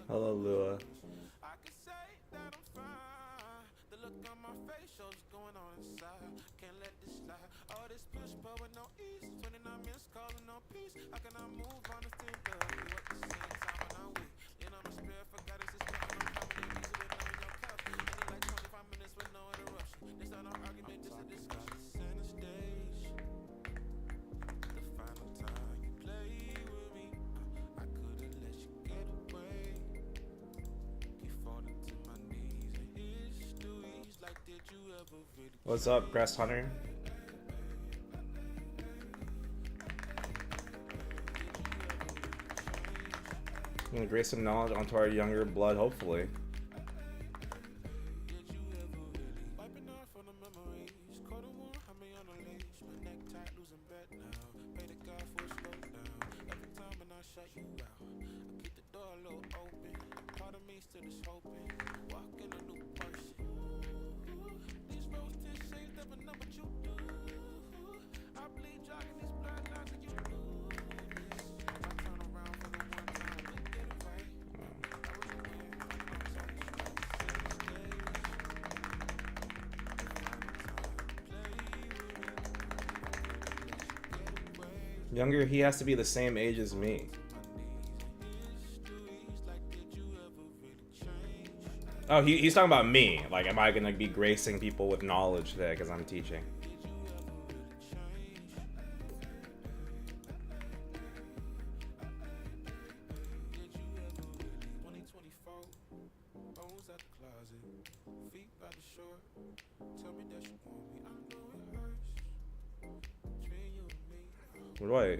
Hello, Lua. What's up, Grass Hunter? I'm gonna grace some knowledge onto our younger blood, hopefully. Younger, he has to be the same age as me. Oh, he's talking about me. Like, am I gonna be gracing people with knowledge today because I'm teaching?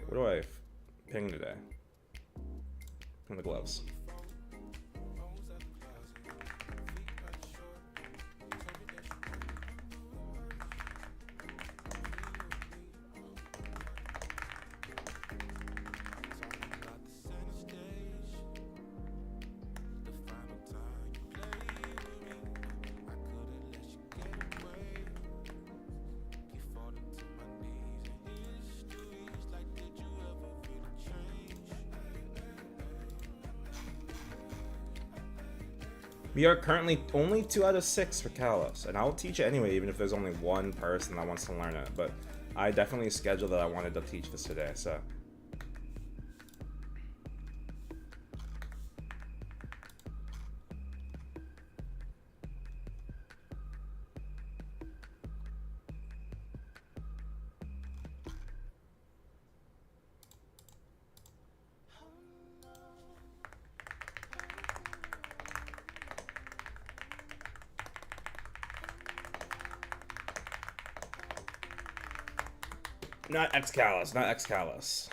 What do I ping today? Ping the gloves. We are currently only 2 out of 6 for Kalos, and I'll teach it anyway, even if there's only one person that wants to learn it. But I definitely scheduled that I wanted to teach this today, so. Not X-Kalos, not X-Kalos.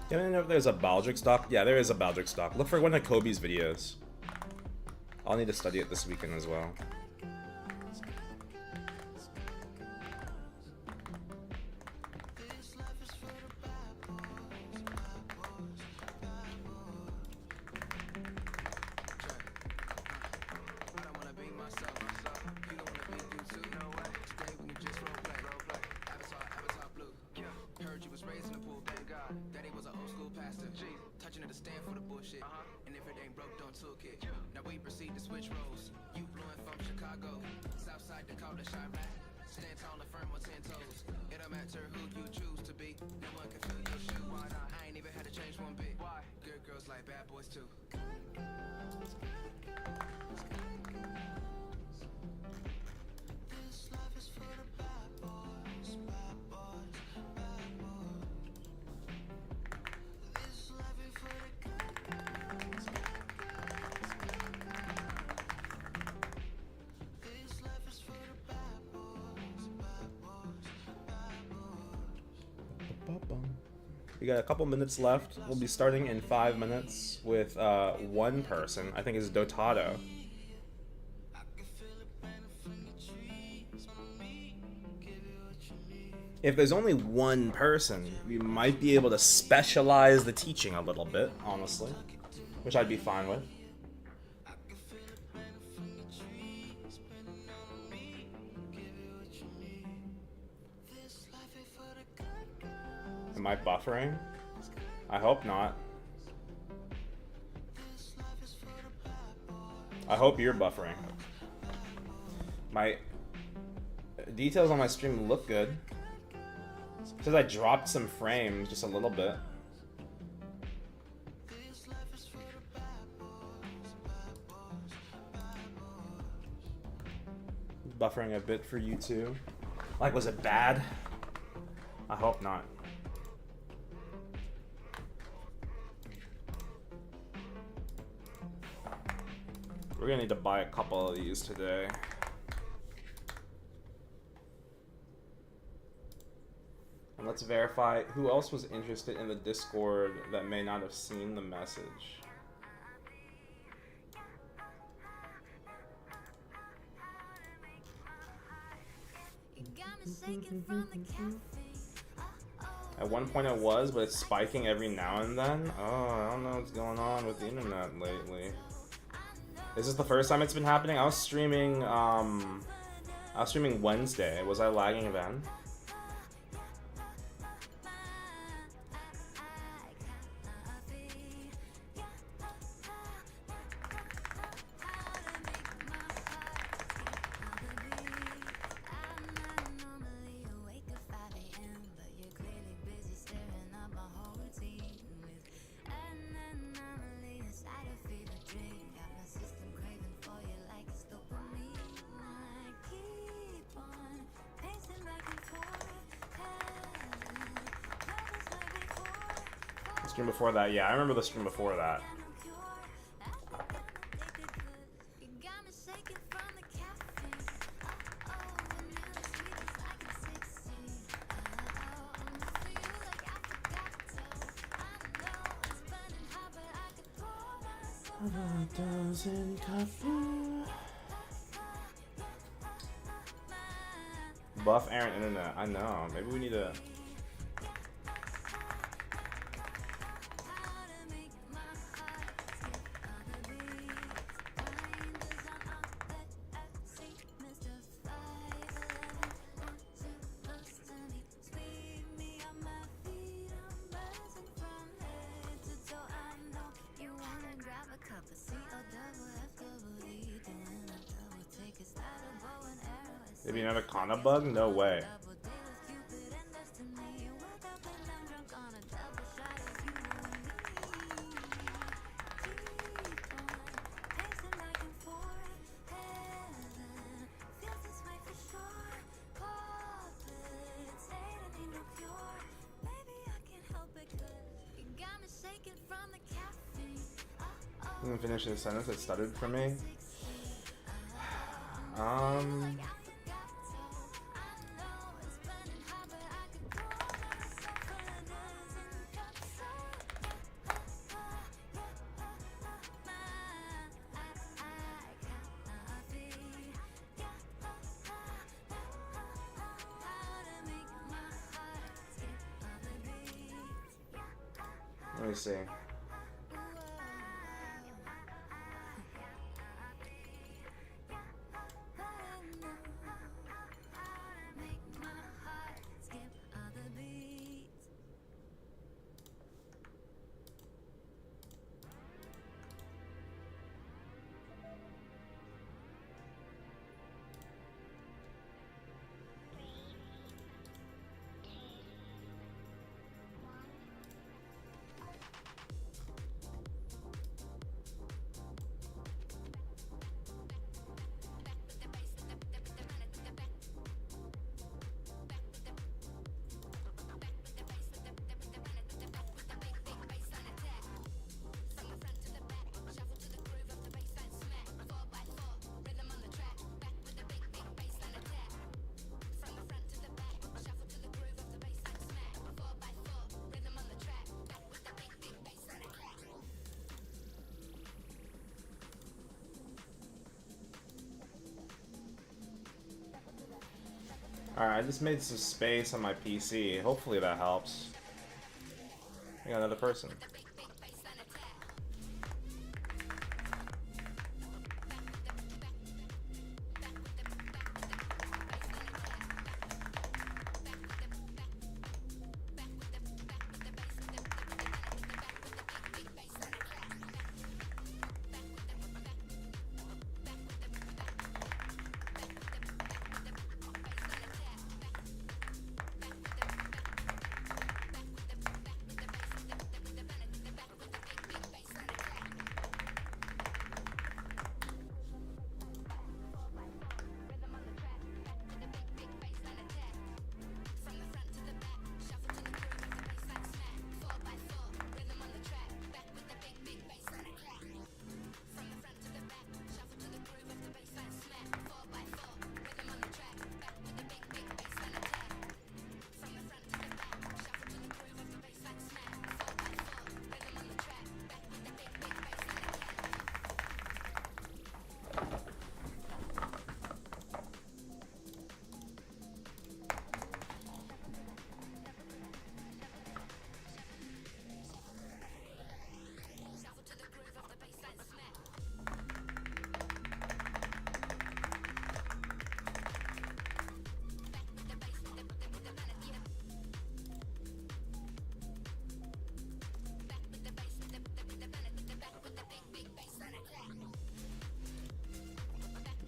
Do you know if there's a Baldric stock? Yeah, there is a Baldric stock. Look for one of Kobe's videos. I'll need to study it this weekend as well. We got a couple minutes left. We'll be starting in 5 minutes with one person. I think it's Dotado. If there's only one person, we might be able to specialize the teaching a little bit, honestly, which I'd be fine with. Am I buffering? I hope not. I hope you're buffering. My details on my stream look good. It says I dropped some frames just a little bit. Buffering a bit for you too. Like, was it bad? I hope not. We're gonna need to buy a couple of these today. And let's verify who else was interested in the Discord that may not have seen the message. At one point it was, but it's spiking every now and then. Oh, I don't know what's going on with the internet lately. Is this the first time it's been happening? I was streaming Wednesday. Was I lagging then? Stream before that, yeah, I remember the stream before that. Buff Aaron internet, I know. Maybe we need to. Maybe another Kanna bug? No way. I'm gonna finish the sentence that stuttered for me. Let me see. Alright, I just made some space on my PC. Hopefully that helps. I got another person.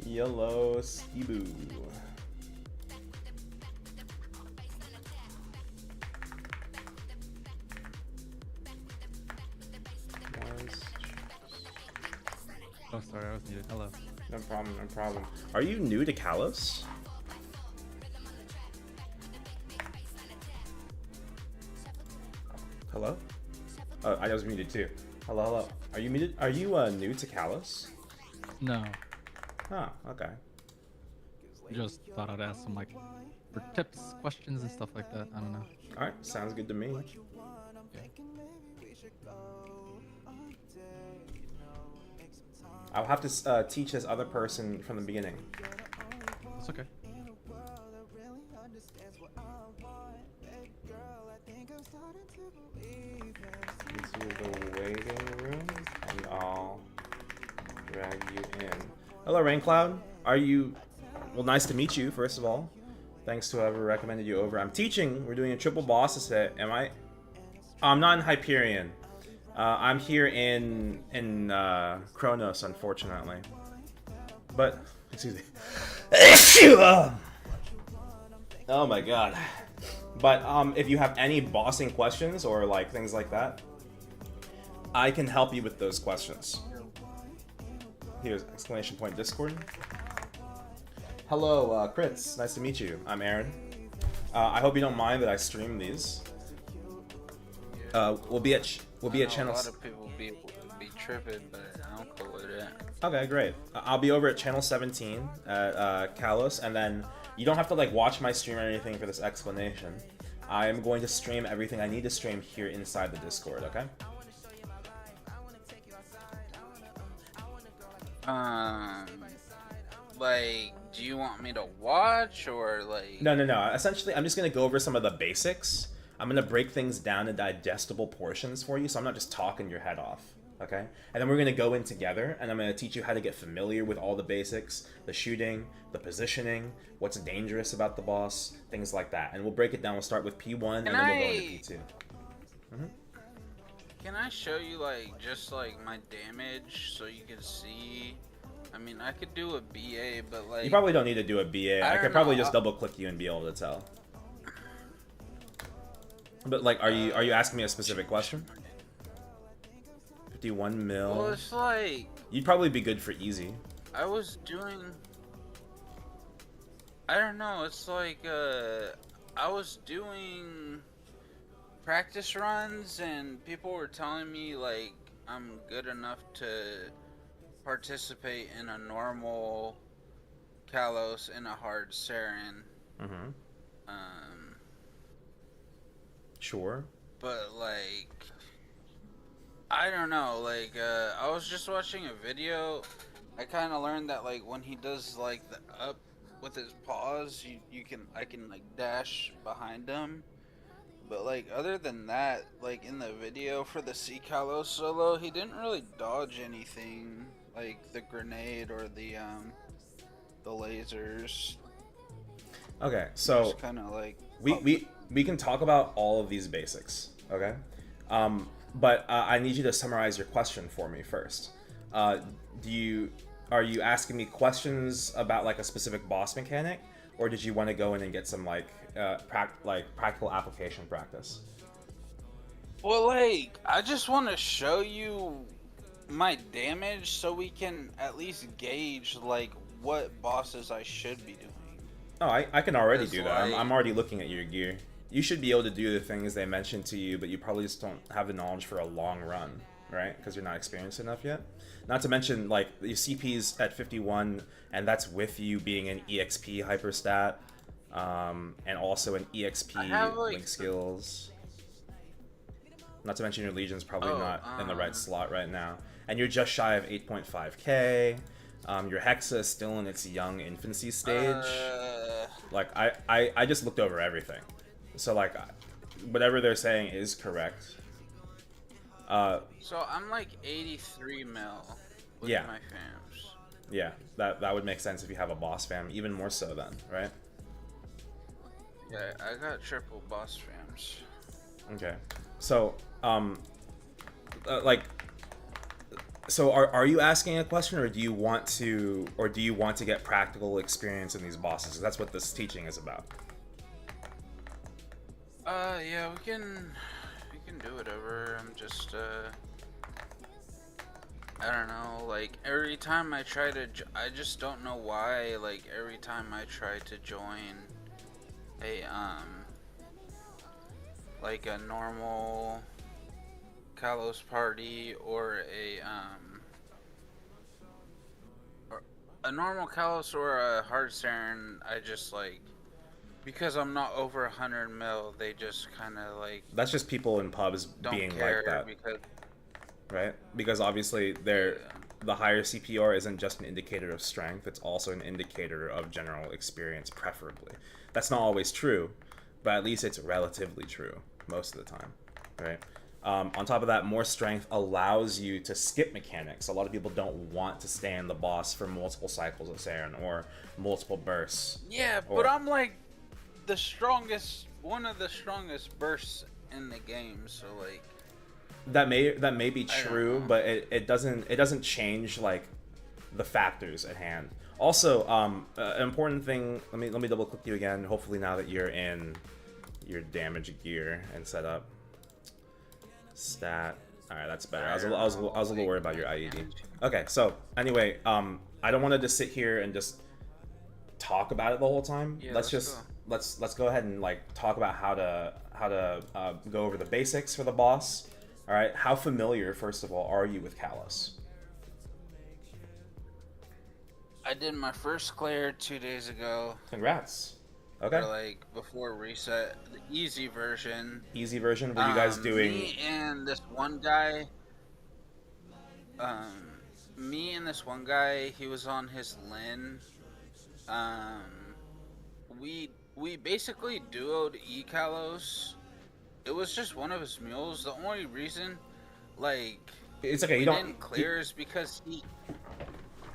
Yellow Skibu. Oh, sorry, I was muted. Hello. No problem, no problem. Are you new to Kalos? Hello? Oh, I was muted too. Hello, hello. Are you muted? Are you new to Kalos? No. Oh, okay. Just thought I'd ask some, like, for tips, questions, and stuff like that. I don't know. Alright, sounds good to me. Yeah. I'll have to teach this other person from the beginning. It's okay. Into the waiting room, and I'll drag you in. Hello, Raincloud. Are you... Well, nice to meet you, first of all. Thanks to whoever recommended you over. I'm teaching. We're doing a triple boss set. Am I? I'm not in Hyperion. I'm here in Kronos, unfortunately. But, excuse me. Oh my god. But if you have any bossing questions or like things like that, I can help you with those questions. Here's exclamation point Discord. Hello, Crits. Nice to meet you. I'm Aaron. I hope you don't mind that I stream these. We'll be at channel. A lot of people be tripping, but I don't go with it. Okay, great. I'll be over at channel 17 at Kalos, and then you don't have to like watch my stream or anything for this explanation. I am going to stream everything I need to stream here inside the Discord. Okay. Like, do you want me to watch or like? No. Essentially, I'm just gonna go over some of the basics. I'm gonna break things down in digestible portions for you, so I'm not just talking your head off. Okay? And then we're gonna go in together, and I'm gonna teach you how to get familiar with all the basics, the shooting, the positioning, what's dangerous about the boss, things like that. And we'll break it down. We'll start with P1, and then we'll go into P2. Can I show you like just like my damage so you can see? I mean, I could do a BA, but like... You probably don't need to do a BA. I could probably just double-click you and be able to tell. But, like, are you asking me a specific question? 51 mil. Well, it's like... You'd probably be good for easy. I was doing... I don't know, it's like, I was doing practice runs and people were telling me, like, I'm good enough to participate in a normal Kalos and a hard Seren. Sure. But like, I don't know, like, I was just watching a video. I kind of learned that like when he does like the up with his paws, I can like dash behind him. But like other than that, like in the video for the Sea Kalos solo, he didn't really dodge anything like the grenade or the lasers. Okay, He so just kind of like we can talk about all of these basics, okay? But I need you to summarize your question for me first. Are you asking me questions about like a specific boss mechanic, or did you want to go in and get some like practical application practice? Well, like I just want to show you my damage so we can at least gauge like what bosses I should be doing. Oh, I can already do that. Like, I'm already looking at your gear. You should be able to do the things they mentioned to you, but you probably just don't have the knowledge for a long run, right? Because you're not experienced enough yet. Not to mention, like, your CP's at 51, and that's with you being an EXP hyperstat, and also an EXP have, like, link skills. Not to mention your Legion's probably not in the right slot right now. And you're just shy of 8.5k. Your Hexa is still in its young infancy stage. Like, I just looked over everything. So, like, whatever they're saying is correct. So I'm like 83 mil with Yeah. my fams. Yeah, that would make sense if you have a boss fam. Even more so then, right? Yeah, I got triple boss fams. Okay. So, like, so are you asking a question, or do you want to get practical experience in these bosses? That's what this teaching is about. Yeah, we can do whatever. I'm just I don't know, like every time I try to I just don't know why, like every time I try to join a like a normal Kalos party or a normal Kalos or a hard Seren, I just like, because I'm not over 100 mil, they just kind of like That's just people in pubs don't being care like that, because right? Because obviously the higher CPR isn't just an indicator of strength, it's also an indicator of general experience, preferably. That's not always true, but at least it's relatively true most of the time, right? On top of that, more strength allows you to skip mechanics. A lot of people don't want to stay in the boss for multiple cycles of Seren or multiple bursts. Yeah, but I'm like the strongest, one of the strongest bursts in the game, so like that may be true, but it doesn't change like the factors at hand. Also, an important thing. Let me double click you again. Hopefully now that you're in your damage gear and setup. Stat. All right, that's better. I was a little worried about your IED. Okay, so anyway, I don't want to just sit here and just talk about it the whole time. Yeah, let's go ahead and like talk about how to go over the basics for the boss. All right, how familiar, first of all, are you with Kalos? I did my first clear 2 days ago. Congrats. Okay. Or like before reset, the easy version. Easy version. Were you guys doing? Me and this one guy. He was on his Lin. We basically duoed Kalos. It was just one of his mules. The only reason, like, it's okay. we didn't clear is because he.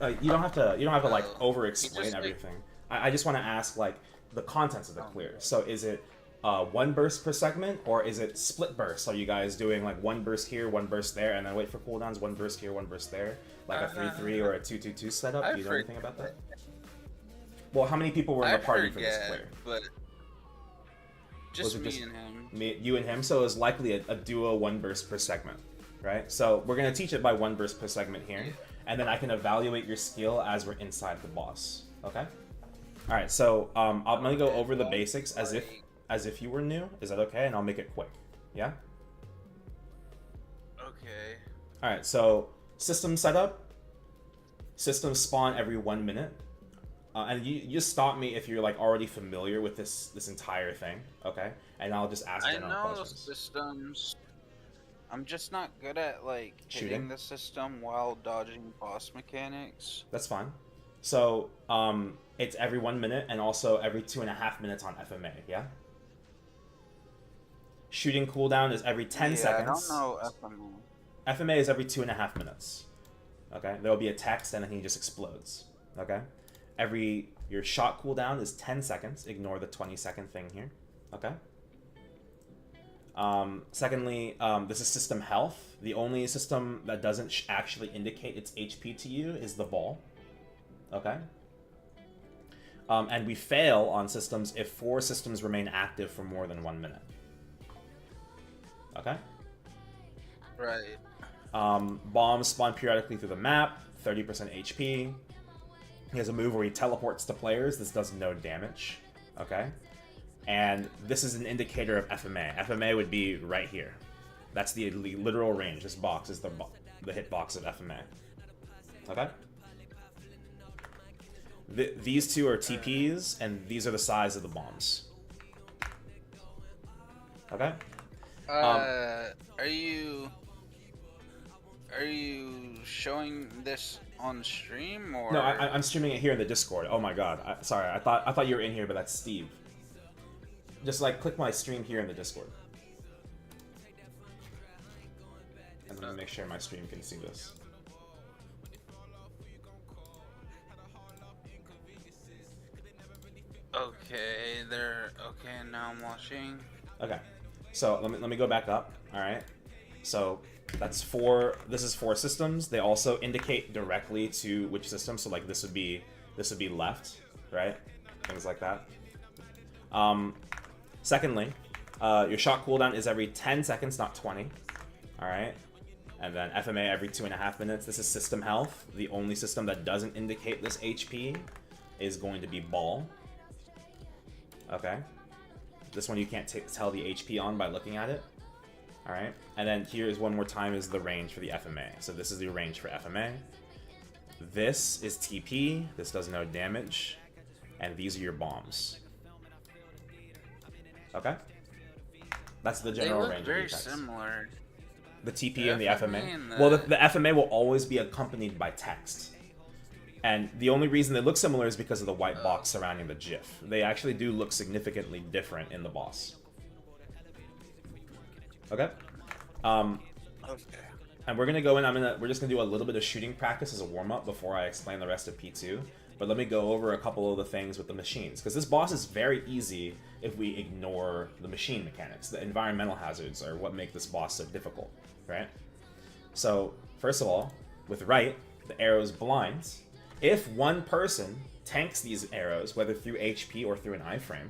You don't have to like over explain just, everything. I just want to ask like the contents of the clear. So is it one burst per segment, or is it split bursts? Are you guys doing like one burst here, one burst there, and then wait for cooldowns, one burst here, one burst there, like a 3-3 or a 2-2-2 setup? Do you know anything about that? Well, how many people were in the party for this clear? But just me and him. You and him. So it's likely a duo one burst per segment, right? So we're gonna teach it by one burst per segment here, and then I can evaluate your skill as we're inside the boss. Okay. All right. So I'm gonna go over the basics as if you were new. Is that okay? And I'll make it quick. Yeah. Okay. All right. So system setup. Systems spawn every 1 minute. And you just stop me if you're like already familiar with this entire thing, okay? And I'll just ask general questions. Systems. I'm just not good at like shooting hitting the system while dodging boss mechanics. That's fine. So it's every 1 minute and also every 2.5 minutes on FMA. Yeah. Shooting cooldown is every 10 seconds. I don't know FMA. FMA is every 2.5 minutes. Okay, there will be a text and then he just explodes. Okay, your shot cooldown is 10 seconds. Ignore the 20-second thing here. Okay. Secondly, this is system health. The only system that doesn't actually indicate its HP to you is the ball. Okay. And we fail on systems if 4 systems remain active for more than 1 minute. Okay. Right. Bombs spawn periodically through the map, 30% HP. He has a move where he teleports to players. This does no damage. Okay. And this is an indicator of FMA. FMA would be right here. That's the literal range. This box is the hitbox of FMA. Okay. These two are TPs, and these are the size of the bombs. Okay. Are you showing this on stream or? No, I'm streaming it here in the Discord. Oh my god. Sorry, I thought you were in here, but that's Steve. Just like click my stream here in the Discord. And let me make sure my stream can see this. Okay, okay, now I'm watching. Okay. So let me go back up. All right. So that's 4. This is 4 systems. They also indicate directly to which system. So like this would be left, right? Things like that. Secondly, your shot cooldown is every 10 seconds, not 20. All right. And then FMA every 2.5 minutes. This is system health. The only system that doesn't indicate this HP is going to be ball. Okay. This one you can't tell the HP on by looking at it. Alright. And then here is one more time is the range for the FMA. So this is the range for FMA. This is TP. This does no damage. And these are your bombs. Okay? That's the general they look range very of the text. Similar. The TP and the FMA. And Well, the FMA will always be accompanied by text. And the only reason they look similar is because of the white box surrounding the GIF. They actually do look significantly different in the boss. Okay? Okay. And we're gonna go in, we're just gonna do a little bit of shooting practice as a warm-up before I explain the rest of P2. But let me go over a couple of the things with the machines. Because this boss is very easy if we ignore the machine mechanics. The environmental hazards are what make this boss so difficult, right? So, first of all, with right, the arrow's blind. If one person tanks these arrows, whether through HP or through an iframe,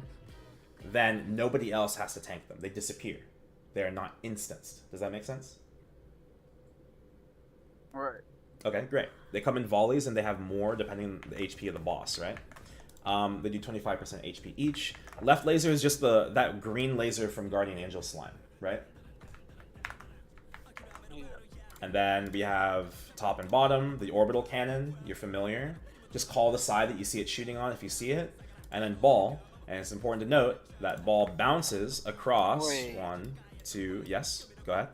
then nobody else has to tank them. They disappear. They are not instanced. Does that make sense? Right. Okay, great. They come in volleys and they have more depending on the HP of the boss, right? They do 25% HP each. Left laser is just that green laser from Guardian Angel Slime, right? And then we have top and bottom, the orbital cannon, you're familiar. Just call the side that you see it shooting on if you see it. And then ball, and it's important to note that ball bounces across. Wait. 1, 2, yes, go ahead.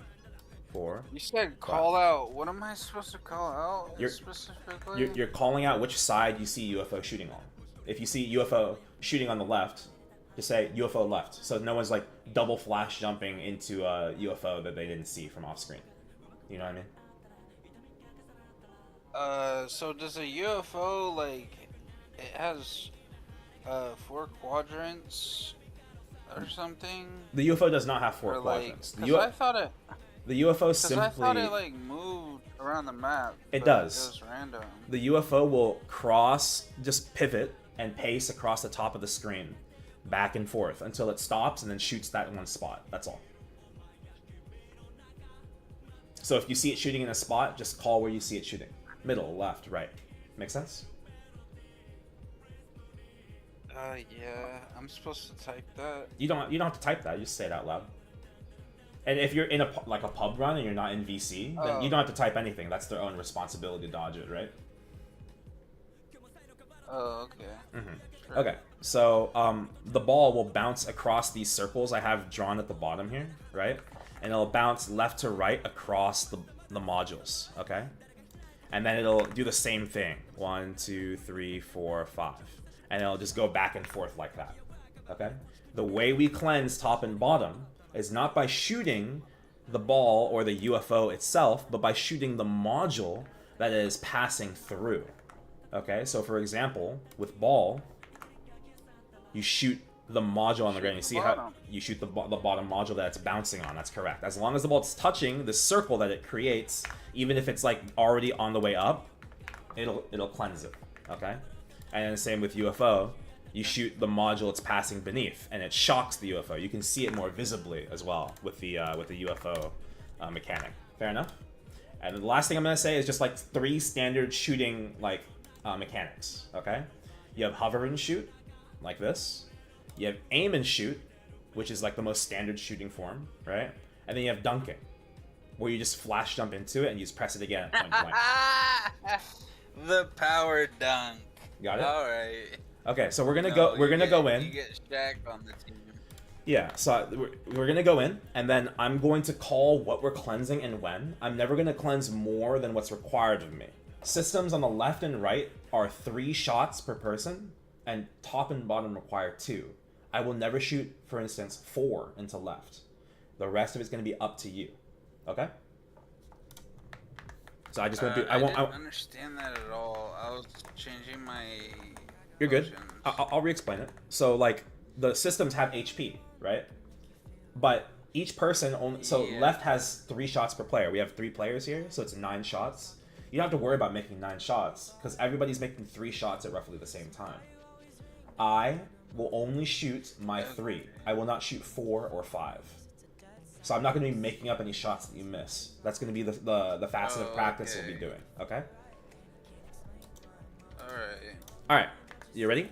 4. You said call out. What am I supposed to call out You're- specifically? You're calling out which side you see UFO shooting on. If you see UFO shooting on the left, just say UFO left. So no one's like double flash jumping into a UFO that they didn't see from off screen. You know what I mean? So does a UFO, like, it has 4 quadrants or something? The UFO does not have 4 Or quadrants. like, I thought it, The UFO cause simply. I thought it like moved around the map. It but does. It was random. The UFO will just pivot and pace across the top of the screen, back and forth until it stops and then shoots that one spot. That's all. So if you see it shooting in a spot, just call where you see it shooting. Middle, left, right. Make sense? Yeah, I'm supposed to type that. You don't have to type that. You just say it out loud. And if you're in a pub run and you're not in VC, then you don't have to type anything. That's their own responsibility to dodge it, right? Oh, okay. Mm-hmm. Okay, so the ball will bounce across these circles I have drawn at the bottom here, right? And it'll bounce left to right across the modules, okay? And then it'll do the same thing. 1, 2, 3, 4, 5. And it'll just go back and forth like that. Okay? The way we cleanse top and bottom is not by shooting the ball or the UFO itself, but by shooting the module that it is passing through. Okay? So for example, with ball, you shoot the module on the ground. You see how you shoot the bottom module that it's bouncing on. That's correct. As long as the ball's touching the circle that it creates, even if it's like already on the way up, it'll cleanse it. Okay, and then the same with UFO. You shoot the module it's passing beneath, and it shocks the UFO. You can see it more visibly as well with the UFO mechanic. Fair enough. And the last thing I'm gonna say is just like 3 standard shooting like mechanics. Okay, you have hover and shoot, like this. You have aim and shoot, which is like the most standard shooting form, right? And then you have dunking, where you just flash jump into it and you just press it again at point blank. The power dunk. Got it? All right. Okay, so we're gonna go in. You get Shaq on the team. Yeah, so we're gonna go in, and then I'm going to call what we're cleansing and when. I'm never gonna cleanse more than what's required of me. Systems on the left and right are 3 shots per person, and top and bottom require 2. I will never shoot, for instance, 4 into left. The rest of it's going to be up to you. Okay? So I just went through. I didn't understand that at all. I was changing my. You're good. I'll re-explain it. So like the systems have HP, right? But each person only. So left has 3 shots per player. We have 3 players here, so it's 9 shots. You don't have to worry about making 9 shots because everybody's making 3 shots at roughly the same time. I will only shoot my 3. I will not shoot 4 or 5. So I'm not going to be making up any shots that you miss. That's going to be the facet of practice we'll be doing. Okay? Alright. You ready?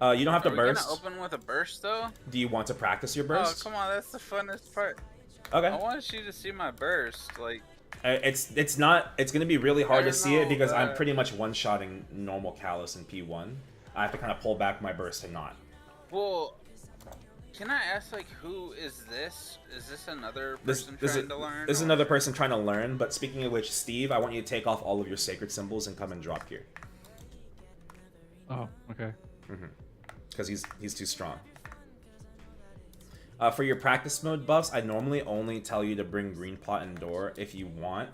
You don't have to burst. Are we gonna open with a burst though? Do you want to practice your burst? Oh, come on, that's the funnest part. Okay. I want you to see my burst, like. It's gonna be really hard to see it because I'm pretty much one-shotting normal Kalos in P1. I have to kind of pull back my burst to not. Well, can I ask, like, who is this? Is this another person trying to learn? This is another person trying to learn, but speaking of which, Steve, I want you to take off all of your sacred symbols and come and drop here. Oh, okay. Because he's too strong. For your practice mode buffs, I normally only tell you to bring green pot and door. If you want,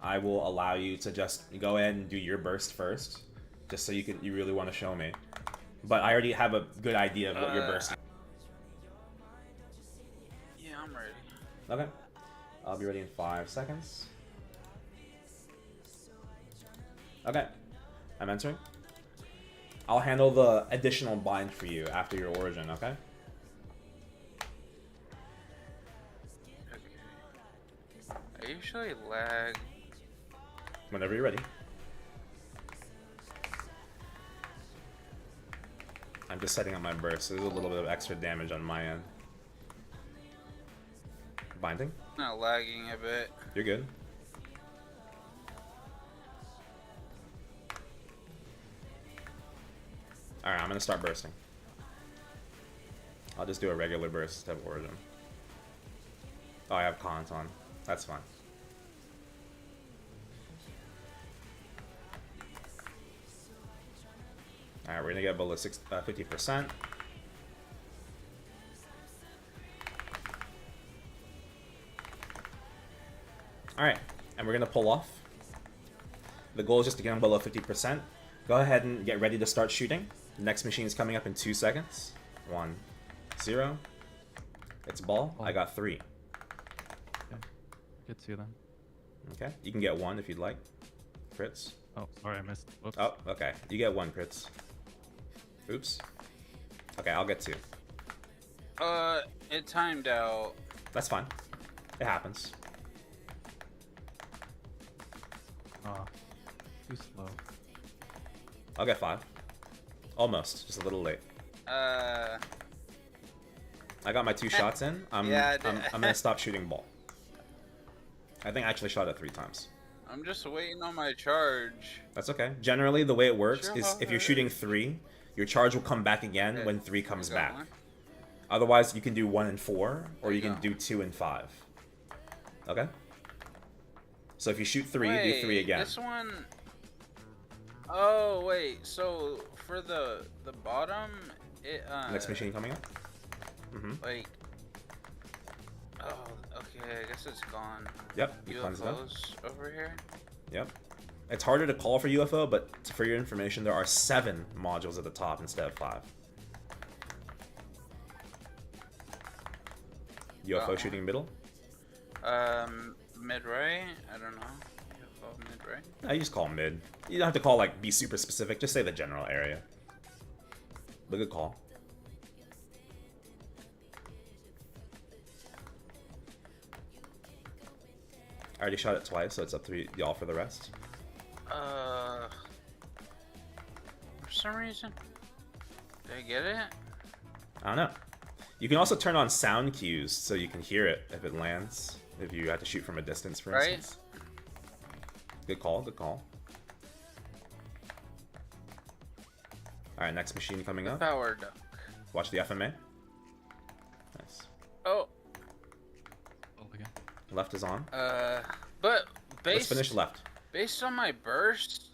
I will allow you to just go ahead and do your burst first, just so you really want to show me. But I already have a good idea of what your burst is. Yeah, I'm ready. Okay. I'll be ready in 5 seconds. Okay. I'm entering. I'll handle the additional bind for you after your origin, okay? I usually lag. Whenever you're ready. I'm just setting up my burst, so there's a little bit of extra damage on my end. Binding? Not lagging a bit. You're good. Alright, I'm gonna start bursting. I'll just do a regular burst instead of origin. Oh, I have cons on. That's fine. Alright, we're gonna get below 50%. Alright, and we're gonna pull off. The goal is just to get them below 50%. Go ahead and get ready to start shooting. The next machine is coming up in 2 seconds. 1, 0. It's ball. I got 3. Okay. Get 2 then. Okay, you can get 1 if you'd like. Crits. Oh, sorry, I missed. Whoops. Oh, okay. You get 1 crits. Oops. Okay, I'll get 2. It timed out. That's fine. It happens. Oh, too slow. I'll get 5. Almost. Just a little late. I got my 2 shots in. I'm gonna stop shooting ball. I think I actually shot it 3 times. I'm just waiting on my charge. That's okay. Generally, the way it works is if you're shooting 3, your charge will come back again when 3 comes back. Otherwise, you can do 1 and 4, or you can do 2 and 5. Okay? So if you shoot 3, Wait, do 3 again. This one. Oh wait, so for the bottom, it Next machine coming up. like. Oh, okay. I guess it's gone. Yep, you cleansed them. UFOs over here. Yep. It's harder to call for UFO, but for your information, there are 7 modules at the top instead of 5. UFO shooting middle? Mid right? I don't know. UFO mid right? No, you just call mid. You don't have to call, like, be super specific. Just say the general area. But good call. I already shot it twice, so it's up to y'all for the rest. For some reason, did I get it? I don't know. You can also turn on sound cues so you can hear it if it lands. If you have to shoot from a distance, for instance. Good call, good call. Alright, next machine coming up. Power duck. Watch the FMA. Nice. Oh. Oh, again. Left is on. But Let's finish left. Based on my burst.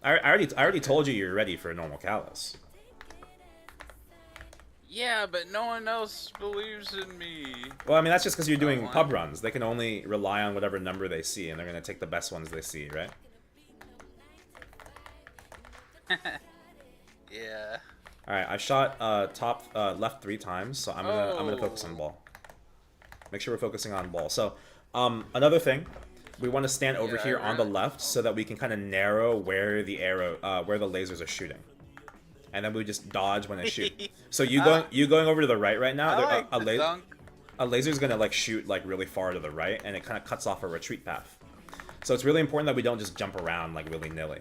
I already told you you're ready for a normal Kalos. Yeah, but no one else believes in me. Well, I mean, that's just because you're doing pub runs. They can only rely on whatever number they see, and they're going to take the best ones they see, right? Yeah. Alright, I shot top left 3 times, so I'm gonna focus on ball. Make sure we're focusing on ball. So, another thing, we want to stand over here on the left so that we can kind of narrow where the where the lasers are shooting, and then we just dodge when they shoot. So you going over to the right now? A laser is gonna like shoot like really far to the right, and it kind of cuts off a retreat path. So it's really important that we don't just jump around like willy-nilly.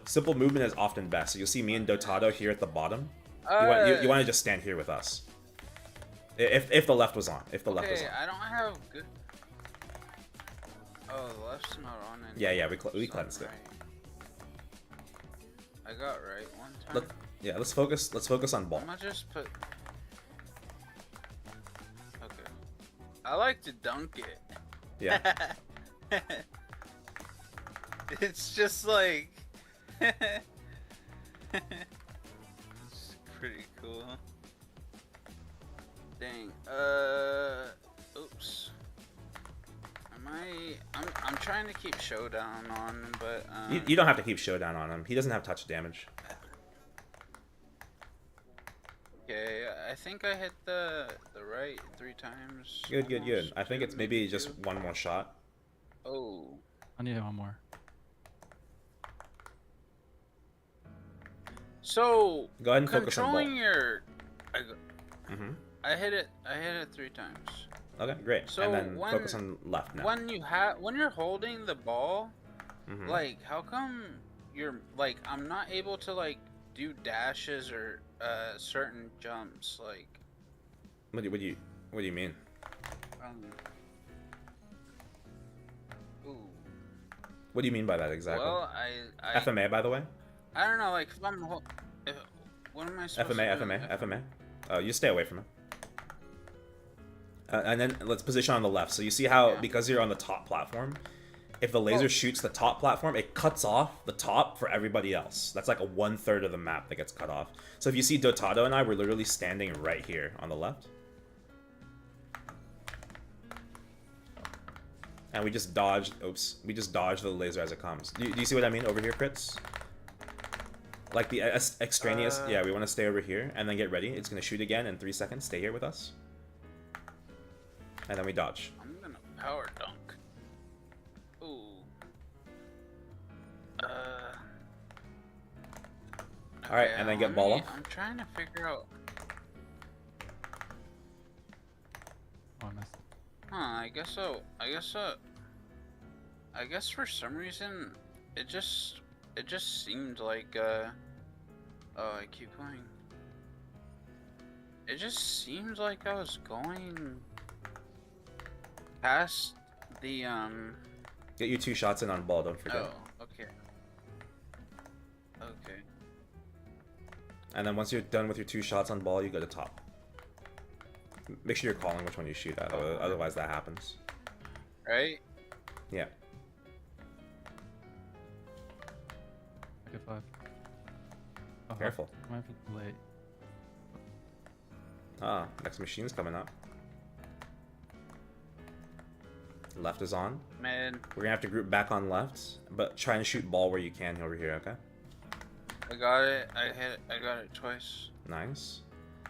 Simple movement is often best. So you'll see me and Dotado here at the bottom. You want to just stand here with us. If the left was on. If the left was on. I don't have good. Oh, the left's not on anymore. Yeah, we cleansed it. I got right one time. Let's focus on ball. I'm gonna just put. Okay. I like to dunk it. Yeah. It's just like. It's pretty cool. Dang. Oops. I'm trying to keep Showdown on, but you don't have to keep Showdown on him. He doesn't have touch damage. Okay, I think I hit the right 3 times. Good. I think it's maybe just one more shot. Oh. I need one more. So go ahead and focus on ball. Controlling your, I hit it 3 times. Okay, great. So and then focus on left now. When you're holding the ball, like how come you're like I'm not able to like do dashes or certain jumps like. What do you mean? Ooh. What do you mean by that exactly? Well, I FMA, by the way. I don't know, like if I'm what am I supposed to do? FMA. Oh, you stay away from it. And then let's position on the left. So you see how because you're on the top platform, if the laser shoots the top platform, it cuts off the top for everybody else. That's like a 1/3 of the map that gets cut off. So if you see Dotado and I, we're literally standing right here on the left. And we just dodged, we just dodged the laser as it comes. Do you see what I mean over here, crits? Like the extraneous, yeah, we want to stay over here and then get ready. It's going to shoot again in 3 seconds. Stay here with us. And then we dodge. I'm going to power dunk. Ooh. Alright, and then get ball off. I'm trying to figure out. Oh, I missed. Huh, I guess so. I guess for some reason, it just seemed like, oh, I keep going. It just seemed like I was going past the, Get you 2 shots in on ball, don't forget. Oh, okay. Okay. And then once you're done with your 2 shots on ball, you go to top. Make sure you're calling which one you shoot at, otherwise that happens. right? Yeah. I get 5. Careful. Might be late. Ah, next machine's coming up. Left is on. Man, We're gonna have to group back on left, but try and shoot ball where you can over here, okay? I got it. I got it twice. Nice.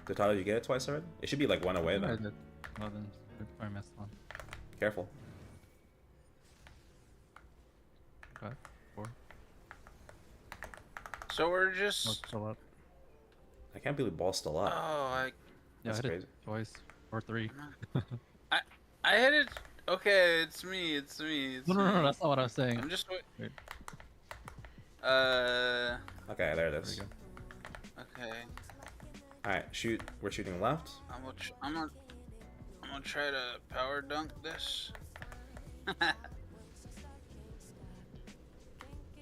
Dotado, you get it twice already? It should be like one away I then. did. Well, then I missed one. Careful. 5, 4. So we're Oh, just. it's still up. I can't believe ball's still up. Oh, Yeah, That's I hit crazy. it twice. Or 3. I hit it. Okay, it's me. It's me. It's No, no, no, me. that's not what I was saying. I'm just. Wait. Okay, there it There is. you go. Okay. Alright, shoot. We're shooting left. I'm gonna try to power dunk this.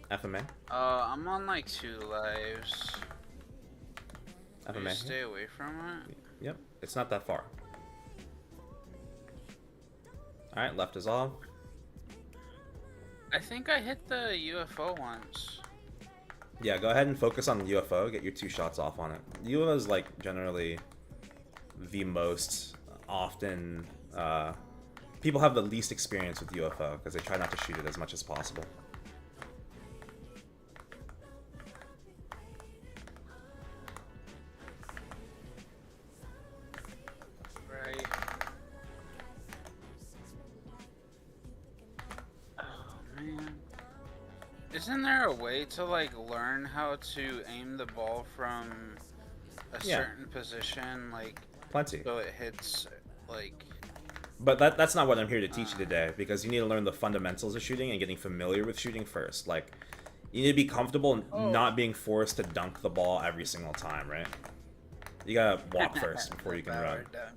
FMA. I'm on like 2 lives. Will you FMA. stay away from it? Yep, it's not that far. Alright, left is off. I think I hit the UFO once. Yeah, go ahead and focus on the UFO. Get your 2 shots off on it. UFO is like generally the most often. People have the least experience with UFO because they try not to shoot it as much as possible. Right. Oh man. Isn't there a way to like learn how to aim the ball from a Yeah. certain position, like Plenty. so it hits like? But that's not what I'm here to teach you today, because you need to learn the fundamentals of shooting and getting familiar with shooting first. Like, you need to be comfortable not being forced to dunk the ball every single time, right? You gotta walk first before you can run. Power dunk.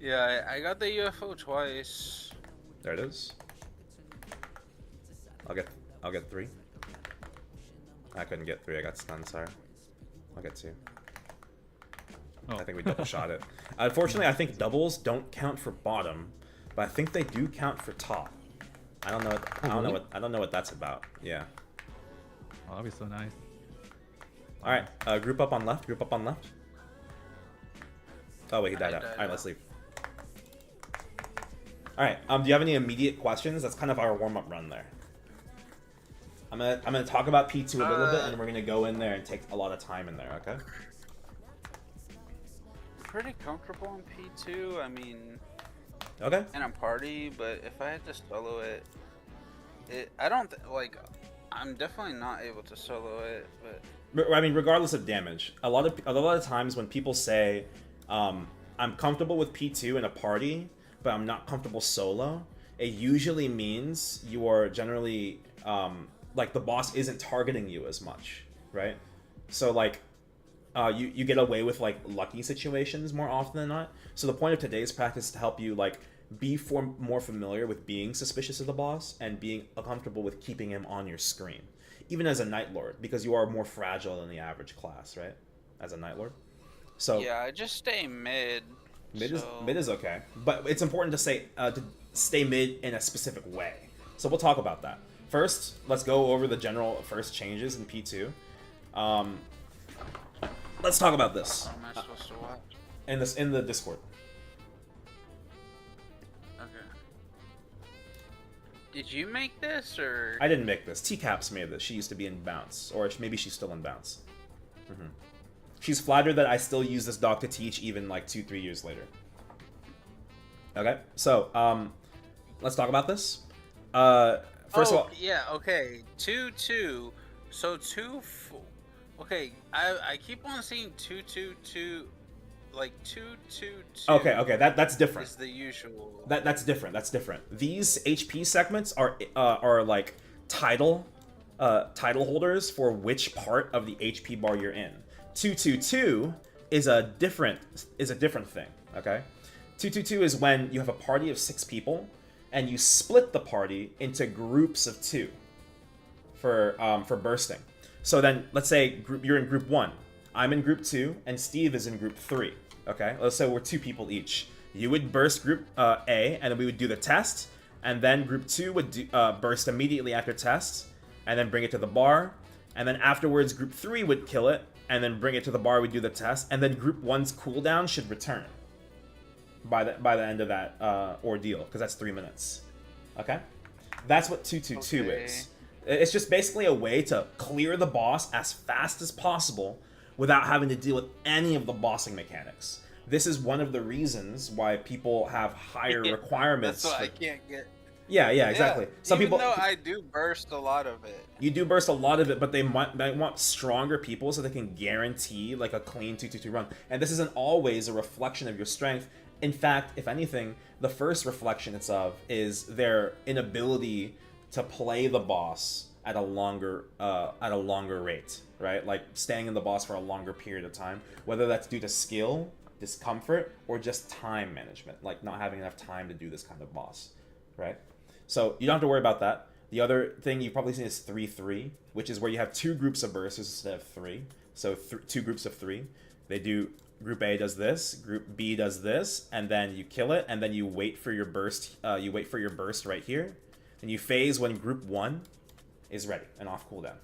Yeah, I got the UFO twice. There it is. I'll get 3. I couldn't get 3. I got stunned. Sorry. I'll get 2. Oh. I think we double shot it. Unfortunately, I think doubles don't count for bottom, but I think they do count for top. I don't know. I don't know what that's about. Yeah. Oh, that'd be so nice. All right. Group up on left. Group up on left. Oh wait, he died out. died All right, out. let's leave. All right. Do you have any immediate questions? That's kind of our warm up run there. I'm gonna talk about P2 a little bit, and we're gonna go in there and take a lot of time in there. Okay. Pretty comfortable in P2. I mean, Okay. in a party, but if I had to solo it, I don't like. I'm definitely not able to solo it, but I mean, regardless of damage, a lot of times when people say, "I'm comfortable with P2 in a party, but I'm not comfortable solo," it usually means you are generally like the boss isn't targeting you as much, right? So like, you get away with like lucky situations more often than not. So the point of today's practice is to help you like be more familiar with being suspicious of the boss and being comfortable with keeping him on your screen, even as a Night Lord, because you are more fragile than the average class, right? As a Night Lord. So yeah, I just stay mid. mid so... is okay, but it's important to stay mid in a specific way. So we'll talk about that. First, let's go over the general first changes in P2. Let's talk about this What am I supposed to watch? in the Discord. Okay. Did you make this or? I didn't make this. T-Caps made this. She used to be in Bounce, or maybe she's still in Bounce. She's flattered that I still use this doc to teach even like 2-3 years later. Okay, so let's talk about this. First of all, yeah, okay. 2-2. So 2. Okay, I keep on seeing 2-2-2, like 2-2-2. okay, that's different. Is the usual. That's different. That's different. These HP segments are like title holders for which part of the HP bar you're in. 2-2-2 is a different thing. Okay, 2-2-2 is when you have a party of 6 people and you split the party into groups of 2 for bursting. So then, let's say you're in group 1, I'm in group 2, and Steve is in group 3. Okay, let's say we're 2 people each. You would burst group A, and then we would do the test, and then group 2 would do, burst immediately after test, and then bring it to the bar, and then afterwards group 3 would kill it, and then bring it to the bar, we do the test, and then group 1's cooldown should return by the end of that ordeal, because that's 3 minutes. Okay? That's what 222 is. It's just basically a way to clear the boss as fast as possible without having to deal with any of the bossing mechanics. This is one of the reasons why people have higher requirements. That's what I can't get. Yeah, exactly. Some even people. Though I do burst a lot of it. You do burst a lot of it, but they might want stronger people so they can guarantee like a clean 222 run. And this isn't always a reflection of your strength. In fact, if anything, the first reflection it's of is their inability to play the boss at a longer rate, right? Like staying in the boss for a longer period of time, whether that's due to skill, discomfort, or just time management, like not having enough time to do this kind of boss, right? So you don't have to worry about that. The other thing you've probably seen is 3-3, which is where you have 2 groups of bursters instead of 3. So 2 groups of 3. They do, group A does this, group B does this, and then you kill it, and then you wait for your burst. You wait for your burst right here, and you phase when group 1 is ready and off cooldown.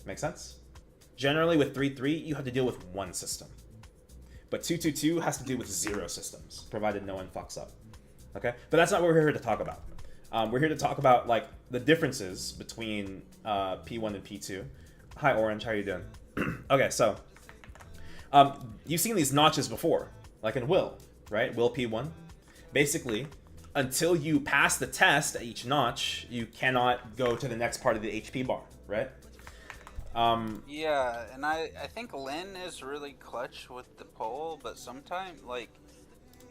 Make sense? Generally with 3-3, you have to deal with 1 system. But 2-2-2 has to do with 0 systems, provided no one fucks up. Okay? But that's not what we're here to talk about. We're here to talk about like the differences between P1 and P2. Hi Orange, how are you doing? Okay, so you've seen these notches before, like in Will, right? Will P1. Basically, until you pass the test at each notch, you cannot go to the next part of the HP bar, right? Yeah, and I think Lynn is really clutch with the pole, but sometimes, like,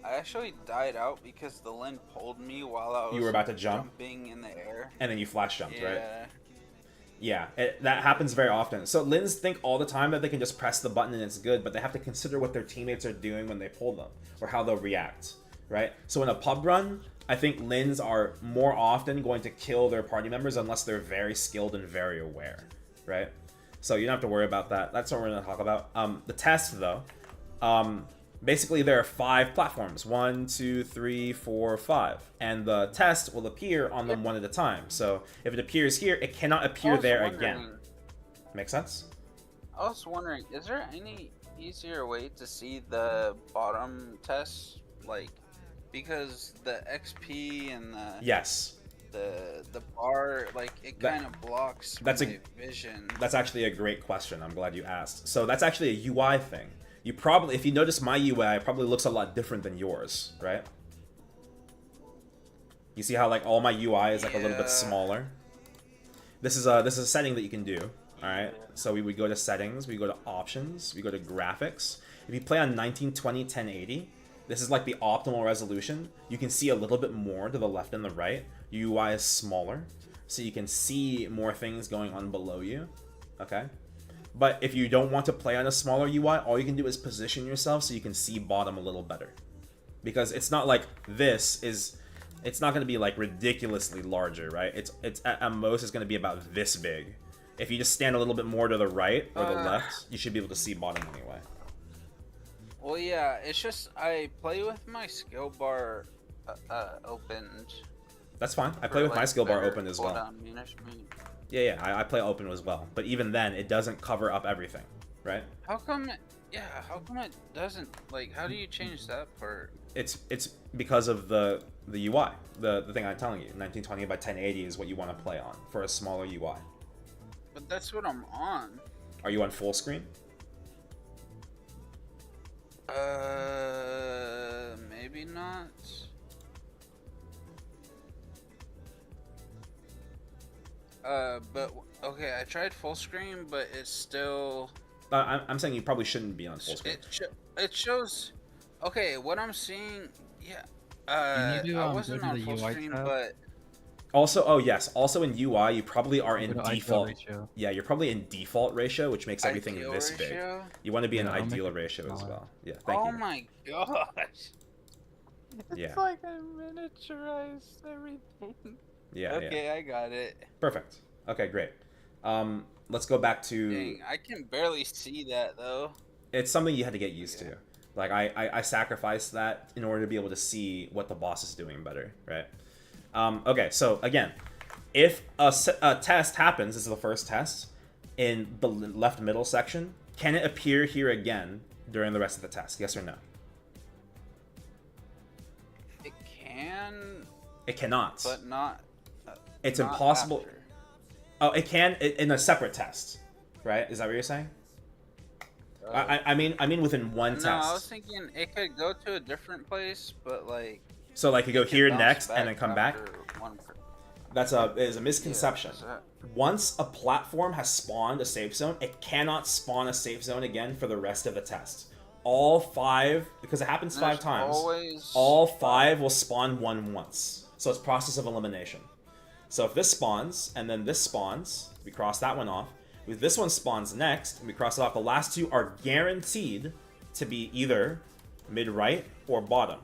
I actually died out because the Lynn pulled me while I was you were about to jumping in the air. And then you flash jumped, yeah. right? Yeah, that happens very often. So Lins think all the time that they can just press the button and it's good, but they have to consider what their teammates are doing when they pull them, or how they'll react, right? So in a pub run, I think Lins are more often going to kill their party members unless they're very skilled and very aware, right? So you don't have to worry about that. That's what we're going to talk about. The test, though, basically there are 5 platforms. 1, 2, 3, 4, 5. And the test will appear on them one at a time. So if it appears here, it cannot appear there again. Make sense? I was wondering, is there any easier way to see the bottom tests? Like, because the XP and the... Yes. The bar, like, it kind of blocks my vision. That's actually a great question. I'm glad you asked. So that's actually a UI thing. You probably, if you notice my UI, it probably looks a lot different than yours, right? You see how like all my UI is like a little bit smaller? This is a setting that you can do, all right? So we would go to settings, we go to options, we go to graphics. If you play on 1920 1080, this is like the optimal resolution. You can see a little bit more to the left and the right. UI is smaller, so you can see more things going on below you, okay? But if you don't want to play on a smaller UI, all you can do is position yourself so you can see bottom a little better. Because it's not like this is, it's not going to be like ridiculously larger, right? It's at most it's going to be about this big. If you just stand a little bit more to the right or the left, you should be able to see bottom anyway. Well, yeah, it's just I play with my skill bar opened. That's fine. I play with my skill bar open as well. Yeah, I play open as well. But even then, it doesn't cover up everything, right? How come it doesn't, like, how do you change that part? It's because of the UI. The thing I'm telling you, 1920 by 1080 is what you want to play on for a smaller UI. But that's what I'm on. Are you on full screen? Maybe not. But okay, I tried full screen, but it's still. I'm saying you probably shouldn't be on full screen. It shows. Okay, what I'm seeing, yeah. I wasn't on full screen, but. Also, oh yes, also in UI, you probably are in default. Yeah, you're probably in default ratio, which makes everything this big. You want to be in ideal ratio as well. Yeah, thank you. Oh my gosh. It's like I miniaturized everything. Yeah. Okay, I got it. Perfect. Okay, great. Let's go back to. Dang, I can barely see that though. It's something you had to get used to. Like, I sacrificed that in order to be able to see what the boss is doing better, right? Okay, so again, if a test happens, this is the first test, in the left middle section, can it appear here again during the rest of the test? Yes or no? It can. It cannot. But not. It's not impossible. after. Oh, it can in a separate test, right? Is that what you're saying? I mean within one test. No, I was thinking it could go to a different place, but like. So like you go it could here bounce next back and then come back. after one per- It is a misconception. Yeah, Once a platform has spawned a safe zone, it cannot spawn a safe zone again for the rest of the test. All 5, because it happens 5 times, all 5 will spawn once. So it's process of elimination. So if this spawns, and then this spawns, we cross that one off. If this one spawns next, and we cross it off, the last 2 are guaranteed to be either mid-right or bottom.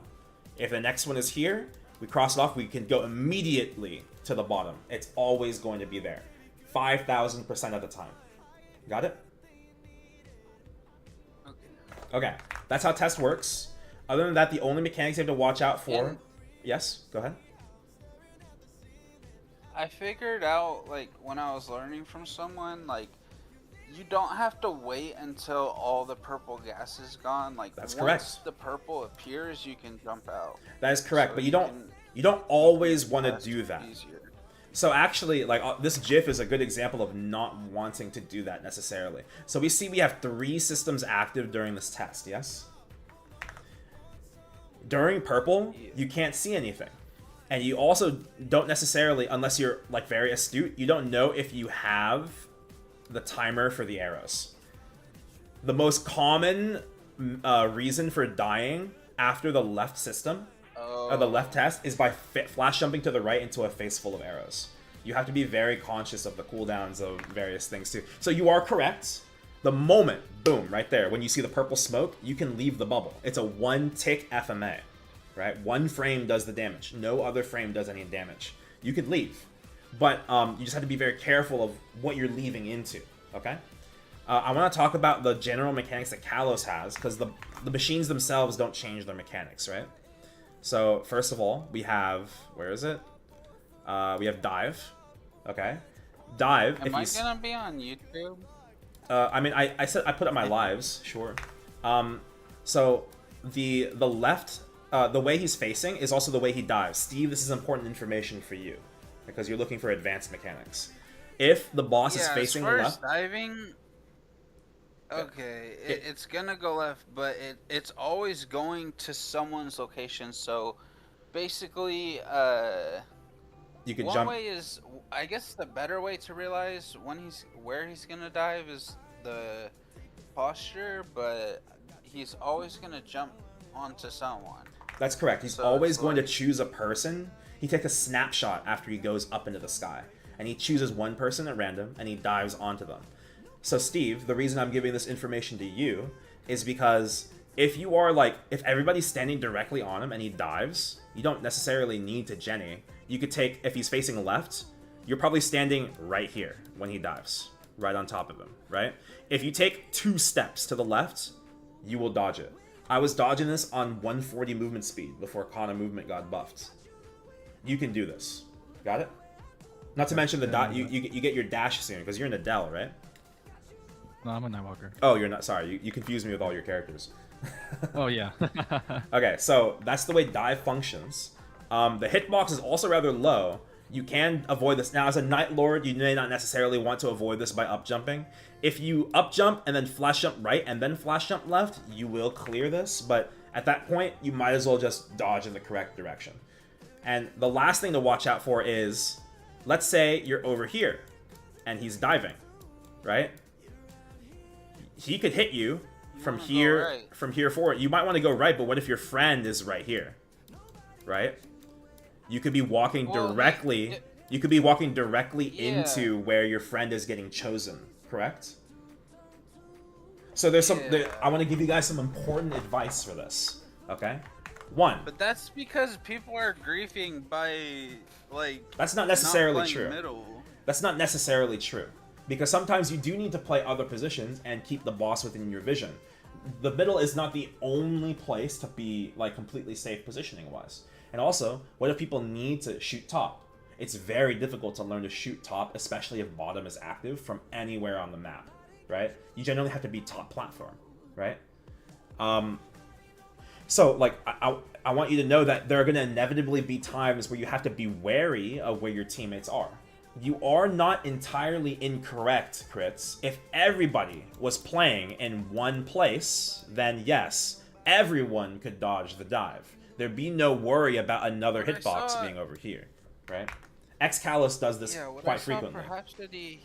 If the next one is here, we cross it off, we can go immediately to the bottom. It's always going to be there. 5,000% of the time. Got it? Okay, that's how test works. Other than that, the only mechanics you have to watch out for... And yes, go ahead. I figured out, like, when I was learning from someone, like, you don't have to wait until all the purple gas is gone. Like, That's once correct. the purple appears, you can jump out. That is correct, So but you don't always want to test do that. easier. So actually, like, this GIF is a good example of not wanting to do that necessarily. So we see we have 3 systems active during this test, yes? During purple, you can't see anything. And you also don't necessarily, unless you're, like, very astute, you don't know if you have the timer for the arrows. The most common reason for dying after the left system, or the left test, is by flash jumping to the right into a face full of arrows. You have to be very conscious of the cooldowns of various things too. So you are correct. The moment, boom, right there, when you see the purple smoke, you can leave the bubble. It's a 1-tick FMA, right? 1 frame does the damage. No other frame does any damage. You could leave. But you just have to be very careful of what you're leaving into, okay? I want to talk about the general mechanics that Kalos has, because the machines themselves don't change their mechanics, right? So, first of all, we have... Where is it? We have dive. Okay. Dive, Am I gonna be on YouTube? I mean, I said I put up my lives, sure. So, the left... the way he's facing is also the way he dives. Steve, this is important information for you, because you're looking for advanced mechanics. If the boss is facing as far left... as diving... Okay, it's gonna go left, but it's always going to someone's location, so basically, you could one jump... way is, I guess the better way to realize where he's gonna dive is the posture, but he's always gonna jump onto someone. That's correct. He's always going to choose a person. He takes a snapshot after he goes up into the sky, and he chooses one person at random, and he dives onto them. So Steve, the reason I'm giving this information to you is because if you are like, if everybody's standing directly on him and he dives, you don't necessarily need to Jenny. You could take, if he's facing left, you're probably standing right here when he dives, right on top of him, right? If you take 2 steps to the left, you will dodge it. I was dodging this on 140 movement speed before Kanna movement got buffed. You can do this. Got it? Not to mention the you get your dash soon, because you're in Adele, right? No, I'm a Nightwalker. Oh, you're not. Sorry, you confused me with all your characters. Oh, yeah. Okay, so that's the way dive functions. The hitbox is also rather low. You can avoid this. Now, as a Night Lord, you may not necessarily want to avoid this by up jumping. If you up jump and then flash jump right and then flash jump left, you will clear this. But at that point, you might as well just dodge in the correct direction. And the last thing to watch out for is, let's say you're over here and he's diving, right? He could hit you from here, forward. You might want to go right, but what if your friend is right here, right? You could be walking directly. You could be walking directly into where your friend is getting chosen, correct? So there's some. I want to give you guys some important advice for this. Okay, 1. But that's because people are griefing by like. That's not necessarily not true. Middle. That's not necessarily true. Because sometimes you do need to play other positions and keep the boss within your vision. the middle is not the only place to be like completely safe positioning wise. And also, what if people need to shoot top? It's very difficult to learn to shoot top, especially if bottom is active from anywhere on the map, right? You generally have to be top platform, right? So like I want you to know that there are going to inevitably be times where you have to be wary of where your teammates are. You are not entirely incorrect, Crits. If everybody was playing in one place, then yes, everyone could dodge the dive. There'd be no worry about another hitbox being over here, right? Kalos does this quite frequently. Perhaps that he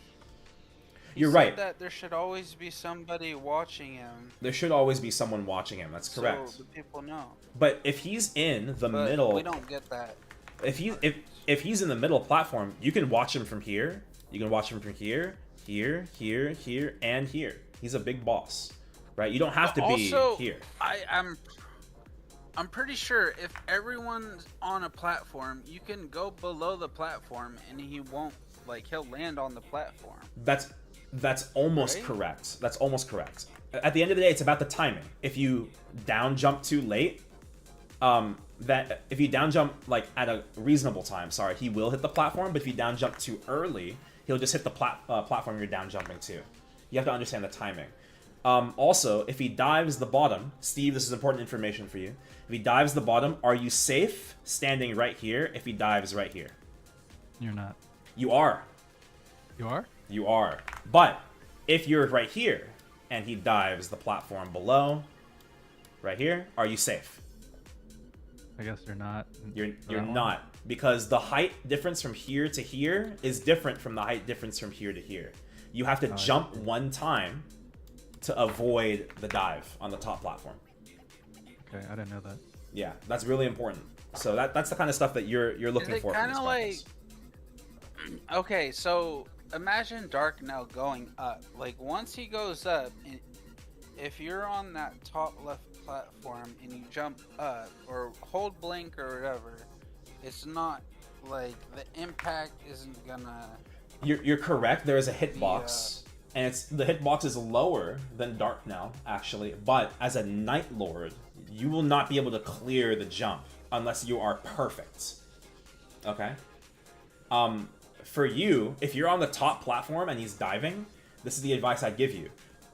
You're said right. that there should always be somebody watching him. There should always be someone watching him. That's correct. So the people know. But if he's in the middle, we don't get that. If he's in the middle platform, you can watch him from here. You can watch him from here, here, here, here, and here. He's a big boss, right? You don't have to be here. I'm pretty sure if everyone's on a platform, you can go below the platform and he won't, like, he'll land on the platform. That's almost correct. That's almost correct. At the end of the day, it's about the timing. If you down jump too late, that if you down jump like at a reasonable time, he will hit the platform. But if you down jump too early, he'll just hit the platform you're down jumping to. You have to understand the timing. Also, if he dives the bottom, Steve, this is important information for you. If he dives the bottom, are you safe standing right here if he dives right here? You're not. You are. You are? You are. But if you're right here and he dives the platform below, right here, are you safe? I guess you're not. You're not, because the height difference from here to here is different from the height difference from here to here. You have to jump one time to avoid the dive on the top platform. Okay, I didn't know that. Yeah, that's really important. So that's the kind of stuff that you're looking for. Kind of like, okay, so imagine Dark now going up. Like once he goes up, if you're on that top left platform and you jump up or hold blink or whatever, it's not like the impact isn't gonna. You're correct. There is a hitbox. And the hitbox is lower than Dark now, actually. But as a Night Lord, you will not be able to clear the jump unless you are perfect. Okay? For you, if you're on the top platform and he's diving, this is the advice I give you.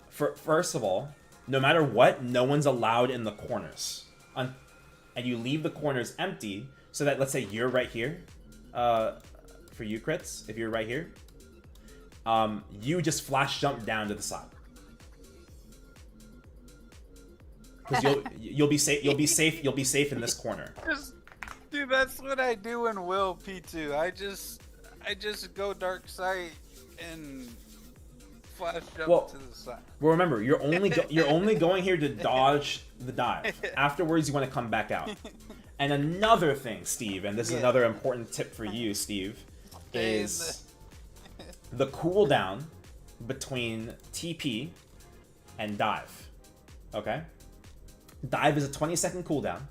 First of all, no matter what, no one's allowed in the corners. And you leave the corners empty so that, let's say you're right here. For you, Crits, if you're right here, you just flash jump down to the side. Because you'll be safe. You'll be safe in this corner. Dude, that's what I do in Will P2. I just go dark side and flash jump to the side. Well, remember, you're only going here to dodge the dive. Afterwards, you want to come back out. And another thing, Steve, and this is another important tip for you, Steve, is the cooldown between TP and dive. Okay? Dive is a 20-second cooldown,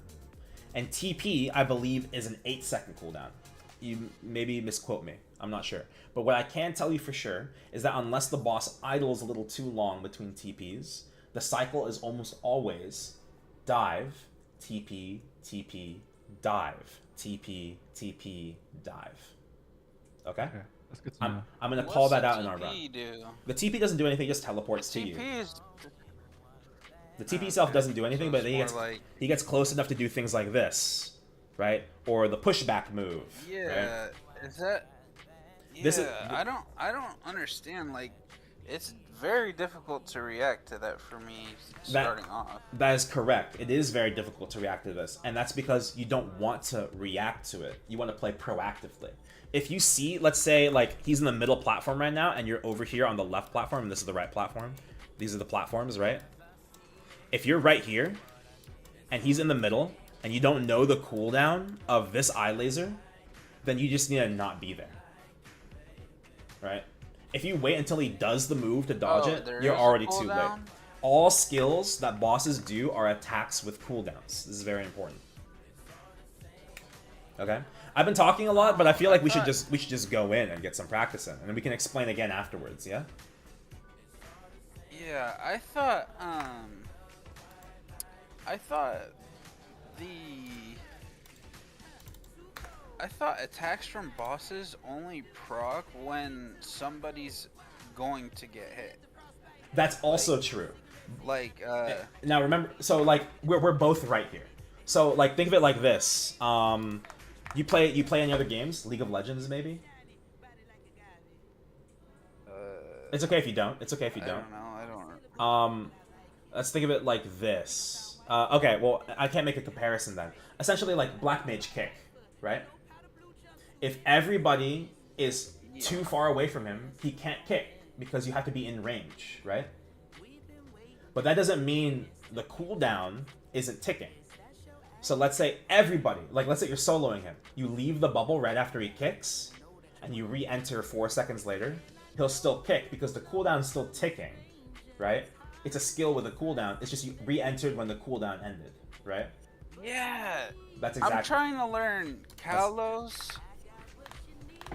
and TP, I believe, is an 8-second cooldown. You maybe misquote me. I'm not sure. But what I can tell you for sure is that unless the boss idles a little too long between TPs, the cycle is almost always dive, TP, TP, dive, TP, TP, dive. Okay? That's good to know. I'm going to call that out in our run. Do? The TP doesn't do anything, it just teleports to you. The TP itself doesn't do anything, but he gets close enough to do things like this, right? Or the pushback move. Yeah, right? Is that? Yeah, I don't understand. Like, it's very difficult to react to that for me starting off. That is correct. It is very difficult to react to this, and that's because you don't want to react to it. You want to play proactively. If you see, let's say, like, he's in the middle platform right now, and you're over here on the left platform, and this is the right platform. These are the platforms, right? If you're right here, and he's in the middle, and you don't know the cooldown of this eye laser, then you just need to not be there. Right? If you wait until he does the move to dodge it, you're already too late. All skills that bosses do are attacks with cooldowns. This is very important. Okay? I've been talking a lot, but I feel like we should just go in and get some practice in, and then we can explain again afterwards, yeah? Yeah, I thought I thought attacks from bosses only proc when somebody's going to get hit. That's also true. Like, Now remember, so like we're both right here. So like think of it like this. You play any other games? League of Legends maybe? It's okay if you don't. It's okay if you I don't. don't know. I don't. Let's think of it like this. Okay, well I can't make a comparison then. Essentially like Black Mage Kick, right? If everybody is too far away from him, he can't kick because you have to be in range, right? But that doesn't mean the cooldown isn't ticking. So let's say everybody, like let's say you're soloing him, you leave the bubble right after he kicks, and you re-enter 4 seconds later, he'll still kick because the cooldown's still ticking, right? It's a skill with a cooldown, it's just you re-entered when the cooldown ended, right? Yeah. That's exactly. I'm trying to learn Kalos,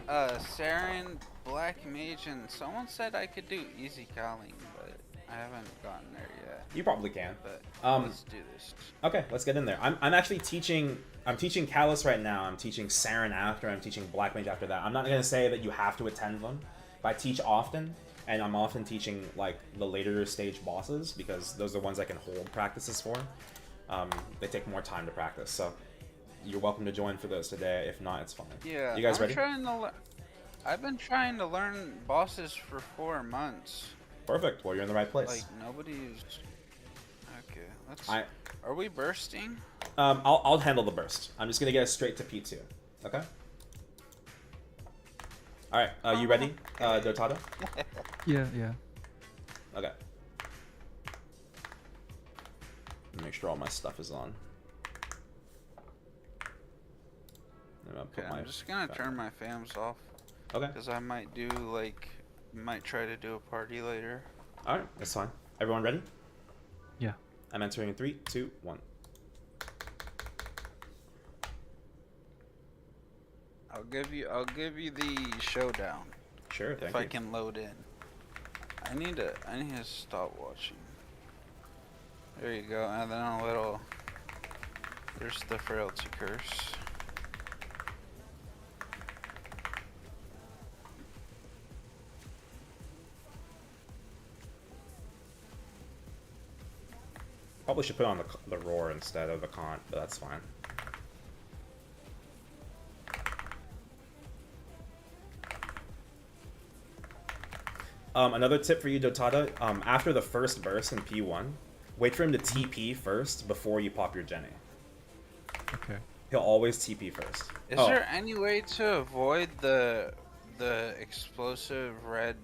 Seren, Black Mage, and someone said I could do easy calling, but I haven't gotten there yet. You probably can. But let's do this. Okay, let's get in there. I'm actually teaching. I'm teaching Kalos right now. I'm teaching Seren after. I'm teaching Black Mage after that. I'm not gonna say that you have to attend them, but I teach often, and I'm often teaching like the later stage bosses because those are the ones I can hold practices for. They take more time to practice, so you're welcome to join for those today. If not, it's fine. Yeah. You guys ready? I've been trying to learn bosses for 4 months. Perfect. Well, you're in the right place. Like nobody's. Okay. Let's. Are we bursting? I'll handle the burst. I'm just gonna get us straight to P2. Okay. All right. You ready, Dotado? Yeah. Okay. Make sure all my stuff is on. I'm just gonna turn my fams off. Okay. Because I might might try to do a party later. All right, that's fine. Everyone ready? Yeah. I'm entering in 3, 2, 1. I'll give you the showdown. Sure, thank if you. I can load in. I need to stop watching. There you go, and then a little. There's the frailty curse. Probably should put on the roar instead of the con, but that's fine. Another tip for you, Dotata, after the first burst in P1, wait for him to TP first before you pop your Jenny. Okay. He'll always TP first. Is there any way to avoid the explosive red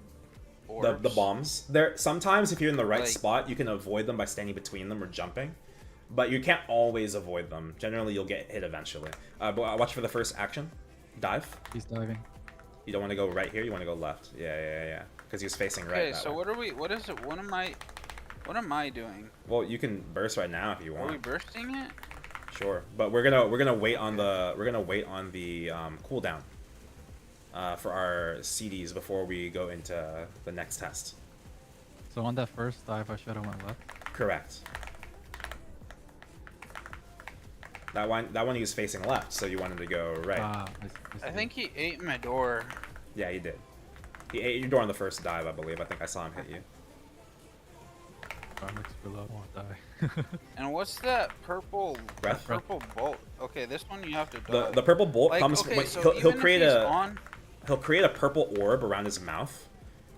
orbs? The bombs? Sometimes if you're in the right Like- spot, you can avoid them by standing between them or jumping. But you can't always avoid them. Generally, you'll get hit eventually. But watch for the first action. Dive. He's diving. You don't want to go right here, you want to go left. Yeah. Because he's facing right Okay, that so way. what is it? What am I doing? Well, you can burst right now if you Are we want. bursting it? Sure. But we're gonna wait on the cooldown for our CDs before we go into the next test. So on that first dive, I should have went left. Correct. That one he was facing left, so you wanted to go right. I think he ate my door. Yeah, he did. He ate your door on the first dive, I believe. I think I saw him hit you. I'm extra low, I won't die. And what's that purple Breath? purple bolt? Okay, this one you have to The dodge. purple bolt Like, comes. okay, so He'll even if create he's a on, he'll create a purple orb around his mouth,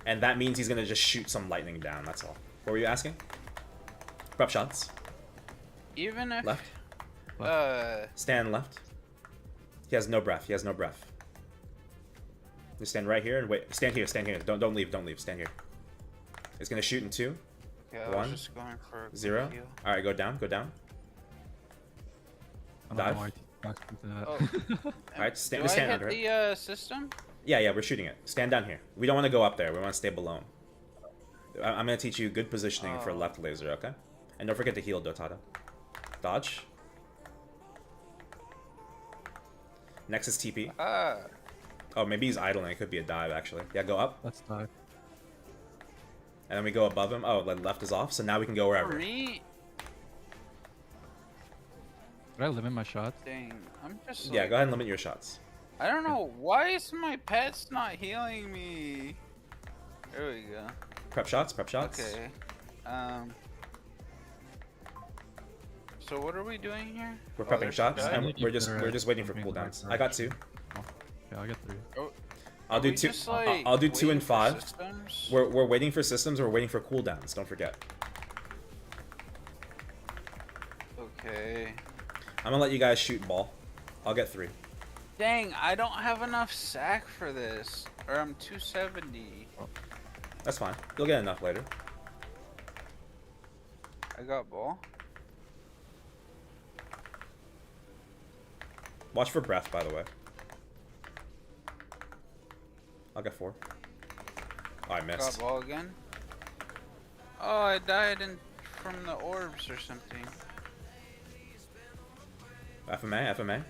and that means he's gonna just shoot some lightning down. That's all. What were you asking? Prep shots. even if Left. Stand left. He has no breath. Just stand right here and wait. Stand here. Don't leave. Stand here. It's gonna shoot in 2, okay, I was 1, just going for a 0. heal. All right, go down. I don't Dive. know why he backed into that. Oh. All right, stand Do I hit under it. the system? Yeah, we're shooting it. Stand down here. We don't want to go up there. We want to stay below. I'm gonna teach you good positioning for left laser, okay? And don't forget to heal, Dotata. Dodge. Next is TP. Oh, maybe he's idling. It could be a dive, actually. Yeah, go up. Let's dive. And then we go above him. Oh, left is off, so now we can go For wherever. me, Could I limit my shots? Dang, I'm just. Yeah, Like, go ahead and limit your shots. I don't know why is my pet's not healing me. There we go. Prep shots, prep shots. Okay. So what are we doing here? We're Oh, prepping there's shots, a guy. and we're just waiting for cooldowns. I got 2. Oh, yeah, I got 3. Oh, I'll are do we 2. just, like, I'll do 2 waiting and for 5. systems? We're waiting for systems. We're waiting for cooldowns. Don't forget. Okay. I'm gonna let you guys shoot ball. I'll get 3. Dang, I don't have enough sack for this. Or I'm 270. That's fine. You'll get enough later. I got ball. Watch for breath, by the way. I'll get 4. Oh, I missed. Got ball again. Oh, I died from the orbs or something. FMA, FMA.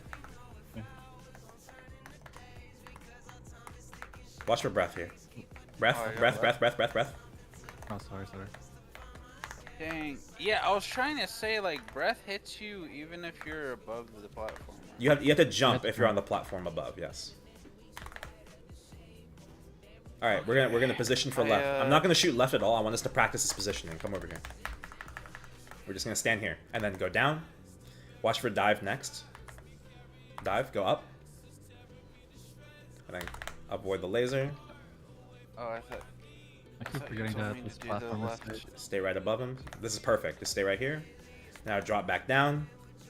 Yeah. Watch for breath here. Breath, Oh, I got breath, breath, breath, breath, breath. Oh, sorry. Dang. Yeah, I was trying to say, like, breath hits you even if you're above the platform. You have to jump if you're on the platform above. Yes. All right, we're gonna position for left. I'm not gonna shoot left at all. I want us to practice this positioning. Come over here. We're just gonna stand here and then go down. Watch for dive next. Dive, go up, and then avoid the laser. Oh, I thought. I keep thought you forgetting told that me this to do platform the is left. safe. Stay right above him. This is perfect. Just stay right here. Now drop back down.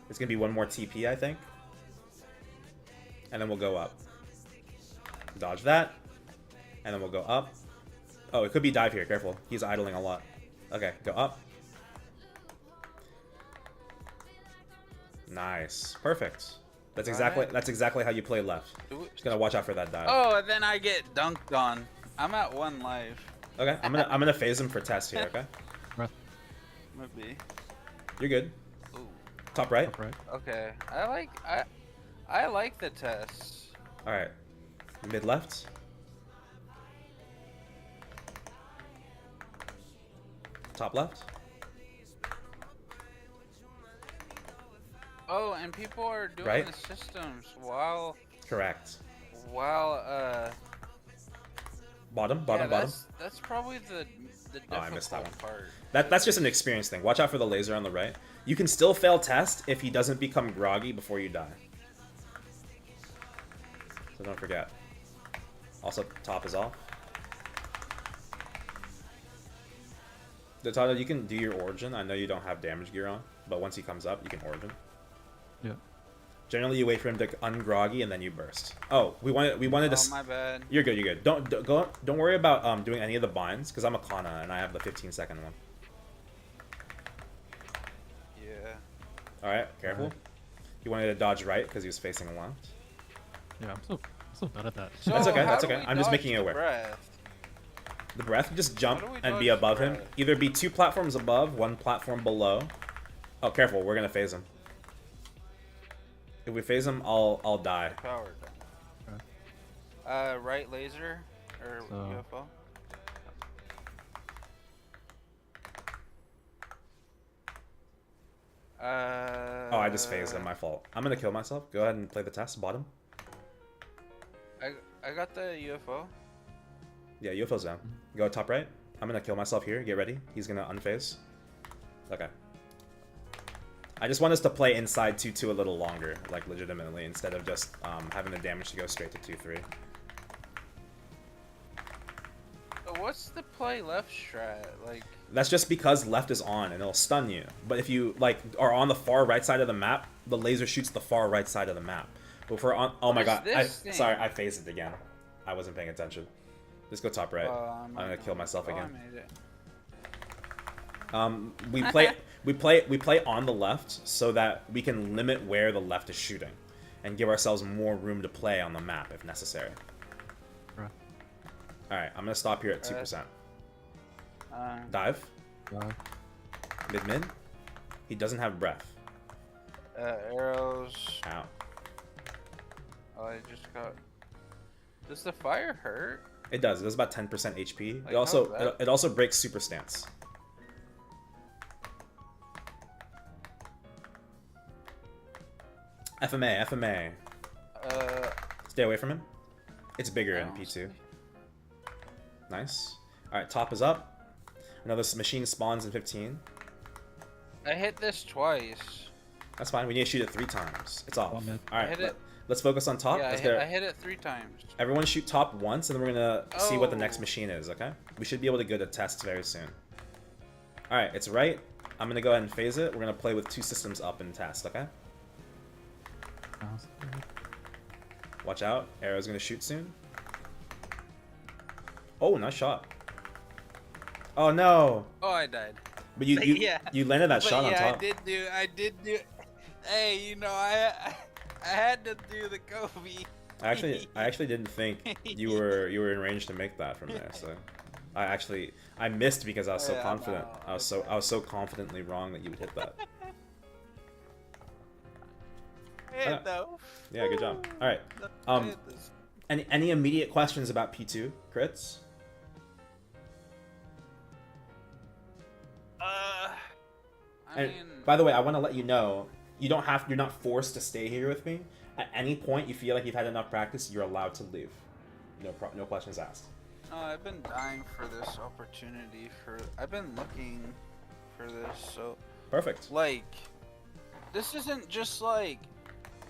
It's gonna be one more TP, I think, and then we'll go up. Dodge that, and then we'll go up. Oh, it could be dive here. Careful. He's idling a lot. Okay, go up. Nice. Perfect. That's exactly how you play left. Just gonna watch out for that dive. Oh, and then I get dunked on. I'm at 1 life. Okay, I'm gonna phase him for test here. Okay, Breath. Maybe. you're good. Ooh. Top right. Up right. Okay. I like the tests. All right. Mid left. Top left. Oh, and people are doing Right. the systems while Correct. yeah, Bottom, bottom. that's probably the Oh, I missed that difficult part. That's just an experience thing. Watch out for the laser on the right. You can still fail test if he doesn't become groggy before you die. So don't forget. Also, top is off. Dotato, you can do your origin. I know you don't have damage gear on, but once he comes up, you can origin. Yeah. Generally, you wait for him to ungroggy and then you burst. Oh, we wanted to. Oh, my bad. You're good. You're good. Don't worry about doing any of the binds because I'm a Kanna and I have the 15-second one. Yeah. All right, careful. Alright. He wanted to dodge right because he was facing left. Yeah, I'm so bad at that. So That's okay, how that's do okay. we I'm just dodge making you the aware. breath? The breath, just jump How do we and be dodge above him. breath? Either be 2 platforms above, 1 platform below. Oh, careful. We're gonna phase him. If we phase him, I'll die. Power down. Right laser or So- UFO. Oh, I just phased him. My fault. I'm gonna kill myself. Go ahead and play the test. Bottom. I got the UFO. Yeah, UFO's down. Go top right. I'm gonna kill myself here. Get ready. He's gonna unphase. Okay. I just want us to play inside 2-2 a little longer, like legitimately, instead of just having the damage to go straight to 2-3. What's the play left strat? Like, That's just because left is on and it'll stun you. But if you like are on the far right side of the map, the laser shoots the far right side of the map. But if we're on, oh my is god, this thing? sorry, I phased it again. I wasn't paying attention. Just go top right. I'm not gonna kill myself oh, I again. made it. We play on the left so that we can limit where the left is shooting, and give ourselves more room to play on the map if necessary. Right. All right, I'm gonna stop here at 2%. Dive. Mid. He doesn't have breath. Arrows. Ow. Oh, I just got. Does the fire hurt? It does. It does about 10% HP. Like, It also how's that? it also breaks super stance. FMA, FMA. Stay away from him. It's bigger in P2. Nice. Alright, top is up. Another machine spawns in 15. I hit this twice. That's fine. We need to shoot it 3 times. It's off. Alright, let's focus on top. Yeah, I hit it 3 times. Everyone shoot top once, and then we're gonna see what the next machine is, okay? We should be able to go to tests very soon. Alright, it's right. I'm gonna go ahead and phase it. We're gonna play with 2 systems up in test, okay? Watch out. Arrow's gonna shoot soon. Oh, nice shot. Oh no! Oh, I died. But you landed that shot on top. I did do. Hey, you know, I had to do the Kobe. I actually didn't think you were in range to make that from there. So, I missed because I was so confident. No. I was so confidently wrong that you would hit that. Though. Yeah, good job. All right. Any immediate questions about P2 crits? I mean, by the way, I want to let you know, you're not forced to stay here with me. At any point you feel like you've had enough practice, you're allowed to leave. No questions asked. No, I've been dying for this opportunity. I've been looking for this. So perfect. Like, this isn't just like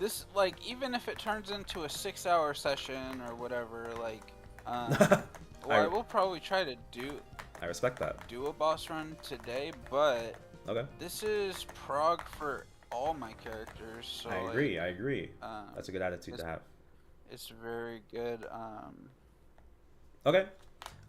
this. Like, even if it turns into a 6-hour session or whatever, like, I will probably try to do. I respect that. Do a boss run today, but okay. This is prog for all my characters. So I agree. That's a good attitude to have. It's very good. Okay.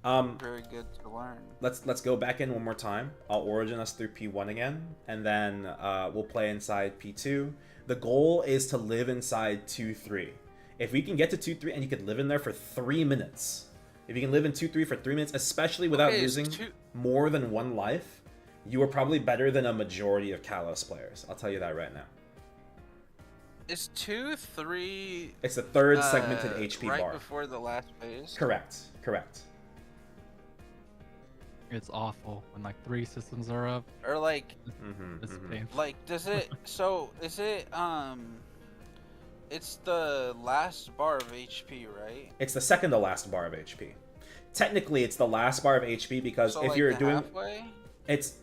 Very good to learn. Let's go back in one more time. I'll origin us through P1 again, and then we'll play inside P2. The goal is to live inside 2-3. If we can get to 2-3 and you could live in there for 3 minutes, if you can live in 2-3 for 3 minutes, especially without losing more than 1 life, you are probably better than a majority of Kalos players. I'll tell you that right now. Is 2-3? It's the 3rd segmented HP bar. Right before the last phase? Correct. It's awful when like 3 systems are up. Or like, it's painful. Like, does it? So is it? It's the last bar of HP, right? It's the second to last bar of HP. Technically, it's the last bar of HP because so if like you're the doing, halfway? it's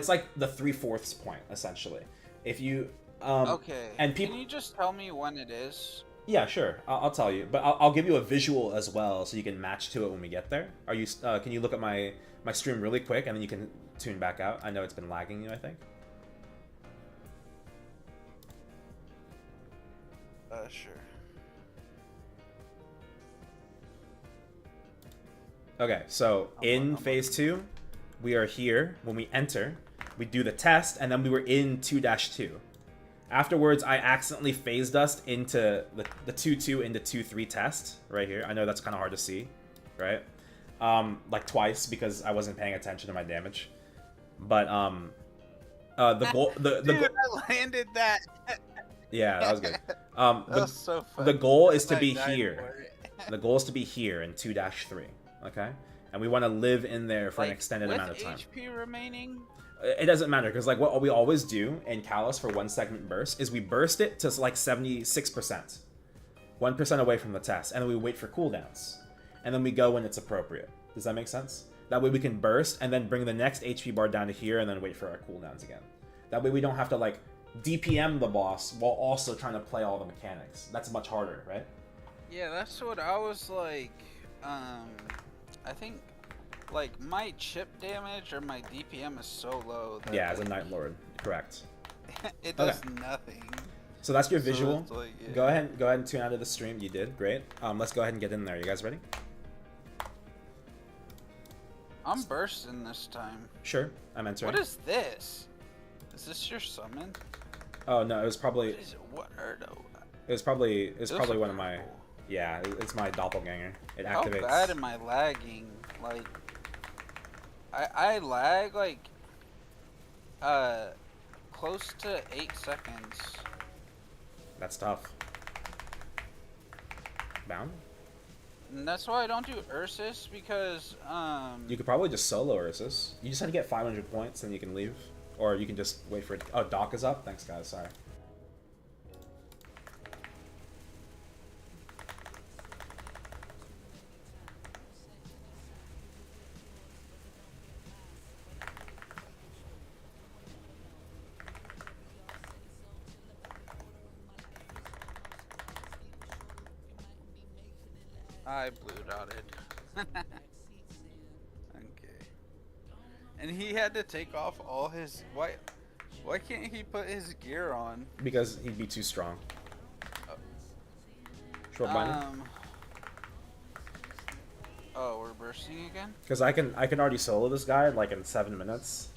like the 3/4 point essentially. If you okay. And can you just tell me when it is? Yeah, sure. I'll tell you, but I'll give you a visual as well so you can match to it when we get there. Are you? Can you look at my stream really quick and then you can tune back out? I know it's been lagging you, I think. Sure. Okay, so in phase 2, we are here. When we enter, we do the test, and then we were in 2-2. Afterwards, I accidentally phase dust into the 2-2 into 2-3 test right here. I know that's kind of hard to see, right? Like twice because I wasn't paying attention to my damage. But the goal, Dude, I landed that. Yeah, that was good. That was so funny. The goal is to be here. The goal is to be here in 2-3. Okay, and we want to live in there for an extended amount of time. HP remaining. It doesn't matter because like what we always do in Kalos for 1 segment burst is we burst it to like 76%, 1% away from the test, and then we wait for cooldowns, and then we go when it's appropriate. Does that make sense? That way we can burst and then bring the next HP bar down to here and then wait for our cooldowns again. That way we don't have to like DPM the boss while also trying to play all the mechanics. That's much harder, right? Yeah, that's what I was like. I think like my chip damage or my DPM is so low that, yeah, as a Night Lord, correct. It does nothing. So that's your visual. So like, yeah. Go ahead and tune out of the stream. You did great. Let's go ahead and get in there. You guys ready? I'm bursting this time. Sure, I'm entering. What is this? Is this your summon? Oh no, it was probably. What are those? It was probably one of my. Cool. Yeah, it's my doppelganger. It activates. How bad am I lagging? Like, I lag like close to 8 seconds. That's tough. Bound? And that's why I don't do Ursus because you could probably just solo Ursus. You just have to get 500 points and you can leave, or you can just wait for it. Oh, Doc is up. Thanks, guys. Sorry. I blue dotted. Okay. And he had to take off all his why can't he put his gear on? Because he'd be too strong. Short binder. Oh, we're bursting again? Because I can already solo this guy like in 7 minutes.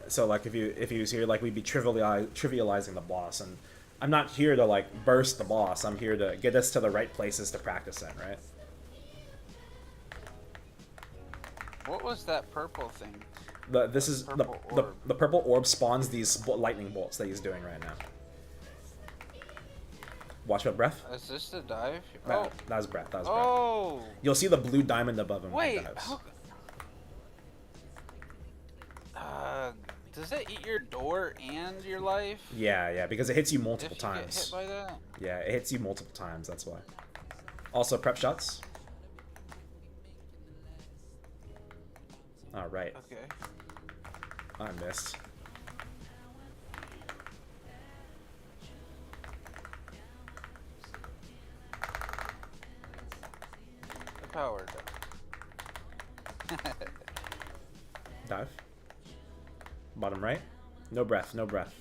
So like if he was here, like we'd be trivializing the boss, and I'm not here to like burst the boss. I'm here to get us to the right places to practice in, right? What was that purple thing? This is the purple orb spawns these lightning bolts that he's doing right now. Watch my breath. Is this the dive? No, Oh, that was breath. That was oh. breath. You'll see the blue diamond above him. Wait, when he dives. does that eat your door and your life? Yeah, because it hits you multiple If you times. get hit by that? Yeah, it hits you multiple times. That's why. Also, prep shots. All right. Okay. I missed. The power down. Dive. Bottom right. No breath, no breath.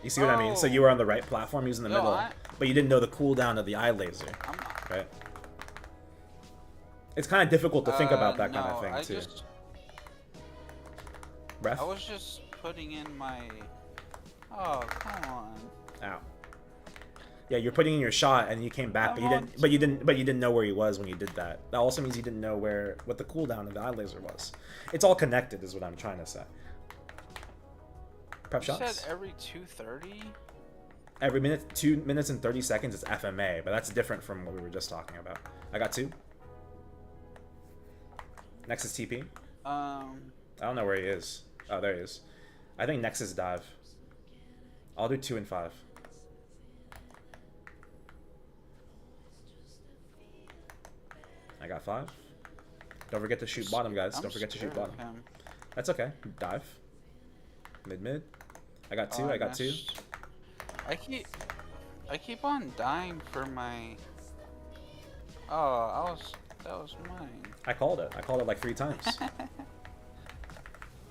You see what I mean? So you were on the right platform using the middle, but you didn't know the cooldown of the eye laser, right? It's kind of difficult to think about that kind of thing, too. Breath? I was just putting in my... Oh, come on. Ow. Yeah, you're putting in your shot and you came back, but you didn't know where he was when you did that. That also means you didn't know what the cooldown of the eye laser was. It's all connected, is what I'm trying to say. Prep shots. You said every 2:30? Every minute, 2 minutes and 30 seconds is FMA, but that's different from what we were just talking about. I got 2. Next is TP. I don't know where he is. Oh, there he is. I think next is dive. I'll do 2 and 5. I got 5. Don't forget to shoot bottom, guys. Don't forget to shoot bottom. That's okay. Dive. Mid. I got 2. I got 2. I keep on dying for my... Oh, that was mine. I called it. I called it like 3 times.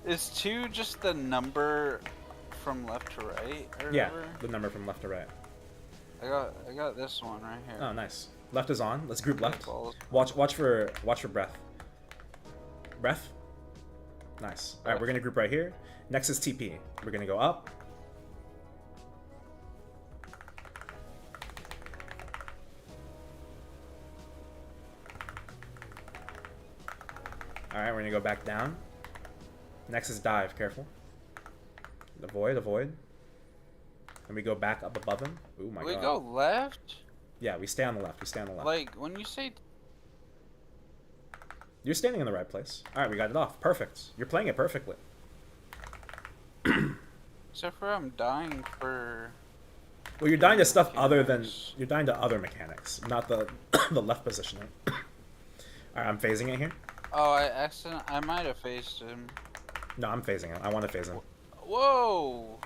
Is 2 just the number from left to right? Or Yeah, whatever? the number from left to right. I got this one right here. Oh, nice. Left is on. Let's group left. Watch for breath. Breath. Nice. All right, we're gonna group right here. Next is TP. We're gonna go up. All right, we're gonna go back down. Next is dive. Careful. Avoid. And we go back up above him. Ooh my god. We go left? Yeah, we stay on the left. Like, when you say... You're standing in the right place. Alright, we got it off. Perfect. You're playing it perfectly. Except for I'm dying for... Well, you're dying to stuff other than... You're dying to other mechanics, not the the left positioning. Alright, I'm phasing it here. Oh, I might have phased him. No, I'm phasing it. I want to phase him. Whoa!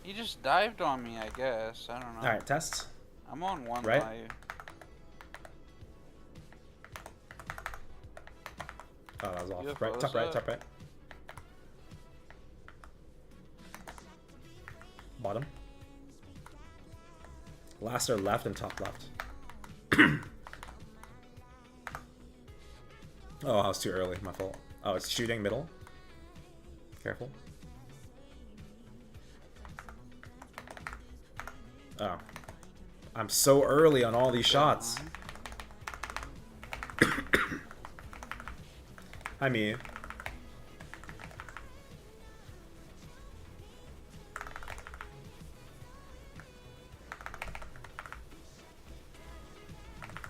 He just dived on me, I guess. I don't know. Alright, test. I'm on 1 Right. life. Oh, that was off. Right, top right. Bottom. Last are left and top left. Oh, I was too early. My fault. Oh, it's shooting middle. Careful. Oh. I'm so early on all these shots. Hi, me.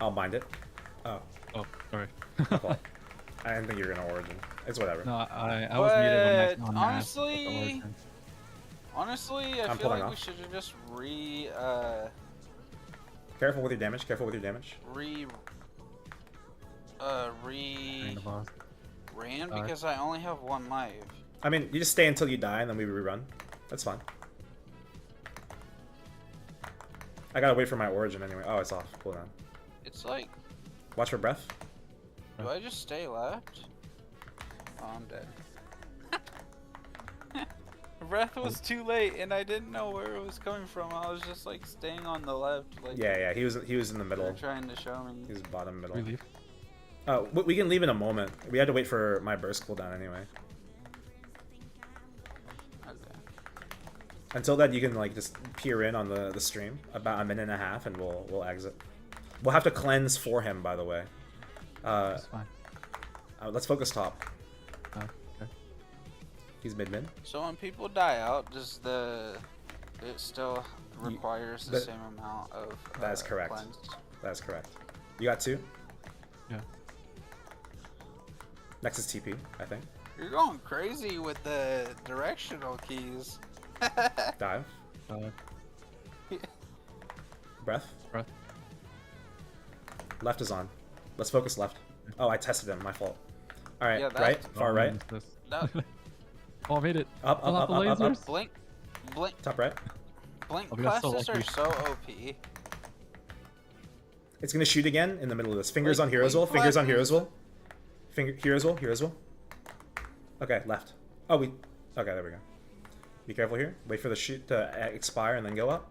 I'll bind it. Oh. Oh, sorry. My fault. I didn't think you were gonna origin. It's whatever. No, I was muted when I Honestly, I feel like we should have just Careful with your damage. ran because I only have 1 life. I mean, you just stay until you die and then we rerun. That's fine. I gotta wait for my origin anyway. Oh, it's off. Cool down. It's like, Watch for breath. do I just stay left? Oh, I'm dead. Breath was too late, and I didn't know where it was coming from. I was just like staying on the left, like Yeah, he was in the middle. they're trying to show me. He was bottom middle. We leave. We can leave in a moment. We had to wait for my burst cooldown anyway. Okay. Until then, you can like just peer in on the stream about a minute and a half, and we'll exit. We'll have to cleanse for him, by the way. That's fine. Let's focus top. Okay. He's mid. So when people die out, does it still requires the same amount of That is correct. cleanse? That's correct. You got 2. Yeah. Next is TP, I think. You're going crazy with the directional keys. Dive. Breath. Breath. Left is on. Let's focus left. Oh, I tested him. My fault. All right, Yeah, that's- right. Far right. No, Oh, I made it. Up, Pull up, out the up, up, up. lasers. blink Top right. blink Oh, we got so classes are lucky. so OP. It's gonna shoot again in the middle of this. Fingers Like, on Hero's Will. blink Fingers on flashes. Hero's Will. Hero's Will. Hero's Will. Okay, left. Oh, we. Okay, there we go. Be careful here. Wait for the shoot to expire and then go up.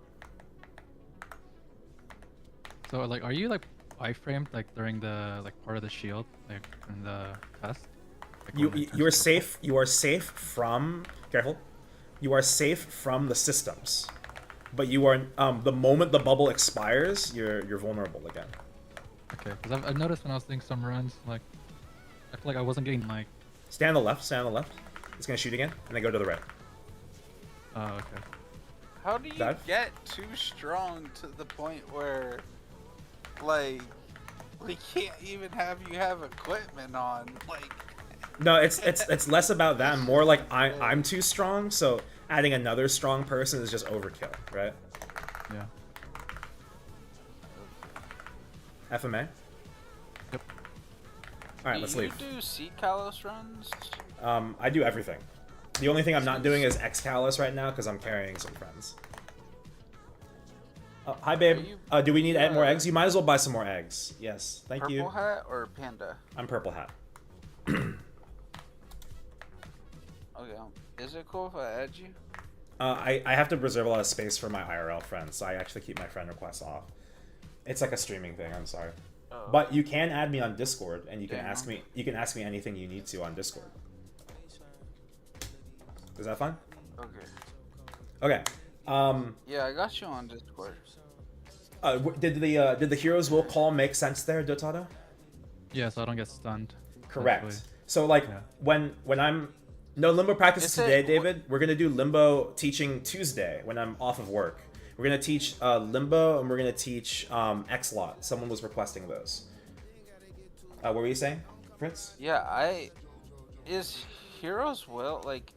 So like, are you like iframed like during the like part of the shield like in the test? Like, when it turns You are to safe. You are safe from. Careful. You are safe from the systems, but you are the moment the bubble expires, you're vulnerable again. purple? Okay, because I've noticed when I was doing some runs, like I feel like I wasn't getting like. Stand on the left. Stand on the left. It's gonna shoot again, and then go to the right. Oh, okay. How do you Dive? get too strong to the point where, like, we can't even have you have equipment on? Like, No, it's less about that, and more like I'm too strong, so adding another strong person is just overkill, right? Yeah. FMA. Yep. All right, let's leave. You do sea Kalos runs? I do everything. The only thing I'm not doing is X Kalos right now because I'm carrying some friends. Hi, babe. Do we need to add more eggs? You might as well buy some more eggs. Yes, thank Purple you. hat or panda? I'm purple hat. Okay. Is it cool if I add you? I have to reserve a lot of space for my IRL friends, so I actually keep my friend requests off. It's like a streaming thing. I'm sorry, Oh. but you can add me on Discord, and you can Damn. ask me. You can ask me anything you need to on Discord. Is that fine? Okay. Okay. Yeah, I got you on Discord. Did the Heroes Will call make sense there, Dotado? Yeah, so I don't get stunned. Correct. essentially. So like Yeah. when I'm no limbo practice Is it- today, David. We're gonna do limbo teaching Tuesday when I'm off of work. We're gonna teach limbo and we're gonna teach X-Lot. Someone was requesting those. What were you saying, Fritz? Yeah, is Heroes Will like?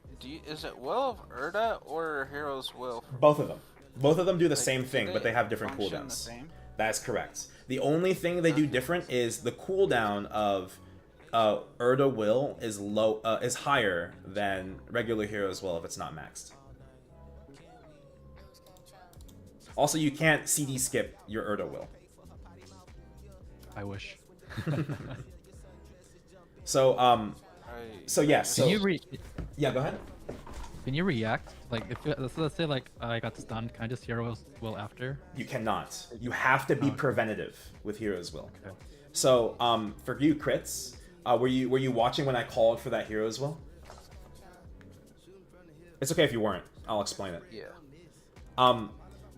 Is it Will of Urda or Heroes Will? Both of them. Both of them do the Like, same do thing, but they have different function the cooldowns. same? That's correct. The only thing they do different is the cooldown of Urda Will is higher than regular Heroes Will if it's not maxed. Also, you can't CD skip your Urda Will. I wish. So yes. So Can you yeah, go ahead. Can you react? Like, if let's say like I got stunned, can I just Heroes Will after? You cannot. You have to be Okay. preventative with Heroes Will. Okay. So for you crits, were you watching when I called for that Heroes Will? It's okay if you weren't. I'll explain it. Yeah.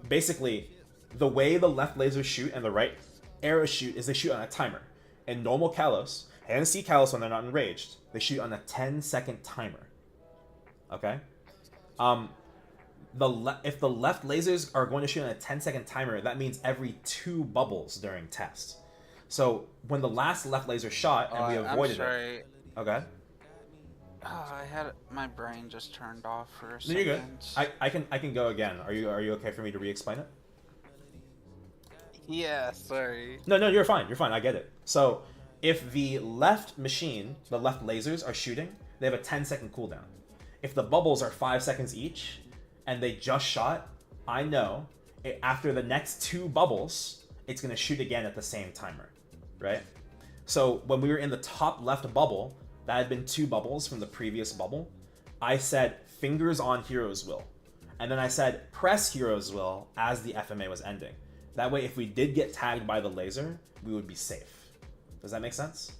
Basically, the way the left lasers shoot and the right arrows shoot is they shoot on a timer. In normal Kalos, and see Kalos when they're not enraged, they shoot on a 10-second timer. Okay? If the left lasers are going to shoot on a 10-second timer, that means every 2 bubbles during test. So when the last left laser shot and we avoided I'm it. sorry. Okay. Oh, I had my brain just turned off for a No, second. you're good. I can go again. Are you okay for me to re-explain it? Yeah, sorry. No, you're fine. You're fine. I get it. So, if the left machine, the left lasers are shooting, they have a 10-second cooldown. If the bubbles are 5 seconds each, and they just shot, I know after the next 2 bubbles, it's going to shoot again at the same timer, right? So when we were in the top left bubble, that had been 2 bubbles from the previous bubble, I said fingers on Hero's Will. And then I said press Hero's Will as the FMA was ending. That way, if we did get tagged by the laser, we would be safe. Does that make sense?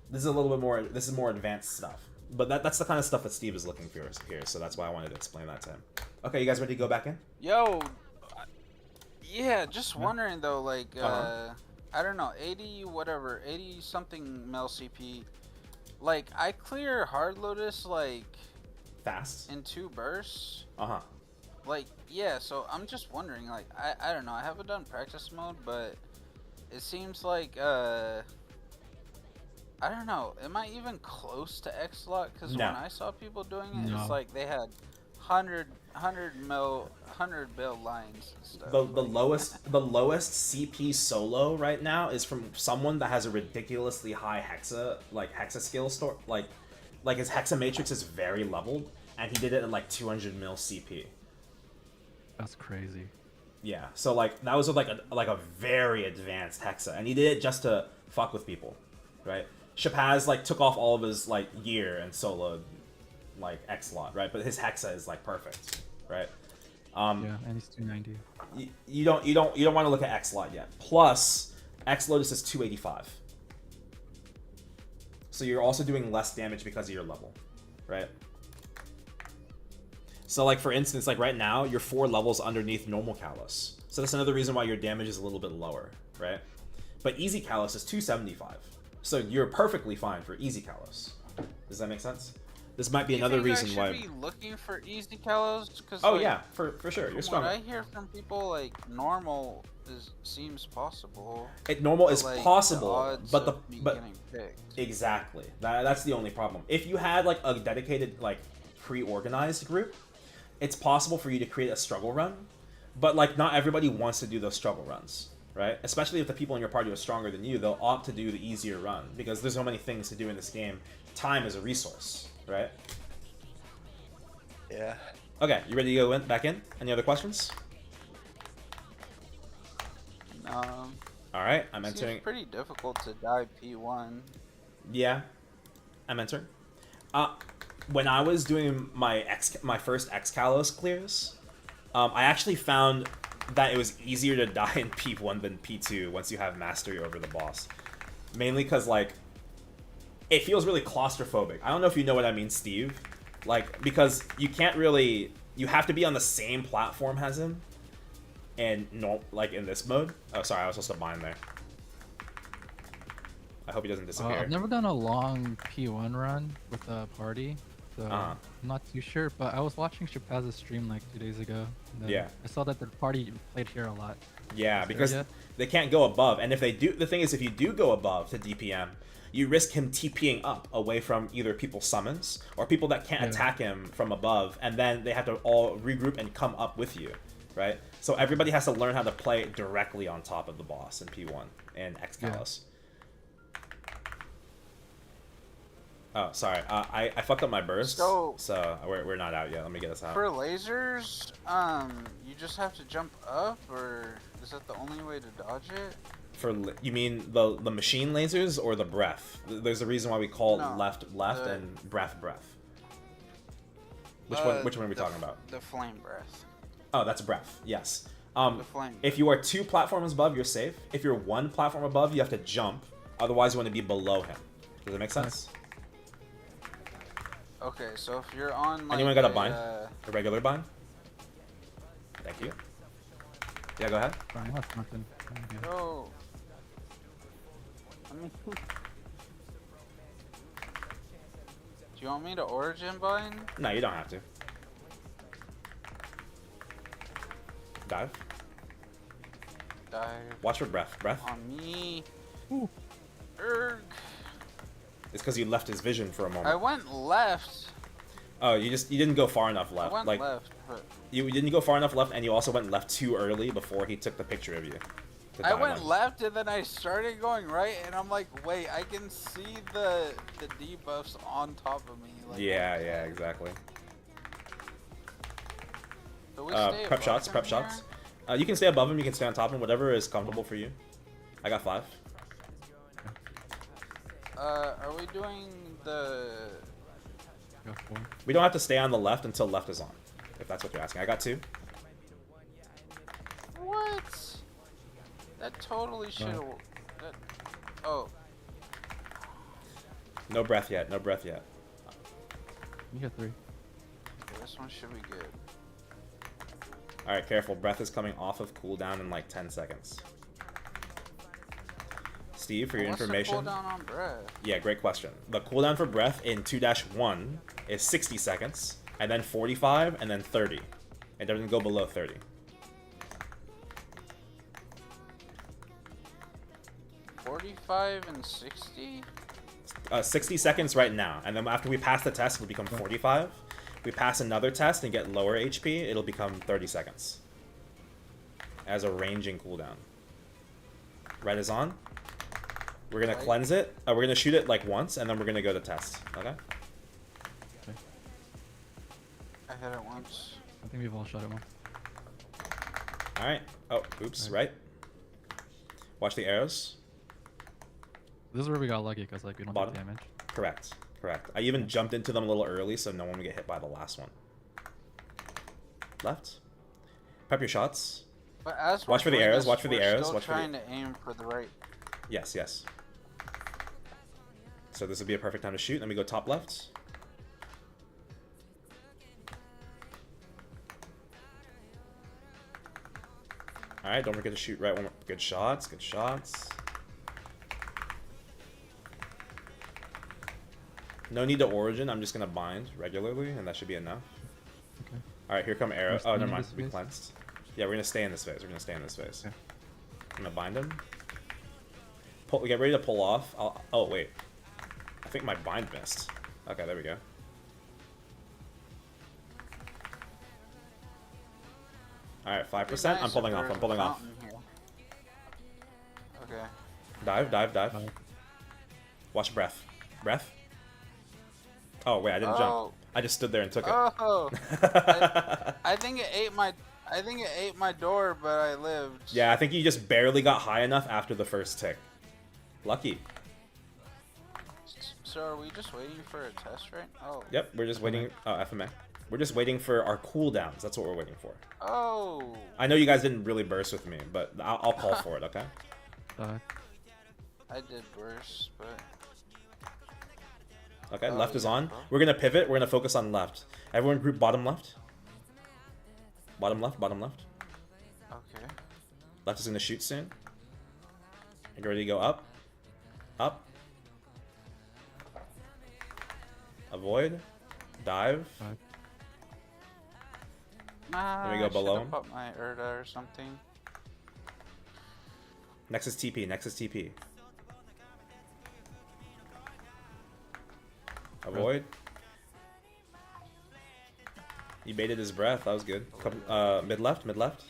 This is a little bit more, this is more advanced stuff. But that's the kind of stuff that Steve is looking for here, so that's why I wanted to explain that to him. Okay, you guys ready to go back in? Yo, yeah, just wondering though, like, I don't know, 80 whatever, 80 something mil CP. Like, I clear Hard Lotus, like, fast? in 2 bursts. Uh-huh. Like, yeah, so I'm just wondering, like, I don't know, I haven't done practice mode, but it seems like, I don't know, am I even close to X-Lot? Because when I saw people doing it, it's like they had 100 bill lines and stuff. The lowest CP solo right now is from someone that has a ridiculously high hexa skill store, like his hexa matrix is very leveled, and he did it at like 200 mil CP. That's crazy. Yeah, so like that was with like a very advanced hexa, and he did it just to fuck with people, right? Shapaz like took off all of his like gear and soloed like X-Lot, right? But his hexa is like perfect, right? Yeah, and he's 290. You don't want to look at X-Lot yet. Plus, X-Lotus is 285. So you're also doing less damage because of your level, right? So like for instance, like right now, you're 4 levels underneath normal Kalos. So that's another reason why your damage is a little bit lower, right? But easy Kalos is 275. So you're perfectly fine for easy Kalos. Does that make sense? This might be another reason why. I should be looking for easy Kalos, because oh like, yeah, for sure, you're strong. What I hear from people, like normal seems possible. Normal is like, possible, but getting picked. Exactly. That's the only problem. If you had like a dedicated like pre-organized group, it's possible for you to create a struggle run, but like not everybody wants to do those struggle runs. Right? Especially if the people in your party are stronger than you, they'll opt to do the easier run because there's so many things to do in this game. Time is a resource, right? Yeah. Okay, you ready to go back in? Any other questions? No. All right, I'm entering. It's pretty difficult to die P1. Yeah, I'm entering. When I was doing my first X Kalos clears, I actually found that it was easier to die in P1 than P2 once you have mastery over the boss. Mainly because, like, it feels really claustrophobic. I don't know if you know what I mean, Steve. Like, because you can't really... You have to be on the same platform as him. And, no, like, in this mode. Oh, sorry, I was supposed to bind there. I hope he doesn't disappear. I've never done a long P1 run with a party. So I'm not too sure, but I was watching Shapaz's stream like 2 days ago. Yeah. I saw that the party played here a lot. Yeah, because they can't go above. And if they do, the thing is, if you do go above to DPM, you risk him TPing up away from either people's summons or people that can't attack him from above, and then they have to all regroup and come up with you, right? So everybody has to learn how to play directly on top of the boss in P1 and X Kalos. Oh, sorry. I fucked up my burst, so we're not out yet. Let me get us out. For lasers, you just have to jump up, or is that the only way to dodge it? You mean the machine lasers or the breath? There's a reason why we call left and breath. Which one are we talking about? The flame breath. Oh, that's breath. Yes. The flame. If you are 2 platforms above, you're safe. If you're 1 platform above, you have to jump. Otherwise, you want to be below him. Does that make sense? Okay, so if you're on like anyone got a bind? A regular bind? Thank you. Yeah, go ahead. Sorry, that's nothing. Yo. Do you want me to origin bind? No, you don't have to. Dive. Dive. Watch for breath. Breath. On me. Ooh. Erg. It's because you left his vision for a moment. I went left. Oh, you didn't go far enough left. I went left, but... You didn't go far enough left, and you also went left too early before he took the picture of you. I went left, and then I started going right, and I'm like, wait, I can see the debuffs on top of me. Like, yeah, exactly. Do we stay Prep above shots, him prep here? shots. You can stay above him, you can stay on top of him, whatever is comfortable for you. I got 5. Are we doing the... Got 4. We don't have to stay on the left until left is on, if that's what you're asking. I got 2. What? That totally should have... Oh. No breath yet, no breath yet. You got 3. Okay, this one should be good. Alright, careful. Breath is coming off of cooldown in like 10 seconds. Steve, for your information. What's the cooldown on breath? Yeah, great question. The cooldown for breath in 2-1 is 60 seconds, and then 45, and then 30. It doesn't go below 30. $45 and 60? 60 seconds right now, and then after we pass the test, it'll become 45. We pass another test and get lower HP, it'll become 30 seconds. As a ranging cooldown. Red is on. We're gonna cleanse it. We're gonna shoot it like once, and then we're gonna go to test. Okay? I hit it once. I think we've all shot it one. Alright. Oh, oops, right. Watch the arrows. This is where we got lucky because like we don't Bottom. take damage. Correct. Correct. I even jumped into them a little early so no one would get hit by the last one. Left. Prep your shots. But as Watch for the doing arrows, this, watch for the we're arrows, still watch for the- trying to aim for the right. Yes, yes. So this would be a perfect time to shoot. Then we go top left. Alright, don't forget to shoot right one more. Good shots, good shots. No need to origin, I'm just gonna bind regularly, and that should be enough. Okay. Alright, here come arrows. We're Oh, staying never in mind, this we phase? cleansed. Yeah, we're gonna stay in this phase, we're gonna stay in this phase. Okay. I'm gonna bind him. Pull, get ready to pull off. Oh, wait. I think my bind missed. Okay, there we go. Alright, 5%. I'm pulling off, I'm pulling off. Okay. Dive, dive, dive. Watch breath. Breath. Oh, wait, I didn't jump. I just stood there and took it. Oh. I think it ate my. I think it ate my door, but I lived. Yeah, I think you just barely got high enough after the first tick. Lucky. So are we just waiting for a test, right? Oh. Yep, we're just waiting. Oh, FMA. We're just waiting for our cooldowns. That's what we're waiting for. Oh. I know you guys didn't really burst with me, but I'll call for it, okay? I did worse, but. Okay, Oh, left is yeah, on. bro. We're gonna pivot. We're gonna focus on left. Everyone group bottom left. Bottom left, bottom left. Okay. Left is gonna shoot soon. Get ready to go up. Up. Avoid. Dive. Nah, Then we go I below should've him. put my Urda or something. Next is TP. Next is TP. Avoid. He baited his breath. That was good. Come, mid left, mid left.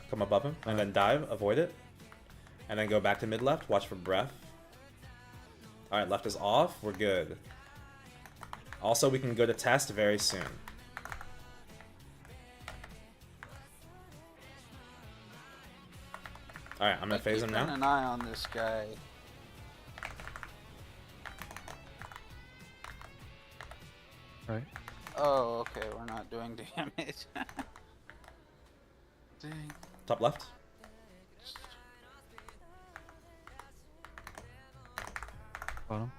Come above him, and then dive. Avoid it, and then go back to mid left. Watch for breath. All right, left is off. We're good. Also, we can go to test very soon. All right, I'm gonna phase him Keeping now. an eye on this guy. Right. Oh, okay, we're not doing damage. Dang. Top left. Bottom.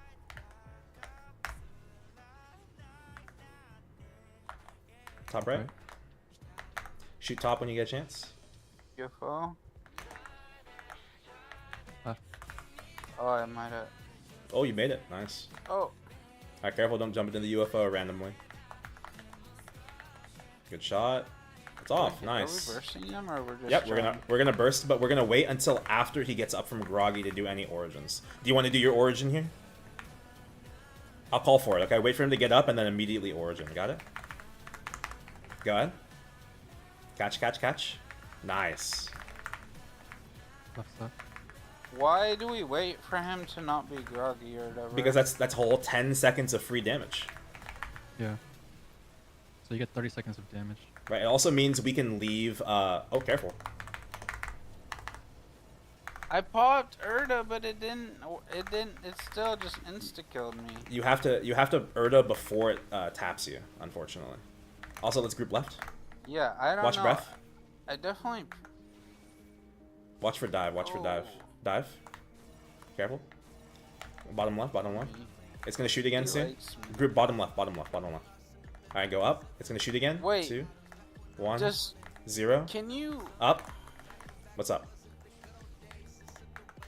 Top right. Okay. Shoot top when you get a chance. UFO. Left. Oh, I might have. Oh, you made it. Nice. Oh. Alright, careful, don't jump into the UFO randomly. Good shot. It's off. Nice. Are we bursting him or we're just? Yep, we're gonna burst, but we're gonna wait until after he gets up from groggy to do any origins. Do you want to do your origin here? I'll call for it. Okay, wait for him to get up and then immediately origin. Got it? Go ahead. Catch, catch, catch. Nice. Left side. Why do we wait for him to not be groggy or whatever? Because that's whole 10 seconds of free damage. Yeah. So you get 30 seconds of damage. Right. It also means we can leave. Oh, careful. I popped Erda, but it didn't. It didn't. It still just insta killed me. You have to Urda before it taps you. Unfortunately. Also, let's group left. Yeah, I don't know. Watch breath. I definitely. Watch for dive. Watch for dive. Dive. Careful. Bottom left. Bottom left. It's gonna shoot again He soon. likes me. Group bottom left. Bottom left. Bottom left. All right, go up. It's gonna shoot again. Wait. 2, 1, Just 0. can you? Up. What's up?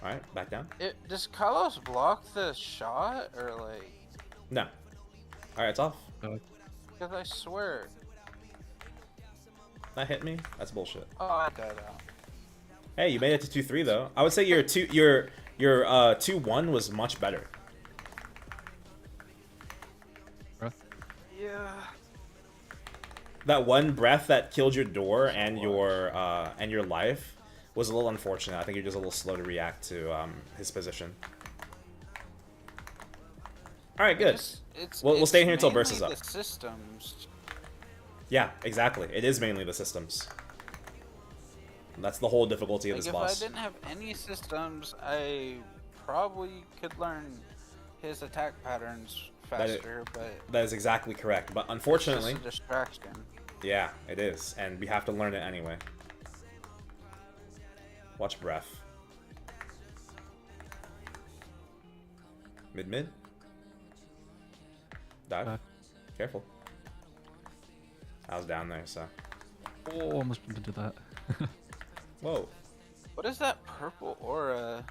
All right, back down. Does Kalos block the shot or like? No. All right, it's off. Because I swear. That hit me. That's bullshit. Oh, I died out. Hey, you made it to 2-3 though. I would say your 2-1 was much better. Breath. Yeah. That one breath that killed your door and your life was a little unfortunate. I think you're just a little slow to react to his position. All right, good. We'll stay here until burst is up. The systems. Yeah, exactly. It is mainly the systems. That's the whole difficulty of Like this if boss. I didn't have any systems, I probably could learn his attack patterns faster. But that is exactly correct. But it's unfortunately, just a distraction. yeah, it is, and we have to learn it anyway. Watch breath. Mid. Dive. Careful. I was down there, so. Oh, almost bumped into that. Whoa. What is that purple aura?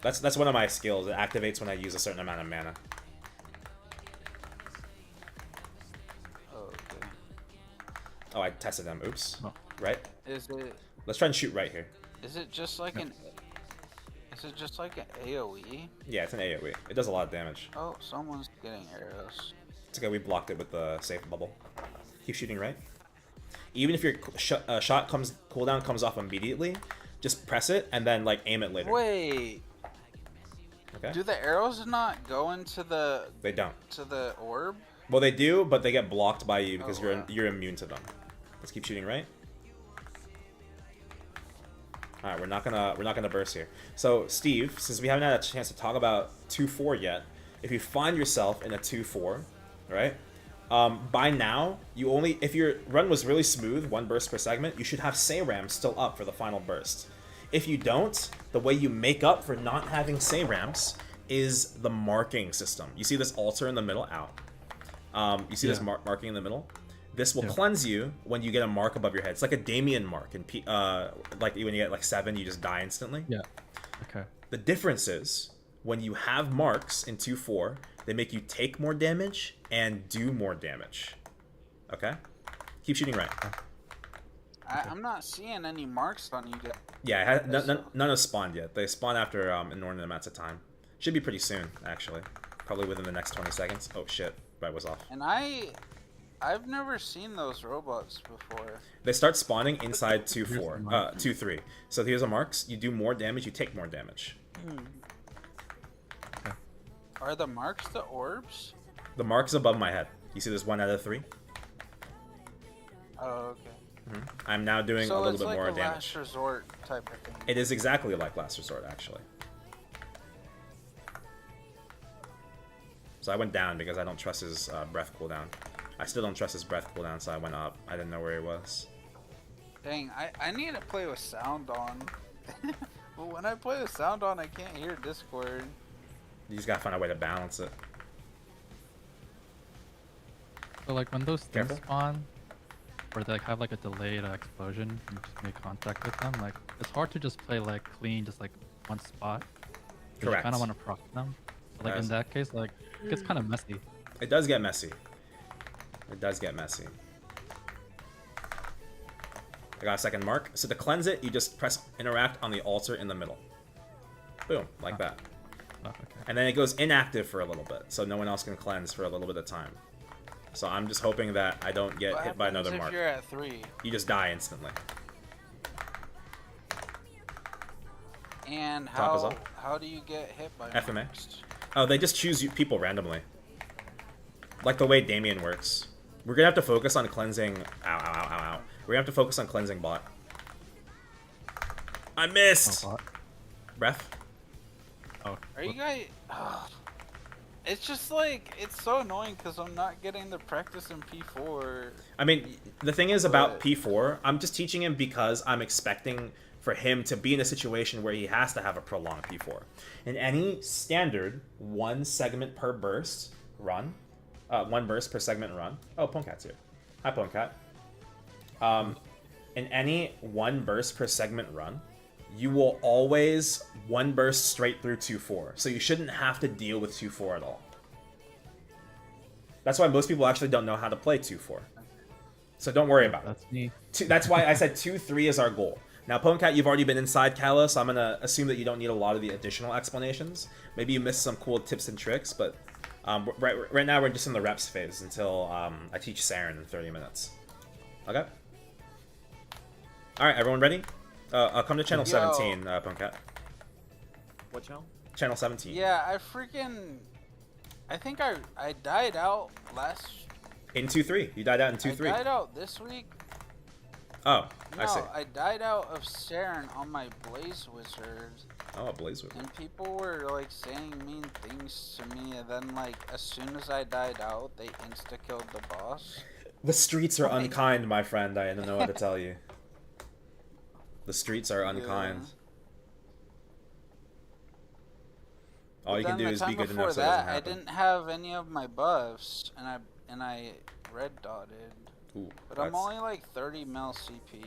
That's one of my skills. It activates when I use a certain amount of mana. Oh, okay. Oh, I tested them. Oops. Oh. Right? Is it? Let's try and shoot right here. Is it just like an? Is it just like an AOE? Yeah, it's an AoE. It does a lot of damage. Oh, someone's getting arrows. It's okay, we blocked it with the safe bubble. Keep shooting right. Even if your shot cooldown comes off immediately, just press it and then like aim it later. Wait. Okay. Do the arrows not go into the They don't. to the orb? Well, they do, but they get blocked by you because Oh, wow. you're immune to them. Let's keep shooting right. All right, we're not gonna burst here. So Steve, since we haven't had a chance to talk about 2-4 yet, if you find yourself in a 2-4, right? By now, if your run was really smooth, 1 burst per segment, you should have Seren still up for the final burst. If you don't, the way you make up for not having Serams is the marking system. You see this altar in the middle? You see this marking in the middle? This will cleanse you when you get a mark above your head. It's like a Damien mark. And like when you get like 7, you just die instantly. Yeah. Okay. The difference is when you have marks in 2-4, they make you take more damage and do more damage. Okay? Keep shooting right. I'm not seeing any marks on you guys. Yeah, none have spawned yet. They spawn after inordinate amounts of time. Should be pretty soon, actually. Probably within the next 20 seconds. Oh shit, right was off. And I've never seen those robots before. They start spawning inside 2-3. So here's the marks. You do more damage, you take more damage. Okay. Are the marks the orbs? The mark's above my head. You see this 1 out of 3? Oh, okay. I'm now doing a little bit more damage. So it's like a damage. last resort type of thing. It is exactly like Last Resort, actually. So I went down because I don't trust his breath cooldown. I still don't trust his breath cooldown, so I went up. I didn't know where he was. Dang, I need to play with sound on. But when I play with sound on, I can't hear Discord. You just gotta find a way to balance it. So like when those things Careful. spawn, or they like, have like a delayed explosion, and you just make contact with them. Like it's hard to just play like clean, just like one spot. 'Cause Correct. You kind of want to proc them. So, like Yes. in that case, like it gets kind of messy. It does get messy. It does get messy. I got a second mark. So to cleanse it, you just press interact on the altar in the middle. Boom, like that. Oh, okay. And then it goes inactive for a little bit, so no one else can cleanse for a little bit of time. So I'm just hoping that I don't get What hit by happens another if mark. you're at 3? You just die instantly. And Top is up. how do you get hit by FMA. marks? Oh, they just choose people randomly. Like the way Damien works. We're gonna have to focus on cleansing. Ow, ow, ow, ow, ow. We're gonna have to focus on cleansing bot. I missed! Oh, Breath. oh. Are you guys? It's just like it's so annoying because I'm not getting the practice in P4. I mean, the thing is about But- P4, I'm just teaching him because I'm expecting for him to be in a situation where he has to have a prolonged P4. In any standard 1 segment per burst run, 1 burst per segment run. Oh, Pwnekat's here. Hi, Pwnkat. In any 1 burst per segment run, you will always 1 burst straight through 2-4. So you shouldn't have to deal with 2-4 at all. That's why most people actually don't know how to play 2-4. So don't worry about it. That's me. That's why I said 2-3 is our goal. Now, Pwnkat, you've already been inside Kalos, so I'm going to assume that you don't need a lot of the additional explanations. Maybe you missed some cool tips and tricks, but right now we're just in the reps phase until I teach Seren in 30 minutes. Okay? Alright, everyone ready? I'll come to channel 17, Pwnkat. What channel? Channel 17. Yeah, I think I died out last. In 2-3. You died out in 2-3. I died out this week. Oh, No, I see. I died out of Seren on my Blaze Wizard, Oh, Blaze Wizard. and people were like saying mean things to me, and then like as soon as I died out, they insta killed the boss. The streets are unkind, my friend. I don't know what to tell you. The streets are unkind. Yeah. All But you can then do the is be time good before enough so it doesn't that, I happen. didn't have any of my buffs, and I red dotted. Ooh, But I'm that's- only like 30 mil CP.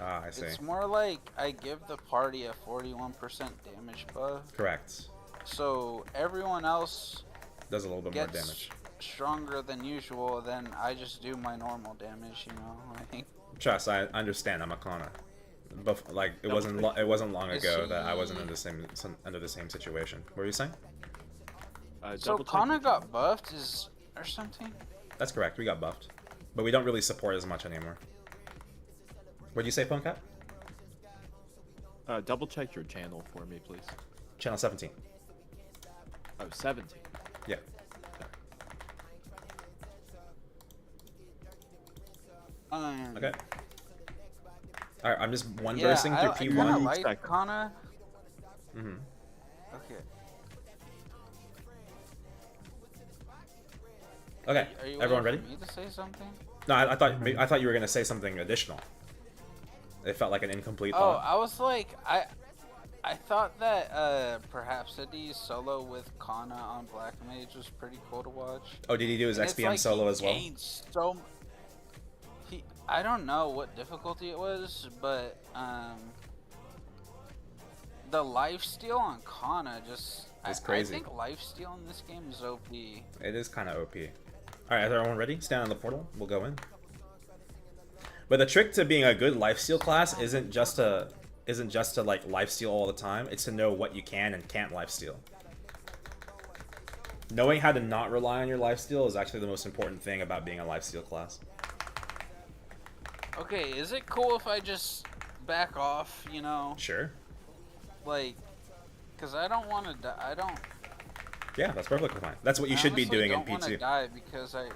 Ah, I see. It's more like I give the party a 41% damage buff, Correct. so everyone else Does a little bit more gets damage. stronger than usual. Then I just do my normal damage, you know. Like, Trust, I understand. I'm a Kanna. But like, it wasn't long Is ago that I wasn't he- in the same under the same situation. What were you saying? so Double check Kanna your got channel. buffed, or something. That's correct. We got buffed, but we don't really support as much anymore. What'd you say, Pwnkat? Double check your channel for me, please. Channel 17. Oh, 17. Yeah. Okay. All right. I'm just one versing through I P1. kinda like Second. Kanna. Mm-hmm. Okay. Okay. Are you Everyone waiting ready? for me to say something? No, I thought you were gonna say something additional. It felt like an incomplete Oh, thought. I was like, I thought that perhaps Eddie's solo with Kanna on Black Mage was pretty cool to watch. Oh, did he do his And it's XPM like solo he as well? gained so I don't know what difficulty it was, but the lifesteal on Kanna just It's I crazy. think lifesteal in this game is OP. It is kind of OP. All right, is everyone ready? Stand on the portal. We'll go in. But the trick to being a good lifesteal class isn't just to like lifesteal all the time. It's to know what you can and can't lifesteal. Knowing how to not rely on your lifesteal is actually the most important thing about being a lifesteal class. Okay, is it cool if I just back off, you know? Sure. Like, cause I don't want to die. I don't. Yeah, that's perfectly fine. That's what you I should be honestly doing in don't want to P2. die because I.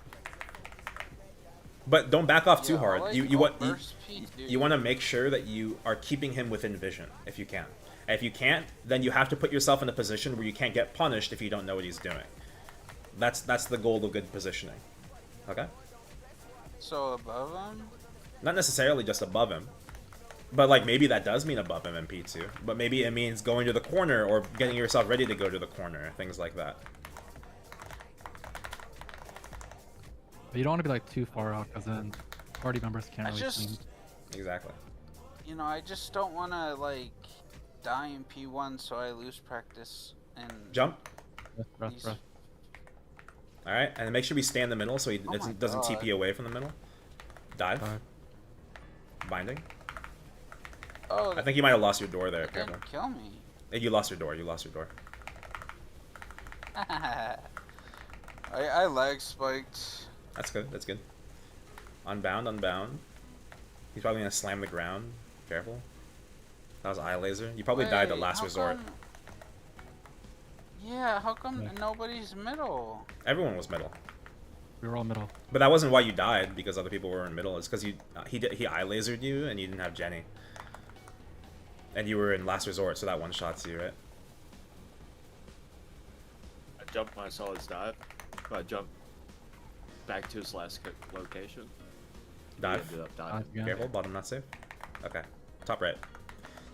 But don't back off too Yeah, hard. I'll, like, You I'll want burst P, dude. you want to make sure that you are keeping him within vision if you can. And if you can't, then you have to put yourself in a position where you can't get punished if you don't know what he's doing. That's the goal of good positioning. Okay? So above him. Not necessarily just above him. But like maybe that does mean above him in P2. But maybe it means going to the corner or getting yourself ready to go to the corner, things like that. But you don't want to be like too far out, because then party members can't I really just- see. Exactly. You know, I just don't want to like die in P1 so I lose practice and. Jump. Breath, He's- breath. Alright, and then make sure we stay in the middle so he Oh my doesn't God. TP away from the middle. Dive. Dive. Binding. Oh, I think you might have lost your door there, it careful. didn't kill me. You lost your door, you lost your door. I lag spiked. That's good, that's good. Unbound, unbound. He's probably gonna slam the ground. Careful. That was eye laser. You probably died the Wait, last how resort. come- Yeah, how come Yeah. nobody's middle? Everyone was middle. We were all middle. But that wasn't why you died, because other people were in middle. It's because he eye lasered you and you didn't have Jenny. And you were in last resort, so that one shots you, right? I jumped when I saw his dive. But I jumped back to his last location. Dive. He ended up diving. Yeah. Careful, bottom not safe. Okay, top right.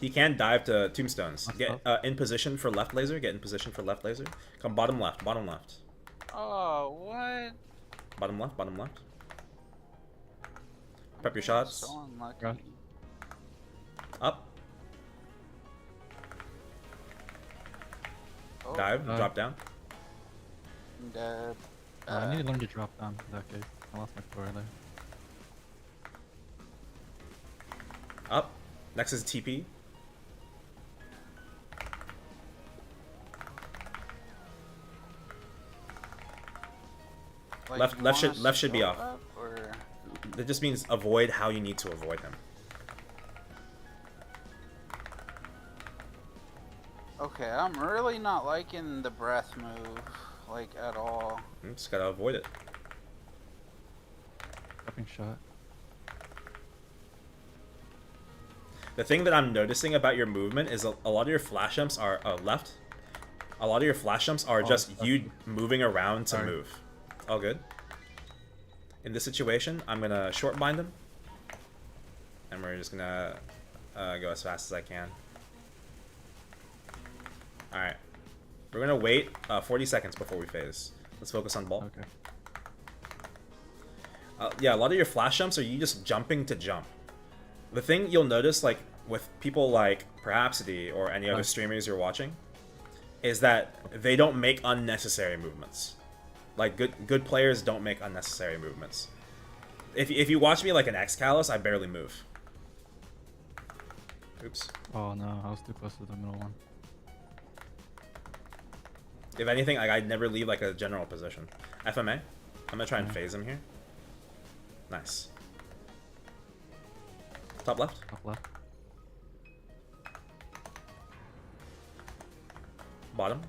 He can dive to tombstones. Get in position for left laser. Get in position for left laser. Come bottom left. Bottom left. Oh, what? Bottom left. Bottom left. Prep your shots. So unlucky. Right. Up. Oh, Dive. Drop down. I'm dead. I need to learn to drop down in that case. I lost my core there. Up. Next is TP. Like, Left- you left want should- us left to should be go off. up, or... That just means avoid how you need to avoid him. Okay, I'm really not liking the breath move, like, at all. Just gotta avoid it. Dropping shot. The thing that I'm noticing about your movement is a lot of your flash jumps are left. A lot of your flash jumps are just you moving around to Sorry. move. All good. In this situation, I'm gonna short bind him, and we're just gonna go as fast as I can. All right, we're gonna wait 40 seconds before we phase. Let's focus on ball. Okay. Yeah, a lot of your flash jumps are you just jumping to jump. The thing you'll notice, like with people like Perhapsity or any other streamers you're watching, is that they don't make unnecessary movements. Like good players don't make unnecessary movements. If you watch me like an X-Kalos, I barely move. Oops. Oh no, I was too close to the middle one. If anything, like, I'd never leave like a general position. FMA. I'm gonna try and phase him here. Nice. Top left. Top left. Bottom.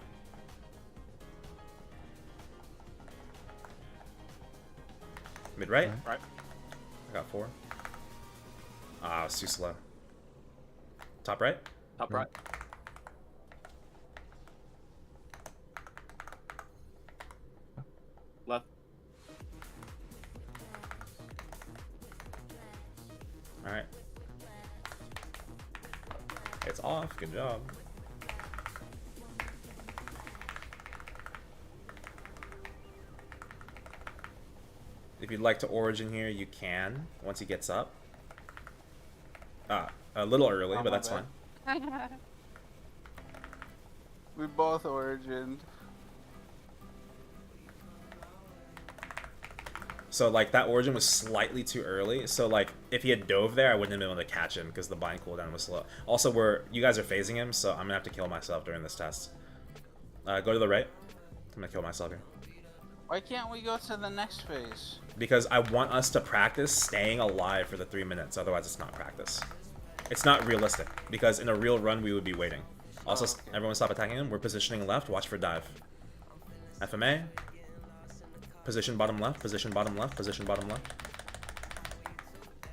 Mid right. Okay. Right. I got 4. Ah, it's too slow. Top right. Top right. Left. Alright. It's off. Good job. If you'd like to origin here, you can once he gets up. A little early, Oh, but my that's bad. fine. We both origined. So like that origin was slightly too early. So like if he had dove there, I wouldn't have been able to catch him because the bind cooldown was slow. Also, you guys are phasing him, so I'm gonna have to kill myself during this test. Go to the right. I'm gonna kill myself here. Why can't we go to the next phase? Because I want us to practice staying alive for the 3 minutes. Otherwise, it's not practice. It's not realistic because in a real run we would be waiting. Also, okay. Everyone stop attacking him. We're positioning left. Watch for dive. FMA. Position bottom left. Position bottom left. Position bottom left.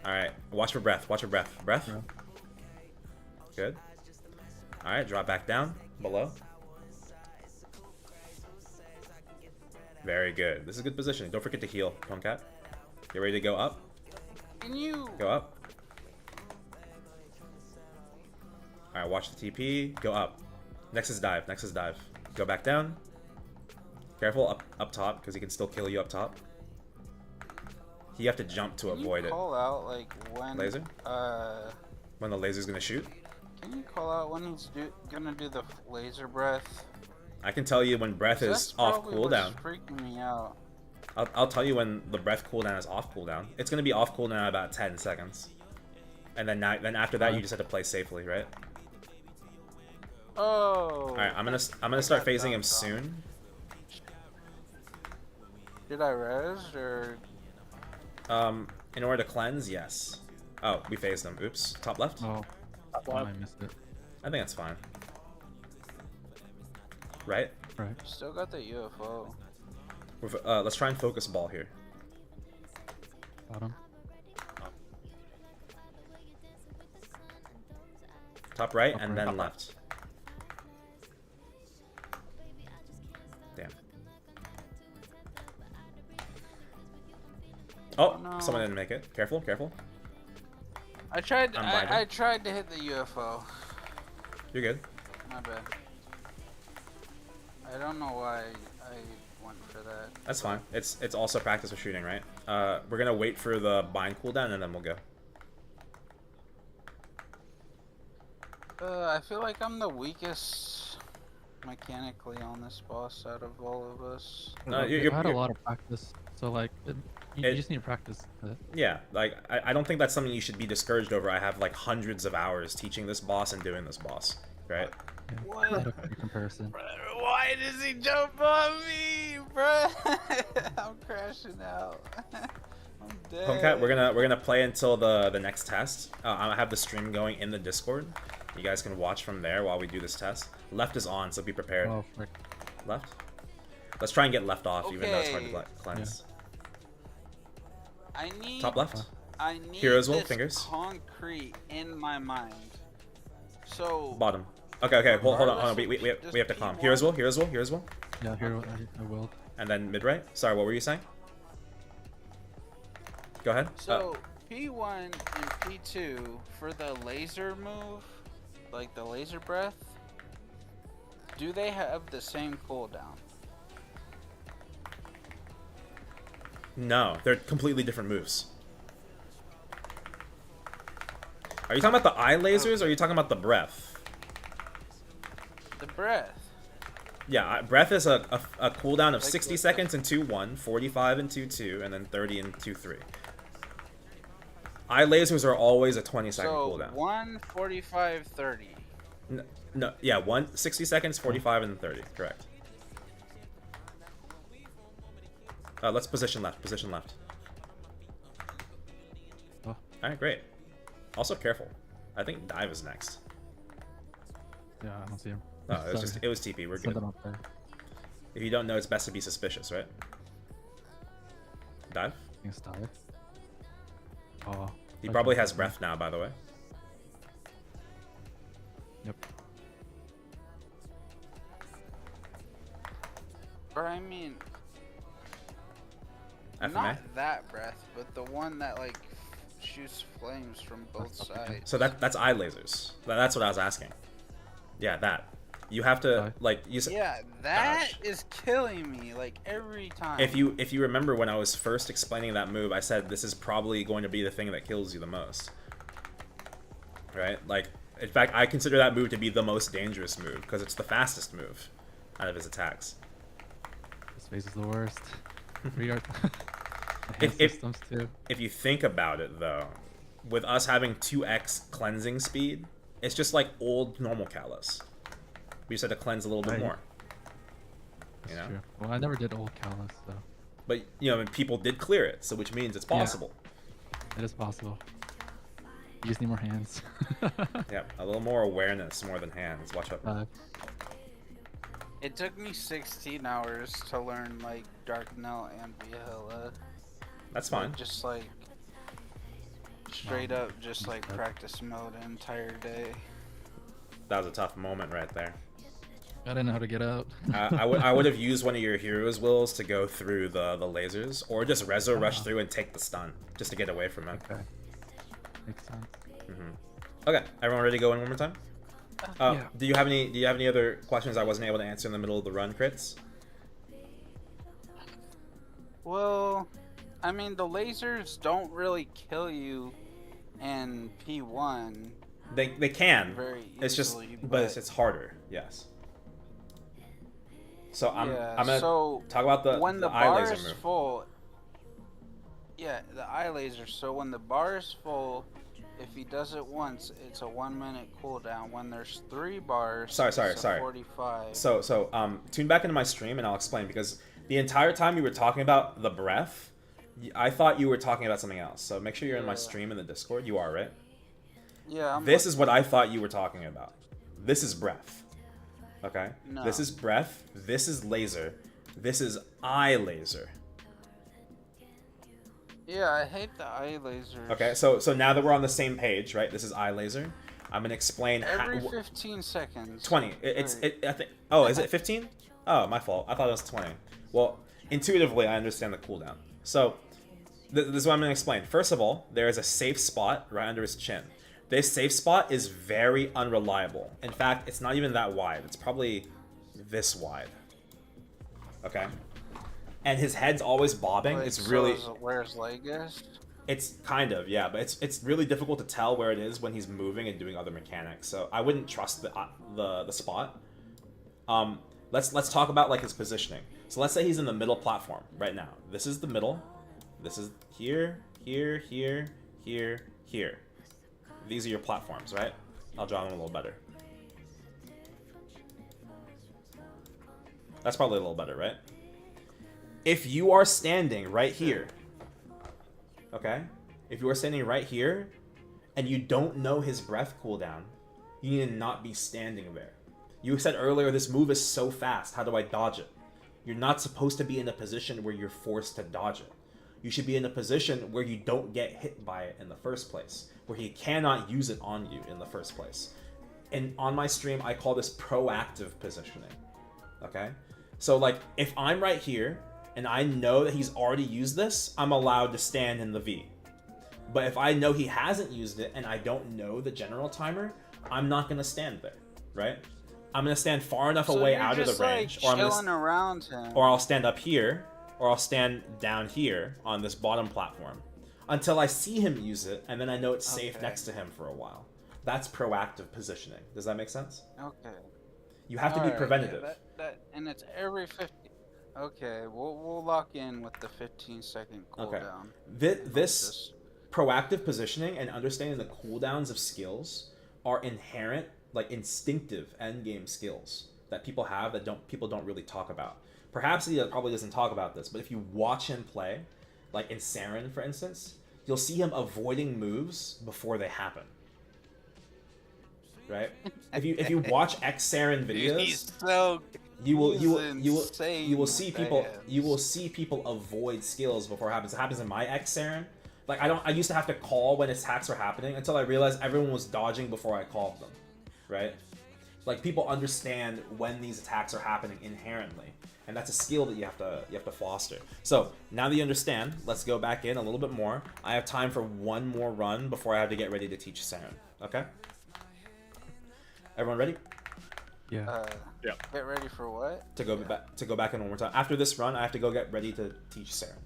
All right. Watch for breath. Watch for breath. Breath. Yeah. Good. All right. Drop back down below. Very good. This is good positioning. Don't forget to heal, Tomcat. Get ready to go up. Can you? Go up. Alright, watch the TP. Go up. Next is dive. Next is dive. Go back down. Careful up top, because he can still kill you up top. You have to jump to Can avoid you it. call out like when? Laser? When the laser's gonna shoot. Can you call out when he's gonna do the laser breath? I can tell you when breath is That's off probably what's cooldown. freaking me out. I'll tell you when the breath cooldown is off cooldown. It's gonna be off cooldown in about 10 seconds. And then after that you just have to play safely, right? Oh. Alright, I'm gonna start phasing him soon. Did I res or? In order to cleanse, yes. Oh, we phased him. Oops. Top left? Oh, I missed it. I think that's fine. Right? Right. Still got the UFO. Let's try and focus ball here. Bottom. Top right Top and right. then left. Damn. Oh, no. someone didn't make it. Careful, careful. I tried. I'm I vibing. tried to hit the UFO. You're good. My bad. I don't know why I went for that. That's fine. It's also practice with shooting, right? We're gonna wait for the bind cooldown and then we'll go. I feel like I'm the weakest mechanically on this boss out of all of us. No, I've had a lot of practice, so like you just need to practice it. Yeah, like I don't think that's something you should be discouraged over. I have like hundreds of hours teaching this boss and doing this boss, right? Yeah. What? Not a fair comparison. Why does he jump on me, bruh? I'm crashing out. I'm dead. Homecat, we're gonna play until the next test. I have the stream going in the Discord. You guys can watch from there while we do this test. Left is on, so be prepared. Oh, frick. Left. Let's try and get left off, even though it's hard to Okay. cleanse. I need. Top left. I need Heroes will, this fingers. concrete in my mind. So. Bottom. Okay, hold on. We have to Just calm. P1. Heroes will. Yeah, here I will. And then mid right. Sorry, what were you saying? Go ahead. So P1 and P2 for the laser move, like the laser breath, do they have the same cooldown? No, they're completely different moves. Are you talking about the eye lasers or are you talking about the breath? The breath. Yeah, breath is a cooldown of Like 60 the- seconds in 2-1, 45 in 2-2, and then 30 in 2-3. Eye lasers are always a 20-second So cooldown. 1, 45, 30. No, yeah, 60 seconds, 45, and 30. Correct. Let's position left. Oh. Alright, great. Also, careful. I think dive is next. Yeah, I don't see him. No, it was Sorry. it was TP. We're good. Something up there. If you don't know, it's best to be suspicious, right? Dive. I think it's dive. Oh. He okay. probably has breath now, by the way. Yep. Or I mean, FMA. not that breath, but the one that like shoots flames from both sides. So that's eye lasers. That's what I was asking. Yeah, that. You have to Okay. like you said. Yeah, that Gosh. is killing me like every time. If you remember when I was first explaining that move, I said this is probably going to be the thing that kills you the most. Right? Like, in fact, I consider that move to be the most dangerous move because it's the fastest move out of his attacks. This phase is the worst. We are. If- Systems too. If you think about it, though, with us having 2x cleansing speed, it's just like old normal Kalos. We just had to cleanse a little bit Right. more. That's You know? true. Well, I never did old Kalos, so But, you know, people did clear it, so which means it's possible. it is possible. You just need more hands. Yeah, a little more awareness more than hands. Watch out. It took me 16 hours to learn like Dark Knell and Viella. That's fine. Just like straight up, just like practice mode the entire day. That was a tough moment right there. I didn't know how to get out. I would have used one of your heroes' wills to go through the lasers, or just Rezo rush through and take the stun, just to get away from him. Okay. Makes sense. Okay, everyone ready to go in one more time? Yeah. Do you have any other questions I wasn't able to answer in the middle of the run, crits? Well, I mean the lasers don't really kill you in P1 They can. very It's just, easily, but it's harder. Yes. So I'm gonna so talk about the when the eye bar laser is move. full. Yeah, the eye laser. So when the bar is full, if he does it once, it's a 1 minute cooldown. When there's 3 bars, Sorry. it's a 45. So tune back into my stream and I'll explain, because the entire time you were talking about the breath, I thought you were talking about something else. So make sure you're in my Yeah. stream in the Discord. You are, right? Yeah, This is what I thought you were talking about. This is breath. Okay? No. This is breath. This is laser. This is eye laser. Yeah, I hate the eye lasers. Okay, so now that we're on the same page, right? This is eye laser. I'm gonna explain Every 15 seconds. 20. I think. Oh, is it 15? Oh, my fault. I thought it was 20. Well, intuitively, I understand the cooldown. So, this is what I'm gonna explain. First of all, there is a safe spot right under his chin. This safe spot is very unreliable. In fact, it's not even that wide. It's probably this wide. Okay? And his head's always bobbing. Wait, it's so really... is it where his leg is? It's kind of, yeah, but it's really difficult to tell where it is when he's moving and doing other mechanics. So I wouldn't trust the spot. Let's talk about like his positioning. So let's say he's in the middle platform right now. This is the middle. This is here, here, here, here, here. These are your platforms, right? I'll draw them a little better. That's probably a little better, right? If you are standing right here, okay? If you are standing right here, and you don't know his breath cooldown, you need to not be standing there. You said earlier, this move is so fast, how do I dodge it? You're not supposed to be in a position where you're forced to dodge it. You should be in a position where you don't get hit by it in the first place, where he cannot use it on you in the first place. And on my stream, I call this proactive positioning, okay? So like, if I'm right here, and I know that he's already used this, I'm allowed to stand in the V. But if I know he hasn't used it, and I don't know the general timer, I'm not gonna stand there, right? I'm gonna stand far enough away out of the range, or I'm around him. Or I'll stand up here, or I'll stand down here on this bottom platform until I see him use it, and then I know it's safe next to him for a while. That's proactive positioning. Does that make sense? Okay. You have to be preventative. Yeah, and it's every 50. Okay, we'll lock in with the 15-second cooldown. Okay. This proactive positioning and understanding the cooldowns of skills are inherent, like instinctive endgame skills that people have that people don't really talk about. Perhaps he probably doesn't talk about this, but if you watch him play, like in Seren, for instance, you'll see him avoiding moves before they happen. Right? If you watch Seren videos, he's so you will see people avoid skills before it happens. It happens in my Seren. Like I used to have to call when attacks were happening until I realized everyone was dodging before I called them. Right? Like people understand when these attacks are happening inherently. And that's a skill that you have to foster. So now that you understand, let's go back in a little bit more. I have time for one more run before I have to get ready to teach Seren. Okay? Everyone ready? Yeah. Yeah. Get ready for what? To go back in one more time. After this run, I have to go get ready to teach Seren.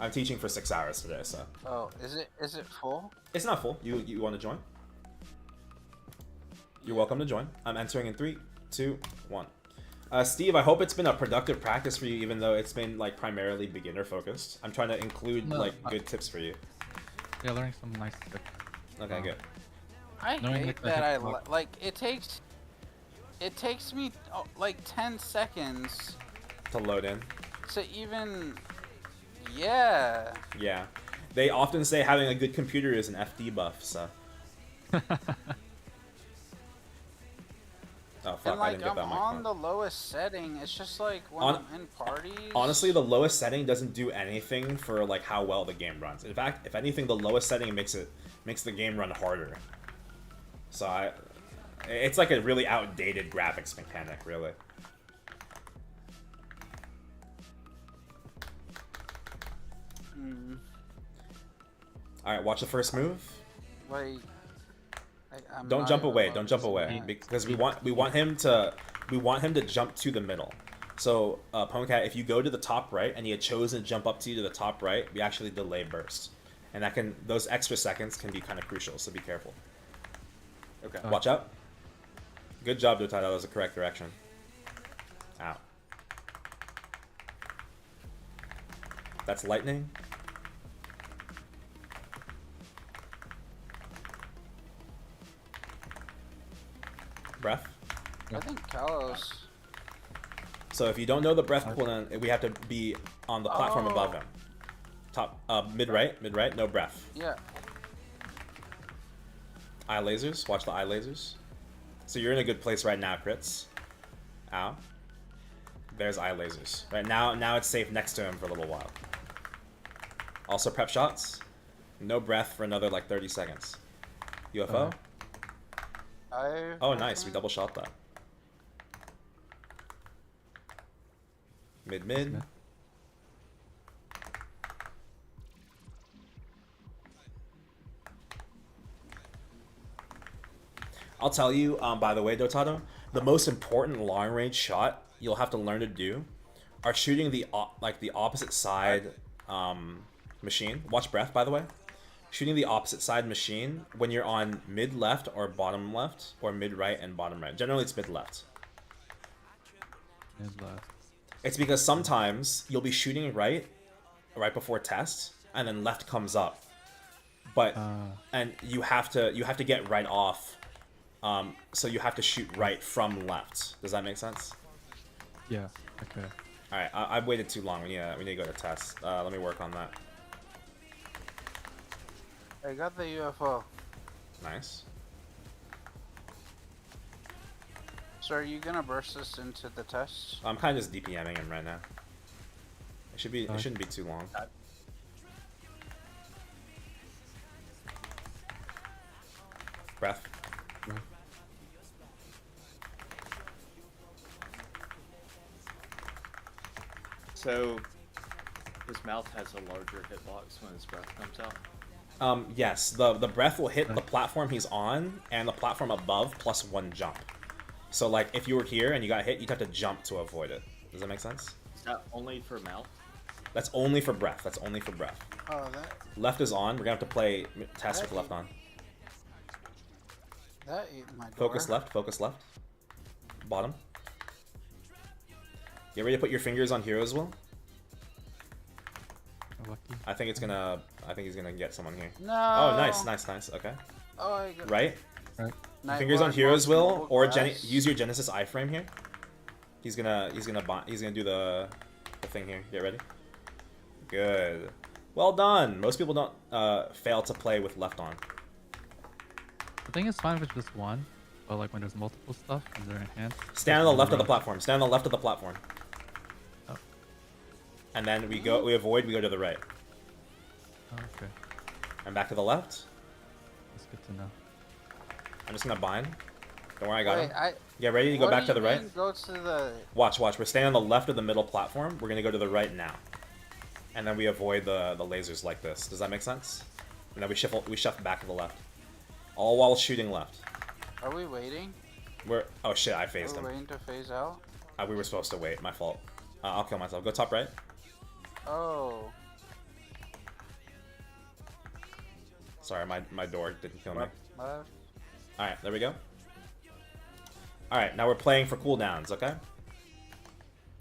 I'm teaching for 6 hours today, so. Oh, is it full? It's not full. You want to join? You're welcome to join. I'm entering in 3, 2, 1. Steve, I hope it's been a productive practice for you, even though it's been like primarily beginner focused. I'm trying to include good tips for you. Yeah, learning some nice tips. Okay, good. I hate that it takes me like 10 seconds To load in. to even. Yeah. Yeah. They often say having a good computer is an FD buff, so. Oh fuck, And like I didn't get that I'm mic on the lowest setting. It's just like when I'm in parties. Honestly, the lowest setting doesn't do anything for like how well the game runs. In fact, if anything, the lowest setting makes the game run harder. So it's like a really outdated graphics mechanic, really. All right, watch the first move. Like, Don't jump away. Don't jump away because we want him to jump to the middle. So, Pwncat, if you go to the top right and he had chosen to jump up to you to the top right, we actually delay burst, and those extra seconds can be kind of crucial. So be careful. Okay, watch out. Good job, Dotai. That was the correct direction. Ow. That's lightning. Breath. I think Kalos. So if you don't know the breath cooldown, we have to be on the platform above him. Top, mid right, no breath. Yeah. Eye lasers, watch the eye lasers. So you're in a good place right now, crits. Ow. There's eye lasers. Right now it's safe next to him for a little while. Also prep shots. No breath for another like 30 seconds. UFO? Oh, nice. We double shot that. Mid. Yeah. I'll tell you, by the way, Dotado, the most important long-range shot you'll have to learn to do are shooting the opposite side machine. Watch breath, by the way. Shooting the opposite side machine when you're on mid-left or bottom-left, or mid-right and bottom-right. Generally, it's mid-left. Mid-left. It's because sometimes you'll be shooting right before test, and then left comes up. But and you have to get right off. So you have to shoot right from left. Does that make sense? Yeah. Okay. All right, I've waited too long. We need to go to test. Let me work on that. I got the UFO. Nice. So are you gonna burst this into the test? I'm kind of just DPMing him right now. It shouldn't be too long. Breath. Right. So, his mouth has a larger hitbox when his breath comes out. Yes, the breath will hit the platform he's on and the platform above plus 1 jump. So like if you were here and you got hit, you'd have to jump to avoid it. Does that make sense? Is that only for mouth? That's only for breath. That's only for breath. Oh, that Left is on. We're gonna have to play test with left on. that ate my door. Focus left. Focus left. Bottom. Get ready to put your fingers on hero's will. Lucky. I think he's gonna get someone here. No. Oh, nice. Okay. Oh, I got Right. Right. Fingers on hero's will, or glass. use your Genesis iframe here. He's gonna do the thing here. Get ready. Good. Well done. Most people don't fail to play with left on. I think it's fine with just one, but like when there's multiple stuff and they're enhanced. Stand on the left of the platform. Stand on the left of the platform. Oh. And then we avoid. We go to the right. Oh, okay. And back to the left. That's good to know. I'm just gonna bind. Don't worry, I got Wait, him. Get ready to go what back do to the you right. mean Go to the. Watch. We're staying on the left of the middle platform. We're gonna go to the right now. And then we avoid the lasers like this. Does that make sense? And then we shuffle back to the left. All while shooting left. Are we waiting? Oh shit, I phased We're him. waiting to phase out. We were supposed to wait, my fault. I'll kill myself. Go top right. Oh. Sorry, my door didn't kill me. Left. Alright, there we go. Alright, now we're playing for cooldowns, okay?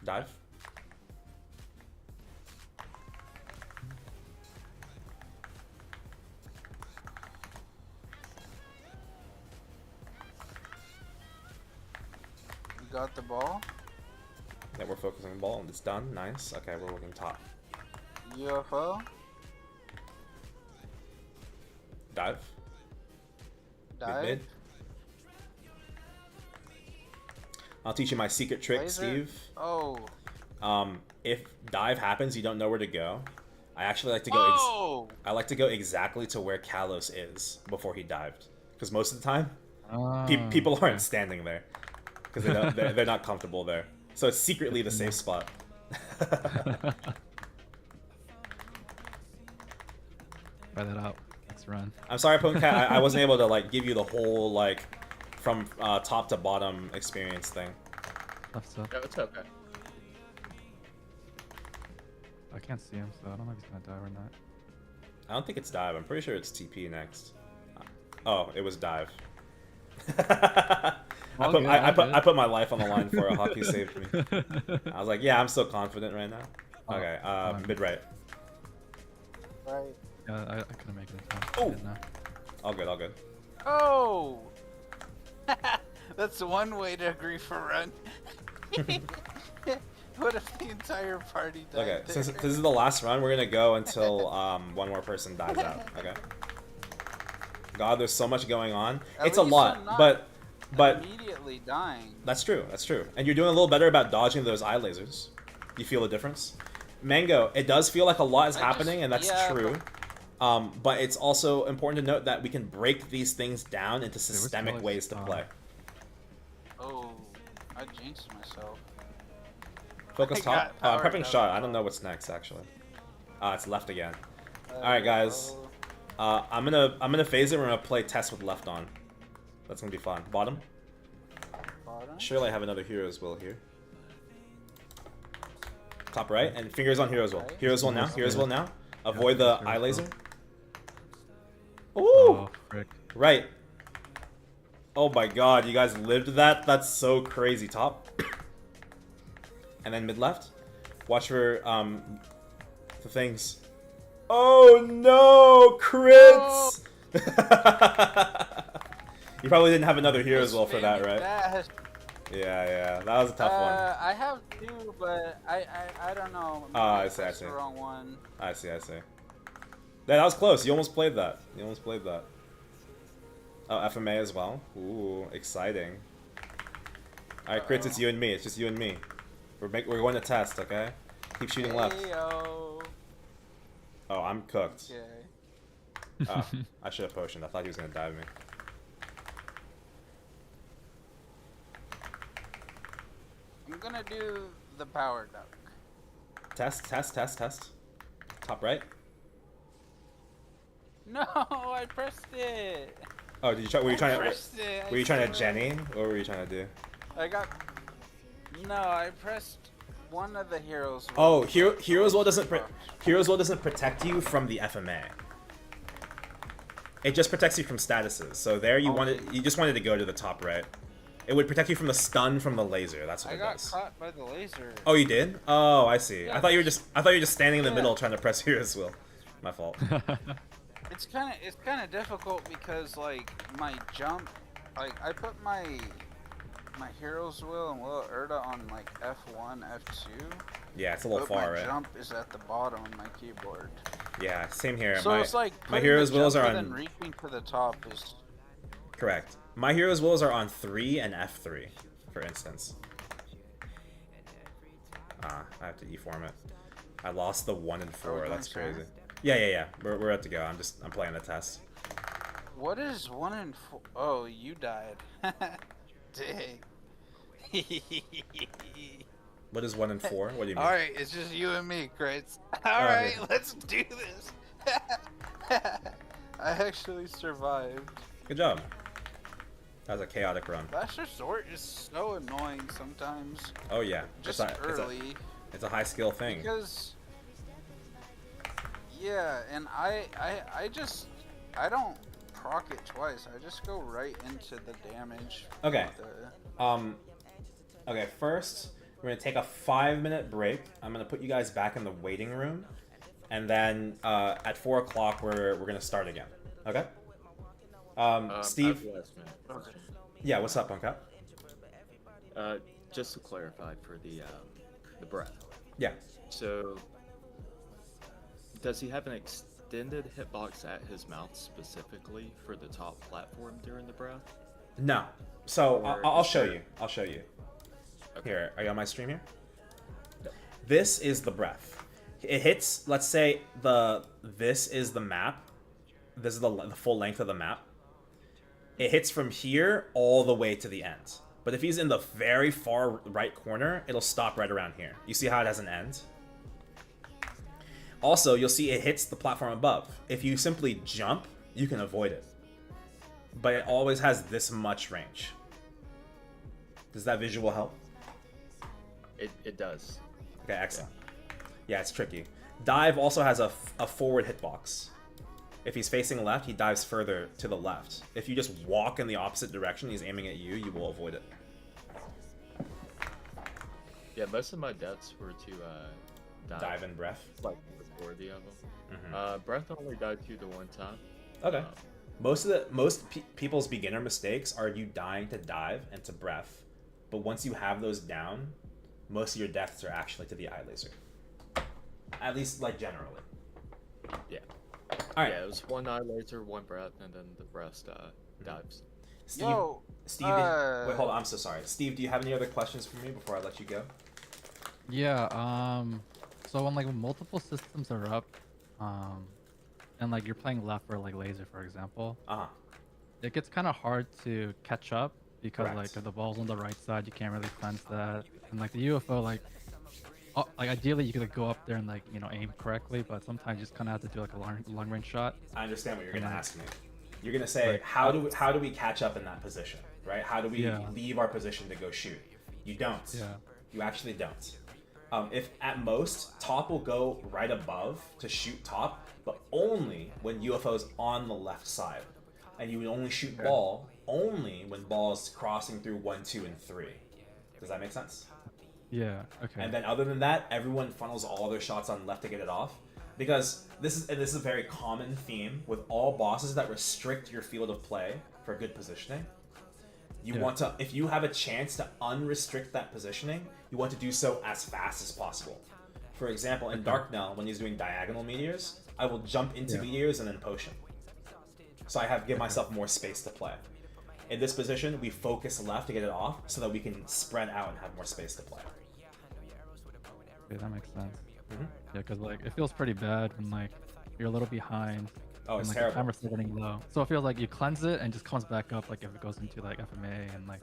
Dive. You got the ball. Yeah, we're focusing the ball and it's done. Nice. Okay, we're looking top. UFO. Dive. Dive. Mid. I'll teach you my secret trick, Laser. Steve. Oh. If dive happens, you don't know where to go. I actually like to go. Oh. I like to go exactly to where Kalos is before he dived, because most of the time, people aren't standing there, because they're not comfortable there. So it's secretly the safe spot. Try that out. Let's run. I'm sorry, Pokecat. I wasn't able to like give you the whole like from top to bottom experience thing. Left up. No, it's okay. I can't see him, so I don't know if he's gonna die or not. I don't think it's dive. I'm pretty sure it's TP next. Oh, it was dive. I put my life on the line for a Hawk. He saved me. I was like, yeah, I'm so confident right now. Okay, mid right. Right. Yeah, I couldn't make it in time. Oh! Didn't know. All good, all good. Oh. That's one way to agree for run. What if the entire party died? Okay, there? since this is the last run, we're gonna go until one more person dies out. Okay. God, there's so much going on. At It's a least lot, I'm not- but But immediately dying. that's true. That's true. And you're doing a little better about dodging those eye lasers. You feel the difference? Mango, it does feel like a lot is happening, and that's true. But it's also important to note that we can break these things down into systemic ways to play. Oh, I jinxed myself. Focus top. Prepping shot. I don't know what's next actually. It's left again. All right, guys. I'm gonna phase it. We're gonna play test with left on. That's gonna be fun. Bottom. Surely I have another hero's will here. Top right and fingers on hero's will. Hero's will now. Hero's will now. Avoid the eye laser. Ooh. Oh, frick. Right. Oh my god, you guys lived that? That's so crazy. Top. And then mid left. Watch for the things. Oh no, crits! You probably didn't have another hero as well for that, right? Yeah, that was a tough one. I have two, but I don't know. Oh, I see. The wrong one. I see. Yeah, that was close. You almost played that. Oh, FMA as well. Ooh, exciting. All right, crits. It's you and me. It's just you and me. We're going to test, okay? Keep shooting left. Hey-o. Oh, I'm cooked. Okay. Oh, I should have potioned. I thought he was gonna dive me. I'm gonna do the power duck. Test. Top right. No, I pressed it. Oh, did you try? Were you trying to? Were you trying to Jenny? What were you trying to do? I got. No, I pressed one of the heroes. Oh, Hero's Will doesn't protect you from the FMA. It just protects you from statuses. So there you just wanted to go to the top right. It would protect you from the stun from the laser. That's what it does. I got caught by the laser. Oh, you did? Oh, I see. Yeah. I thought you were just standing in the middle trying to press Hero's Will. My fault. It's kind of difficult because like my jump, like I put my hero's will and will Erda on like F1, F2. Yeah, it's a little but far, my right? jump is at the bottom of my keyboard. Yeah, same here. So it's like my hero's wills are on. And reaching to the top is correct. My hero's wills are on 3 and F3, for instance. I have to E-form it. I lost the 1 and 4. That's crazy. Yeah. We're about to go. I'm playing the test. What is 1 and 4? Oh, you died. Dang. What is 1 and 4? What do you mean? Alright, it's just you and me, Chris. Alright, let's do this. I actually survived. Good job. That was a chaotic run. Last Resort is so annoying sometimes. Oh yeah. Just early. It's a high skill thing. Because yeah, and I don't proc it twice. I just go right into the damage. Okay. Okay, first we're gonna take a 5-minute break. I'm gonna put you guys back in the waiting room, and then at 4 o'clock we're gonna start again. Okay. Steve. Yeah, what's up, Uncut? Just to clarify for the breath. Yeah. So, does he have an extended hitbox at his mouth specifically for the top platform during the breath? No. So I'll show you. Okay. Here, are you on my stream here? No. This is the breath. It hits. Let's say this is the map. This is the full length of the map. It hits from here all the way to the end. But if he's in the very far right corner, it'll stop right around here. You see how it has an end? Also, you'll see it hits the platform above. If you simply jump, you can avoid it. But it always has this much range. Does that visual help? It does. Okay, excellent. Yeah, it's tricky. Dive also has a forward hitbox. If he's facing left, he dives further to the left. If you just walk in the opposite direction, he's aiming at you, you will avoid it. Yeah, most of my deaths were to dive and breath. Like before the of them. Breath only died to the one time. Okay. Most people's beginner mistakes are you dying to dive and to breath, but once you have those down, most of your deaths are actually to the eye laser. At least, like, generally. Yeah. All right. Yeah, it was one eye laser, one breath, and then the rest dives. Steve, Yo, Steve, wait, hold on. I'm so sorry. Steve, do you have any other questions for me before I let you go? Yeah. So when like multiple systems are up, um, and like you're playing left for like laser, for example, Uh-huh. it gets kind of hard to catch up because like Correct. if the ball's on the right side, you can't really cleanse that, and like the UFO, like ideally you could like, go up there and like aim correctly, but sometimes you just kind of have to do like a long range shot, I understand what you're and gonna like ask me. You're gonna say, like how do we catch up in that position, right? How do we yeah leave our position to go shoot? You don't. yeah You actually don't. If at most, top will go right above to shoot top, but only when UFO's on the left side. And you would only shoot okay. ball only when ball is crossing through 1, 2, and 3. Does that make sense? Yeah, okay. And then other than that, everyone funnels all their shots on left to get it off. Because this is a very common theme with all bosses that restrict your field of play for good positioning. You want to, if you have a chance to unrestrict that positioning, you want to do so as fast as possible. For example, in Dark Knell, when he's doing diagonal meteors, I will jump into meteors and then potion. So I give myself more space to play. In this position, we focus left to get it off so that we can spread out and have more space to play. Okay, that makes sense. Mm-hmm. Yeah, because like it feels pretty bad when like you're a little behind. Oh, it's and, like, terrible. The timer's still running low. So it feels like you cleanse it and just comes back up like if it goes into like FMA and like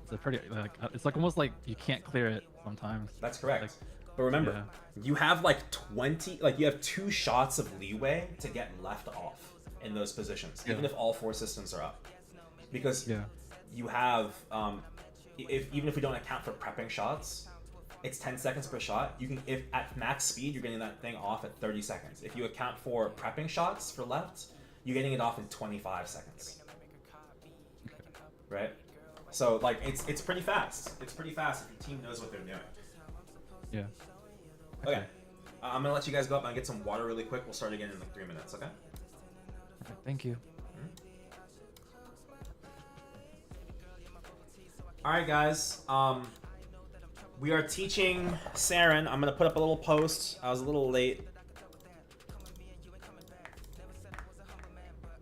it's a pretty like it's like almost like you can't clear it sometimes. That's correct. Like, but remember, you have like 20, like you have 2 shots of leeway to get left off in those positions, even if all 4 systems are up. Because you have, even if we don't account for prepping shots, it's 10 seconds per shot. You can, if at max speed, you're getting that thing off at 30 seconds. If you account for prepping shots for left, you're getting it off in 25 seconds. Right? So like it's pretty fast. It's pretty fast if your team knows what they're doing. Yeah. Okay. I'm gonna let you guys go up and get some water really quick. We'll start again in like 3 minutes. Okay? Okay, thank you. All right, guys. We are teaching Seren. I'm gonna put up a little post. I was a little late.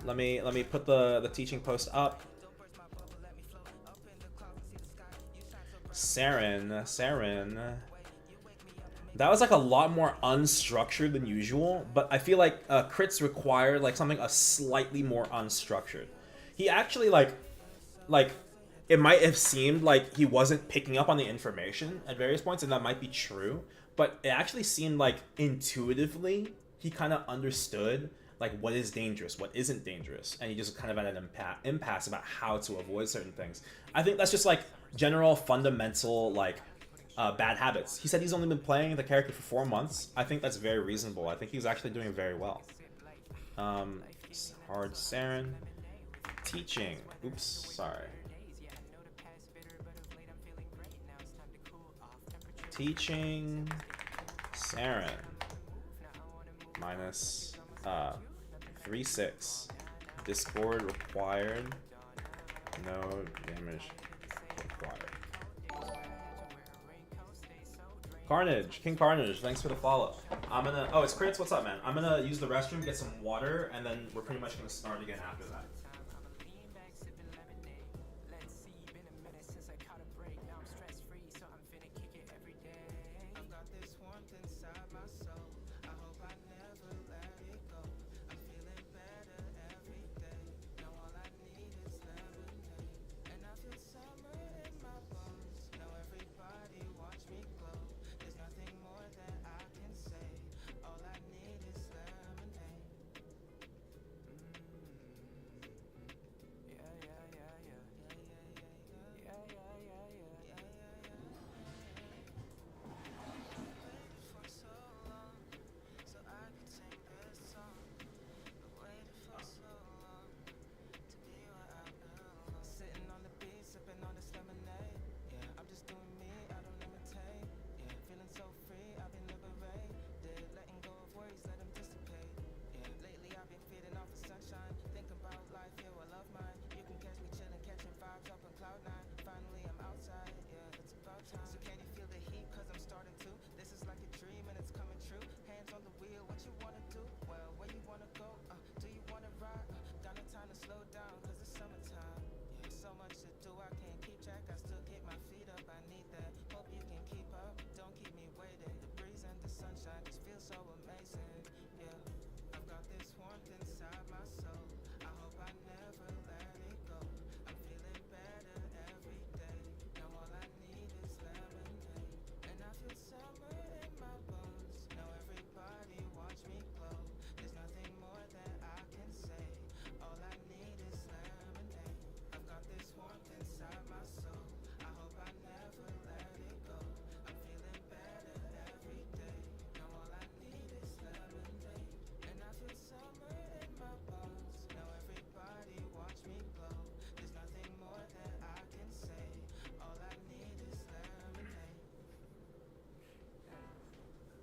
Let me put the teaching post up. Seren. That was like a lot more unstructured than usual, but I feel like crits require like something a slightly more unstructured. He actually like it might have seemed like he wasn't picking up on the information at various points, and that might be true, but it actually seemed like intuitively he kind of understood like what is dangerous, what isn't dangerous, and he just kind of had an impasse about how to avoid certain things. I think that's just like general fundamental like bad habits. He said he's only been playing the character for 4 months. I think that's very reasonable. I think he's actually doing very well. Hard Seren. Teaching. Oops, sorry. Teaching Seren. Minus 3-6. Discord required. No damage required. Carnage, King Carnage, thanks for the follow. I'm gonna, oh, it's Crits, what's up, man? I'm gonna use the restroom, get some water, and then we're pretty much gonna start again after that.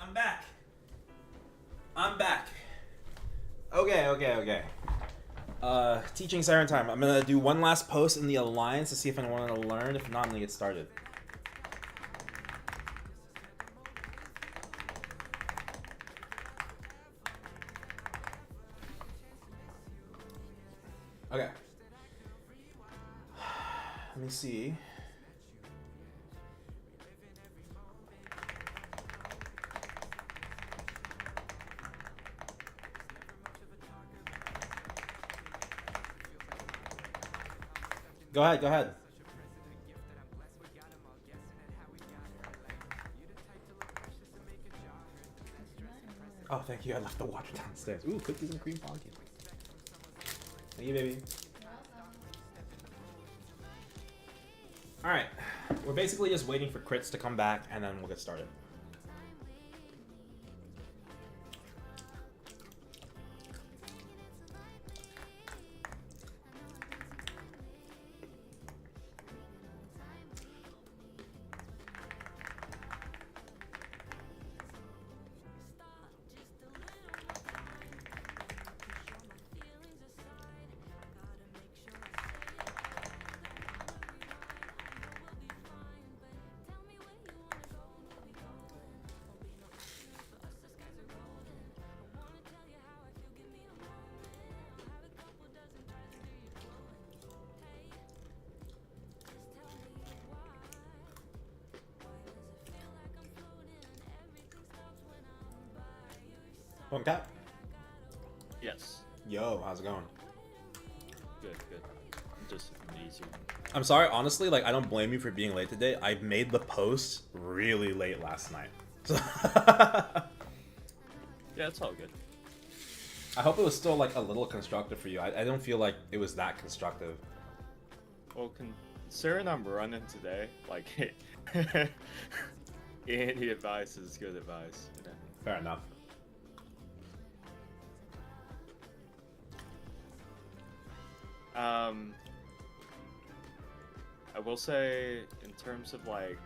I'm back. I'm back. Okay. Teaching Seren time. I'm gonna do one last post in the Alliance to see if anyone want to learn. If not, I'm gonna get started. Okay. Let me see. Go ahead. Oh, thank you. I left the water downstairs. Ooh, cookies and cream pumpkin. Thank you, baby. Alright. We're basically just waiting for crits to come back, and then we'll get started. One cap? Yes. Yo, how's it going? Good. Just an easy one. I'm sorry, honestly, like, I don't blame you for being late today. I made the post really late last night. So Yeah, it's all good. I hope it was still, like, a little constructive for you. I don't feel like it was that constructive. Well, considering I'm running today, like, any advice is good advice. You know? Fair enough. I will say, in terms of like,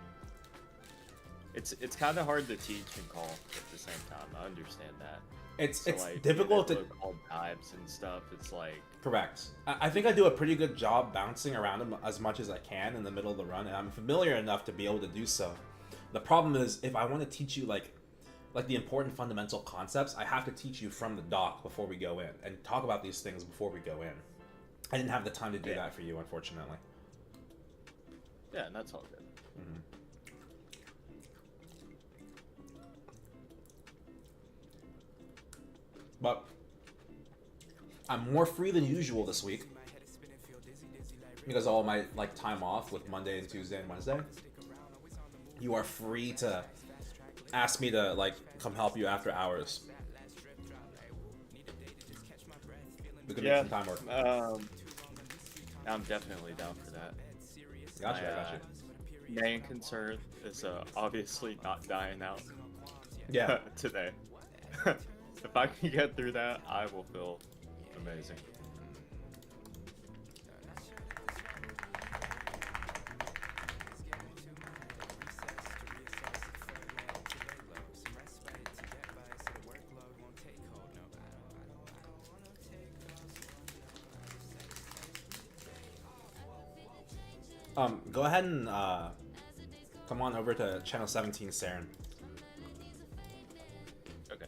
it's kind of hard to teach and call at the same time. I understand that. It's like, difficult to call dives and stuff. It's like correct. I think I do a pretty good job bouncing around them as much as I can in the middle of the run, and I'm familiar enough to be able to do so. The problem is, if I want to teach you like the important fundamental concepts, I have to teach you from the dock before we go in and talk about these things before we go in. I didn't have the time to do that for you, unfortunately. Yeah, and that's all good. Mm-hmm. But I'm more free than usual this week because all my like time off with Monday and Tuesday and Wednesday. You are free to ask me to like come help you after hours. We could make some time work. I'm definitely down for that. Gotcha, I got you. Main concern is obviously not dying out. Yeah. Today. If I can get through that, I will feel amazing. Go ahead and come on over to channel 17, Seren. Okay.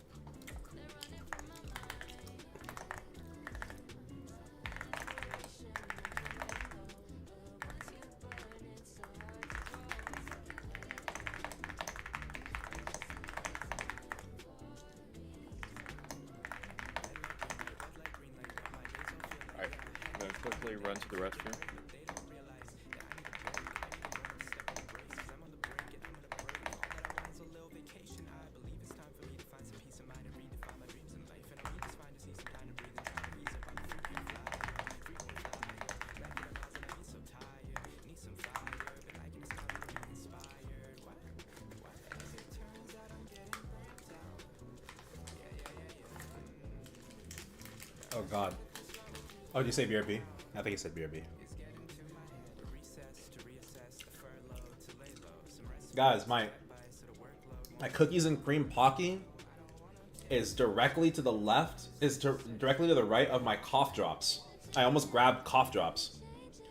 Alright, I'm gonna quickly run to the restroom. Oh god. Oh, did you say BRB? I think you said BRB. Guys, my My cookies and cream Pocky is directly to the left, directly to the right of my cough drops. I almost grabbed cough drops.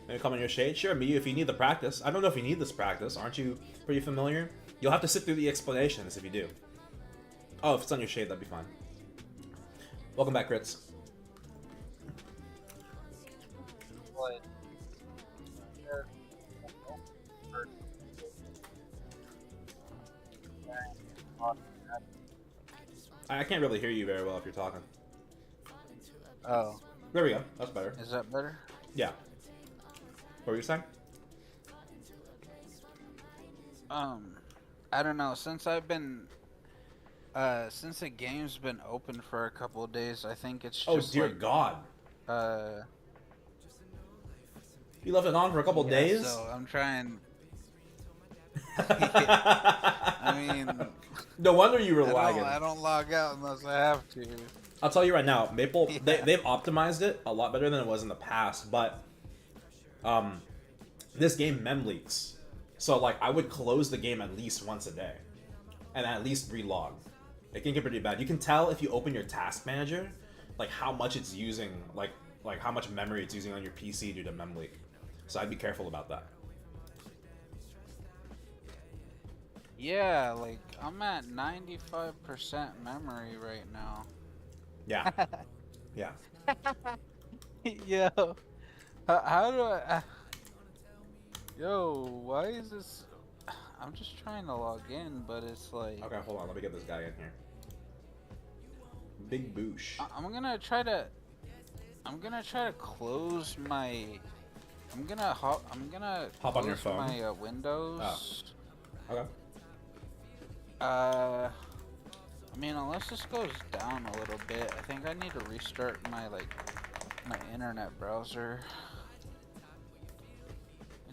Maybe come in your shade? Sure, me if you need the practice. I don't know if you need this practice. Aren't you pretty familiar? You'll have to sit through the explanations if you do. Oh, if it's on your shade, that'd be fine. Welcome back, Crits. What? I can't really hear you very well if you're talking. Oh, There we go. That's better. is that better? Yeah. What were you saying? I don't know. Since I've been, since the game's been open for a couple of days, I think it's just Oh dear like, God! uh, You left it on for a couple yeah, days. so I'm trying. I mean, No wonder you were lagging. I don't log out unless I have to. I'll tell you right now, Maple, Yeah. they've optimized it a lot better than it was in the past, but this game mem leaks. So like I would close the game at least once a day and at least relog. It can get pretty bad. You can tell if you open your task manager like how much it's using, like how much memory it's using on your PC due to mem leak. So I'd be careful about that. Yeah, like I'm at 95% memory right now. Yeah. Yeah. Yo, how do I? Yo, why is this? I'm just trying to log in, but it's like. Okay, hold on. Let me get this guy in here. Big boosh. I'm gonna try to. I'm gonna try to close my. I'm gonna hop Hop on your close phone? my Windows. Okay. I mean, unless this goes down a little bit, I think I need to restart my my internet browser.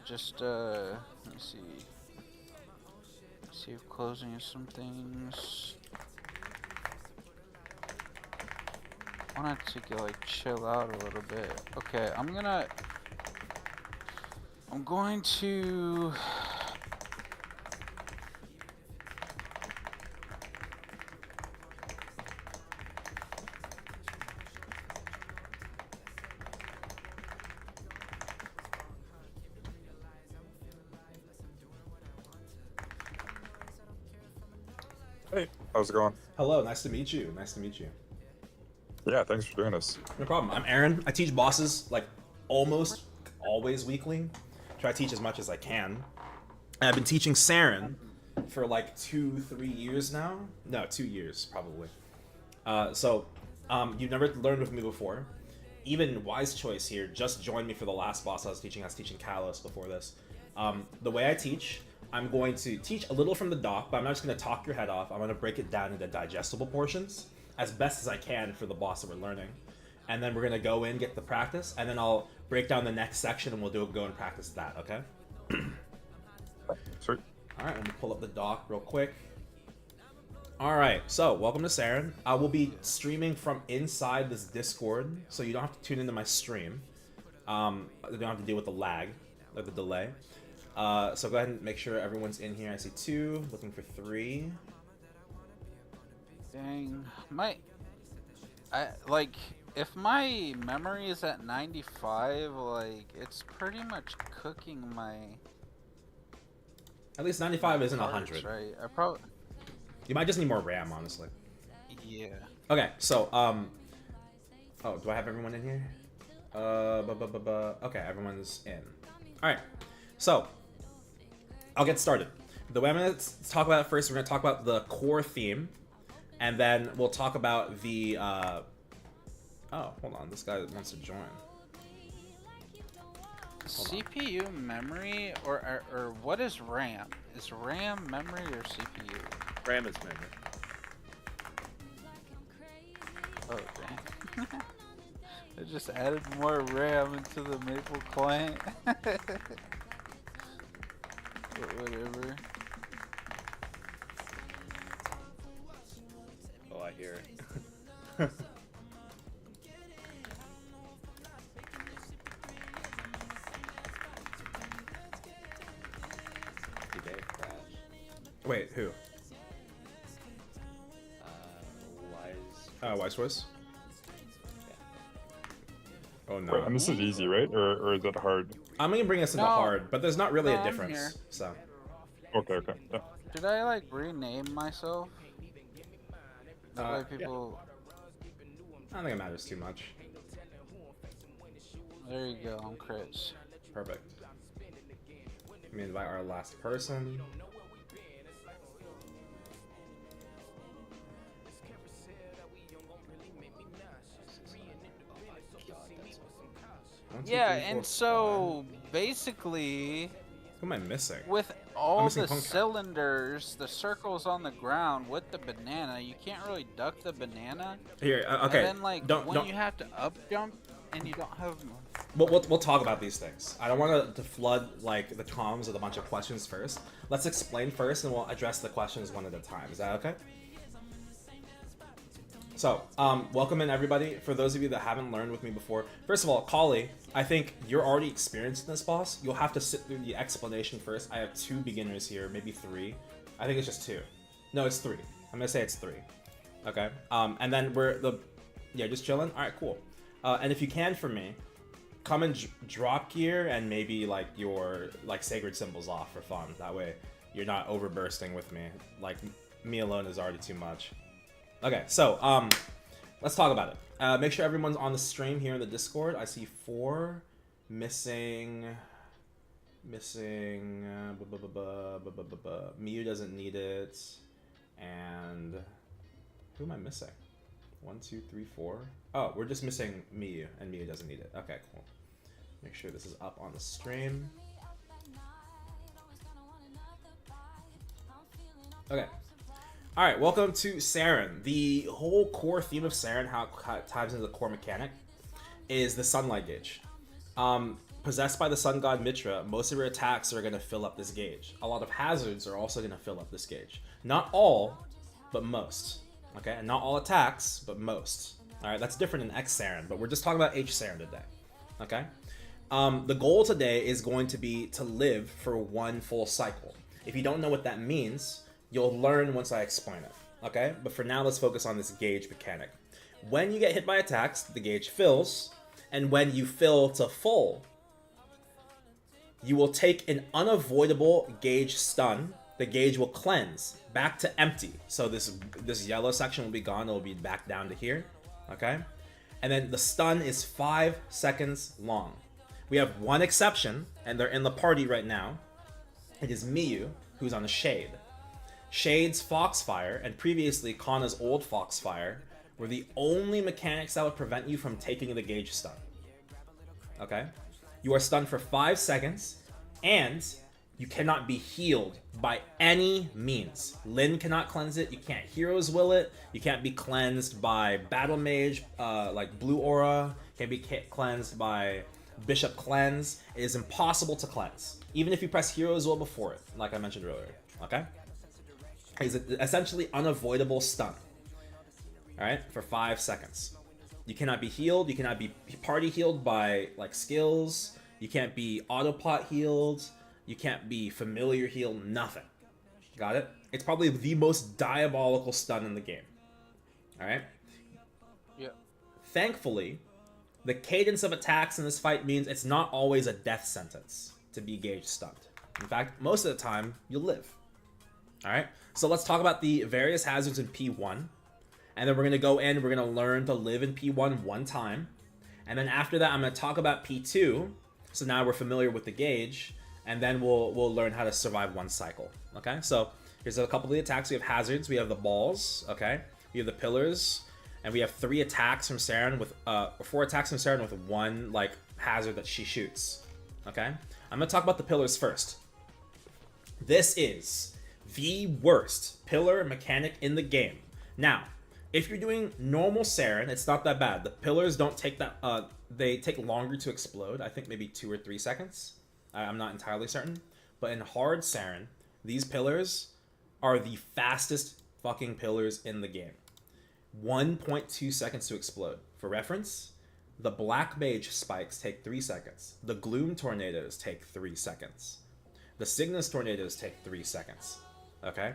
Just let me see. See if closing some things. I wanted to get chill out a little bit. Okay, I'm going to. Hey, how's it going? Hello, nice to meet you. Nice to meet you. Yeah, thanks for doing this. No problem. I'm Aaron. I teach bosses almost always weekly. Try to teach as much as I can. And I've been teaching Seren for 2-3 years now. No, 2 years probably. You've never learned with me before. Even Wise Choice here just joined me for the last boss I was teaching. I was teaching Kalos before this. The way I teach, I'm going to teach a little from the doc, but I'm not just going to talk your head off. I'm going to break it down into digestible portions as best as I can for the boss that we're learning. And then we're going to go in, get the practice, and then I'll break down the next section and we'll go and practice that, okay? Sweet. Alright, let me pull up the doc real quick. Alright, so welcome to Seren. I will be streaming from inside this Discord, so you don't have to tune into my stream. You don't have to deal with the lag, or the delay. So go ahead and make sure everyone's in here. I see 2, looking for 3. Dang, if my memory is at 95, it's pretty much cooking my. At least 95 isn't parts, 100. right? I probably. You might just need more RAM, honestly. Yeah. Okay, so, oh, do I have everyone in here? Okay, everyone's in. Alright, so, I'll get started. The way I'm going to talk about it first, we're going to talk about the core theme, and then we'll talk about the, oh, hold on, this guy wants to join. CPU memory or what is RAM? Is RAM memory or CPU? RAM is memory. Oh dang. I just added more RAM into the Maple client. But whatever. Oh, I hear it. Wait, who? Wise Voice. Oh no. Wait, and this is easy, right? Or is it hard? I'm gonna bring us into No. hard, but there's not really No, a I'm difference. here. So. Okay, okay. Yeah. Should I like rename myself? That way Yeah. people. I don't think it matters too much. There you go. I'm Chris. Perfect. Let me invite our last person. One, two, Yeah, three, four, and so basically, who am I missing? with all missing the Punk. cylinders, the circles on the ground with the banana, you can't really duck the banana. Here, okay. And then like don't, when don't. you have to up jump and you don't have. We'll talk about these things. I don't want to flood like the comms with a bunch of questions first. Let's explain first, and we'll address the questions one at a time. Is that okay? So, welcome in everybody. For those of you that haven't learned with me before, first of all, Kali, I think you're already experienced in this boss. You'll have to sit through the explanation first. I have 2 beginners here, maybe 3. I think it's just 2. No, it's 3. I'm gonna say it's 3. Okay. And then yeah, just chilling. All right, cool. And if you can for me, come and drop gear and maybe like your like sacred symbols off for fun. That way you're not overbursting with me. Like me alone is already too much. Okay, so let's talk about it. Make sure everyone's on the stream here in the Discord. I see 4 missing. Miyu doesn't need it, and who am I missing? 1, 2, 3, 4. Oh, we're just missing Miyu, and Miyu doesn't need it. Okay, cool. Make sure this is up on the stream. Okay. Alright, welcome to Seren. The whole core theme of Seren, how it ties into the core mechanic, is the sunlight gauge. Possessed by the sun god Mitra, most of your attacks are going to fill up this gauge. A lot of hazards are also going to fill up this gauge. Not all, but most. Okay, and not all attacks, but most. Alright, that's different in X Seren, but we're just talking about H Seren today. Okay? The goal today is going to be to live for 1 full cycle. If you don't know what that means, you'll learn once I explain it. Okay? But for now, let's focus on this gauge mechanic. When you get hit by attacks, the gauge fills, and when you fill to full, you will take an unavoidable gauge stun. The gauge will cleanse back to empty. So this yellow section will be gone. It will be back down to here. Okay? And then the stun is 5 seconds long. We have one exception, and they're in the party right now. It is Miyu, who's on a Shade. Shade's Foxfire, and previously Kanna's old Foxfire, were the only mechanics that would prevent you from taking the gauge stun. Okay? You are stunned for 5 seconds, and you cannot be healed by any means. Lyn cannot cleanse it, you can't Hero's Will it, you can't be cleansed by Battle Mage, like Blue Aura, can't be cleansed by Bishop Cleanse. It is impossible to cleanse, even if you press Hero's Will before it, like I mentioned earlier. Okay? It's essentially unavoidable stun. Alright? For 5 seconds. You cannot be healed, you cannot be party healed by like skills, you can't be autopot healed, you can't be familiar healed, nothing. Got it? It's probably the most diabolical stun in the game. Alright? Yeah. Thankfully, the cadence of attacks in this fight means it's not always a death sentence to be gauge stunned. In fact, most of the time, you'll live. Alright? So let's talk about the various hazards in P1. And then we're going to go in, we're going to learn to live in P1 one time. And then after that, I'm going to talk about P2. So now we're familiar with the gauge. And then we'll learn how to survive 1 cycle. Okay? So here's a couple of the attacks. We have hazards. We have the balls. Okay? We have the pillars. And we have 3 attacks from Seren with 4 attacks from Seren with 1 like hazard that she shoots. Okay? I'm going to talk about the pillars first. This is the worst pillar mechanic in the game. Now, if you're doing normal Seren, it's not that bad. The pillars don't take that, they take longer to explode. I think maybe 2 or 3 seconds. I'm not entirely certain. But in hard Seren, these pillars are the fastest fucking pillars in the game. 1.2 seconds to explode. For reference, the Black Mage spikes take 3 seconds. The Gloom Tornadoes take 3 seconds. The Cygnus Tornadoes take 3 seconds. Okay?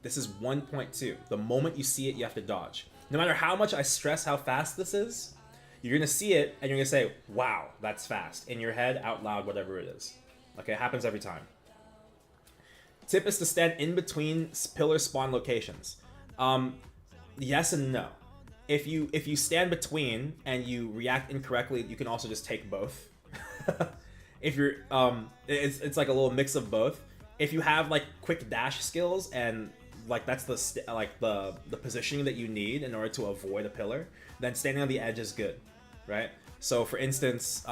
This is 1.2. The moment you see it, you have to dodge. No matter how much I stress how fast this is, you're gonna see it and you're gonna say, wow, that's fast. In your head, out loud, whatever it is. Okay, it happens every time. Tip is to stand in between pillar spawn locations. Yes and no. If you stand between and you react incorrectly, you can also just take both. If you're it's like a little mix of both. If you have like quick dash skills and like that's the positioning that you need in order to avoid a pillar, then standing on the edge is good, right? So for instance,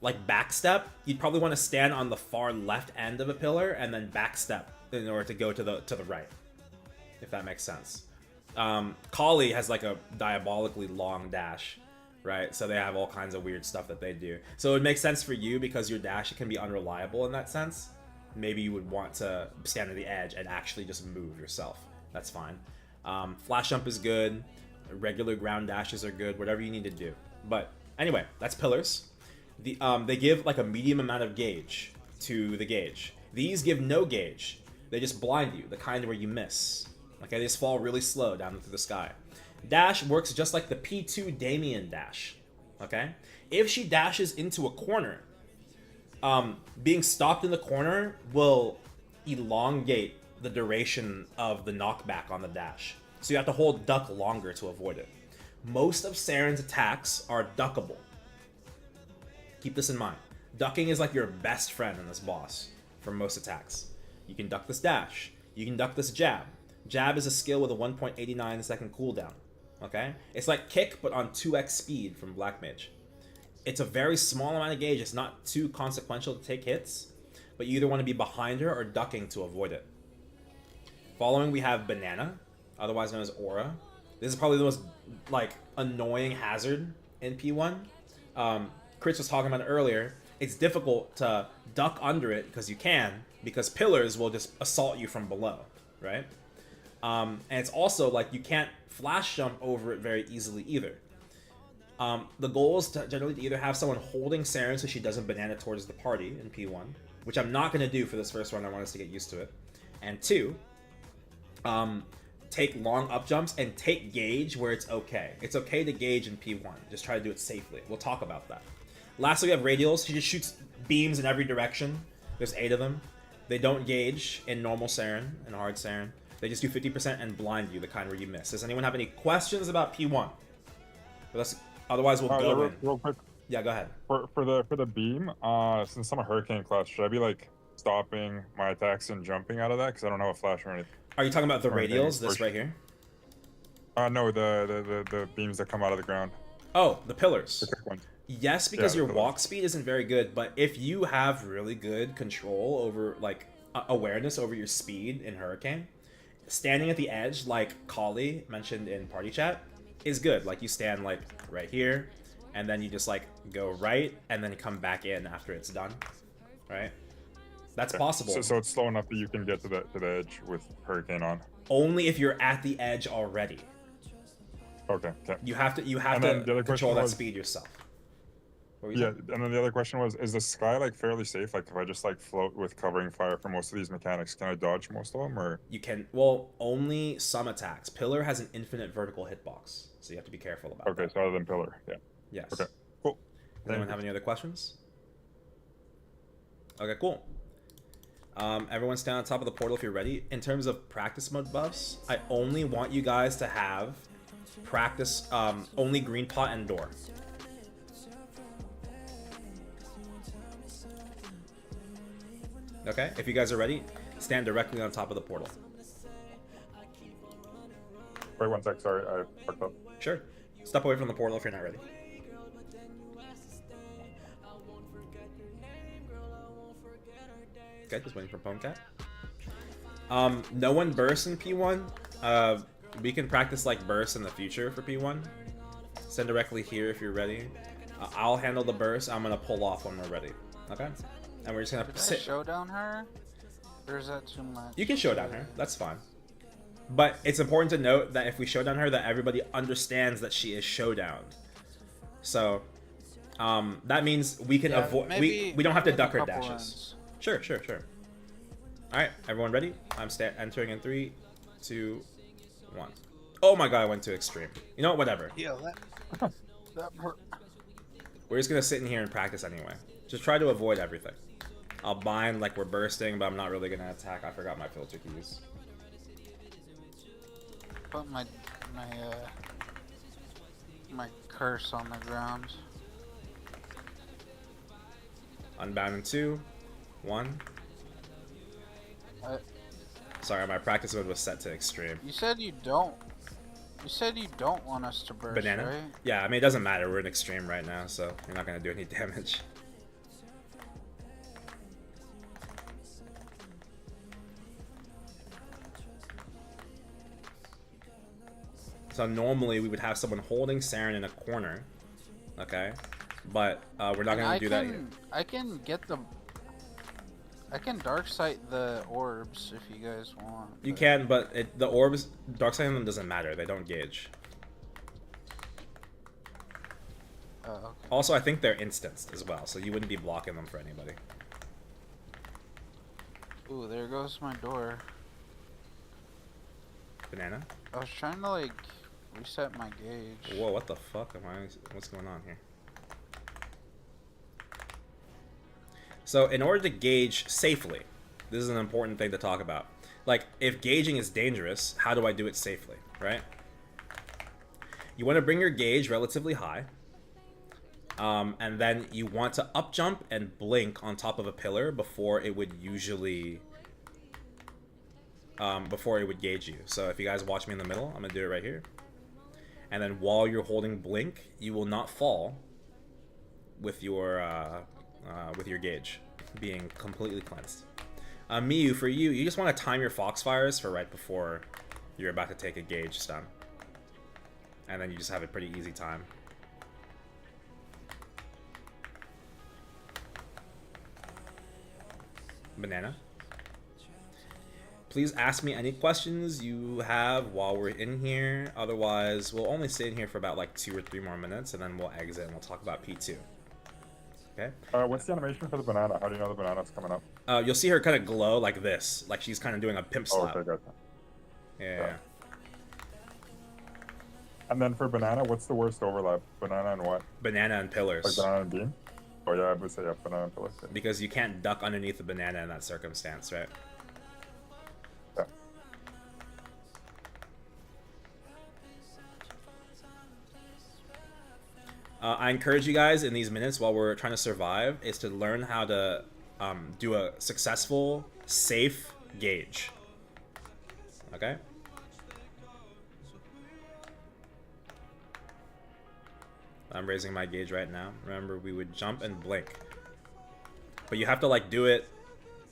like backstep, you'd probably want to stand on the far left end of a pillar and then backstep in order to go to the right, if that makes sense. Kali has like a diabolically long dash, right? So they have all kinds of weird stuff that they do. So it would make sense for you because your dash can be unreliable in that sense. Maybe you would want to stand on the edge and actually just move yourself. That's fine. Flash jump is good. Regular ground dashes are good. Whatever you need to do. But anyway, that's pillars. They give like a medium amount of gauge to the gauge. These give no gauge. They just blind you, the kind where you miss. Okay, they just fall really slow down through the sky. Dash works just like the P2 Damien dash. Okay? If she dashes into a corner, being stopped in the corner will elongate the duration of the knockback on the dash. So you have to hold duck longer to avoid it. Most of Seren's attacks are duckable. Keep this in mind. Ducking is like your best friend in this boss for most attacks. You can duck this dash. You can duck this jab. Jab is a skill with a 1.89 second cooldown. Okay? It's like kick, but on 2x speed from Black Mage. It's a very small amount of gauge. It's not too consequential to take hits, but you either want to be behind her or ducking to avoid it. Following, we have Banana, otherwise known as Aura. This is probably the most like annoying hazard in P1. Chris was talking about it earlier. It's difficult to duck under it because pillars will just assault you from below, right? And it's also like you can't flash jump over it very easily either. The goal is to generally either have someone holding Seren so she doesn't banana towards the party in P1, which I'm not going to do for this first run. I want us to get used to it. And 2, take long up jumps and take gauge where it's okay. It's okay to gauge in P1. Just try to do it safely. We'll talk about that. Lastly, we have radials. She just shoots beams in every direction. There's 8 of them. They don't gauge in normal Seren and hard Seren. They just do 50% and blind you, the kind where you miss. Does anyone have any questions about P1? Otherwise, we'll go in. Real quick. Yeah, go ahead. For the beam, since I'm a hurricane class, should I be like stopping my attacks and jumping out of that? Because I don't have a flash or anything. Are you talking about the radials? This right here? No, the beams that come out of the ground. Oh, the pillars. The quick ones. Yes, because your the walk speed isn't very good, but if you have really good control over, like, awareness over your speed in Hurricane, standing at the edge, like Kali mentioned in party chat, is good. Like, you stand, like, right here, and then you just, like, go right, and then come back in after it's done, right? That's possible. So it's slow enough that you can get to the edge with Hurricane on. Only if you're at the edge already. Okay. You have to control that speed yourself. Yeah, and then the other question was, is the sky like fairly safe? Like if I just like float with covering fire for most of these mechanics, can I dodge most of them, or? You can, well, only some attacks. Pillar has an infinite vertical hitbox, so you have to be careful about that. Okay, so other than Pillar, yeah. Yes. Okay, cool. Does anyone have any other questions? Okay, cool. Everyone stand on top of the portal if you're ready. In terms of practice mode buffs, I only want you guys to have practice, only green pot and door. Okay, if you guys are ready, stand directly on top of the portal. Wait 1 sec, sorry, I fucked up. Sure. Step away from the portal if you're not ready. Okay, just waiting for Pomecat. No one bursts in P1. We can practice like bursts in the future for P1. Stand directly here if you're ready. I'll handle the burst. I'm gonna pull off when we're ready. Okay? And we're just gonna sit. Showdown her? Or is that too much? You can showdown her. That's fine. But it's important to note that if we showdown her, that everybody understands that she is showdowned. So, that means we can avoid. We don't have to duck her dashes. Runs. Sure. All right, everyone ready? I'm entering in 3, 2, 1. Oh my god, I went to extreme. You know what? Whatever. Yeah, that hurt. We're just gonna sit in here and practice anyway. Just try to avoid everything. I'll bind like we're bursting, but I'm not really gonna attack. I forgot my filter keys. Put my curse on the ground. Unbound in 2, 1. Sorry, my practice mode was set to extreme. You said you don't. You said you don't want us to burst, Banana? right? Yeah, I mean, it doesn't matter. We're in extreme right now, so you're not going to do any damage. So normally we would have someone holding Seren in a corner, okay? But we're not going to do that here. I can get the... I can dark sight the orbs if you guys want. You can, but the orbs, dark sighting them doesn't matter. They don't gauge. Oh, okay. Also, I think they're instanced as well, so you wouldn't be blocking them for anybody. Ooh, there goes my door. Banana? I was trying to like reset my gauge. Whoa, what the fuck am I? What's going on here? So in order to gauge safely, this is an important thing to talk about. Like, if gauging is dangerous, how do I do it safely, right? You want to bring your gauge relatively high. And then you want to up jump and blink on top of a pillar before it would usually... before it would gauge you. So if you guys watch me in the middle, I'm going to do it right here. And then while you're holding blink, you will not fall with your gauge being completely cleansed. Miyu, for you, you just want to time your Foxfires for right before you're about to take a gauge stun. And then you just have a pretty easy time. Banana? Please ask me any questions you have while we're in here. Otherwise, we'll only stay in here for about like 2 or 3 more minutes, and then we'll exit and we'll talk about P2. Okay? What's the animation for the banana? How do you know the banana's coming up? You'll see her kind of glow like this, like she's kind of doing a pimp Oh, slap. okay, gotcha. Yeah. And then for banana, what's the worst overlap? Banana and what? Banana and pillars. Like banana and beam? Oh yeah, I would say yeah, banana and pillars. Yeah. Because you can't duck underneath the banana in that circumstance, right? Yeah. I encourage you guys in these minutes while we're trying to survive is to learn how to do a successful, safe gauge. Okay? I'm raising my gauge right now. Remember, we would jump and blink. But you have to like do it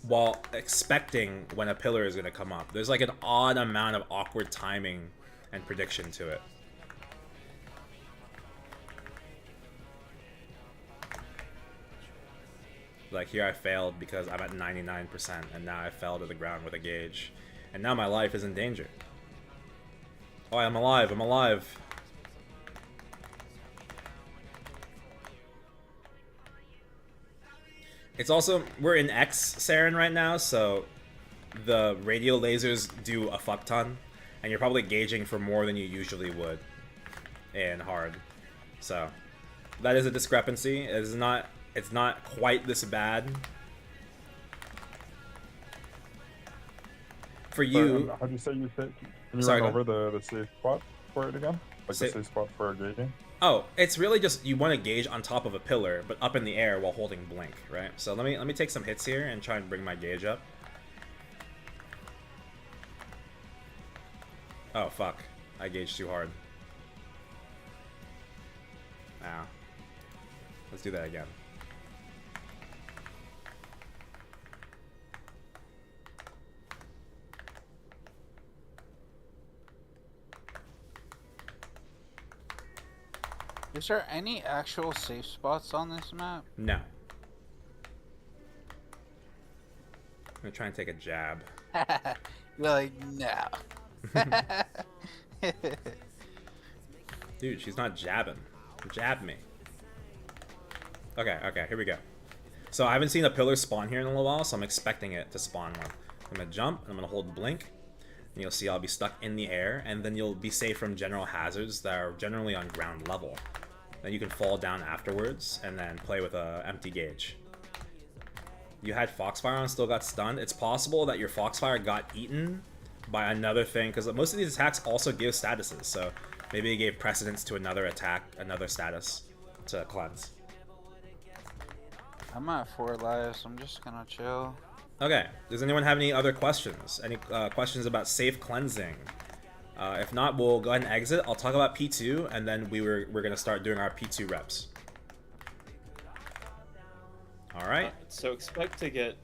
while expecting when a pillar is going to come up. There's like an odd amount of awkward timing and prediction to it. Like here I failed because I'm at 99% and now I fell to the ground with a gauge. And now my life is in danger. Oh, I'm alive, I'm alive. It's also, we're in X Seren right now, so the radio lasers do a fuck ton. And you're probably gauging for more than you usually would in hard. So, that is a discrepancy. It's not quite this bad. For you... How do you say you say? Can you Sorry, run go over the safe spot for it again? Like Sa- the safe spot for gauging? Oh, it's really just you want to gauge on top of a pillar, but up in the air while holding blink, right? So let me take some hits here and try and bring my gauge up. Oh fuck, I gauged too hard. Ow. Let's do that again. Is there any actual safe spots on this map? No. I'm gonna try and take a jab. You're like, no. Dude, she's not jabbing. Jab me. Okay, here we go. So I haven't seen a pillar spawn here in a little while, so I'm expecting it to spawn one. I'm gonna jump, and I'm gonna hold blink. And you'll see I'll be stuck in the air, and then you'll be safe from general hazards that are generally on ground level. Then you can fall down afterwards and then play with a empty gauge. You had Foxfire on, still got stunned. It's possible that your Foxfire got eaten by another thing, because most of these attacks also give statuses, so maybe it gave precedence to another attack, another status to cleanse. I'm at 4 lives. I'm just gonna chill. Okay, does anyone have any other questions? Any questions about safe cleansing? If not, we'll go ahead and exit. I'll talk about P2, and then we're gonna start doing our P2 reps. All right. So expect to get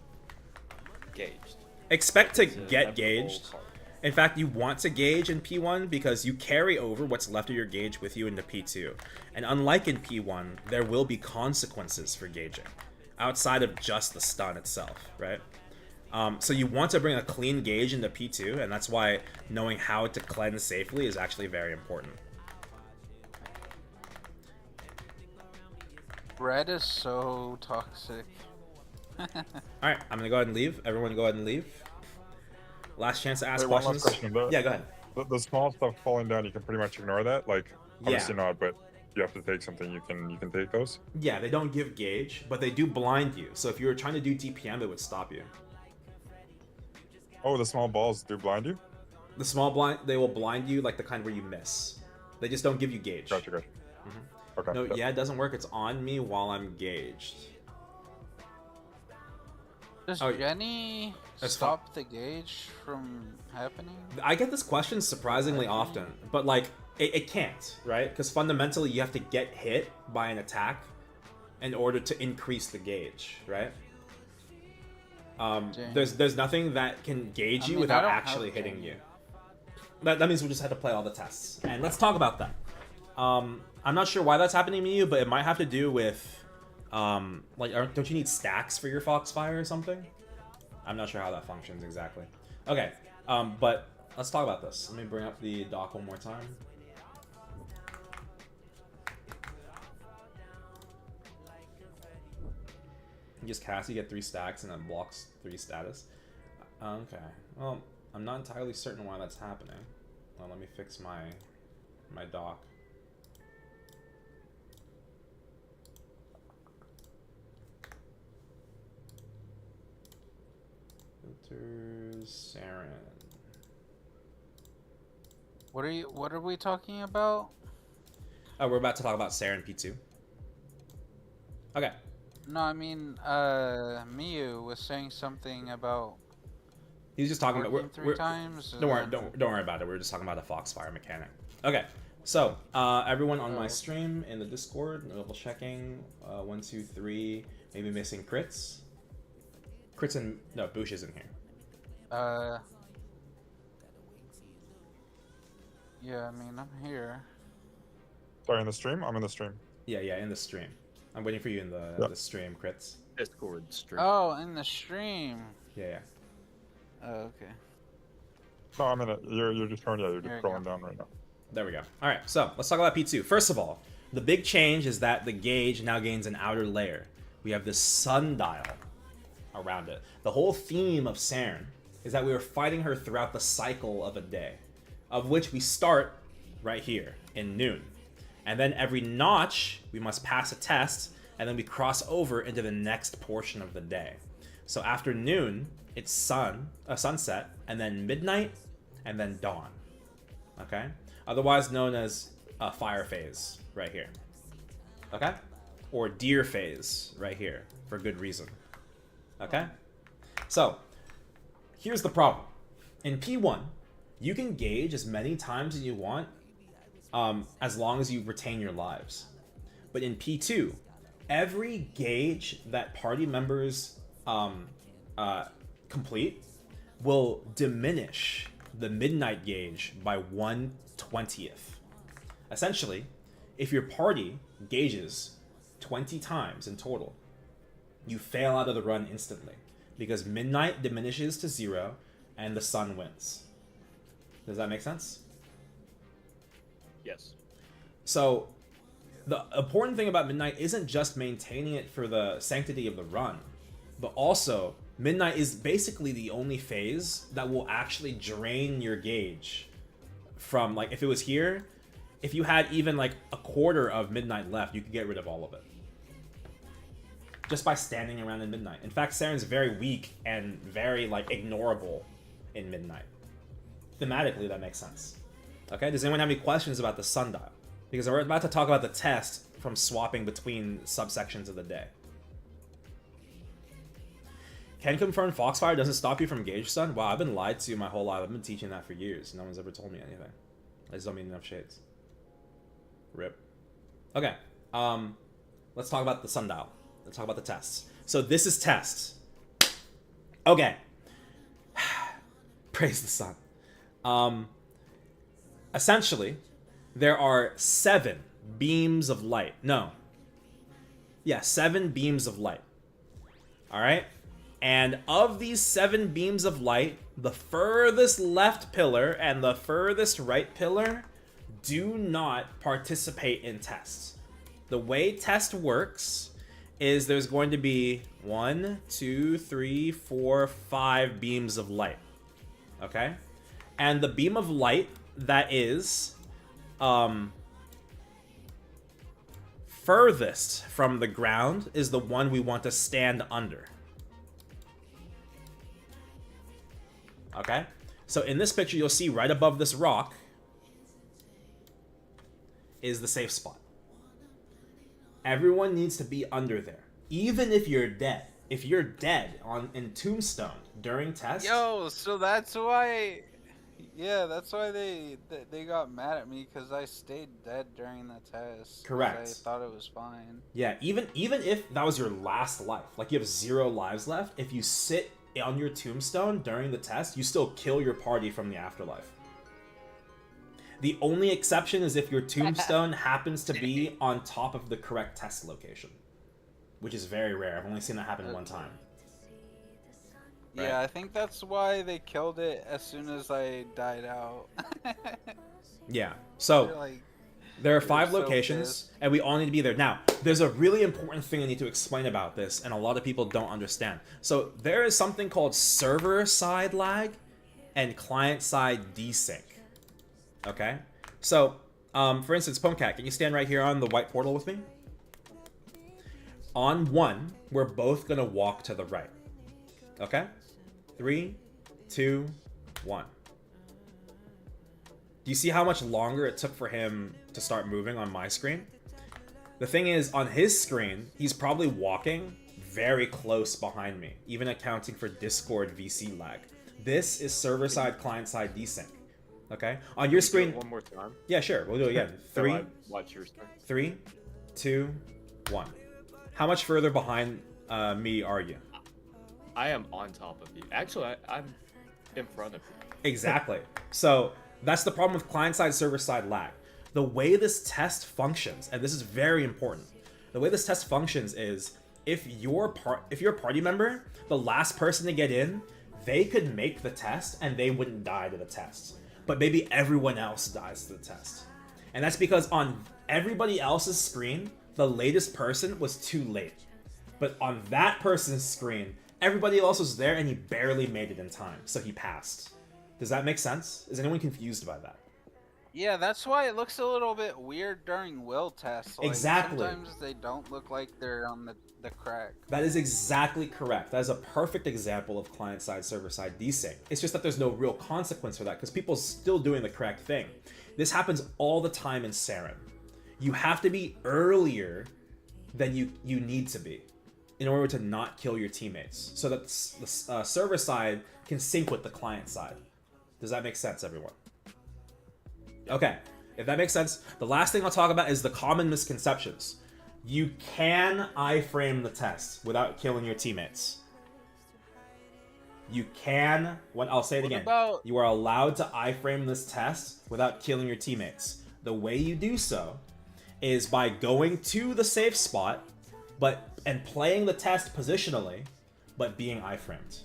gauged. Expect to To get have the gauged. full card. In fact, you want to gauge in P1 because you carry over what's left of your gauge with you into P2. And unlike in P1, there will be consequences for gauging outside of just the stun itself, right? So you want to bring a clean gauge into P2, and that's why knowing how to cleanse safely is actually very important. Red is so toxic. Alright, I'm gonna go ahead and leave. Everyone go ahead and leave. Last chance to ask Wait, one questions. last question. Yeah, go ahead. The small stuff falling down, you can pretty much ignore that. Like, obviously Yeah. not, but you have to take something. You can take those. Yeah, they don't give gauge, but they do blind you. So if you were trying to do DPM, it would stop you. Oh, the small balls do blind you. The small blind, they will blind you like the kind where you miss. They just don't give you gauge. Gotcha. Okay. No, yep. yeah, it doesn't work. It's on me while I'm gauged. Does Oh, Jenny that's stop the gauge from happening? I get this question surprisingly often, but like it can't, right? Because fundamentally you have to get hit by an attack in order to increase the gauge, right? Dang. There's nothing that can gauge I you mean, without I don't actually have hitting Jenny. you. That means we just had to play all the tests, and let's talk about that. I'm not sure why that's happening to you, but it might have to do with like, don't you need stacks for your Foxfire or something? I'm not sure how that functions exactly. Okay, but let's talk about this. Let me bring up the doc one more time. You just cast, you get 3 stacks, and then blocks 3 status. Okay, well, I'm not entirely certain why that's happening. Well, let me fix my doc. Filters, Seren. What are we talking about? Oh, we're about to talk about Seren P2. Okay. No, I mean, Miyu was saying something about He's just talking about working 3 times. Don't worry, don't worry about it. We're just talking about the Foxfire mechanic. Okay, so everyone on my stream in the Discord, double checking. 1, 2, 3. Maybe missing crits. Crits and no, Bush isn't here. Yeah, I mean, I'm here. Sorry, in the stream. I'm in the stream. Yeah, in the stream. I'm waiting for you in the stream crits. Discord stream. Oh, in the stream. Yeah. Oh, okay. No, I'm in it. You're just showing. Yeah, you're There just you scrolling go. down right now. There we go. All right, so let's talk about P2. First of all, the big change is that the gauge now gains an outer layer. We have this sundial around it. The whole theme of Seren is that we are fighting her throughout the cycle of a day, of which we start right here in noon. And then every notch, we must pass a test, and then we cross over into the next portion of the day. So after noon, it's sunset, and then midnight, and then dawn. Okay? Otherwise known as a fire phase right here. Okay? Or deer phase right here, for good reason. Okay? So, here's the problem. In P1, you can gauge as many times as you want, as long as you retain your lives. But in P2, every gauge that party members complete will diminish the midnight gauge by 1/20th. Essentially, if your party gauges 20 times in total, you fail out of the run instantly, because midnight diminishes to 0 and the sun wins. Does that make sense? Yes. So the important thing about midnight isn't just maintaining it for the sanctity of the run, but also Midnight is basically the only phase that will actually drain your gauge from, like, if it was here, if you had even like a quarter of Midnight left, you could get rid of all of it. Just by standing around in Midnight. In fact, Seren's very weak and very, like, ignorable in Midnight. Thematically, that makes sense. Okay, does anyone have any questions about the sundial? Because we're about to talk about the test from swapping between subsections of the day. Can confirm Foxfire doesn't stop you from gauge stun? Wow, I've been lied to my whole life. I've been teaching that for years. No one's ever told me anything. I just don't mean enough shades. Rip. Okay. Let's talk about the sundial. Let's talk about the tests. So this is tests. Okay. Praise the sun. Essentially, there are 7 beams of light. No. Yeah, 7 beams of light. All right? And of these 7 beams of light, the furthest left pillar and the furthest right pillar do not participate in tests. The way test works is there's going to be 1, 2, 3, 4, 5 beams of light. Okay? And the beam of light that is furthest from the ground is the one we want to stand under. Okay? So in this picture, you'll see right above this rock is the safe spot. Everyone needs to be under there. Even if you're dead. If you're dead in Tombstone during test. Yo, so that's why... Yeah, that's why they got mad at me, because I stayed dead during the test. Correct. I thought it was fine. Yeah, even if that was your last life, like you have 0 lives left, if you sit on your tombstone during the test, you still kill your party from the afterlife. The only exception is if your tombstone happens to be on top of the correct test location, which is very rare. I've only seen that happen one time. Right? Yeah, I think that's why they killed it as soon as I died out. Yeah, so Like, there are they're 5 so locations, pissed. and we all need to be there. Now, there's a really important thing I need to explain about this, and a lot of people don't understand. So there is something called server-side lag and client-side desync. Okay? So, for instance, Pwncat, can you stand right here on the white portal with me? On 1, we're both going to walk to the right. Okay? 3, 2, 1. Do you see how much longer it took for him to start moving on my screen? The thing is, on his screen, he's probably walking very close behind me, even accounting for Discord VC lag. This is server-side, client-side desync. Okay? On your screen... One more time. Yeah, sure. We'll do it again. So 3, I watch your screen. 3, 2, 1. How much further behind me are you? I am on top of you. Actually, I'm in front of you. Exactly. So that's the problem with client-side, server-side lag. The way this test functions, and this is very important, the way this test functions is if you're a party member, the last person to get in, they could make the test and they wouldn't die to the test. But maybe everyone else dies to the test. And that's because on everybody else's screen, the latest person was too late. But on that person's screen, everybody else was there and he barely made it in time, so he passed. Does that make sense? Is anyone confused by that? yeah, that's why it looks a little bit weird during will tests. Like, Exactly. Sometimes they don't look like they're on the crack. That is exactly correct. That is a perfect example of client-side, server-side desync. It's just that there's no real consequence for that because people are still doing the correct thing. This happens all the time in Seren. You have to be earlier than you need to be in order to not kill your teammates, so that the server side can sync with the client side. Does that make sense, everyone? Okay, if that makes sense, the last thing I'll talk about is the common misconceptions. You can iframe the test without killing your teammates. You can, I'll say it again. about- You are allowed to iframe this test without killing your teammates. The way you do so is by going to the safe spot, and playing the test positionally, but being iframed.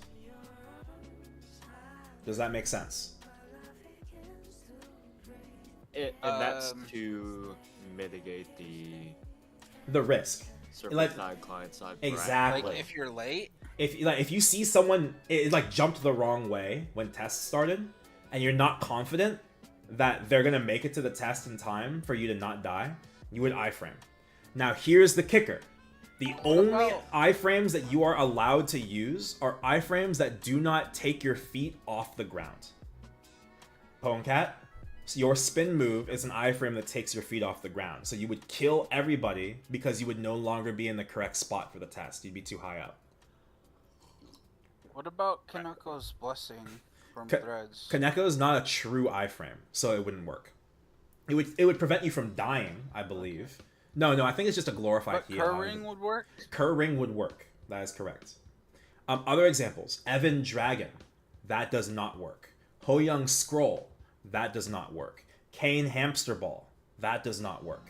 Does that make sense? And that's to mitigate the The risk. server Like- side, client side. Exactly. Like, if you're late? if you see someone it like jumped the wrong way when tests started, and you're not confident that they're gonna make it to the test in time for you to not die, you would iframe. Now here's the kicker. The only iframes that you are allowed to use are iframes that do not take your feet off the ground. Ponecat, so your spin move is an iframe that takes your feet off the ground. So you would kill everybody because you would no longer be in the correct spot for the test. Would be too high up. What about Kaneko's blessing from threads? Kaneko is not a true iframe, so it wouldn't work. It would prevent you from dying, I believe. No, I think it's just a glorified But heal. Kerring would work? Kerring would work. That is correct. Other examples. Evan Dragon. That does not work. Ho-Young Scroll. That does not work. Kane Hamster Ball. That does not work.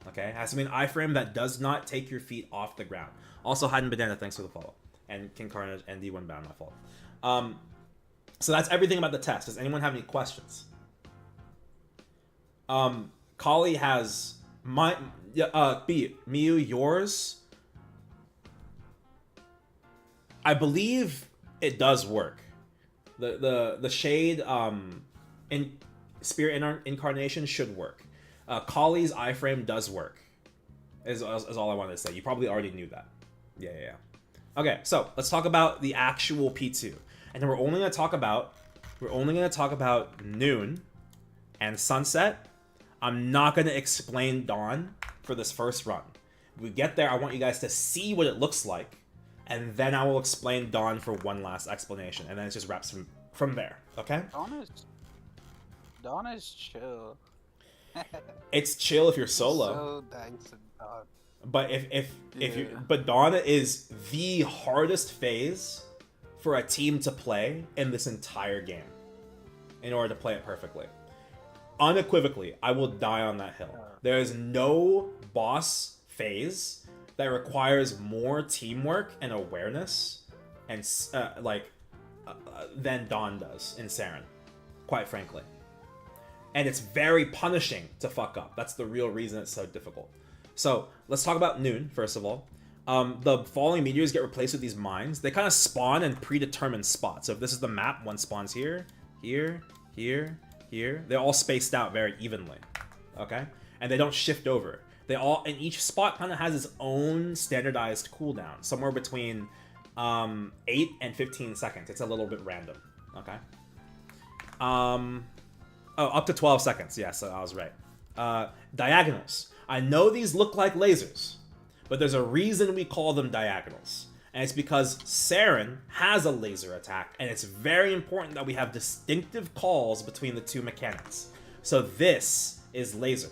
Okay? It has to be an iframe that does not take your feet off the ground. Also, Hayden Banana, thanks for the follow. And King Carnage and D1 Bound, my fault. So that's everything about the test. Does anyone have any questions? Kali has Miu, yours. I believe it does work. The shade in Spirit Incarnation should work. Kali's iframe does work. Is all I wanted to say. You probably already knew that. Yeah. Okay, so let's talk about the actual P2. And then we're only gonna talk about noon and sunset. I'm not gonna explain dawn for this first run. When we get there, I want you guys to see what it looks like, and then I will explain dawn for one last explanation, and then it just wraps from there. Okay? Dawn is chill. It's chill if you're solo. So thanks to Dawn. But but Dawn is the hardest phase for a team to play in this entire game in order to play it perfectly. Unequivocally, I will die on that hill. There is no boss phase that requires more teamwork and awareness and than Dawn does in Seren, quite frankly. And it's very punishing to fuck up. That's the real reason it's so difficult. So let's talk about noon, first of all. The falling meteors get replaced with these mines. They kind of spawn in predetermined spots. So if this is the map, one spawns here, here, here, here. They're all spaced out very evenly, okay? And they don't shift over. And each spot kind of has its own standardized cooldown, somewhere between 8 and 15 seconds. It's a little bit random, okay? Up to 12 seconds. Yes, I was right. Diagonals. I know these look like lasers, but there's a reason we call them diagonals. And it's because Seren has a laser attack, and it's very important that we have distinctive calls between the two mechanics. So this is laser.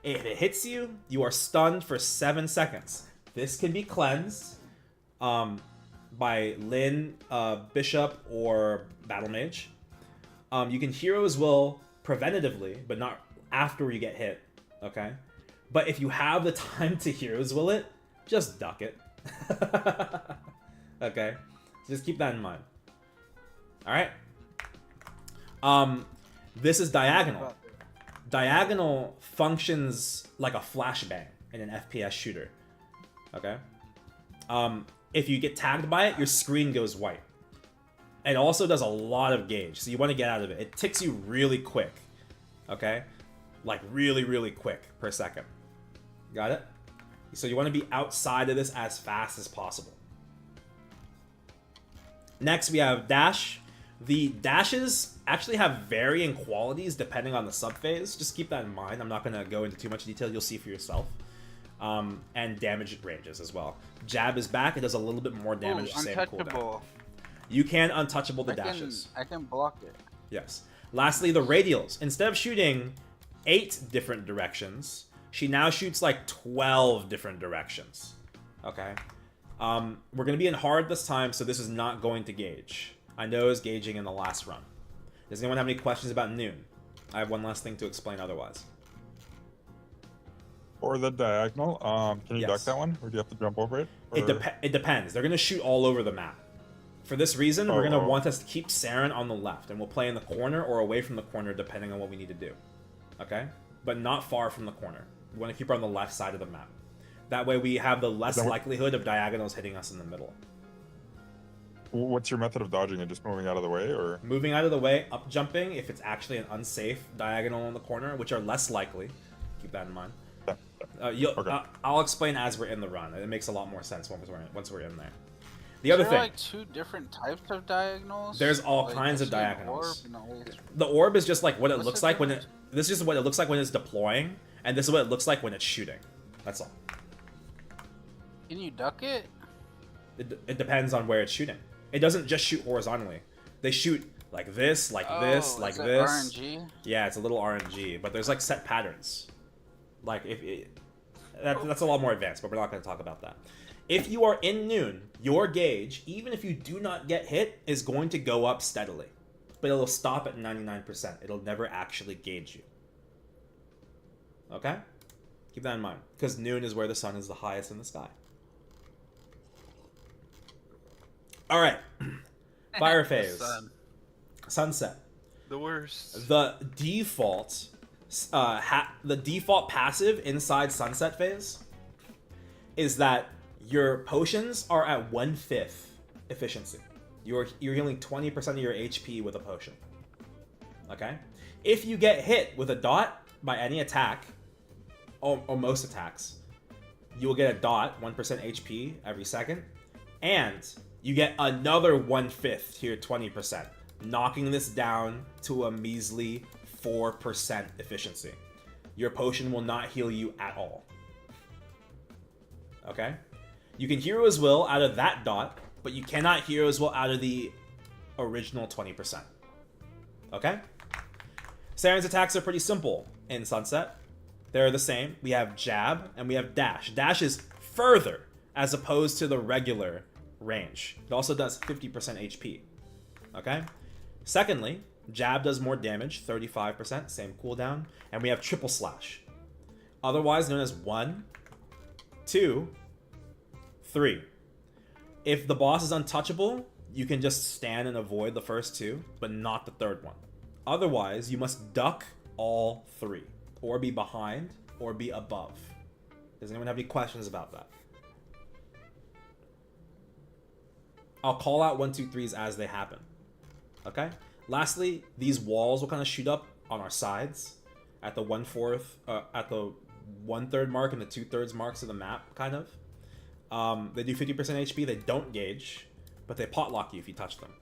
If it hits you, you are stunned for 7 seconds. This can be cleansed by Lin, Bishop, or Battle Mage. You can Hero's Will preventatively, but not after you get hit, okay? But if you have the time to Hero's Will it, just duck it. Okay? Just keep that in mind. Alright? This is diagonal. Diagonal functions like a flashbang in an FPS shooter. Okay? If you get tagged by it, your screen goes white. It also does a lot of gauge, so you want to get out of it. It ticks you really quick. Okay? Like really, really quick per second. Got it? So you want to be outside of this as fast as possible. Next, we have dash. The dashes actually have varying qualities depending on the subphase. Just keep that in mind. I'm not going to go into too much detail. You'll see for yourself. And damage ranges as well. Jab is back. It does a little bit more damage. Ooh, untouchable. You can untouchable the dashes. I can block it. Yes. Lastly, the radials. Instead of shooting 8 different directions, she now shoots like 12 different directions. Okay? We're going to be in hard this time, so this is not going to gauge. I know it's gauging in the last run. Does anyone have any questions about noon? I have one last thing to explain otherwise. Or the diagonal, can you duck that one? Or do you have to jump over it? It depends. They're going to shoot all over the map. For this reason, we're going to want us to keep Seren on the left, and we'll play in the corner or away from the corner depending on what we need to do. Okay? But not far from the corner. We want to keep her on the left side of the map. That way we have the less likelihood of diagonals hitting us in the middle. What's your method of dodging it? Just moving out of the way, or Moving out of the way, up jumping if it's actually an unsafe diagonal in the corner, which are less likely. Keep that in mind. Okay. I'll explain as we're in the run. It makes a lot more sense once we're in there. The other Is thing, there like 2 different types of diagonals? there's all Like, kinds I of see an diagonals. orb and all- The orb is just like what it What's looks the like when difference? this is what it looks like when it's deploying, and this is what it looks like when it's shooting. That's all. Can you duck it? It depends on where it's shooting. It doesn't just shoot horizontally. They shoot like this, like this, Oh, like is that this. RNG? Yeah, it's a little RNG, but there's like set patterns. Like that's a lot more advanced, but we're not going to talk about that. If you are in noon, your gauge, even if you do not get hit, is going to go up steadily. But it'll stop at 99%. It'll never actually gauge you. Okay? Keep that in mind. Because noon is where the sun is the highest in the sky. Alright. Fire phase. Sun. Sunset. The worst. The default passive inside sunset phase is that your potions are at 1/5 efficiency. You're healing 20% of your HP with a potion. Okay? If you get hit with a dot by any attack, or most attacks, you will get a dot, 1% HP every second, and you get another 1/5 to your 20%, knocking this down to a measly 4% efficiency. Your potion will not heal you at all. Okay? You can Hero's Will out of that dot, but you cannot Hero's Will out of the original 20%. Okay? Seren's attacks are pretty simple in Sunset. They're the same. We have Jab and we have Dash. Dash is further as opposed to the regular range. It also does 50% HP. Okay? Secondly, Jab does more damage, 35%, same cooldown. And we have Triple Slash. Otherwise known as 1, 2, 3. If the boss is untouchable, you can just stand and avoid the first 2, but not the third one. Otherwise, you must duck all 3, or be behind, or be above. Does anyone have any questions about that? I'll call out 1, 2, 3s as they happen. Okay? Lastly, these walls will kind of shoot up on our sides at the 1/4, at the 1/3 mark and the 2/3 marks of the map, kind of. They do 50% HP. They don't gauge, but they potlock you if you touch them.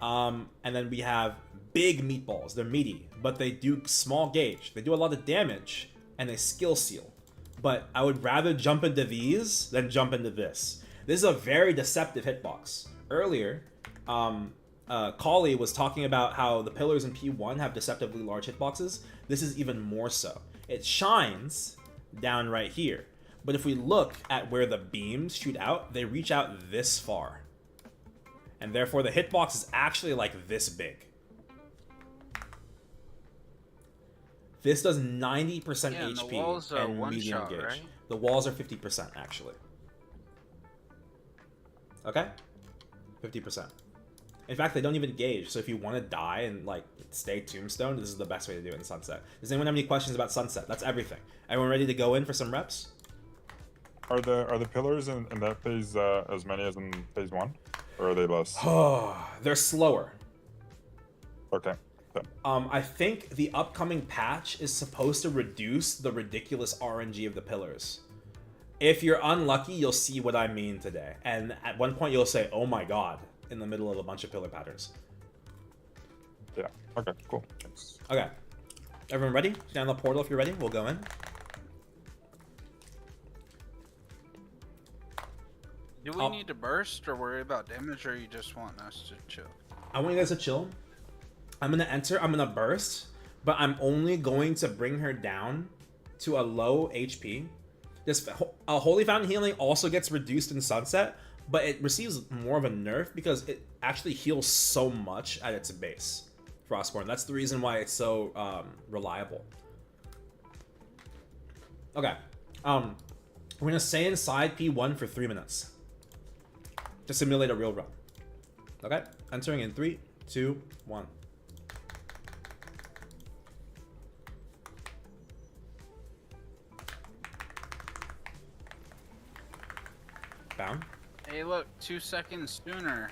And then we have big meatballs. They're meaty, but they do small gauge. They do a lot of damage, and they skill seal. But I would rather jump into these than jump into this. This is a very deceptive hitbox. Earlier, Kali was talking about how the pillars in P1 have deceptively large hitboxes. This is even more so. It shines down right here. But if we look at where the beams shoot out, they reach out this far. And therefore the hitbox is actually like this big. This does 90% Yeah, and the HP walls are and one medium shot, gauge. right? The walls are 50% actually. Okay? 50%. In fact, they don't even gauge, so if you want to die and like stay tombstone, this is the best way to do it in Sunset. Does anyone have any questions about Sunset? That's everything. Everyone ready to go in for some reps? are the pillars in that phase as many as in phase 1, or are they less? They're slower. Okay. Yeah. I think the upcoming patch is supposed to reduce the ridiculous RNG of the pillars. If you're unlucky, you'll see what I mean today. And at one point you'll say, oh my god, in the middle of a bunch of pillar patterns. Yeah. Okay. Cool. Thanks. Okay. Everyone ready? Down the portal if you're ready. We'll go in. Do we need to burst or worry about damage, or you just want us to chill? I want you guys to chill. I'm gonna enter, I'm gonna burst, but I'm only going to bring her down to a low HP. This Holy Fountain healing also gets reduced in Sunset, but it receives more of a nerf because it actually heals so much at its base. Frostborn. That's the reason why it's so reliable. Okay. We're gonna stay inside P1 for 3 minutes to simulate a real run. Okay. Entering in 3, 2, 1. Bound. Hey, look, 2 seconds sooner.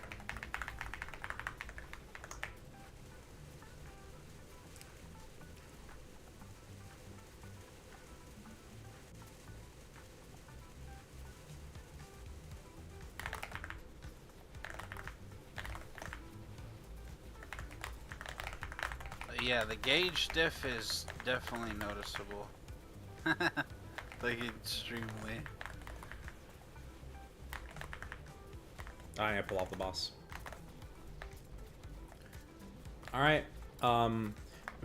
Yeah, the gauge diff is definitely noticeable. Like, extremely. I need to pull off the boss. Alright.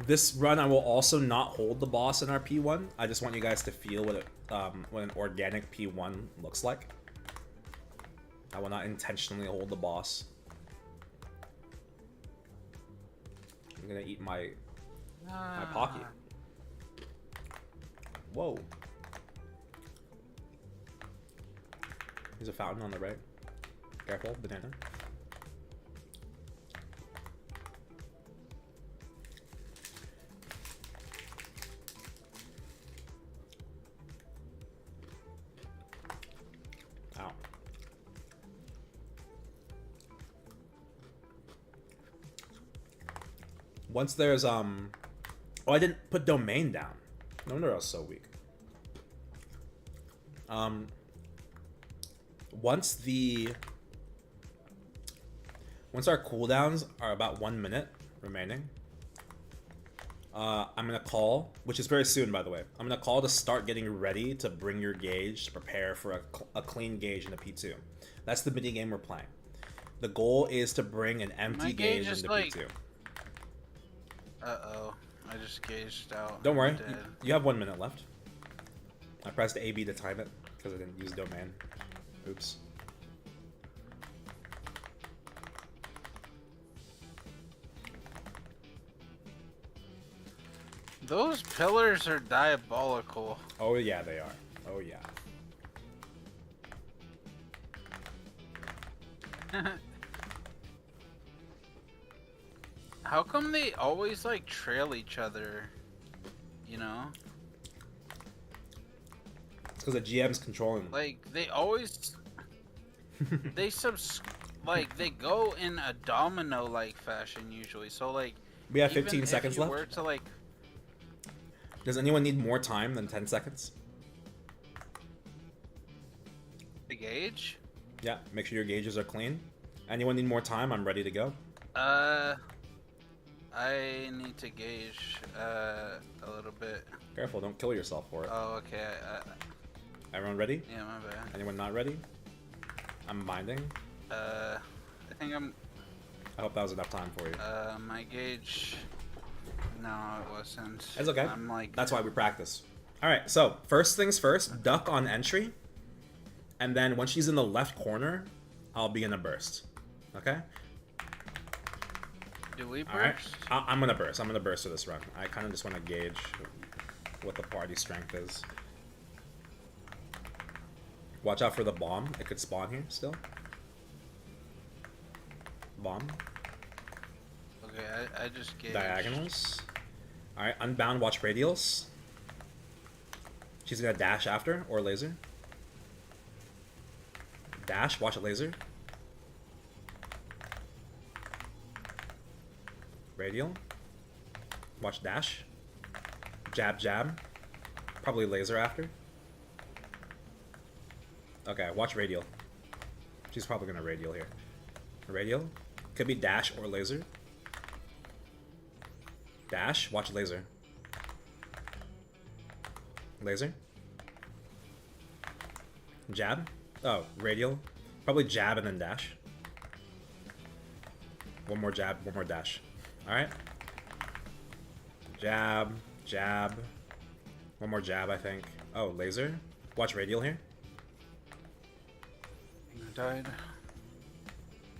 This run I will also not hold the boss in our P1. I just want you guys to feel what an organic P1 looks like. I will not intentionally hold the boss. I'm gonna eat my pocket. Whoa. There's a fountain on the right. Careful, banana. Ow. Once there's oh, I didn't put domain down. No wonder I was so weak. Once our cooldowns are about 1 minute remaining, I'm gonna call, which is very soon by the way, I'm gonna call to start getting ready to bring your gauge to prepare for a clean gauge in a P2. That's the mini game we're playing. The goal is to bring an empty gauge into P2. Uh-oh. I just gauged out. Don't worry, you have 1 minute left. I pressed AB to time it because I didn't use domain. Oops. Those pillars are diabolical. Oh yeah, they are. Oh yeah. How come they always like trail each other? You know? It's because the GM's controlling them. Like they always they like they go in a domino like fashion usually. So like We have even 15 if seconds you left. were to like Does anyone need more time than 10 seconds? the gauge? Yeah, make sure your gauges are clean. Anyone need more time? I'm ready to go. I need to gauge a little bit. Careful, don't kill yourself for it. Oh, okay. Everyone ready? Yeah, my bad. Anyone not ready? I'm binding. I think I'm. I hope that was enough time for you. My gauge. No, it wasn't. It's okay. I'm like. That's why we practice. Alright, so first things first, duck on entry. And then when she's in the left corner, I'll begin a burst. Okay? Do we burst? Alright, I'm gonna burst. I'm gonna burst for this run. I kind of just want to gauge what the party strength is. Watch out for the bomb. It could spawn here still. Bomb. Okay, I just gauged. Diagonals. Alright, unbound, watch radials. She's gonna dash after, or laser. Dash, watch a laser. Radial. Watch dash. Jab, jab. Probably laser after. Okay, watch radial. She's probably gonna radial here. Radial. Could be dash or laser. Dash, watch laser. Laser. Jab. Oh, radial. Probably jab and then dash. One more jab, one more dash. Alright. Jab, jab. One more jab, I think. Oh, laser. Watch radial here. I died.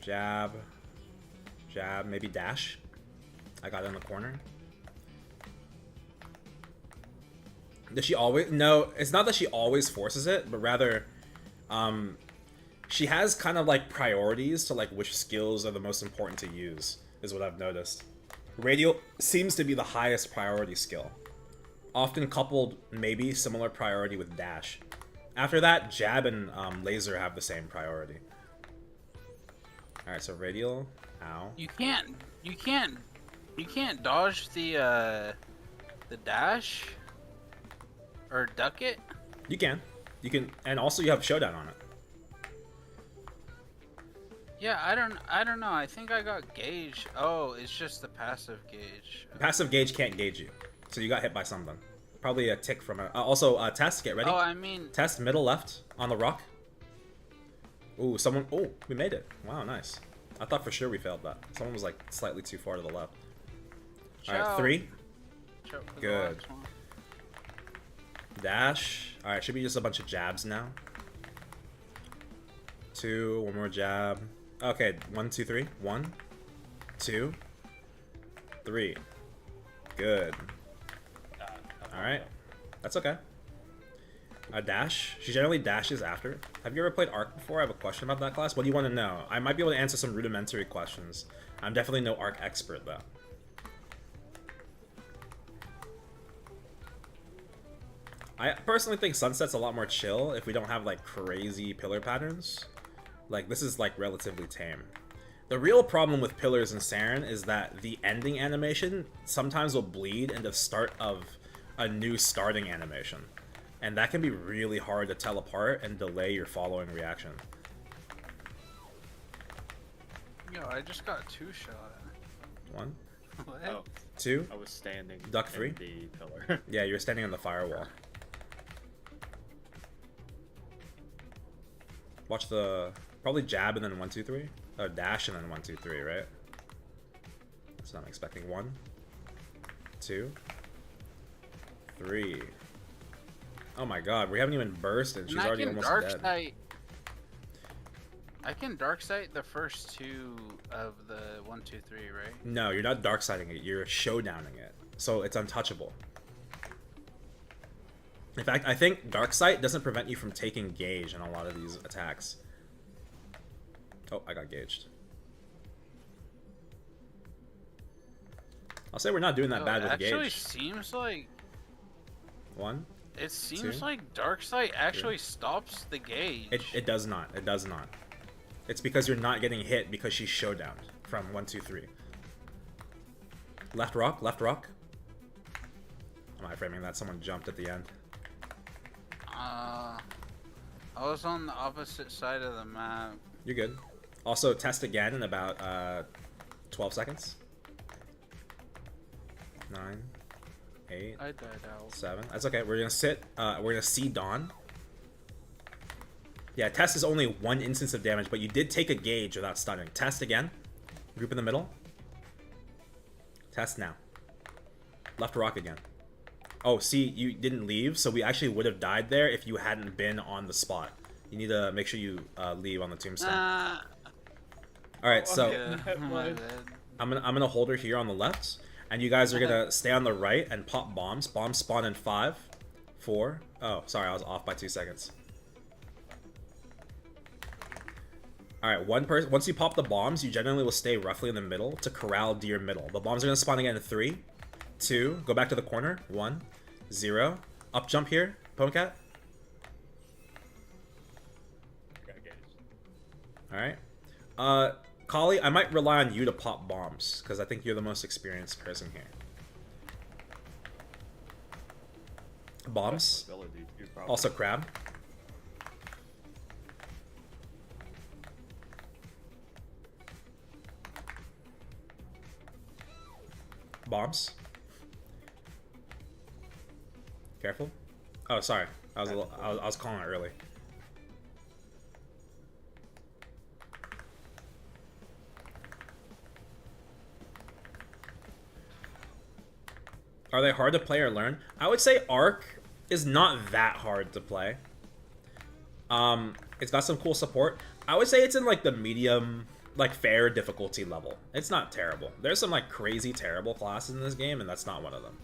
Jab. Jab, maybe dash. I got it in the corner. Does she always... No, it's not that she always forces it, but rather... she has kind of like priorities to like which skills are the most important to use, is what I've noticed. Radial seems to be the highest priority skill. Often coupled, maybe, similar priority with dash. After that, jab and laser have the same priority. Alright, so radial. Ow. You can't dodge the dash? Or duck it? You can. You can, and also you have showdown on it. Yeah, I don't know. I think I got gauge. Oh, it's just the passive gauge. Passive gauge can't gauge you, so you got hit by something. Probably a tick from it. Also, test. Get ready. Oh, I mean, Test middle left on the rock. Ooh, someone. Oh, we made it. Wow, nice. I thought for sure we failed that. Someone was like slightly too far to the left. All right, 3. Good. Dash. All right, should be just a bunch of jabs now. 2. One more jab. Okay, 1, 2, 3. 1, 2, 3. Good. All right, that's okay. A dash. She generally dashes after. Have you ever played Arc before? I have a question about that class. What do you want to know? I might be able to answer some rudimentary questions. I'm definitely no Arc expert though. I personally think Sunset's a lot more chill if we don't have like crazy pillar patterns. Like this is like relatively tame. The real problem with pillars in Seren is that the ending animation sometimes will bleed into the start of a new starting animation. And that can be really hard to tell apart and delay your following reaction. Yo, I just got 2 shot. 1, What? Oh, 2. I was standing. Duck in 3. The pillar. Yeah, you're standing on the firewall. Watch the probably jab and then 1, 2, 3. Dash and then 1, 2, 3, right? That's what I'm expecting. 1, 2, 3. Oh my god, we haven't even burst and she's And already almost dead. I can dark sight the first 2 of the 1, 2, 3, right? No, you're not dark siding it, you're showdowning it. So it's untouchable. In fact, I think dark sight doesn't prevent you from taking gauge in a lot of these attacks. Oh, I got gauged. I'll say we're not doing that bad with It actually gauge. seems like 1. it seems 2, like dark sight actually stops the gauge. It does not. It does not. It's because you're not getting hit because she's showdowned from 1, 2, 3. Left rock, left rock. Am I framing that? Someone jumped at the end. I was on the opposite side of the map. You're good. Also, test again in about 12 seconds. 9, 8, I died out. 7. That's okay. We're gonna sit. We're gonna see Dawn. Yeah, test is only 1 instance of damage, but you did take a gauge without stunning. Test again. Group in the middle. Test now. Left rock again. Oh, see, you didn't leave, so we actually would have died there if you hadn't been on the spot. You need to make sure you leave on the tombstone. All right, so I'm gonna hold her here on the left, and you guys are gonna stay on the right and pop bombs. Bombs spawn in 5, 4. Oh, sorry, I was off by 2 seconds. All right, once you pop the bombs, you generally will stay roughly in the middle to corral deer middle. The bombs are gonna spawn again in 3, 2. Go back to the corner. 1, 0. Up jump here, Ponecat. All right. Kali, I might rely on you to pop bombs because I think you're the most experienced person here. Bombs. Also crab. Bombs. Careful. Oh, sorry. I was calling it early. Are they hard to play or learn? I would say Arc is not that hard to play. It's got some cool support. I would say it's in like the medium, like fair difficulty level. It's not terrible. There's some like crazy terrible classes in this game, and that's not one of them.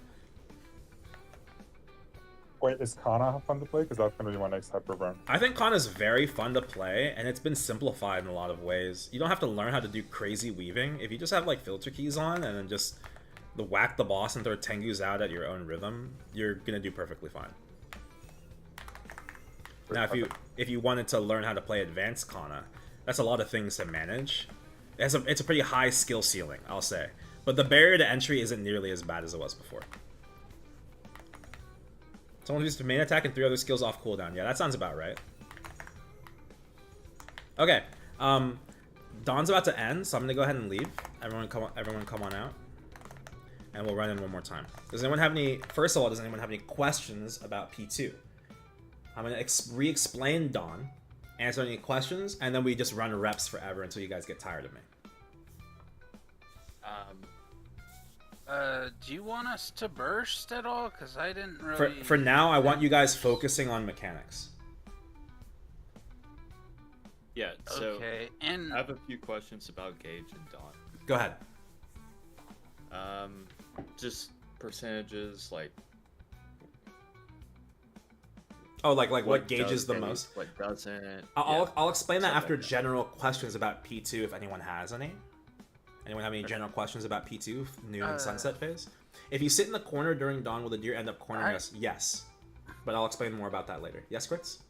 Wait, is Kanna fun to play? Because that's going to be my next hyper run. I think Kanna is very fun to play, and it's been simplified in a lot of ways. You don't have to learn how to do crazy weaving. If you just have like filter keys on and then just whack the boss and throw Tengus out at your own rhythm, you're gonna do perfectly fine. Now, if you wanted to learn how to play advanced Kanna, that's a lot of things to manage. It's a pretty high skill ceiling, I'll say, but the barrier to entry isn't nearly as bad as it was before. Someone who's the main attack and 3 other skills off cooldown. Yeah, that sounds about right. Okay. Dawn's about to end, so I'm gonna go ahead and leave. Everyone come on out. And we'll run in one more time. Does anyone have any... First of all, does anyone have any questions about P2? I'm going to re-explain Dawn, answer any questions, and then we just run reps forever until you guys get tired of me. Do you want us to burst at all? Because I didn't really... For now, I want you guys focusing on mechanics. Yeah, so okay, and I have a few questions about Gage and Dawn. Go ahead. Just percentages, like... Oh, like what gauges the damage, most? what doesn't. I'll explain that Stuff after like that. general questions about P2 if anyone has any. Anyone have any general questions about P2, noon and sunset phase? If you sit in the corner during dawn, will the deer end up cornering us? Yes. But I'll explain more about that later. Yes, Grits?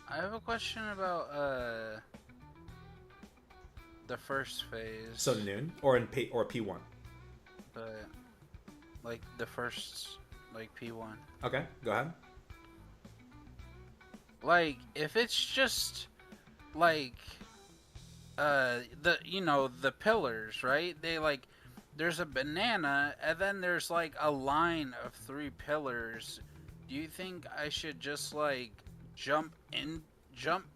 I have a question about the first phase. So noon or in P or P1. But like the first, like P1. Okay, go ahead. Like if it's just like the pillars, right? They like there's a banana and then there's like a line of 3 pillars. Do you think I should just like jump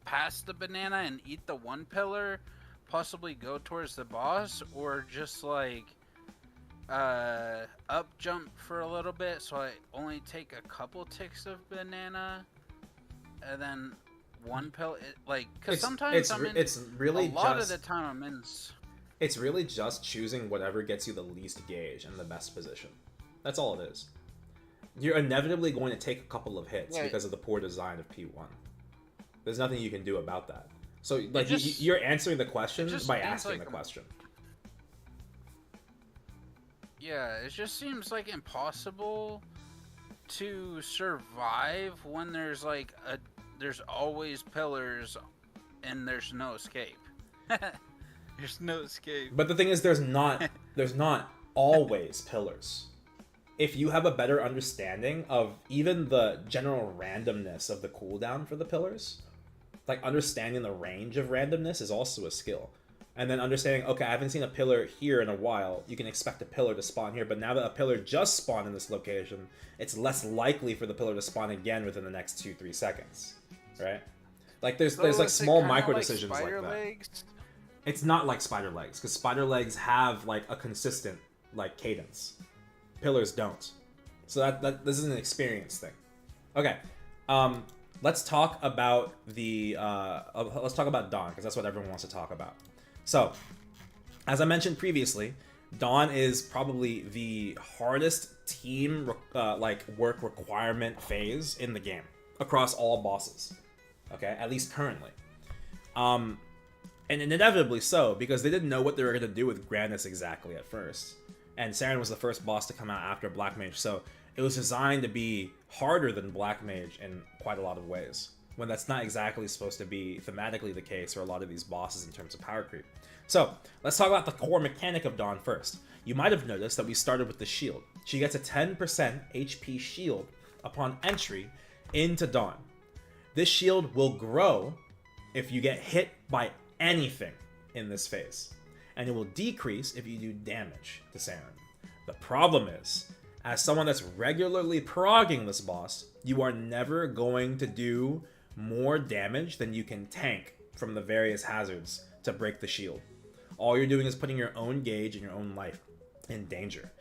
past the banana and eat the one pillar, possibly go towards the boss, or just like up jump for a little bit so I only take a couple ticks of banana and then one pill, like, because sometimes it's really a lot just, of the time I'm in. It's really just choosing whatever gets you the least gauge and the best position. That's all it is. You're inevitably going to take a couple of hits because of the poor design of P1. There's nothing you can do about that. So, like, you're answering the question by asking like the question. Yeah, it just seems like impossible to survive when there's like there's always pillars and there's no escape. There's no escape. But the thing is, there's not always pillars. If you have a better understanding of even the general randomness of the cooldown for the pillars, like understanding the range of randomness is also a skill. And then understanding, okay, I haven't seen a pillar here in a while, you can expect a pillar to spawn here, but now that a pillar just spawned in this location, it's less likely for the pillar to spawn again within the next 2-3 seconds, right? Like there's like small micro decisions like that. Legs? It's not like spider legs, because spider legs have like a consistent like cadence. Pillars don't. So that this is an experience thing. Okay, let's talk about let's talk about Dawn, because that's what everyone wants to talk about. So, as I mentioned previously, Dawn is probably the hardest team work requirement phase in the game across all bosses. Okay, at least currently. And inevitably so, because they didn't know what they were going to do with Grandis exactly at first. And Seren was the first boss to come out after Black Mage, so it was designed to be harder than Black Mage in quite a lot of ways, when that's not exactly supposed to be thematically the case for a lot of these bosses in terms of power creep. So, let's talk about the core mechanic of Dawn first. You might have noticed that we started with the shield. She gets a 10% HP shield upon entry into Dawn. This shield will grow if you get hit by anything in this phase, and it will decrease if you do damage to Seren. The problem is, as someone that's regularly progging this boss, you are never going to do more damage than you can tank from the various hazards to break the shield. All you're doing is putting your own gauge and your own life in danger.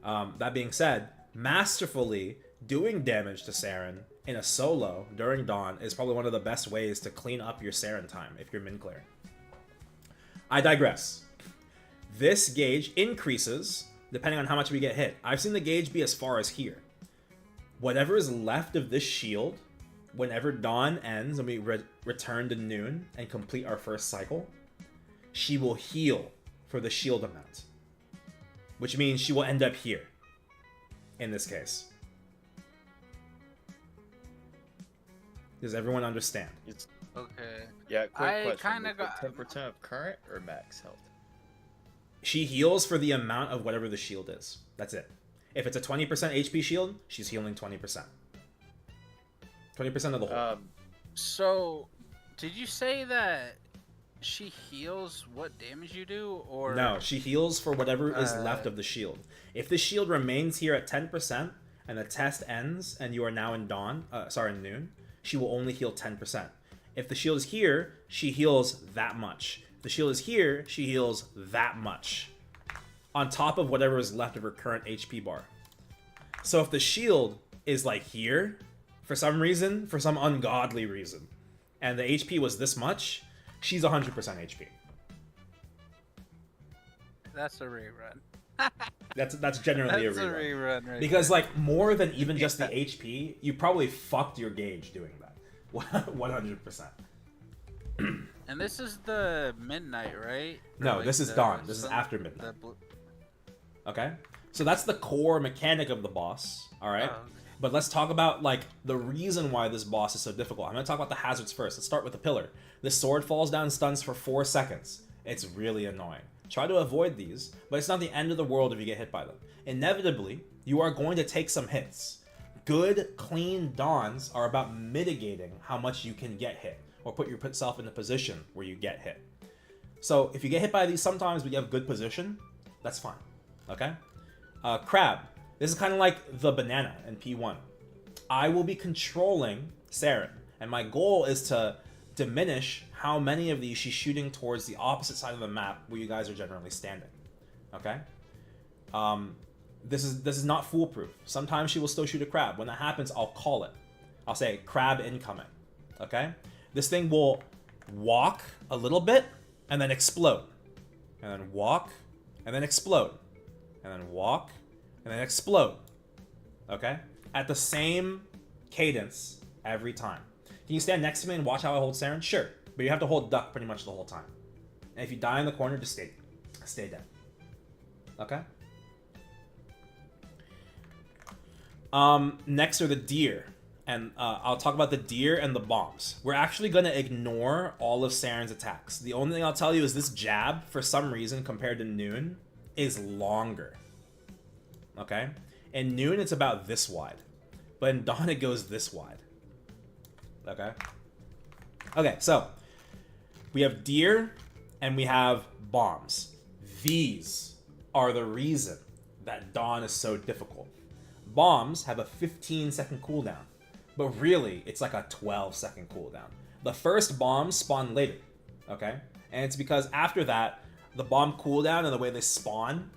That being said, masterfully doing damage to Seren in a solo during Dawn is probably one of the best ways to clean up your Seren time if you're min clear. I digress. This gauge increases depending on how much we get hit. I've seen the gauge be as far as here. Whatever is left of this shield, whenever Dawn ends and we return to noon and complete our first cycle, she will heal for the shield amount, which means she will end up here in this case. Does everyone understand? Okay. Yeah, quick I question. kinda Is it got- 10% of current or max health? She heals for the amount of whatever the shield is. That's it. If it's a 20% HP shield, she's healing 20%. 20% of the whole. So, did you say that she heals what damage you do, or No, she heals for whatever is left Uh, of the shield. If the shield remains here at 10% and the test ends and you are now in in noon, she will only heal 10%. If the shield is here, she heals that much. If the shield is here, she heals that much. On top of whatever is left of her current HP bar. So if the shield is like here, for some reason, for some ungodly reason, and the HP was this much, she's 100% HP. that's a rerun. That's generally That's a rerun. rerun right Because there. like more than even just the HP, you probably fucked your gauge doing that. 100%. And this is the midnight, right? Or, No, like, this is the dawn. This is sun- after midnight. the bl- Okay? So that's the core mechanic of the boss, all right? Oh, okay. But let's talk about like the reason why this boss is so difficult. I'm going to talk about the hazards first. Let's start with the pillar. The sword falls down and stuns for 4 seconds. It's really annoying. Try to avoid these, but it's not the end of the world if you get hit by them. Inevitably, you are going to take some hits. Good, clean dawns are about mitigating how much you can get hit, or put yourself in a position where you get hit. So if you get hit by these sometimes but you have good position, that's fine. Okay? Crab. This is kind of like the banana in P1. I will be controlling Seren, and my goal is to diminish how many of these she's shooting towards the opposite side of the map where you guys are generally standing. Okay? This is not foolproof. Sometimes she will still shoot a crab. When that happens, I'll call it. I'll say crab incoming. Okay? This thing will walk a little bit and then explode. And then walk and then explode. And then walk and then explode. Okay? At the same cadence every time. Can you stand next to me and watch how I hold Seren? Sure. But you have to hold duck pretty much the whole time. And if you die in the corner, just stay dead. Okay? Next are the deer. And I'll talk about the deer and the bombs. We're actually going to ignore all of Seren's attacks. The only thing I'll tell you is this jab, for some reason, compared to Noon, is longer. Okay? In Noon, it's about this wide. But in Dawn, it goes this wide. Okay? Okay, so we have deer and we have bombs. These are the reason that Dawn is so difficult. Bombs have a 15-second cooldown, but really, it's like a 12-second cooldown. The first bombs spawn later, okay? And it's because after that, the bomb cooldown and the way they spawn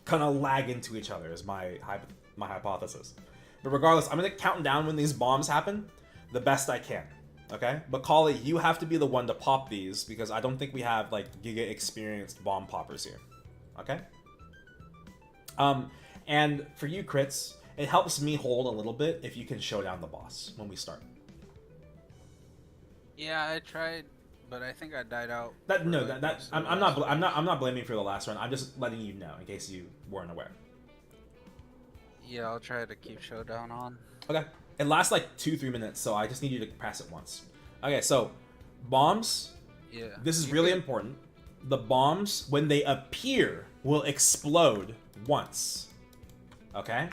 kind of lag into each other is my hypothesis. But regardless, I'm going to count down when these bombs happen the best I can, okay? But Kali, you have to be the one to pop these because I don't think we have, like, Giga experienced bomb poppers here, okay? And for you, Crits, it helps me hold a little bit if you can show down the boss when we start. Yeah, I tried, but I think I died out. I'm for, like, most of the I'm last not blaming you for the last run. I'm just letting you know in case you weren't aware. Yeah, I'll try to keep showdown on. Okay. It lasts like 2-3 minutes, so I just need you to press it once. Okay, so bombs. Yeah. This is You really could- important. The bombs, when they appear, will explode once. Okay?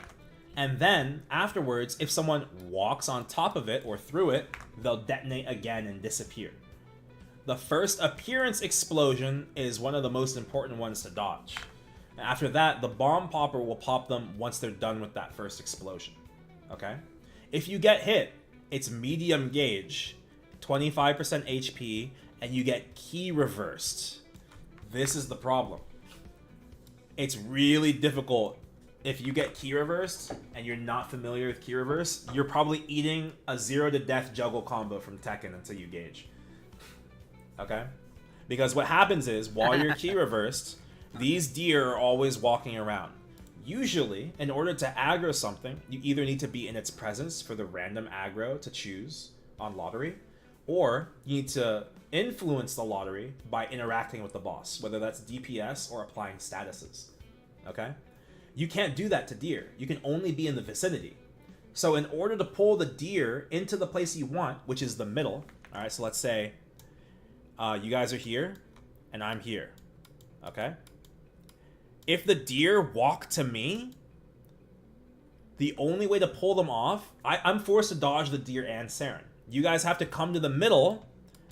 And then, afterwards, if someone walks on top of it or through it, they'll detonate again and disappear. The first appearance explosion is one of the most important ones to dodge. And after that, the bomb popper will pop them once they're done with that first explosion. Okay? If you get hit, it's medium gauge, 25% HP, and you get key reversed. This is the problem. It's really difficult. If you get key reversed and you're not familiar with key reverse, you're probably eating a 0 to death juggle combo from Tekken until you gauge. Okay? Because what happens is, while you're key reversed, these deer are always walking around. Usually, in order to aggro something, you either need to be in its presence for the random aggro to choose on lottery, or you need to influence the lottery by interacting with the boss, whether that's DPS or applying statuses. Okay? You can't do that to deer. You can only be in the vicinity. So in order to pull the deer into the place you want, which is the middle, all right, so let's say you guys are here and I'm here, okay? If the deer walk to me, the only way to pull them off, I'm forced to dodge the deer and Seren. You guys have to come to the middle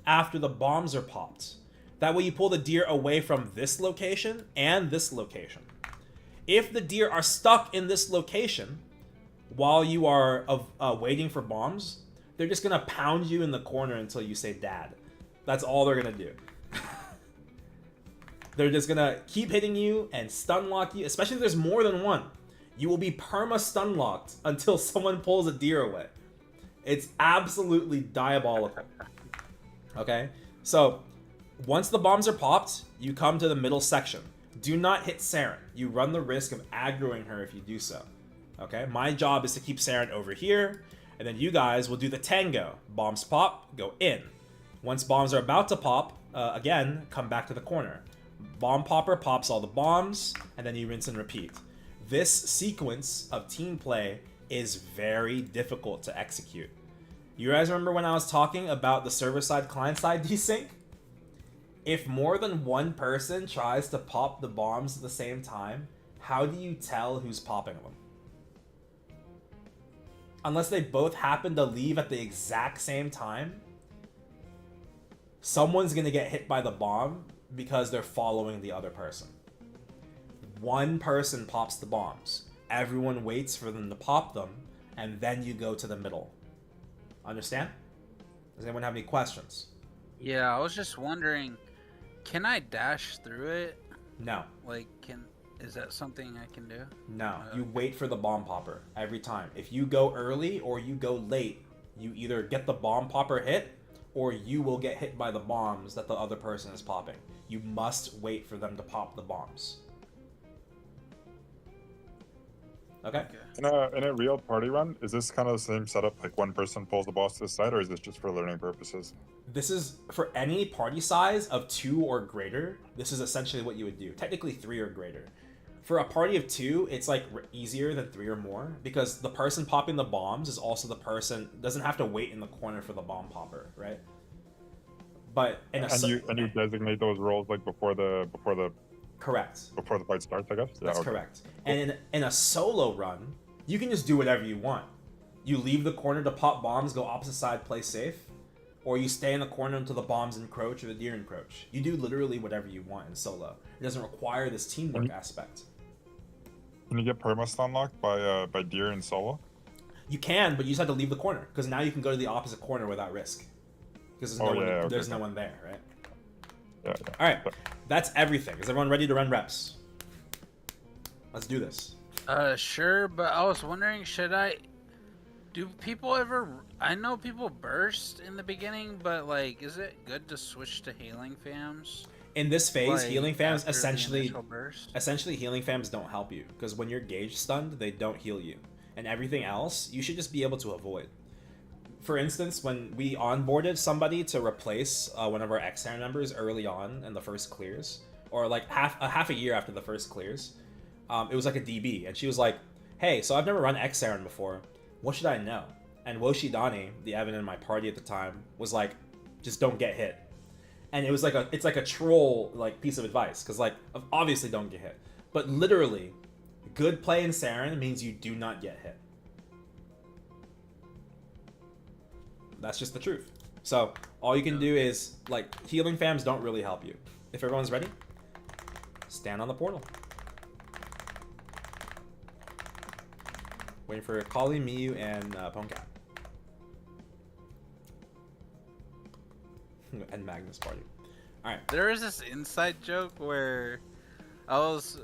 after the bombs are popped. That way you pull the deer away from this location and this location. If the deer are stuck in this location while you are waiting for bombs, they're just gonna pound you in the corner until you say dad. That's all they're gonna do. They're just gonna keep hitting you and stun lock you, especially if there's more than one. You will be perma stun locked until someone pulls a deer away. It's absolutely diabolical. Okay? So, once the bombs are popped, you come to the middle section. Do not hit Seren. You run the risk of aggroing her if you do so. Okay? My job is to keep Seren over here, and then you guys will do the tango. Bombs pop, go in. Once bombs are about to pop, again, come back to the corner. Bomb popper pops all the bombs, and then you rinse and repeat. This sequence of team play is very difficult to execute. You guys remember when I was talking about the server-side, client-side desync? If more than one person tries to pop the bombs at the same time, how do you tell who's popping them? Unless they both happen to leave at the exact same time, someone's gonna get hit by the bomb because they're following the other person. One person pops the bombs. Everyone waits for them to pop them, and then you go to the middle. Understand? Does anyone have any questions? Yeah, I was just wondering, can I dash through it? No. Like, is that something I can do? No. You wait for the bomb popper every time. If you go early or you go late, you either get the bomb popper hit, or you will get hit by the bombs that the other person is popping. You must wait for them to pop the bombs. Okay? In a real party run, is this kind of the same setup? Like one person pulls the boss to the side, or is this just for learning purposes? This is for any party size of 2 or greater. This is essentially what you would do. Technically 3 or greater. For a party of 2, it's like easier than 3 or more because the person popping the bombs is also the person doesn't have to wait in the corner for the bomb popper, right? But in you designate those roles like before the correct. Before the fight starts, I guess. That's correct. And in a solo run, you can just do whatever you want. You leave the corner to pop bombs, go opposite side, play safe, or you stay in the corner until the bombs encroach or the deer encroach. You do literally whatever you want in solo. It doesn't require this teamwork aspect. Can you get perma unlocked by deer in solo? You can, but you just have to leave the corner because now you can go to the opposite corner without risk. Because there's no one there, right? Yeah. All right, that's everything. Is everyone ready to run reps? Let's do this. Sure, but I was wondering, do people ever, I know people burst in the beginning, but like, is it good to switch to healing fams? In this phase, healing fams essentially healing fams don't help you because when you're gauge stunned, they don't heal you. And everything else, you should just be able to avoid. For instance, when we onboarded somebody to replace one of our XR members early on in the first clears, or like half a year after the first clears, it was like a DB, and she was like, "Hey, so I've never run XR before. What should I know?" And Woshidani, the Evan in my party at the time, was like, "Just don't get hit." And it was like it's like a troll like piece of advice because like obviously don't get hit, but literally, good play in Seren means you do not get hit. That's just the truth. So all you can do is like healing fams don't really help you. If everyone's ready, stand on the portal. Waiting for Kali, Miyu, and Ponkat. And Magnus party. All right. There is this inside joke where I was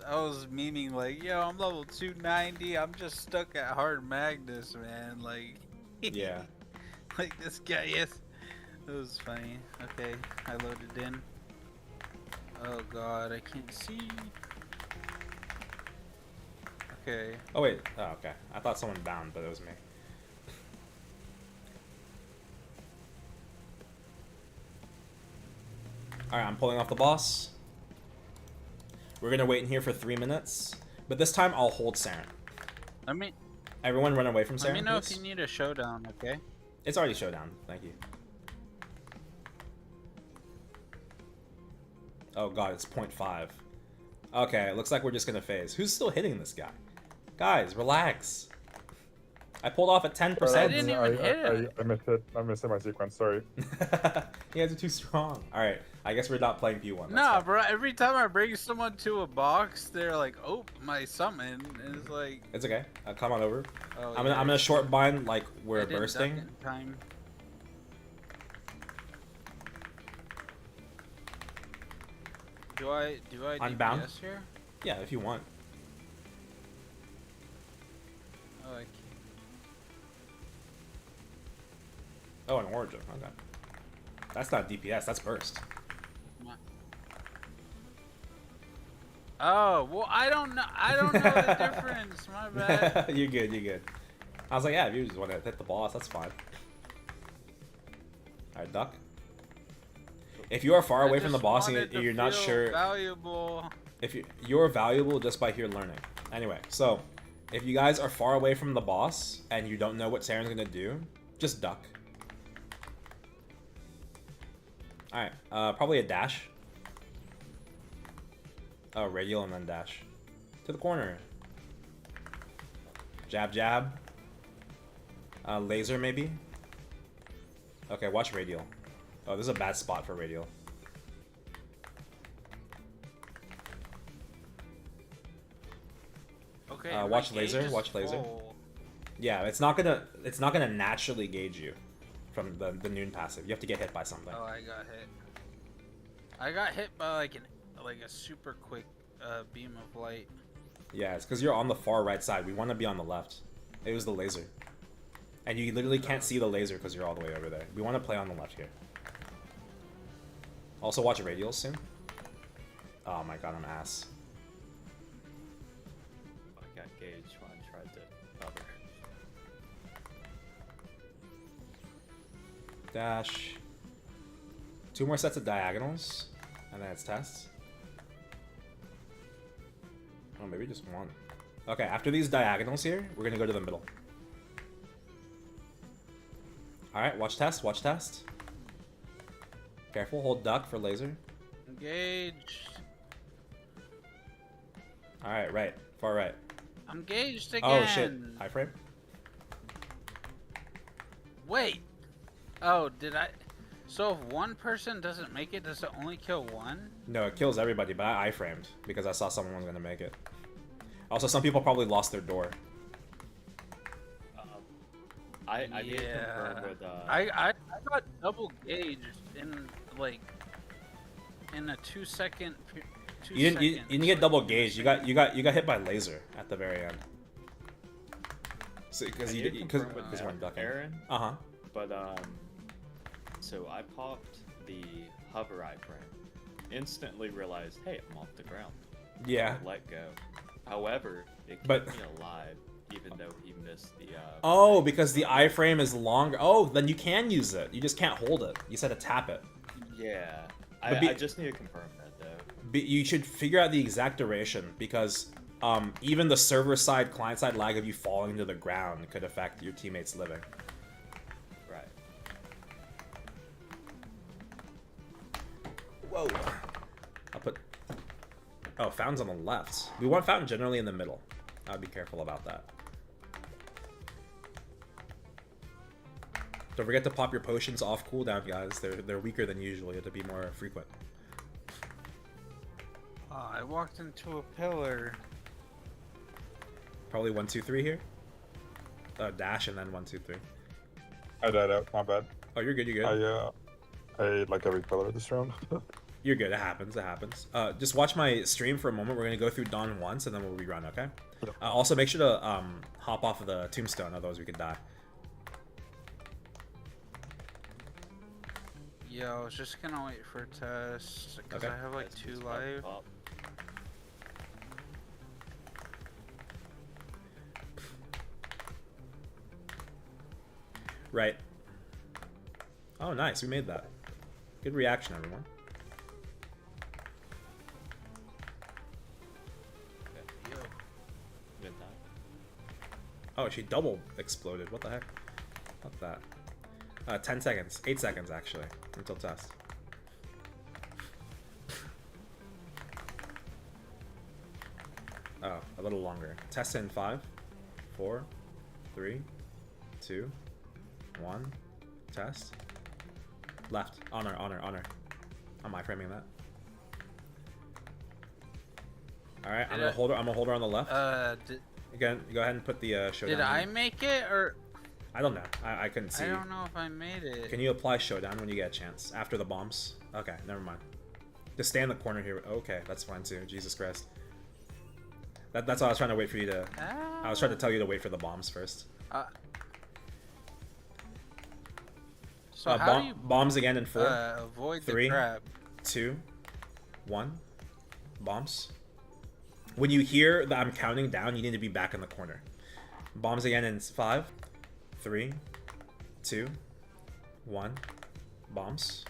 memeing like, yo, I'm level 290. I'm just stuck at hard Magnus, man. Like, yeah. Like this guy, yes. It was funny. Okay, I loaded in. Oh god, I can't see. Okay. Oh wait. Oh, okay. I thought someone bound, but it was me. Alright, I'm pulling off the boss. We're gonna wait in here for 3 minutes. But this time I'll hold Seren. Everyone run away from Seren, let me know please. if you need a showdown, okay? It's already showdown. Thank you. Oh god, it's 0.5. Okay, it looks like we're just gonna phase. Who's still hitting this guy? Guys, relax. I pulled off at 10%. I didn't even hit it. I missed it. I missed my sequence. Sorry. You guys are too strong. All right, I guess we're not playing P1. That's Nah, fine. bro. Every time I bring someone to a box, they're like, "Oh, my summon," and it's like, It's okay. Come on over. "Oh, I'm gonna short bind like I we're didn't duck bursting. in time. Do I Unbound? DPS here? Yeah, if you want. Oh, I can't. Oh, an origin. Okay. That's not DPS. That's burst. Oh, well, I don't know. I don't know the difference. My bad. You're good. You're good. I was like, yeah, if you just want to hit the boss, that's fine. All right, duck. If you are far away from the boss and you're not sure, Valuable. if you're valuable just by here learning. Anyway, so if you guys are far away from the boss and you don't know what Seren's gonna do, just duck. All right, probably a dash. Oh, radial and then dash to the corner. Jab, jab. Laser maybe. Okay, watch radial. Oh, this is a bad spot for radial. Okay. Watch my laser, gauge is watch laser. full. Yeah, it's not gonna naturally gauge you from the noon passive. You have to get hit by something. Oh, I got hit. I got hit by like a super quick beam of light. Yeah, it's because you're on the far right side. We want to be on the left. It was the laser. And you literally can't see the laser because you're all the way over there. We want to play on the left here. Also watch radials soon. Oh my god, I'm ass. I got gauged when I tried to cover. Dash. 2 more sets of diagonals. And then it's tests. Oh, maybe just 1. Okay, after these diagonals here, we're gonna go to the middle. Alright, watch test, watch test. Careful, hold duck for laser. Engaged. Alright, right. Far right. I'm gauged again. Oh shit. Iframe? Wait. Oh, did I? So if one person doesn't make it, does it only kill one? No, it kills everybody, but I iframed because I saw someone was gonna make it. Also, some people probably lost their door. I did confirm with I got double gauged in like in a 2 second. You didn't get double gauged. You got hit by laser at the very end. Because we're ducking. Aaron, Uh-huh. but so I popped the hover iframe. Instantly realized, hey, I'm off the ground. Yeah. Let go. However, it kept But- me alive, even though he missed the. Oh, because the iframe is longer. Oh, then you can use it. You just can't hold it. You said to tap it. Yeah, But I just need to confirm that though. You should figure out the exact duration because even the server side, client side lag of you falling to the ground could affect your teammates living. Right. Whoa. I'll put... Oh, fountain's on the left. We want fountain generally in the middle. I'd be careful about that. Don't forget to pop your potions off cooldown, guys. They're weaker than usual. You have to be more frequent. Oh, I walked into a pillar. Probably 1, 2, 3 here. Dash and then 1, 2, 3. I died out. Not bad. Oh, you're good. You're good. I ate like every pillar this round. You're good. It happens. It happens. Just watch my stream for a moment. We're gonna go through Dawn once, and then we'll rerun. Okay. Also, make sure to hop off of the tombstone, otherwise we could die. Yeah, I was just gonna wait for a test because Okay. I have like That's 2 just about life. pop. Right. Oh, nice. We made that. Good reaction, everyone. Yo. Midnight. Oh, she double exploded. What the heck? What's that? 10 seconds. 8 seconds, actually, until test. Oh, a little longer. Test in 5, 4, 3, 2, 1. Test. Left. Honor. I'm iframing that. Alright, I'm gonna hold her on the left. Again, go ahead and put the showdown. Did I make it or? I don't know. I couldn't see. I don't know if I made it. Can you apply showdown when you get a chance? After the bombs? Okay, never mind. Just stay in the corner here. Okay, that's fine too. Jesus Christ. That's why I was trying to wait for you to... I was trying to tell you to wait for the bombs first. So how do you bombs again in 4, avoid 3, the crab? 2, 1. Bombs. When you hear that I'm counting down, you need to be back in the corner. Bombs again in 5, 3, 2, 1. Bombs.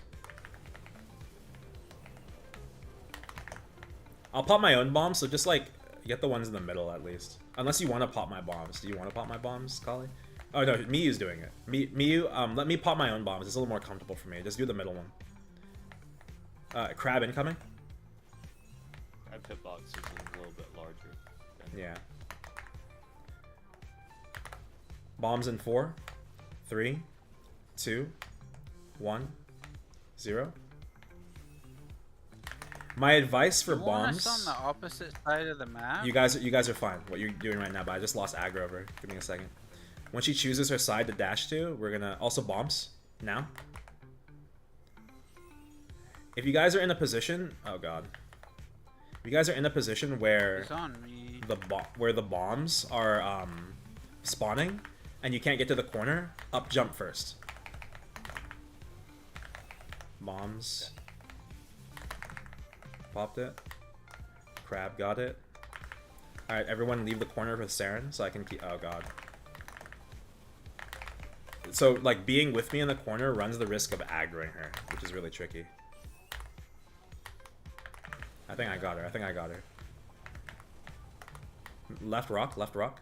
I'll pop my own bombs, so just like get the ones in the middle at least. Unless you want to pop my bombs. Do you want to pop my bombs, Kali? Oh no, Miyu's doing it. Miyu, let me pop my own bombs. It's a little more comfortable for me. Just do the middle one. Crab incoming. Crab hitbox is a little bit larger. Yeah. Bombs in 4, 3, 2, 1, 0. My advice for bombs. On the opposite side of the map. You guys are fine. What you're doing right now, but I just lost aggro over. Give me a second. When she chooses her side to dash to, we're gonna also bombs now. If you guys are in a position, oh god. If you guys are in a position where the bombs are spawning and you can't get to the corner, up jump first. Bombs. Popped it. Crab got it. Alright, everyone leave the corner with Seren so I can keep... Oh god. So, like, being with me in the corner runs the risk of aggroing her, which is really tricky. I think I got her. Left rock, left rock.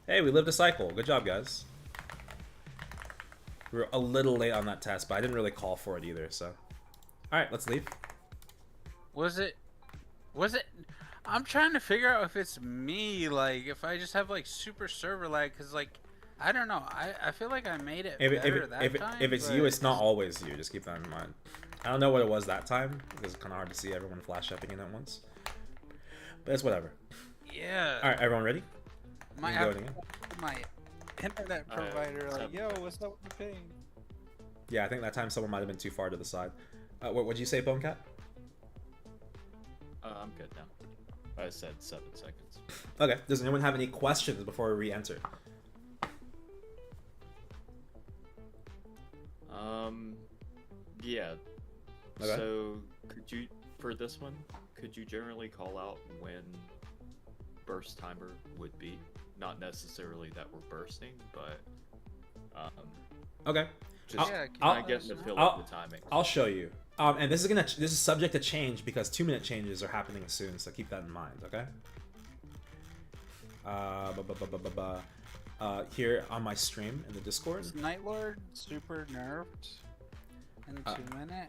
Hey, we lived a cycle. Good job, guys. We were a little late on that test, but I didn't really call for it either, so... Alright, let's leave. Was it? I'm trying to figure out if it's me, like, if I just have, like, super server lag, because, like, I don't know. I feel like I made it better that time. If it's you, it's not always you. Just keep that in mind. I don't know what it was that time, because it's kind of hard to see everyone flash upping in at once. But it's whatever. Yeah. Alright, everyone ready? My internet provider, like, yo, what's up with the ping? Yeah, I think that time someone might have been too far to the side. What'd you say, Bonecat? I'm good now. I said 7 seconds. Okay. Does anyone have any questions before we re-enter? Yeah. Okay. So, could you, for this one, could you generally call out when burst timer would be? Not necessarily that we're bursting, but okay. Just I get the feel of the timing. I'll show you. And this is subject to change because 2-minute changes are happening soon, so keep that in mind, okay? Here on my stream in the Discord. Is Nightlord super nerfed in 2-minute?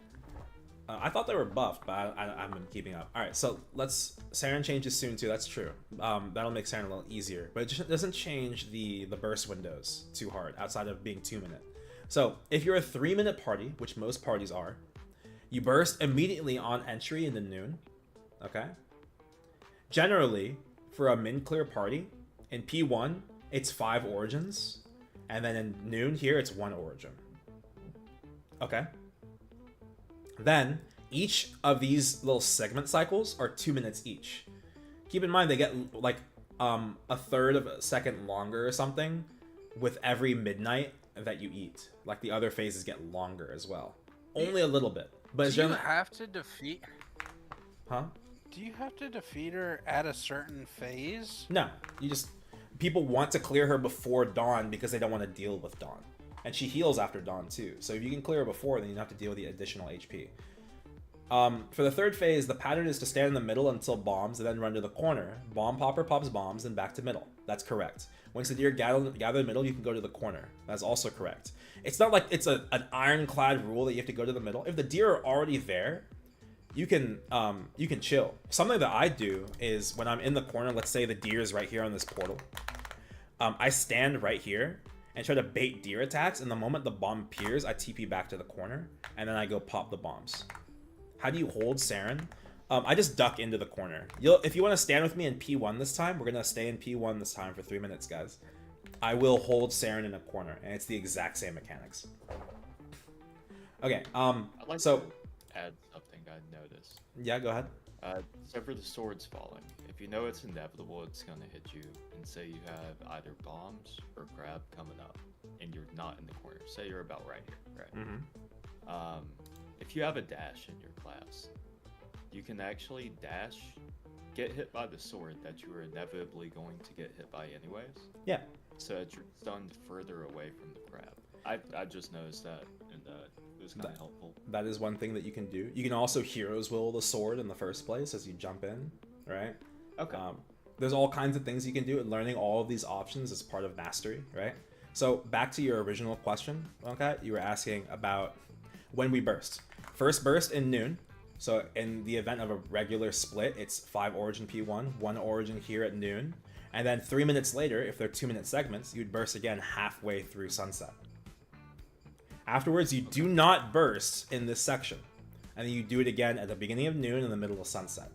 I thought they were buffed, but I haven't been keeping up. Alright, so Seren changes soon too, that's true. That'll make Seren a little easier. But it just doesn't change the burst windows too hard, outside of being 2-minute. So, if you're a 3-minute party, which most parties are, you burst immediately on entry into noon, okay? Generally, for a min-clear party, in P1, it's 5 origins, and then in noon here, it's 1 origin. Okay? Then, each of these little segment cycles are 2 minutes each. Keep in mind, they get, like, a third of a second longer or something with every midnight that you eat. Like, the other phases get longer as well. Only a little bit. But do you have to defeat... Huh? Do you have to defeat her at a certain phase? No. You just... People want to clear her before dawn because they don't want to deal with dawn. And she heals after dawn too. So if you can clear her before, then you don't have to deal with the additional HP. For the third phase, the pattern is to stand in the middle until bombs and then run to the corner. Bomb popper pops bombs and back to middle. That's correct. Once the deer gather in the middle, you can go to the corner. That's also correct. It's not like it's an ironclad rule that you have to go to the middle. If the deer are already there, you can chill. Something that I do is when I'm in the corner, let's say the deer is right here on this portal. I stand right here, and try to bait deer attacks, and the moment the bomb appears, I TP back to the corner, and then I go pop the bombs. How do you hold Seren? I just duck into the corner. If you want to stand with me in P1 this time, we're going to stay in P1 this time for 3 minutes, guys. I will hold Seren in a corner, and it's the exact same mechanics. Okay, I'd like so... to add something I noticed. Yeah, go ahead. So for the swords falling, if you know it's inevitable it's gonna hit you, and say you have either bombs or grab coming up, and you're not in the corner, say you're about right here, right? Mm-hmm. If you have a dash in your class, you can actually dash, get hit by the sword that you are inevitably going to get hit by anyways. Yeah. So that you're stunned further away from the crab. I just noticed that, and it was kind of helpful. That is one thing that you can do. You can also Hero's Will the sword in the first place as you jump in, right? Okay. There's all kinds of things you can do, and learning all of these options is part of mastery, right? So back to your original question, okay? You were asking about when we burst. First burst in noon. So in the event of a regular split, it's 5 origin P1, 1 origin here at noon. And then 3 minutes later, if they're 2-minute segments, you'd burst again halfway through sunset. Afterwards, you do not burst in this section. And then you do it again at the beginning of noon and the middle of sunset.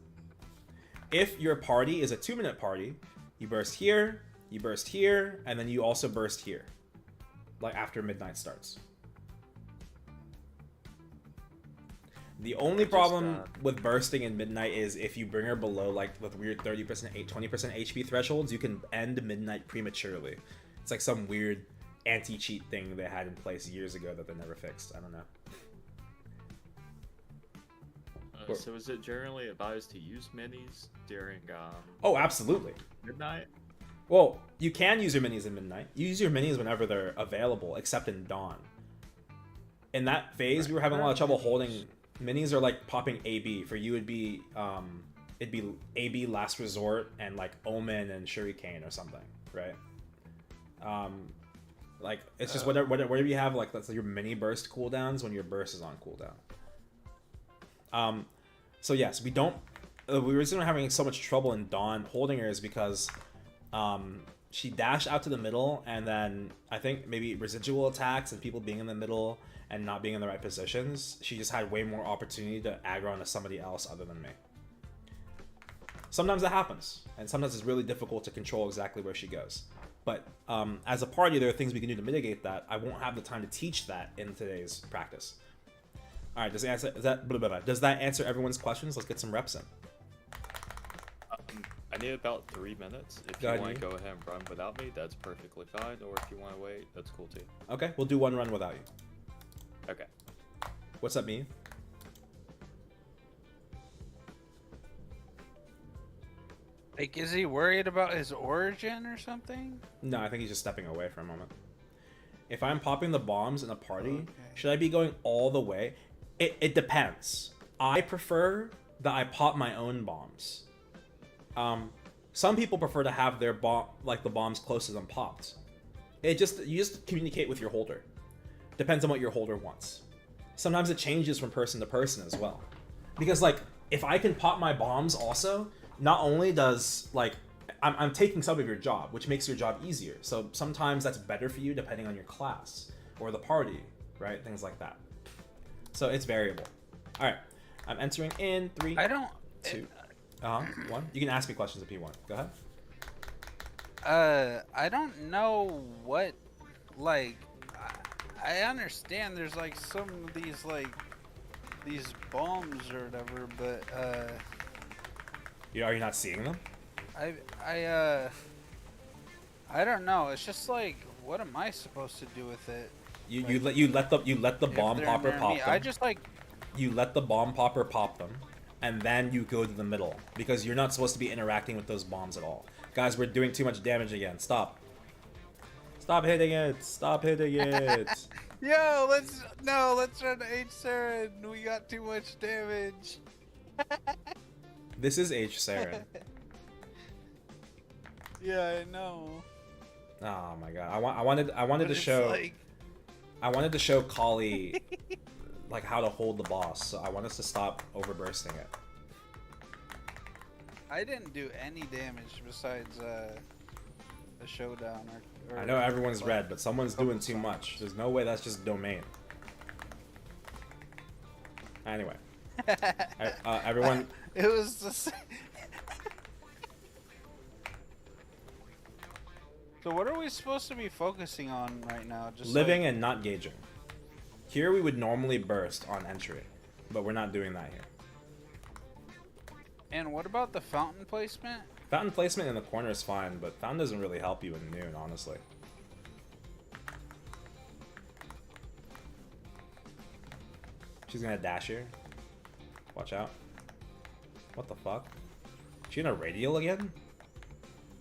If your party is a 2-minute party, you burst here, and then you also burst here. Like after midnight starts. The only problem with bursting in midnight is if you bring her below like the weird 30%, 20% HP thresholds, you can end midnight prematurely. It's like some weird anti-cheat thing they had in place years ago that they never fixed. I don't know. So is it generally advised to use minis during Oh, absolutely. midnight? Well, you can use your minis in midnight. You use your minis whenever they're available, except in dawn. In that phase, we were having a lot of trouble holding. Minis are like popping AB. For you, it'd be AB Last Resort and like Omen and Shuriken or something, right? Like it's just whatever you have, like that's your mini burst cooldowns when your burst is on cooldown. So yes, we don't. The reason we're having so much trouble in Dawn holding her is because she dashed out to the middle, and then I think maybe residual attacks and people being in the middle and not being in the right positions, she just had way more opportunity to aggro onto somebody else other than me. Sometimes that happens, and sometimes it's really difficult to control exactly where she goes. But as a party, there are things we can do to mitigate that. I won't have the time to teach that in today's practice. All right, does that answer everyone's questions? Let's get some reps in. I need about 3 minutes. If you want to go ahead and run without me, that's perfectly fine. Or if you want to wait, that's cool too. Okay, we'll do one run without you. Okay. What's up, me? Like, is he worried about his origin or something? No, I think he's just stepping away for a moment. If I'm popping the bombs in a party, should I be going all the way? It depends. I prefer that I pop my own bombs. Some people prefer to have their the bombs close to them popped. You just communicate with your holder. Depends on what your holder wants. Sometimes it changes from person to person as well. Because like if I can pop my bombs also, not only does like I'm taking some of your job, which makes your job easier. So sometimes that's better for you depending on your class or the party, right? Things like that. So it's variable. All right, I'm entering in 3, 2, 1. You can ask me questions at P1. Go ahead. I don't know what, like, I understand there's like some of these like these bombs or whatever, but are you not seeing them? I don't know. It's just like, what am I supposed to do with it? You let the bomb popper pop them. I just like you let the bomb popper pop them, and then you go to the middle because you're not supposed to be interacting with those bombs at all. Guys, we're doing too much damage again. Stop. Stop hitting it. Stop hitting it. Yo, let's run H Seren. We got too much damage. This is H Seren. Yeah, I know. Oh my god. I wanted to show like... I wanted to show Kali like how to hold the boss, so I want us to stop overbursting it. I didn't do any damage besides a showdown I know everyone's like, red, but someone's doing too much. There's no way that's just domain. Anyway. Everyone... It was the same. So what are we supposed to be focusing on right now? Just living and not gauging. Here we would normally burst on entry, but we're not doing that here. And what about the fountain placement? Fountain placement in the corner is fine, but fountain doesn't really help you in noon, honestly. She's gonna dash here. Watch out. What the fuck? She gonna radial again?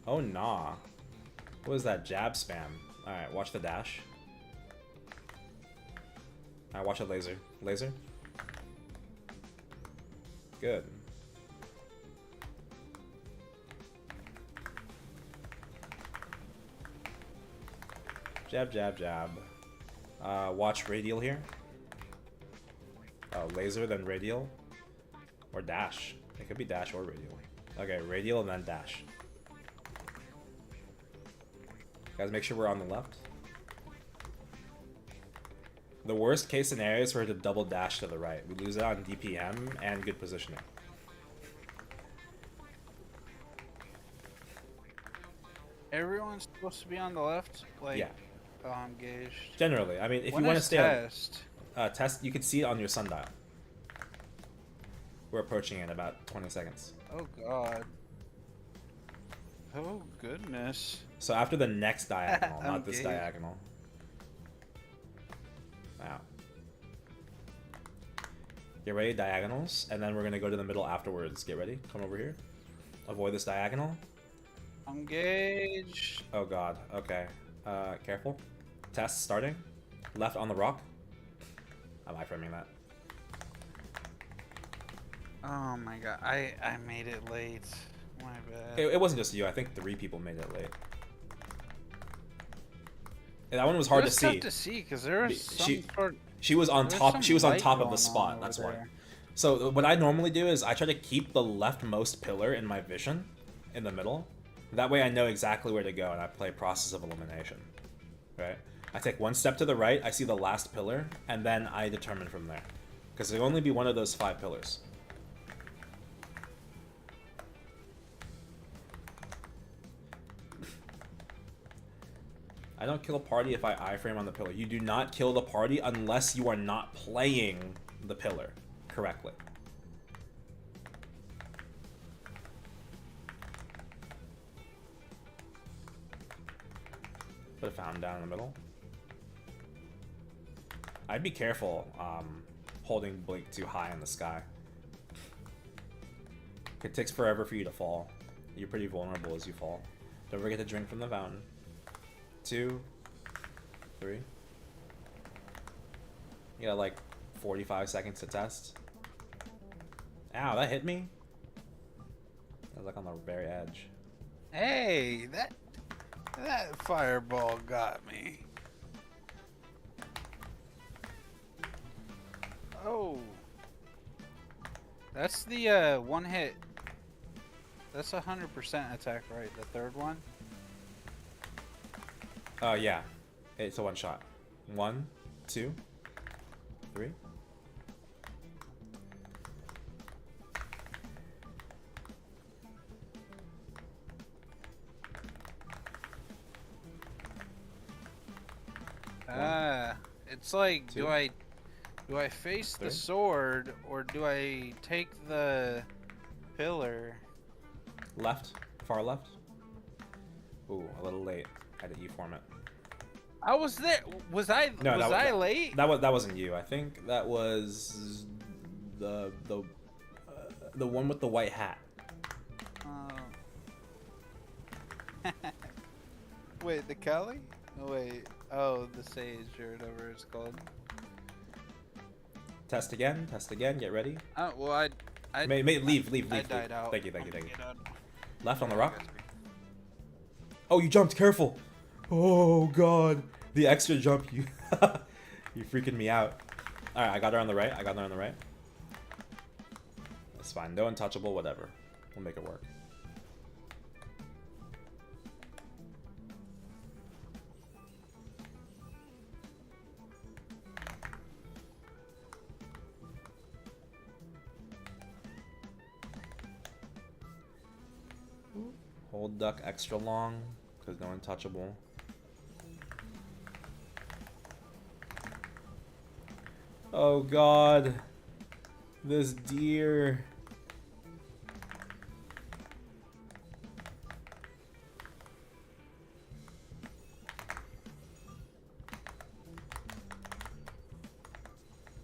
Oh nah. What is that jab spam? Alright, watch the dash. Alright, watch the laser. Laser? Good. Jab, jab, jab. Watch radial here. Oh, laser, then radial. Or dash. It could be dash or radial. Okay, radial and then dash. Guys, make sure we're on the left. The worst case scenario is for her to double dash to the right. We lose it on DPM and good positioning. Everyone's supposed to be on the left? Like, Yeah. Oh, I'm gauged. Generally, I mean, if When you want to is stay test? on test, you can see it on your sundial. We're approaching in about 20 seconds. Oh god. Oh goodness. So after the next diagonal, not this Okay. diagonal. Wow. Get ready, diagonals, and then we're gonna go to the middle afterwards. Get ready, come over here. Avoid this diagonal. I'm gauged. Oh god, okay. Careful. Test starting. Left on the rock. I'm iframing that. Oh my god, I made it late. My bad. It wasn't just you, I think 3 people made it late. And that one was hard It was to see. tough to see because there was some She- sort. She was on There's top. some She was on light top of going the on spot. over That's why. there. So what I normally do is I try to keep the leftmost pillar in my vision, in the middle. That way I know exactly where to go, and I play process of elimination. Right? I take one step to the right. I see the last pillar, and then I determine from there, because there'll only be one of those 5 pillars. I don't kill a party if I iframe on the pillar. You do not kill the party unless you are not playing the pillar correctly. Put a fountain down in the middle. I'd be careful holding blink too high in the sky. It takes forever for you to fall. You're pretty vulnerable as you fall. Don't forget to drink from the fountain. 2, 3. You got like 45 seconds to test. Ow, that hit me? I was like on the very edge. Hey, that fireball got me. Oh. That's the one hit. That's 100% attack, right? The third one? Yeah. It's a one shot. 1, 2, 3. It's like, 2, do I face 3. the sword or do I take the pillar? Left. Far left. Ooh, a little late. Had to E-form it. I was there. Was I? No, was that, I late? That wasn't you. I think that was the one with the white hat. Wait, the Kelly? Oh wait. Oh, the Sage or whatever it's called. Test again. Test again. Get ready. Well, I Leave. I died out. Thank you. I'm gonna get out. Left on the rock. Oh, you jumped. Careful. Oh god. The extra jump. You you freaking me out. All right, I got her on the right. That's fine. No untouchable. Whatever. We'll make it work. Hold duck extra long, because no untouchable. Oh god. This deer.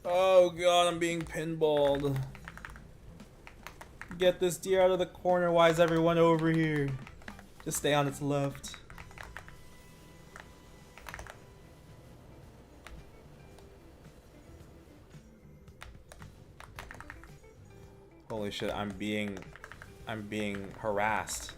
Oh god, I'm being pinballed. Get this deer out of the corner. Why is everyone over here? Just stay on its left. Holy shit, I'm being harassed.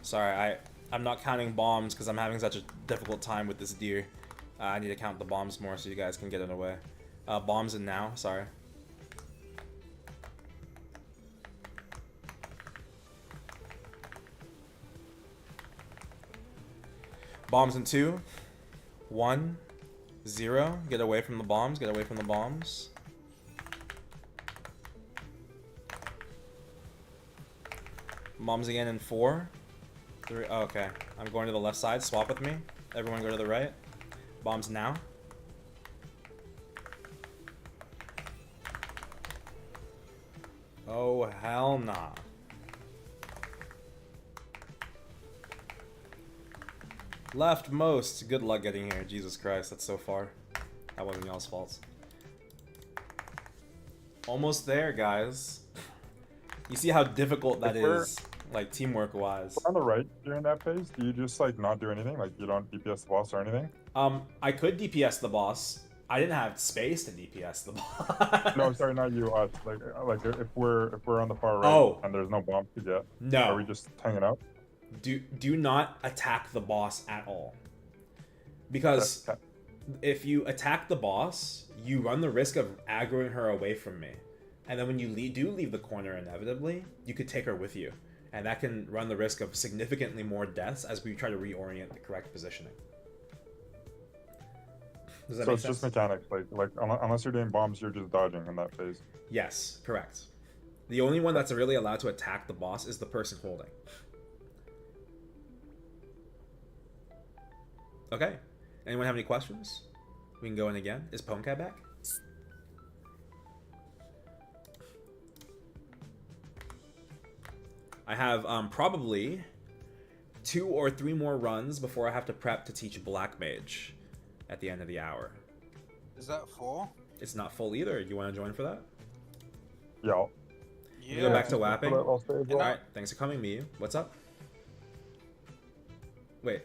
Sorry, I'm not counting bombs because I'm having such a difficult time with this deer. I need to count the bombs more so you guys can get it away. Bombs in now, sorry. Bombs in 2, 1, 0. Get away from the bombs, get away from the bombs. Bombs again in 4, 3. Oh, okay, I'm going to the left side. Swap with me. Everyone go to the right. Bombs now. Oh, hell nah. Leftmost. Good luck getting here. Jesus Christ, that's so far. That wasn't y'all's fault. Almost there, guys. You see how difficult that is, like, teamwork-wise. On the right during that phase, do you just, like, not do anything? Like, you don't DPS the boss or anything? I could DPS the boss. I didn't have space to DPS the boss. No, sorry, not you, us. Like if we're on the far right and there's no bombs to get, No. are we just hanging out? Do not attack the boss at all. Because if you attack the boss, you run the risk of aggroing her away from me. And then when you do leave the corner inevitably, you could take her with you. And that can run the risk of significantly more deaths as we try to reorient the correct positioning. Does that So make it's sense? just mechanics, like unless you're doing bombs, you're just dodging in that phase. Yes, correct. The only one that's really allowed to attack the boss is the person holding. Okay. Anyone have any questions? We can go in again. Is Ponkai back? I have probably 2 or 3 more runs before I have to prep to teach Black Mage at the end of the hour. Is that full? It's not full either. You want to join for that? Yeah. You go back to Wapping? I'll stay as well. Alright, thanks for coming, Miyu. What's up? Wait,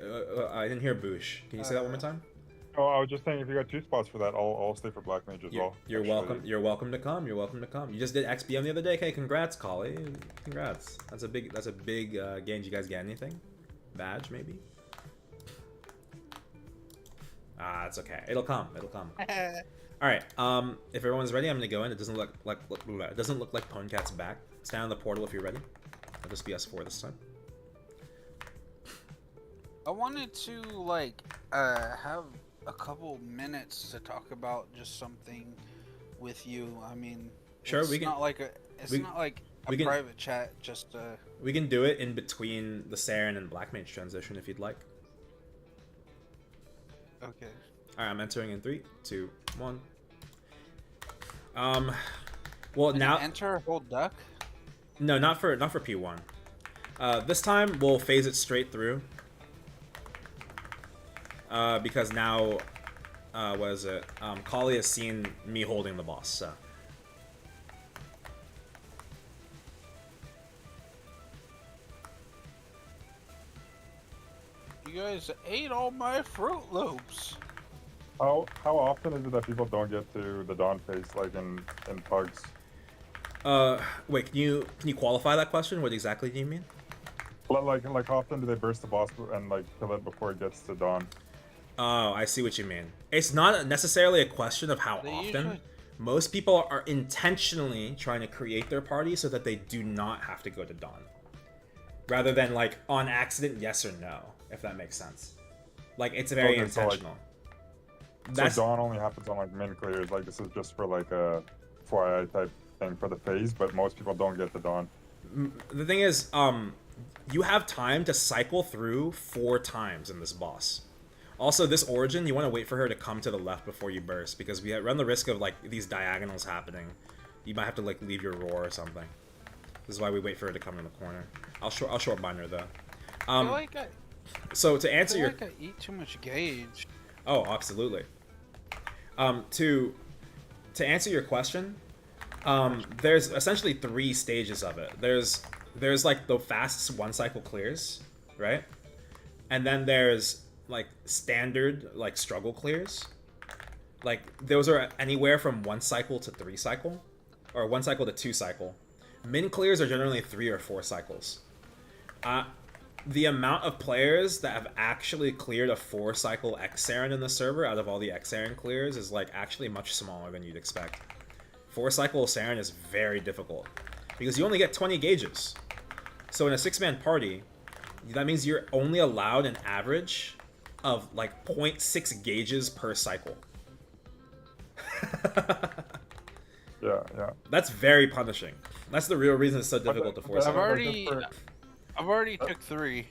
I didn't hear Boosh. Can you say that one more time? Oh, I was just saying, if you got 2 spots for that, I'll stay for Black Mage as well. You're actually. welcome. You're welcome to come. You're welcome to come. You just did XBM the other day. Okay, congrats, Collie. Congrats. That's a big gain. Did you guys get anything? Badge maybe? Ah, it's okay. It'll come. It'll come. All right. If everyone's ready, I'm gonna go in. It doesn't look like Ponecat's back. Stand on the portal if you're ready. It'll just be us 4 this time. I wanted to like have a couple minutes to talk about just something with you. I mean, Sure, it's we can. not like a we can- private chat. Just We can do it in between the Seren and Black Mage transition if you'd like. okay. All right, I'm entering in 3, 2, 1. Well now. Enter hold duck. No, not for P1. This time we'll phase it straight through. Because now, what is it? Kali has seen me holding the boss, so. You guys ate all my Fruit Loops. How often is it that people don't get to the dawn phase, like in pugs? Wait, can you qualify that question? What exactly do you mean? Like how often do they burst the boss and like kill it before it gets to dawn? Oh, I see what you mean. It's not necessarily a question of how They often. usually- Most people are intentionally trying to create their party so that they do not have to go to dawn. Rather than like on accident, yes or no, if that makes sense. Like it's very Okay, so, like, intentional. That's So dawn only happens on like min clears. Like this is just for like a FYI type thing for the phase, but most people don't get the dawn. the thing is, you have time to cycle through 4 times in this boss. Also, this origin, you want to wait for her to come to the left before you burst, because we run the risk of like these diagonals happening. You might have to like leave your roar or something. This is why we wait for her to come in the corner. I'll short bind her though. I feel like So to answer I your feel like I eat too much gauge. Oh, absolutely. To answer your question, there's essentially 3 stages of it. There's like the fast 1 cycle clears, right? And then there's like standard like struggle clears. Like those are anywhere from 1 cycle to 3 cycle, or 1 cycle to 2 cycle. Min clears are generally 3 or 4 cycles. The amount of players that have actually cleared a 4 cycle X Seren in the server out of all the X Seren clears is like actually much smaller than you'd expect. 4 cycle Seren is very difficult because you only get 20 gauges. So in a 6-man party, that means you're only allowed an average of like 0.6 gauges per cycle. Yeah. That's very punishing. That's the real reason it's so difficult to force. I've But already took 3.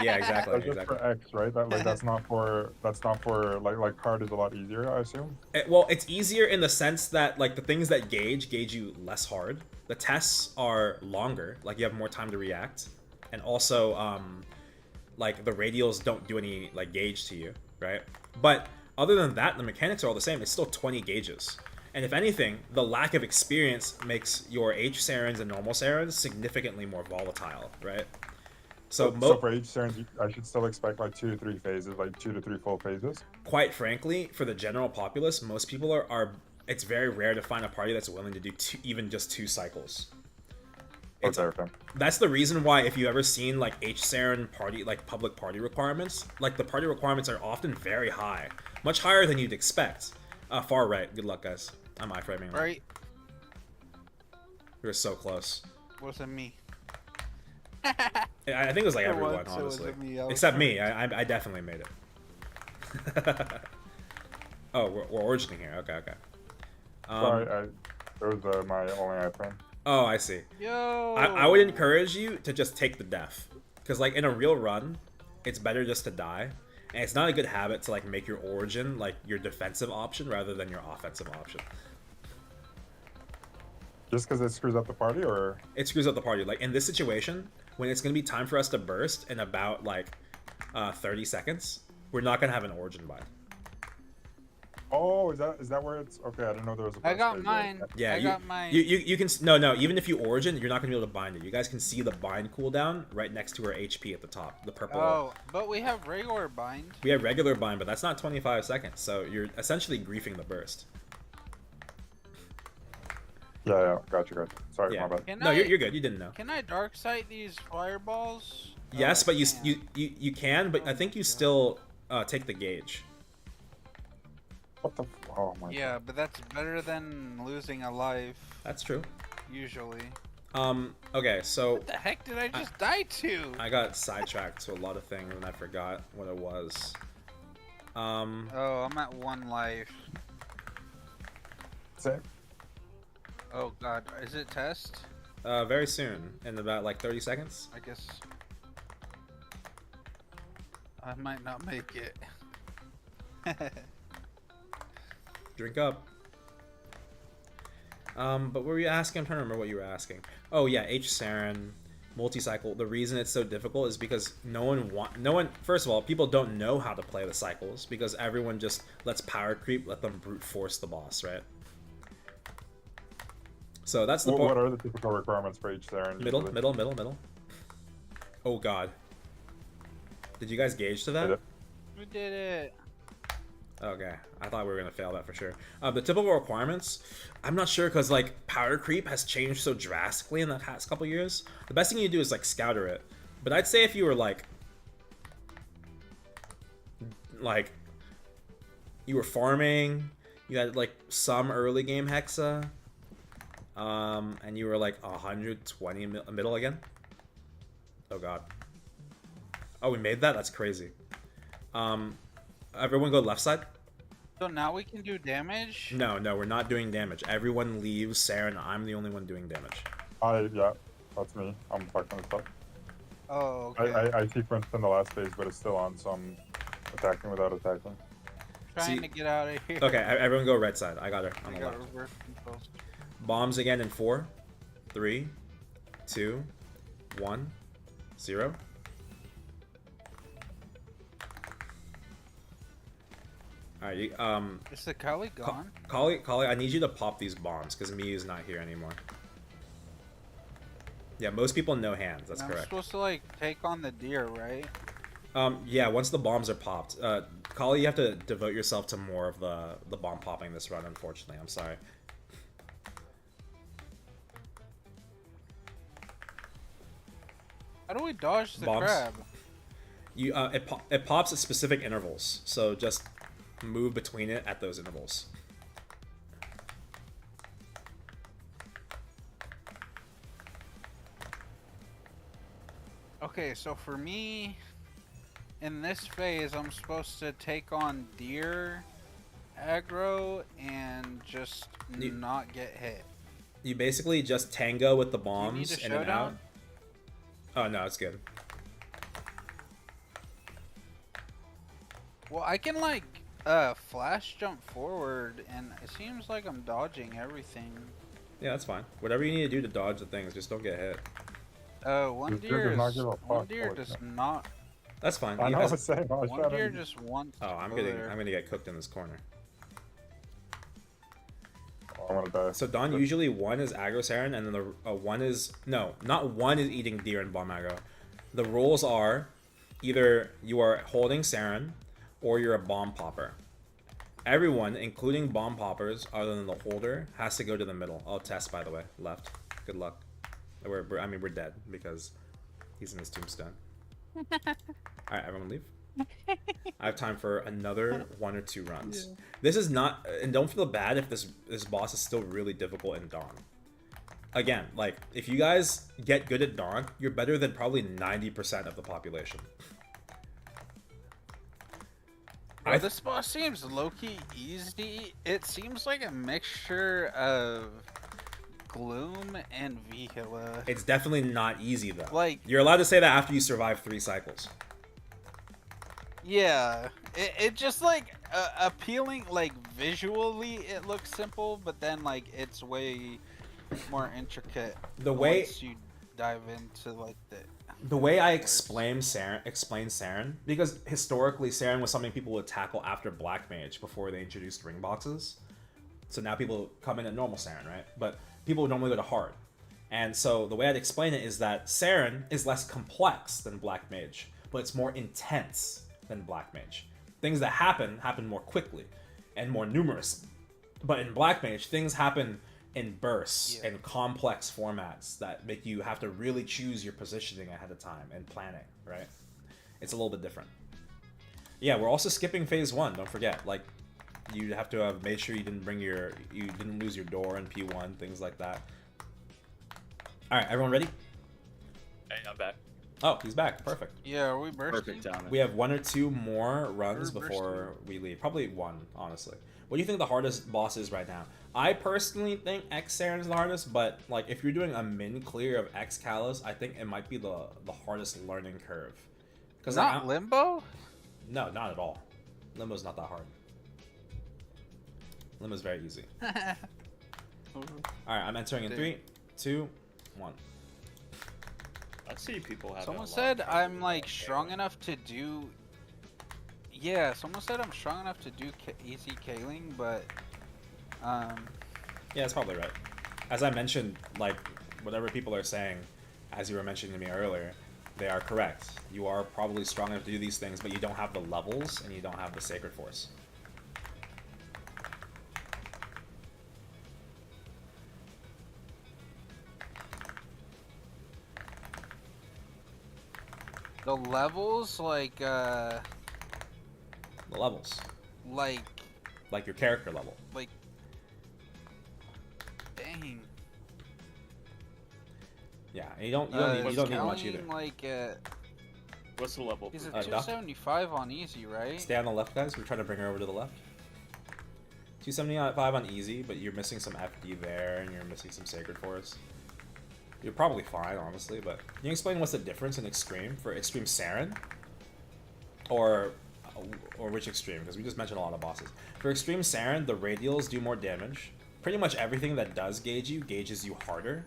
Yeah, exactly. That's just Exactly. for X, right? That like that's not for like card is a lot easier, I assume. Well, it's easier in the sense that like the things that gauge you less hard. The tests are longer, like you have more time to react, and also like the radials don't do any like gauge to you, right? But other than that, the mechanics are all the same. It's still 20 gauges. And if anything, the lack of experience makes your H Serens and normal Serens significantly more volatile, right? So for H Serens, I should still expect like 2 to 3 phases, like 2 to 3 full phases. Quite frankly, for the general populace, most people are it's very rare to find a party that's willing to do even just 2 cycles. Okay. That's the reason why if you ever seen like H Seren party, like public party requirements, like the party requirements are often very high, much higher than you'd expect. Far right. Good luck, guys. I'm iframing. Right? We were so close. Wasn't me. I think it was like For everyone, once, it honestly, wasn't me. I was except trying- me. I definitely made it. Oh, we're origining here. Okay. Sorry, it was my only iframe. Oh, I see. Yo. I would encourage you to just take the death, because like in a real run, it's better just to die, and it's not a good habit to like make your origin like your defensive option rather than your offensive option. Just because it screws up the party, or It screws up the party. Like in this situation, when it's gonna be time for us to burst in about like 30 seconds, we're not gonna have an origin bind. oh, is that where it's okay? I didn't know there was a. I got burst phase mine. there. Yeah, I got mine. You can no. Even if you origin, you're not gonna be able to bind it. You guys can see the bind cooldown right next to her HP at the top, the purple. Oh, but we have regular bind. We have regular bind, but that's not 25 seconds. So you're essentially griefing the burst. Yeah, gotcha. Sorry, Yeah. my bad. Can No, I, you're good. You didn't know. Can I dark sight these fireballs? Yes, I but you can't. you can, but I think you still take the gauge. What the? Oh my. Yeah, but that's better than losing a life. That's true. Usually. Okay, so What the heck did I just die to? I got sidetracked to a lot of things and I forgot what it was. Oh, I'm at 1 life. Same. Oh god, is it test? Very soon, in about like 30 seconds. I guess I might not make it. Drink up. But what were you asking? I'm trying to remember what you were asking. Oh yeah, H Seren, multi-cycle. The reason it's so difficult is because no one. First of all, people don't know how to play the cycles because everyone just lets power creep, let them brute force the boss, right? So that's the What point. are the typical requirements for each Seren? usually? Middle. Oh god. Did you guys gauge to that? Did it? We did it. Okay, I thought we were gonna fail that for sure. The typical requirements, I'm not sure because like power creep has changed so drastically in the past couple years. The best thing you do is like scouter it. But I'd say if you were like you were farming, you had like some early game hexa, and you were like 120 middle again. Oh god. Oh, we made that? That's crazy. Everyone go left side. So now we can do damage? No, no, we're not doing damage. Everyone leaves Saren. I'm the only one doing damage. Yeah, that's me. I'm fucking this up. Oh, okay. I sequenced in the last phase, but it's still on, so I'm attacking without attacking. Trying See- to get out of here. Okay, everyone go red side. I got her. I On the got left. reverse controls. Bombs again in 4, 3, 2, 1, 0. Alright, Is the Kali gone? Kali, I need you to pop these bombs because Miyu's not here anymore. Yeah, most people no hands. That's I'm correct. supposed to like take on the deer, right? Yeah, once the bombs are popped, Kali, you have to devote yourself to more of the bomb popping this run. Unfortunately, I'm sorry. How do we dodge the Bombs? crab? You it pops at specific intervals, so just move between it at those intervals. Okay, so for me, in this phase, I'm supposed to take on deer aggro and just not get hit. You basically just tango with the Do you need bombs a in and out. showdown? Oh no, it's good. Well, I can like flash jump forward, and it seems like I'm dodging everything. Yeah, that's fine. Whatever you need to do to dodge the things, just don't get hit. One This dude deer does not is give a one fuck. deer Holy does shit. not. That's fine. I You know guys- what I'm saying. I was One trying deer to... just wants. Oh, to I'm go getting there. I'm gonna get cooked in this corner. Oh, I'm gonna die. So Don, usually 1 is aggro Saren, and then the 1 is not 1 is eating deer and bomb aggro. The rules are either you are holding Saren or you're a bomb popper. Everyone, including bomb poppers, other than the holder, has to go to the middle. Oh, Tess, by the way, left. Good luck. We're dead because he's in his tombstone. All right, everyone leave. I have time for another 1 or 2 runs. Yeah. This is not, and don't feel bad if this boss is still really difficult in Dawn. Again, like if you guys get good at Dawn, you're better than probably 90% of the population. Bro, this boss seems low-key easy. It seems like a mixture of Gloom and Vihila. It's definitely not easy though. Like, You're allowed to say that after you survive 3 cycles. yeah, it just like appealing. Like visually, it looks simple, but then like it's way more intricate. The way once you dive into like the way I explain Saren, because historically Saren was something people would tackle after Black Mage before they introduced ring boxes. So now people come in at normal Saren, right? But people would normally go to hard. And so the way I'd explain it is that Saren is less complex than Black Mage, but it's more intense than Black Mage. Things that happen more quickly and more numerous. But in Black Mage, things happen in bursts and complex formats that make you have to really choose your positioning ahead of time and planning, right? It's a little bit different. Yeah, we're also skipping phase 1, don't forget. Like, you have to have made sure you didn't lose your door in P1, things like that. Alright, everyone ready? Hey, I'm back. Oh, he's back. Perfect. Yeah, are we bursting? Perfect timing. We have 1 or 2 more runs We're before we leave. Probably 1, honestly. What do you think the hardest boss is right now? I personally think X Saren is the hardest, but like if you're doing a min clear of X Kalos, I think it might be the hardest learning curve. Because Not Limbo? No, not at all. Limbo's not that hard. Limbo's very easy. Alright, I'm entering in 3, 2, 1. I see people having. Someone a lot of said trouble I'm with like that strong Kalos. enough to do. Yeah, someone said I'm strong enough to do easy Kaling, but Yeah, that's probably right. As I mentioned, like, whatever people are saying, as you were mentioning to me earlier, they are correct. You are probably strong enough to do these things, but you don't have the levels, and you don't have the Sacred Force. the levels like The levels. like Like your character level. dang. Yeah, and you don't need much Kaling, either. Like What's the level? he's a Duck? 275 on easy, right? Stay on the left, guys. We're trying to bring her over to the left. 275 on easy, but you're missing some FD there, and you're missing some Sacred Force. You're probably fine, honestly, but can you explain what's the difference in Extreme for Extreme Seren? Or which Extreme? Because we just mentioned a lot of bosses. For Extreme Seren, the radials do more damage. Pretty much everything that does gauge you gauges you harder.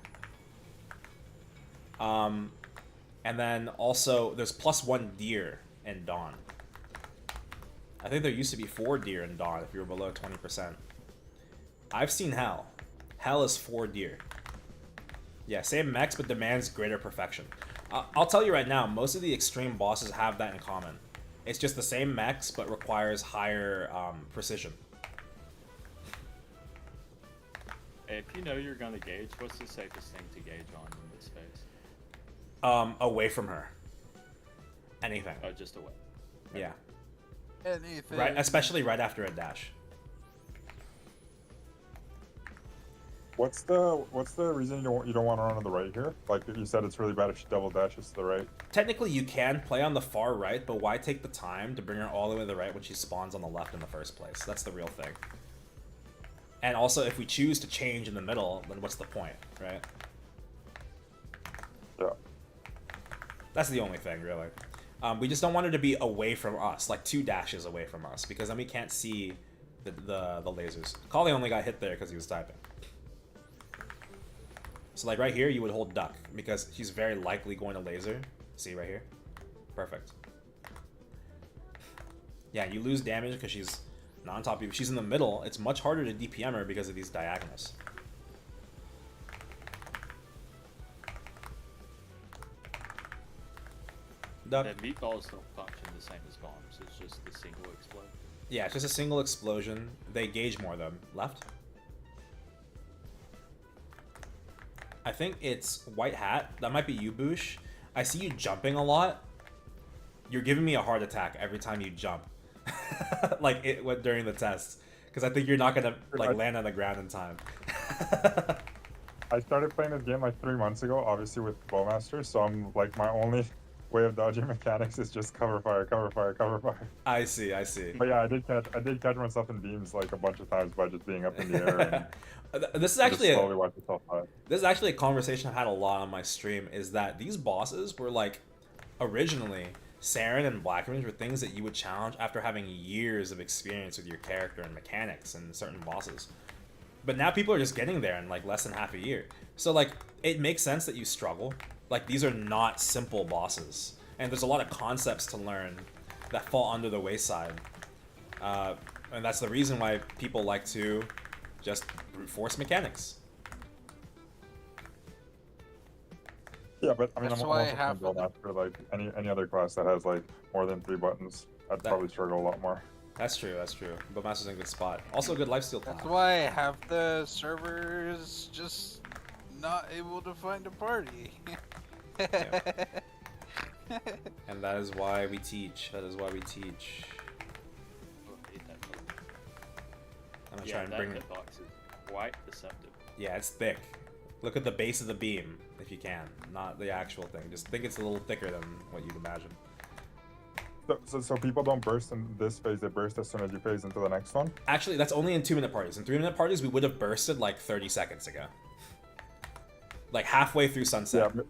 And then also, there's +1 deer in Dawn. I think there used to be 4 deer in Dawn if you were below 20%. I've seen Hell. Hell is 4 deer. Yeah, same mechs, but demands greater perfection. I'll tell you right now, most of the extreme bosses have that in common. It's just the same mechs, but requires higher precision. If you know you're gonna gauge, what's the safest thing to gauge on in this phase? Away from her. Anything. Oh, just away. Yeah. Anything. Right, especially right after a dash. What's the reason you don't want to run on the right here? Like you said, it's really bad if she double dashes to the right. Technically, you can play on the far right, but why take the time to bring her all the way to the right when she spawns on the left in the first place? That's the real thing. And also, if we choose to change in the middle, then what's the point, right? Yeah. That's the only thing, really. We just don't want her to be away from us, like 2 dashes away from us, because then we can't see the lasers. Kali only got hit there because he was typing. So like right here, you would hold duck, because she's very likely going to laser. See right here? Perfect. Yeah, you lose damage because she's not on top of you. If she's in the middle, it's much harder to DPM her because of these diagonals. Duck. The meatballs don't function the same as bombs. It's just the single explode. Yeah, it's just a single explosion. They gauge more though. Left? I think it's White Hat. That might be you, Boosh. I see you jumping a lot. You're giving me a heart attack every time you jump. Like it went during the test. Because I think you're not gonna like land on the ground in time. I started playing this game like 3 months ago, obviously with Bowmaster, so I'm like my only way of dodging mechanics is just cover fire, cover fire, cover fire. I see, I see. But yeah, I did catch myself in beams like a bunch of times by just being up in the air and This is actually slowly watch myself fly. This is actually a conversation I've had a lot on my stream, is that these bosses were like, originally, Seren and Black Mage were things that you would challenge after having years of experience with your character and mechanics and certain bosses. But now people are just getting there in like less than half a year. So like, it makes sense that you struggle. Like, these are not simple bosses. And there's a lot of concepts to learn that fall under the wayside. And that's the reason why people like to just brute force mechanics. Yeah, but I mean, That's I'm why I also have going after like any other class that has like more than 3 buttons. I'd probably struggle a lot more. That's true, that's true. But Master's in a good spot. Also a good lifesteal class. That's why half the servers just not able to find a party. And that is why we teach. That is why we teach. I hate that color. I'm gonna Yeah, try and that bring hitbox is quite deceptive. Yeah, it's thick. Look at the base of the beam, if you can. Not the actual thing. Just think it's a little thicker than what you'd imagine. So people don't burst in this phase, they burst as soon as you phase into the next one? Actually, that's only in 2-minute parties. In 3-minute parties, we would have bursted like 30 seconds ago. Like halfway through sunset. Yeah,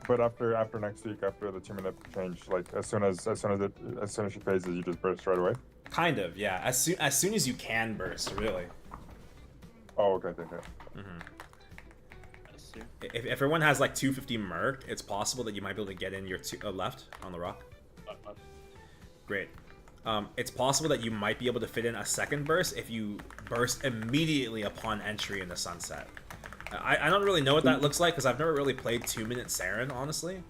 but after next week, after the 2-minute change, like as soon as she phases, you just burst right away? Kind of, yeah. As soon as you can burst, really. Oh, okay. If everyone has like 250 Merc, it's possible that you might be able to get in your left on the rock. Great. It's possible that you might be able to fit in a second burst if you burst immediately upon entry in the sunset. I don't really know what that looks like because I've never really played 2-minute Seren, honestly.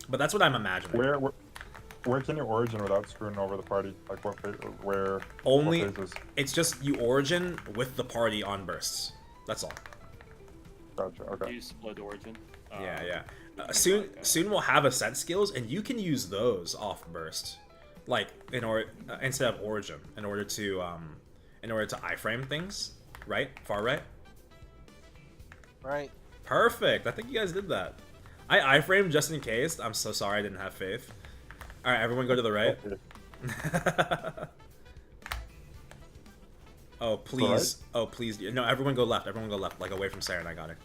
But that's what I'm imagining. Where can you origin without screwing over the party? Like where? Only what phases? It's just you origin with the party on bursts. That's all. Gotcha. Okay. You split origin. Yeah. Soon we'll have ascent skills, and you can use those off burst, like instead of origin, in order to iframe things, right? Far right. Right. Perfect. I think you guys did that. I iframed just in case. I'm so sorry I didn't have faith. All right, everyone go to the right. Oh, please. Oh, please. No, everyone go left. Everyone go left. Like, away from Seren. I got her.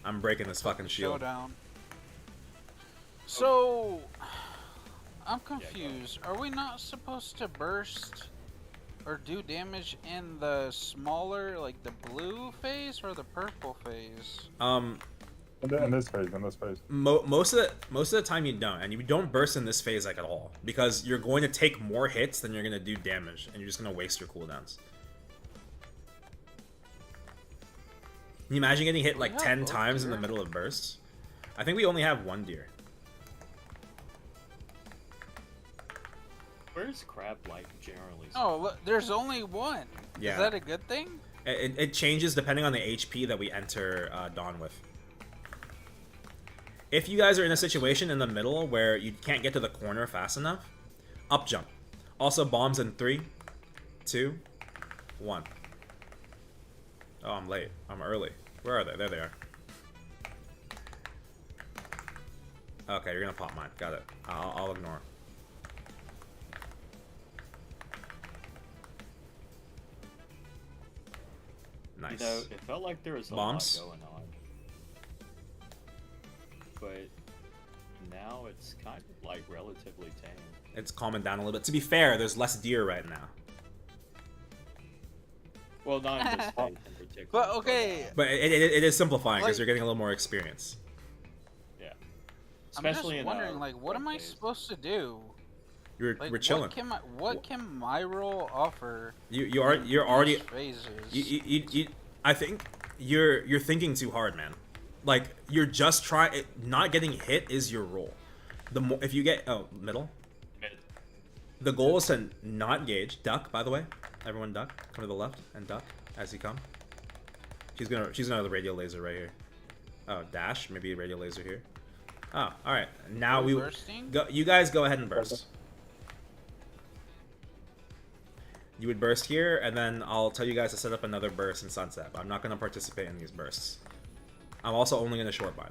I'm breaking this fucking shield. Showdown. So, I'm confused. Are we not supposed to burst or do damage in the smaller, like the blue phase or the purple phase? In this phase, Most of the time you don't, and you don't burst in this phase like at all, because you're going to take more hits than you're going to do damage, and you're just going to waste your cooldowns. Can you imagine getting hit like 10 times in the middle of bursts? I think we only have one deer. Where's crab life generally? Oh, look, there's only one. Yeah. Is that a good thing? It changes depending on the HP that we enter Dawn with. If you guys are in a situation in the middle where you can't get to the corner fast enough, up jump. Also bombs in 3, 2, 1. Oh, I'm late. I'm early. Where are they? There they are. Okay, you're gonna pop mine. Got it. I'll ignore. Nice. You know, it felt like there was a Bombs? lot going on. But now it's kind of like relatively tame. It's calming down a little bit. To be fair, there's less deer right now. Well, not in this phase in particular. But okay. But it is simplifying because Like- you're getting a little more experience. Yeah. I'm Especially just in wondering, like, what am I phase. supposed to do? Like, We're chilling. What can my role offer? You're in already. these phases? I think you're thinking too hard, man. Like you're just trying. Not getting hit is your role. The more if you get middle. Mid. The goal is to not gauge. Duck, by the way. Everyone duck. Come to the left and duck as you come. She's gonna have the radial laser right here. Oh, dash. Maybe a radial laser here. Oh, all right. Now we Bursting? go. You guys go ahead and burst. You would burst here, and then I'll tell you guys to set up another burst in Sunset. But I'm not going to participate in these bursts. I'm also only going to short bind.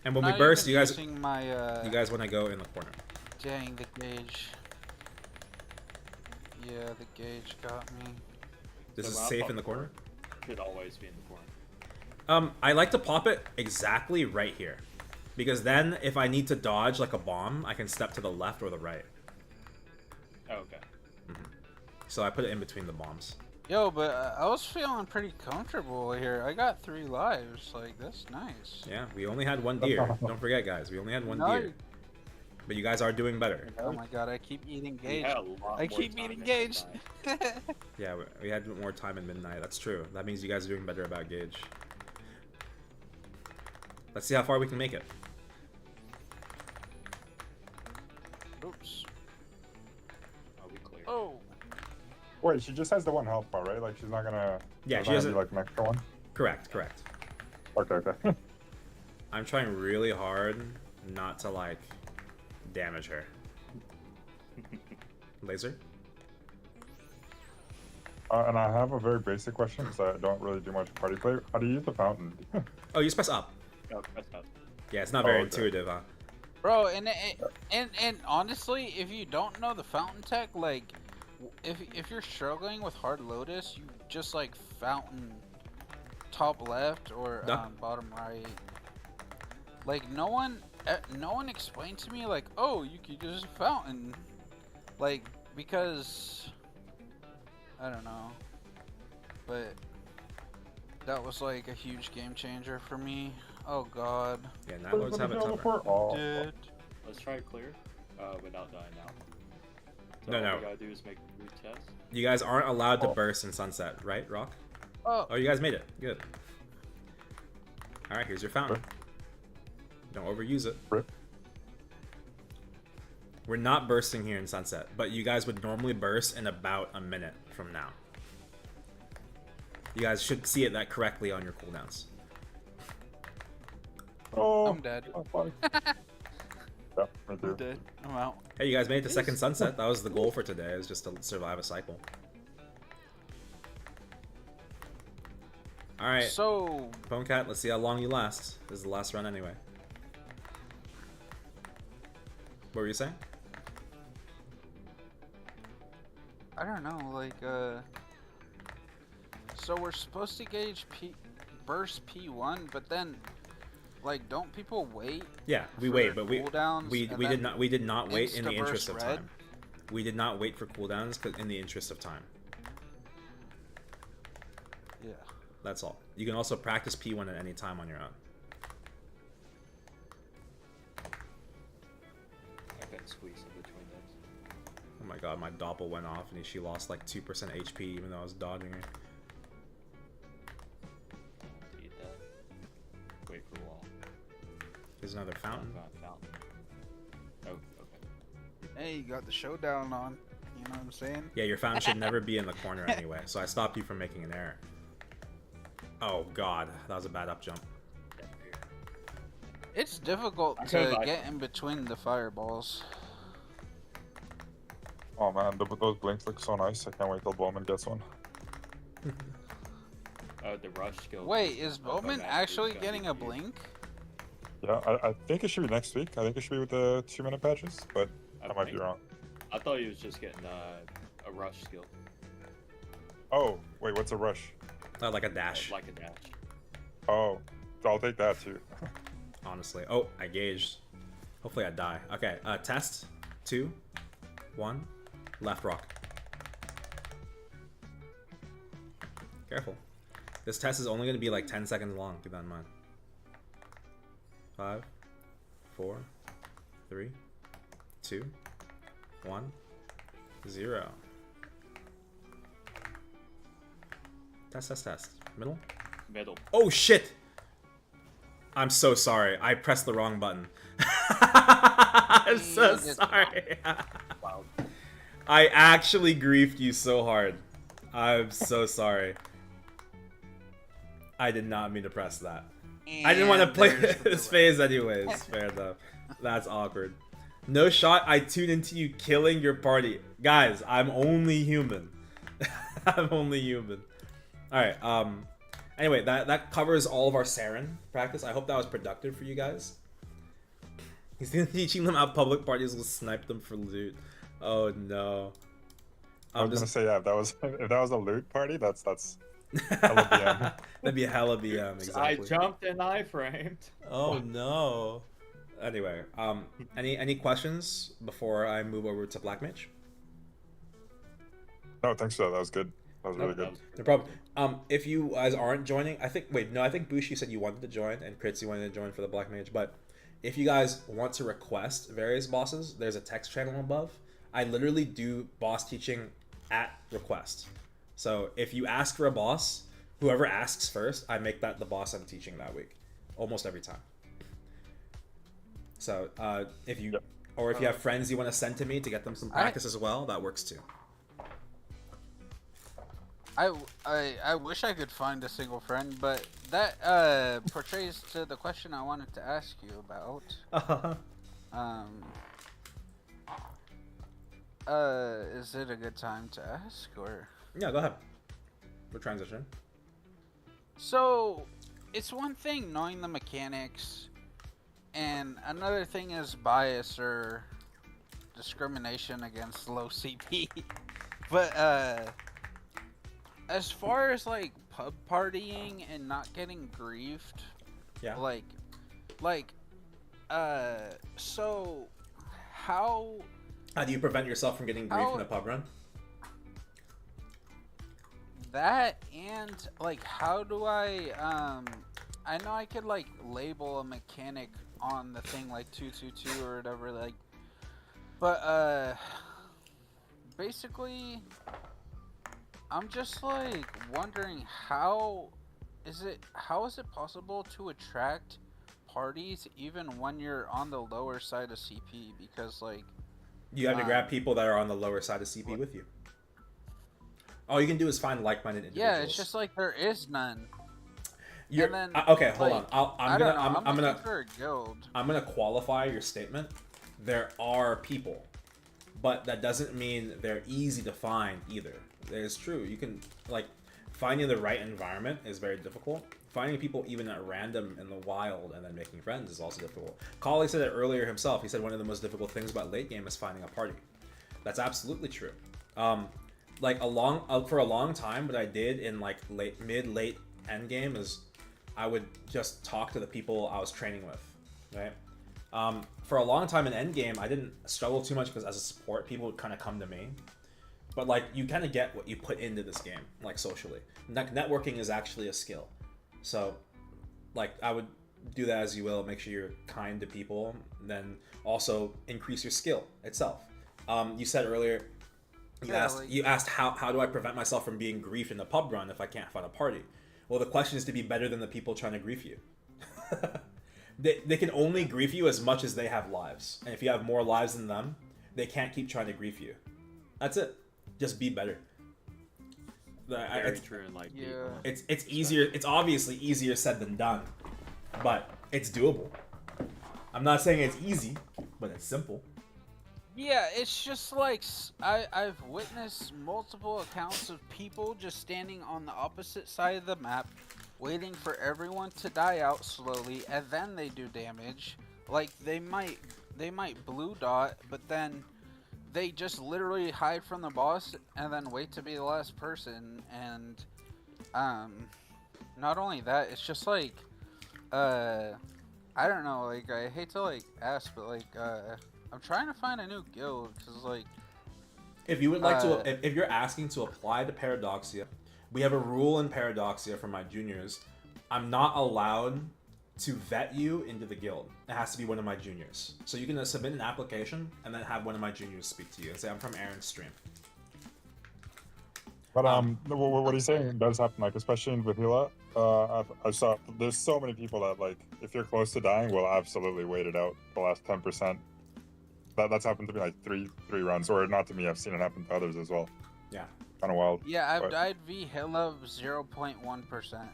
And when we Not burst, even you guys using my, you guys want to go in the corner. Dang, the gauge. Yeah, the gauge got me. This So is when I safe pop in the corner. Should always be in the corner. I like to pop it exactly right here, because then if I need to dodge like a bomb, I can step to the left or the right. Oh, okay. So I put it in between the bombs. Yo, but I was feeling pretty comfortable here. I got 3 lives. Like, that's nice. Yeah, we only had one deer. Don't forget, guys, we only had one No, deer. But you guys are doing better. Oh my god, I keep eating We gauge. had a lot I more keep time eating at gauge. midnight. Yeah, we had more time in midnight. That's true. That means you guys are doing better about gauge. Let's see how far we can make it. Oops. Are we clear? Oh. Wait, she just has the one health bar, right? Like she's not gonna. Yeah, there's she not doesn't. gonna be, like an extra one. Correct. Okay. I'm trying really hard not to like damage her. Laser. And I have a very basic question because I don't really do much party play. How do you use the fountain? Oh, you just press up. No, press up. Yeah, it's not very Oh, okay. intuitive, huh? Bro, and honestly, if you don't know the fountain tech, like, if you're struggling with hard lotus, you just like fountain top left or Duck. bottom right. Like no one explained to me like, oh, you could use a fountain, like because I don't know, but that was like a huge game changer for me. Oh god. Yeah, Night Lords have it tougher. Oh, Dude. Let's try it clear without dying out. So No, all no. we gotta do is make 3 tests. You guys aren't allowed to burst in Sunset, right, Rock? Oh. Oh, you guys made it. Good. Alright, here's your fountain. Don't overuse it. Rip. We're not bursting here in Sunset, but you guys would normally burst in about a minute from now. You guys should see it that correctly on your cooldowns. Oh, I'm dead. oh, fuck. Yeah, me too. I'm dead. I'm out. Hey, you guys made it to second Sunset. That was the goal for today, is just to survive a cycle. Alright, So Bone Cat, let's see how long you last. This is the last run anyway. What were you saying? I don't know, like, so we're supposed to gauge burst P1, but then, like, don't people wait? Yeah, we for wait, but cooldowns we and did then not wait in the interest of insta-burst red? time. We did not wait for cooldowns in the interest of time. Yeah. That's all. You can also practice P1 at any time on your own. I got squeezed in between those. Oh my god, my doppel went off and she lost like 2% HP even though I was dodging her. Eat that. Wait for a while. There's another fountain. Fountain. Oh, okay. Hey, you got the showdown on. You know what I'm saying? Yeah, your fountain should never be in the corner anyway, so I stopped you from making an error. Oh god, that was a bad up jump. It's difficult to get in between the fireballs. Oh man, those blinks look so nice. I can't wait till Bowman gets one. Oh, the rush skill. Wait, is Bowman actually getting a blink? Yeah, I think it should be next week. I think it should be with the 2-minute patches, but I might be wrong. I thought he was just getting a rush skill. Oh, wait, what's a rush? Like a dash. Like a dash. Oh, I'll take that too. Honestly. Oh, I gauged. Hopefully I die. Okay, test. 2, 1, left rock. Careful. This test is only going to be like 10 seconds long, keep that in mind. 5, 4, 3, 2, 1, 0. Test. Middle? Middle. Oh shit! I'm so sorry. I pressed the wrong button. I'm so sorry. Wow. I actually griefed you so hard. I'm so sorry. I did not mean to press that. I didn't want to play this phase anyways. Fair enough. That's awkward. No shot. I tuned into you killing your party. Guys, I'm only human. I'm only human. Alright, anyway, that covers all of our Seren practice. I hope that was productive for you guys. He's teaching them how public parties will snipe them for loot. Oh no. I was gonna say, yeah, if that was a loot party, that's hella BM. That'd be a hella BM, exactly. I jumped and I framed. Oh no. Anyway, any questions before I move over to Black Mage? No, thanks for that. That was good. That was really good. No problem. If you guys aren't joining, I think Bushi said you wanted to join and Kritzy wanted to join for the Black Mage, but if you guys want to request various bosses, there's a text channel above. I literally do boss teaching at request. So if you ask for a boss, whoever asks first, I make that the boss I'm teaching that week. Almost every time. So if you have friends you want to send to me to get them some practice as well, that works too. I wish I could find a single friend, but that portrays to the question I wanted to ask you about. Is it a good time to ask, or? Yeah, go ahead. We're transitioning. So, it's one thing knowing the mechanics, and another thing is bias or discrimination against low CP. But as far as like pub partying and not getting griefed, yeah, so how do you prevent yourself from getting griefed in a pub run? That, and like how do I know I could like label a mechanic on the thing like 222 or whatever, like, but basically I'm just like wondering how is it possible to attract parties even when you're on the lower side of CP, because like you have to grab people that are on the lower side of CP with you. All you can do is find like-minded individuals. Yeah, it's just like there is none. Okay, hold on. I'm gonna qualify your statement. There are people, but that doesn't mean they're easy to find either. It's true. You can like finding the right environment is very difficult. Finding people even at random in the wild and then making friends is also difficult. Kali said it earlier himself. He said one of the most difficult things about late game is finding a party. That's absolutely true. like for a long time, what I did in like late end game is I would just talk to the people I was training with, right? For a long time in end game, I didn't struggle too much because as a support, people would kind of come to me. But like you kind of get what you put into this game, like socially. Networking is actually a skill, so like I would do that as you will. Make sure you're kind to people, then also increase your skill itself. You said earlier, you asked how do I prevent myself from being griefed in the pub run if I can't find a party? Well, the question is to be better than the people trying to grief you. They can only grief you as much as they have lives, and if you have more lives than them, they can't keep trying to grief you. That's it. Just be better. Very true. Like it's easier. It's obviously easier said than done, but it's doable. I'm not saying it's easy, but it's simple. Yeah, it's just like I've witnessed multiple accounts of people just standing on the opposite side of the map, waiting for everyone to die out slowly, and then they do damage. Like they might blue dot, but then they just literally hide from the boss and then wait to be the last person. And not only that, it's just like I don't know. Like I hate to like ask, but like I'm trying to find a new guild because like if you would like to, if you're asking to apply to Paradoxia, we have a rule in Paradoxia for my juniors. I'm not allowed to vet you into the guild. It has to be one of my juniors. So you can submit an application and then have one of my juniors speak to you and say, I'm from Aaron's stream. But what he's saying does happen, like especially in Vahila. I saw there's so many people that like if you're close to dying, will absolutely wait it out the last 10%. That's happened to me like three runs, or not to me. I've seen it happen to others as well. Yeah. Kind of wild. Yeah, I've died Vahila 0.1%.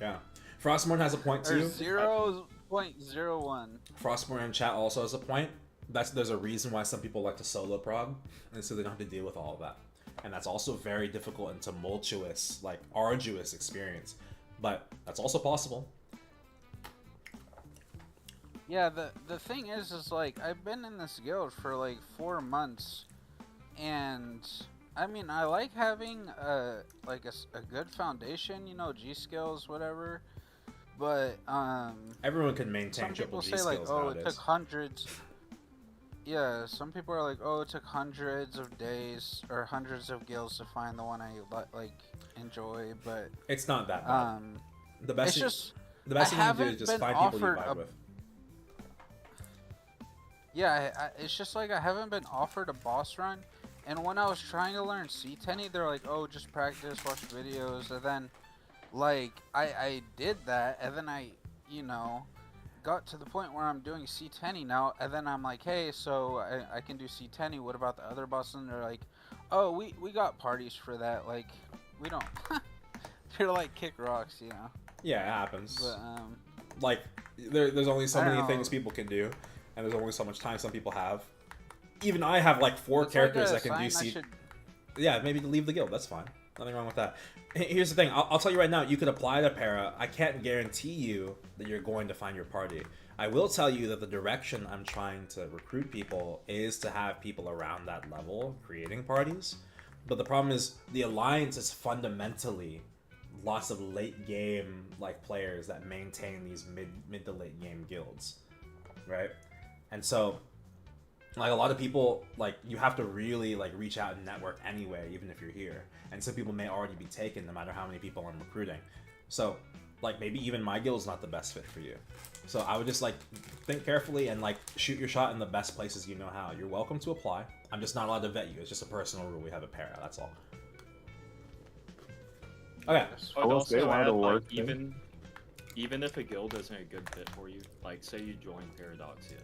Yeah. Frostmourne has a point too. Or 0.01. Frostmourne in chat also has a point. There's a reason why some people like to solo prog, and so they don't have to deal with all of that. And that's also very difficult and tumultuous, like arduous experience. But that's also possible. Yeah, the thing is like I've been in this guild for like 4 months, and I mean I like having like a good foundation, you know, G skills, whatever. But everyone can maintain some triple people G say like, skills oh, nowadays. it took hundreds. Yeah, some people are like, oh, it took hundreds of days or hundreds of guilds to find the one I like enjoy, but it's not that bad. The best thing you can do is just find people you vibe with. Yeah, it's just like I haven't been offered a boss run, and when I was trying to learn C10, they're like, oh, just practice, watch videos, and then, like, I did that, and then I, you know, got to the point where I'm doing C10 now, and then I'm like, hey, so I can do C10, what about the other bosses? And they're like, oh, we got parties for that, like, we don't, they're like, kick rocks, you know? Yeah, it happens. But, like, there's only so many things people can do. And there's only so much time some people have. Even I have like 4 characters that can do C. Yeah, maybe leave the guild. That's fine. Nothing wrong with that. Here's the thing. I'll tell you right now. You could apply to Para. I can't guarantee you that you're going to find your party. I will tell you that the direction I'm trying to recruit people is to have people around that level creating parties. But the problem is the alliance is fundamentally lots of late game like players that maintain these mid to late game guilds, right? And so, like, a lot of people, like, you have to really, like, reach out and network anyway, even if you're here. And some people may already be taken, no matter how many people I'm recruiting. So, like, maybe even my guild's not the best fit for you. So I would just, like, think carefully and, like, shoot your shot in the best places you know how. You're welcome to apply. I'm just not allowed to vet you. It's just a personal rule. We have a Para, that's all. Okay. I would also add, like, even if a guild isn't a good fit for you, like, say you join Paradoxia,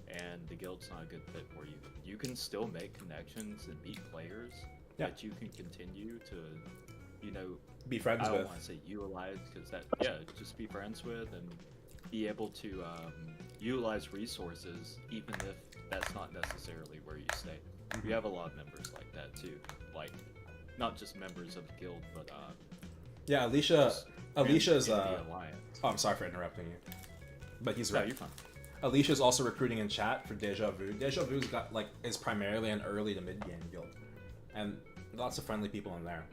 and the guild's not a good fit for you, you can still make connections and meet players that you can continue to, you know, be friends with. I don't want to say utilize, because that, just be friends with and be able to utilize resources, even if that's not necessarily where you stay. We have a lot of members like that too, like not just members of the guild, but yeah, Alicia's the alliance. Oh, I'm sorry for interrupting you, but he's No, right. you're fine. Alicia's also recruiting in chat for Deja Vu. Deja Vu's got, like, is primarily an early to mid game guild, and lots of friendly people in there.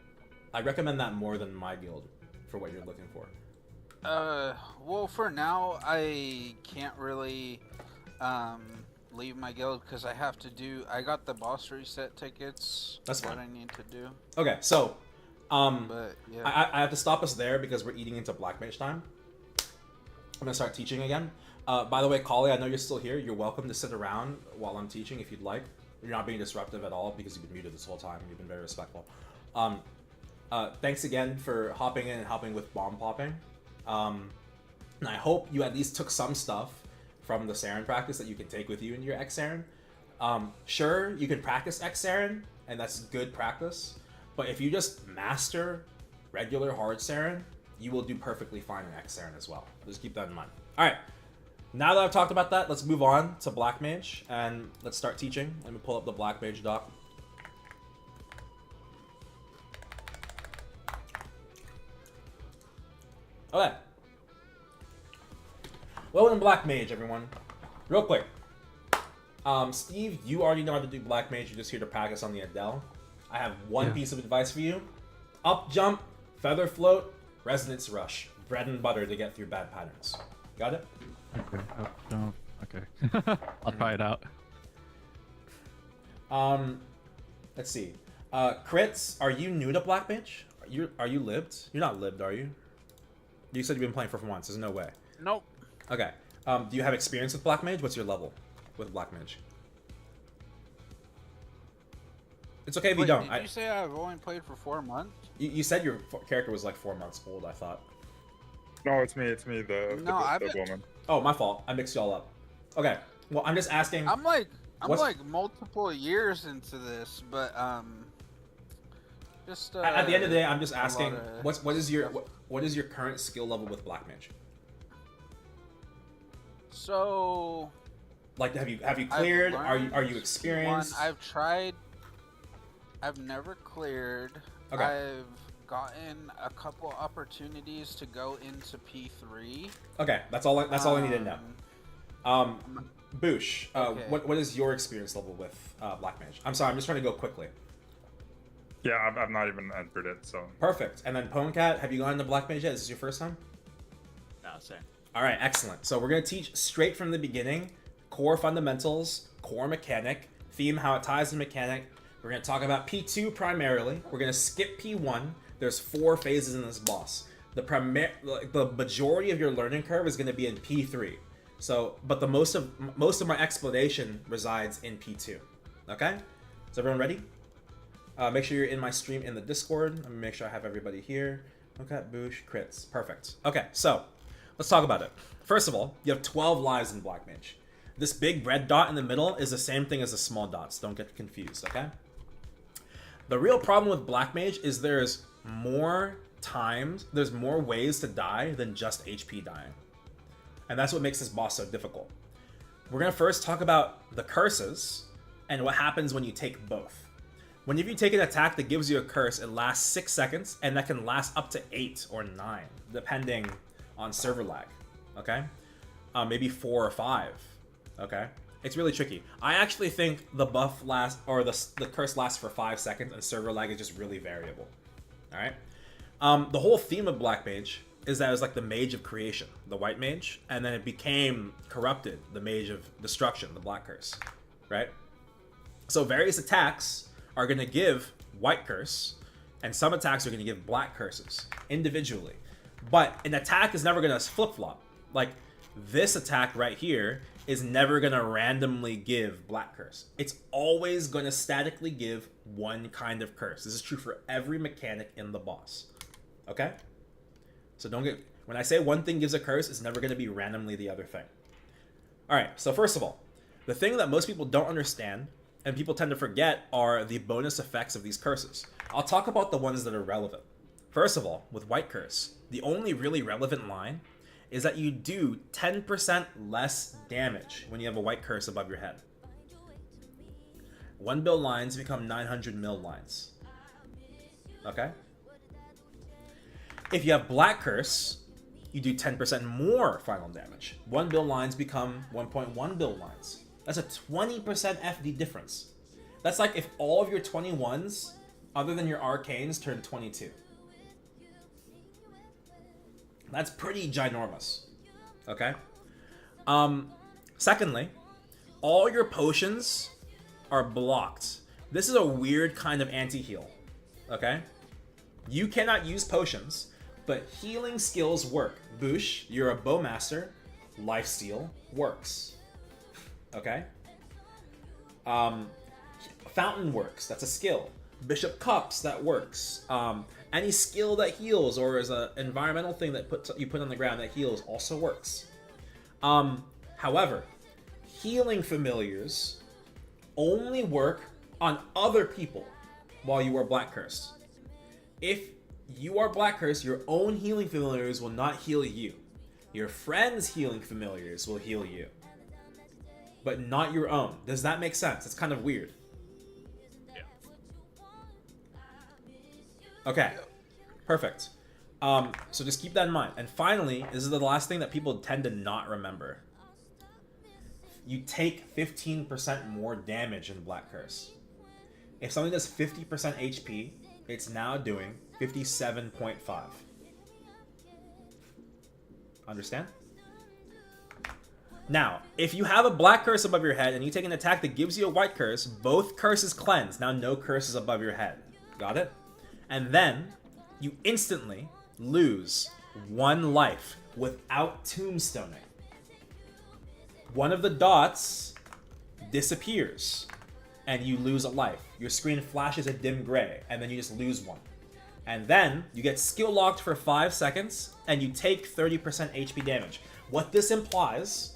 I recommend that more than my guild for what you're looking for. Well, for now, I can't really, leave my guild because I have to do. I got the boss reset tickets. That's what fine. I need to do. Okay, so, But yeah, I have to stop us there because we're eating into Black Mage time. I'm gonna start teaching again. By the way, Kali, I know you're still here. You're welcome to sit around while I'm teaching if you'd like. You're not being disruptive at all because you've been muted this whole time. You've been very respectful. Thanks again for hopping in and helping with bomb popping. And I hope you at least took some stuff from the Seren practice that you can take with you in your X Seren. Sure, you can practice X Seren, and that's good practice. But if you just master regular hard Seren, you will do perfectly fine in X Seren as well. Just keep that in mind. All right. Now that I've talked about that, let's move on to Black Mage and let's start teaching. Let me pull up the Black Mage doc. Okay. Welcome to Black Mage, everyone. Real quick. Steve, you already know how to do Black Mage. You're just here to practice on the Adele. I have one piece of advice for you. Up jump, feather float, resonance rush. Bread and butter to get through bad patterns. Got it? Okay. Okay. I'll try it out. Let's see. Crits, are you new to Black Mage? Are you libbed? You're not libbed, are you? You said you've been playing for months. There's no way. nope. Okay. Do you have experience with Black Mage? What's your level with Black Mage? It's okay if you don't. Did you say I've only played for 4 months? You said your character was like 4 months old, I thought. No, it's me. It's me. The woman. Oh, my fault. I mixed y'all up. Okay. Well, I'm just asking. I'm like What's- like multiple years into this, but just at the end of the day, I'm just a asking. lot of What is your current skill level with Black Mage? So Like, have you I've cleared? Are you learned experienced? I've tried. I've never cleared. Okay. I've gotten a couple opportunities to go into P3. Okay, that's all. That's all I need to know. Boosh, Okay. what is your experience level with Black Mage? I'm sorry, I'm just trying to go quickly. Yeah, I've not even entered it, so. Perfect. And then Ponecat, have you gone into Black Mage yet? Is this your first time? No, same. All right, excellent. So we're gonna teach straight from the beginning, core fundamentals, core mechanic, theme, how it ties to mechanic. We're gonna talk about P2 primarily. We're gonna skip P1. There's 4 phases in this boss. The majority of your learning curve is gonna be in P3. So, but the most of my explanation resides in P2. Okay? Is everyone ready? Make sure you're in my stream in the Discord. Let me make sure I have everybody here. Okay, Boosh, crits. Perfect. Okay, so let's talk about it. First of all, you have 12 lives in Black Mage. This big red dot in the middle is the same thing as the small dots. Don't get confused, okay? The real problem with Black Mage is there's more ways to die than just HP dying. And that's what makes this boss so difficult. We're going to first talk about the curses and what happens when you take both. Whenever you take an attack that gives you a curse, it lasts 6 seconds, and that can last up to 8 or 9, depending on server lag, okay? Maybe 4 or 5, okay? It's really tricky. I actually think the buff lasts, or the curse lasts for 5 seconds, and server lag is just really variable, all right? The whole theme of Black Mage is that it was like the Mage of Creation, the White Mage, and then it became corrupted, the Mage of Destruction, the Black Curse, right? So various attacks are going to give White Curse, and some attacks are going to give Black Curses, individually. But an attack is never going to flip-flop. Like, this attack right here is never going to randomly give Black Curse. It's always going to statically give one kind of curse. This is true for every mechanic in the boss, okay? So when I say one thing gives a curse, it's never going to be randomly the other thing. All right, so first of all, the thing that most people don't understand and people tend to forget are the bonus effects of these curses. I'll talk about the ones that are relevant. First of all, with White Curse, the only really relevant line is that you do 10% less damage when you have a White Curse above your head. 1 bill lines become 900 mil lines. Okay? If you have Black Curse, you do 10% more final damage. 1 bill lines become 1.1 bill lines. That's a 20% FD difference. That's like if all of your 21s other than your arcanes, turn 22. That's pretty ginormous. Okay? Secondly, all your potions are blocked. This is a weird kind of anti-heal. Okay? You cannot use potions, but healing skills work. Boosh, you're a bowmaster. Lifesteal works. Okay? Fountain works. That's a skill. Bishop Cups, that works. Any skill that heals or is an environmental thing that you put on the ground that heals also works. However, healing familiars only work on other people while you are Black Cursed. If you are Black Cursed, your own healing familiars will not heal you. Your friends' healing familiars will heal you, but not your own. Does that make sense? It's kind of weird. Yeah. Okay, perfect. So just keep that in mind. And finally, this is the last thing that people tend to not remember. You take 15% more damage in Black Curse. If something does 50% HP, it's now doing 57.5. Understand? Now, if you have a Black Curse above your head and you take an attack that gives you a White Curse, both curses cleanse. Now no curses above your head. Got it? And then you instantly lose 1 life without tombstoning. One of the dots disappears and you lose a life. Your screen flashes a dim gray and then you just lose 1. And then you get skill locked for 5 seconds and you take 30% HP damage. What this implies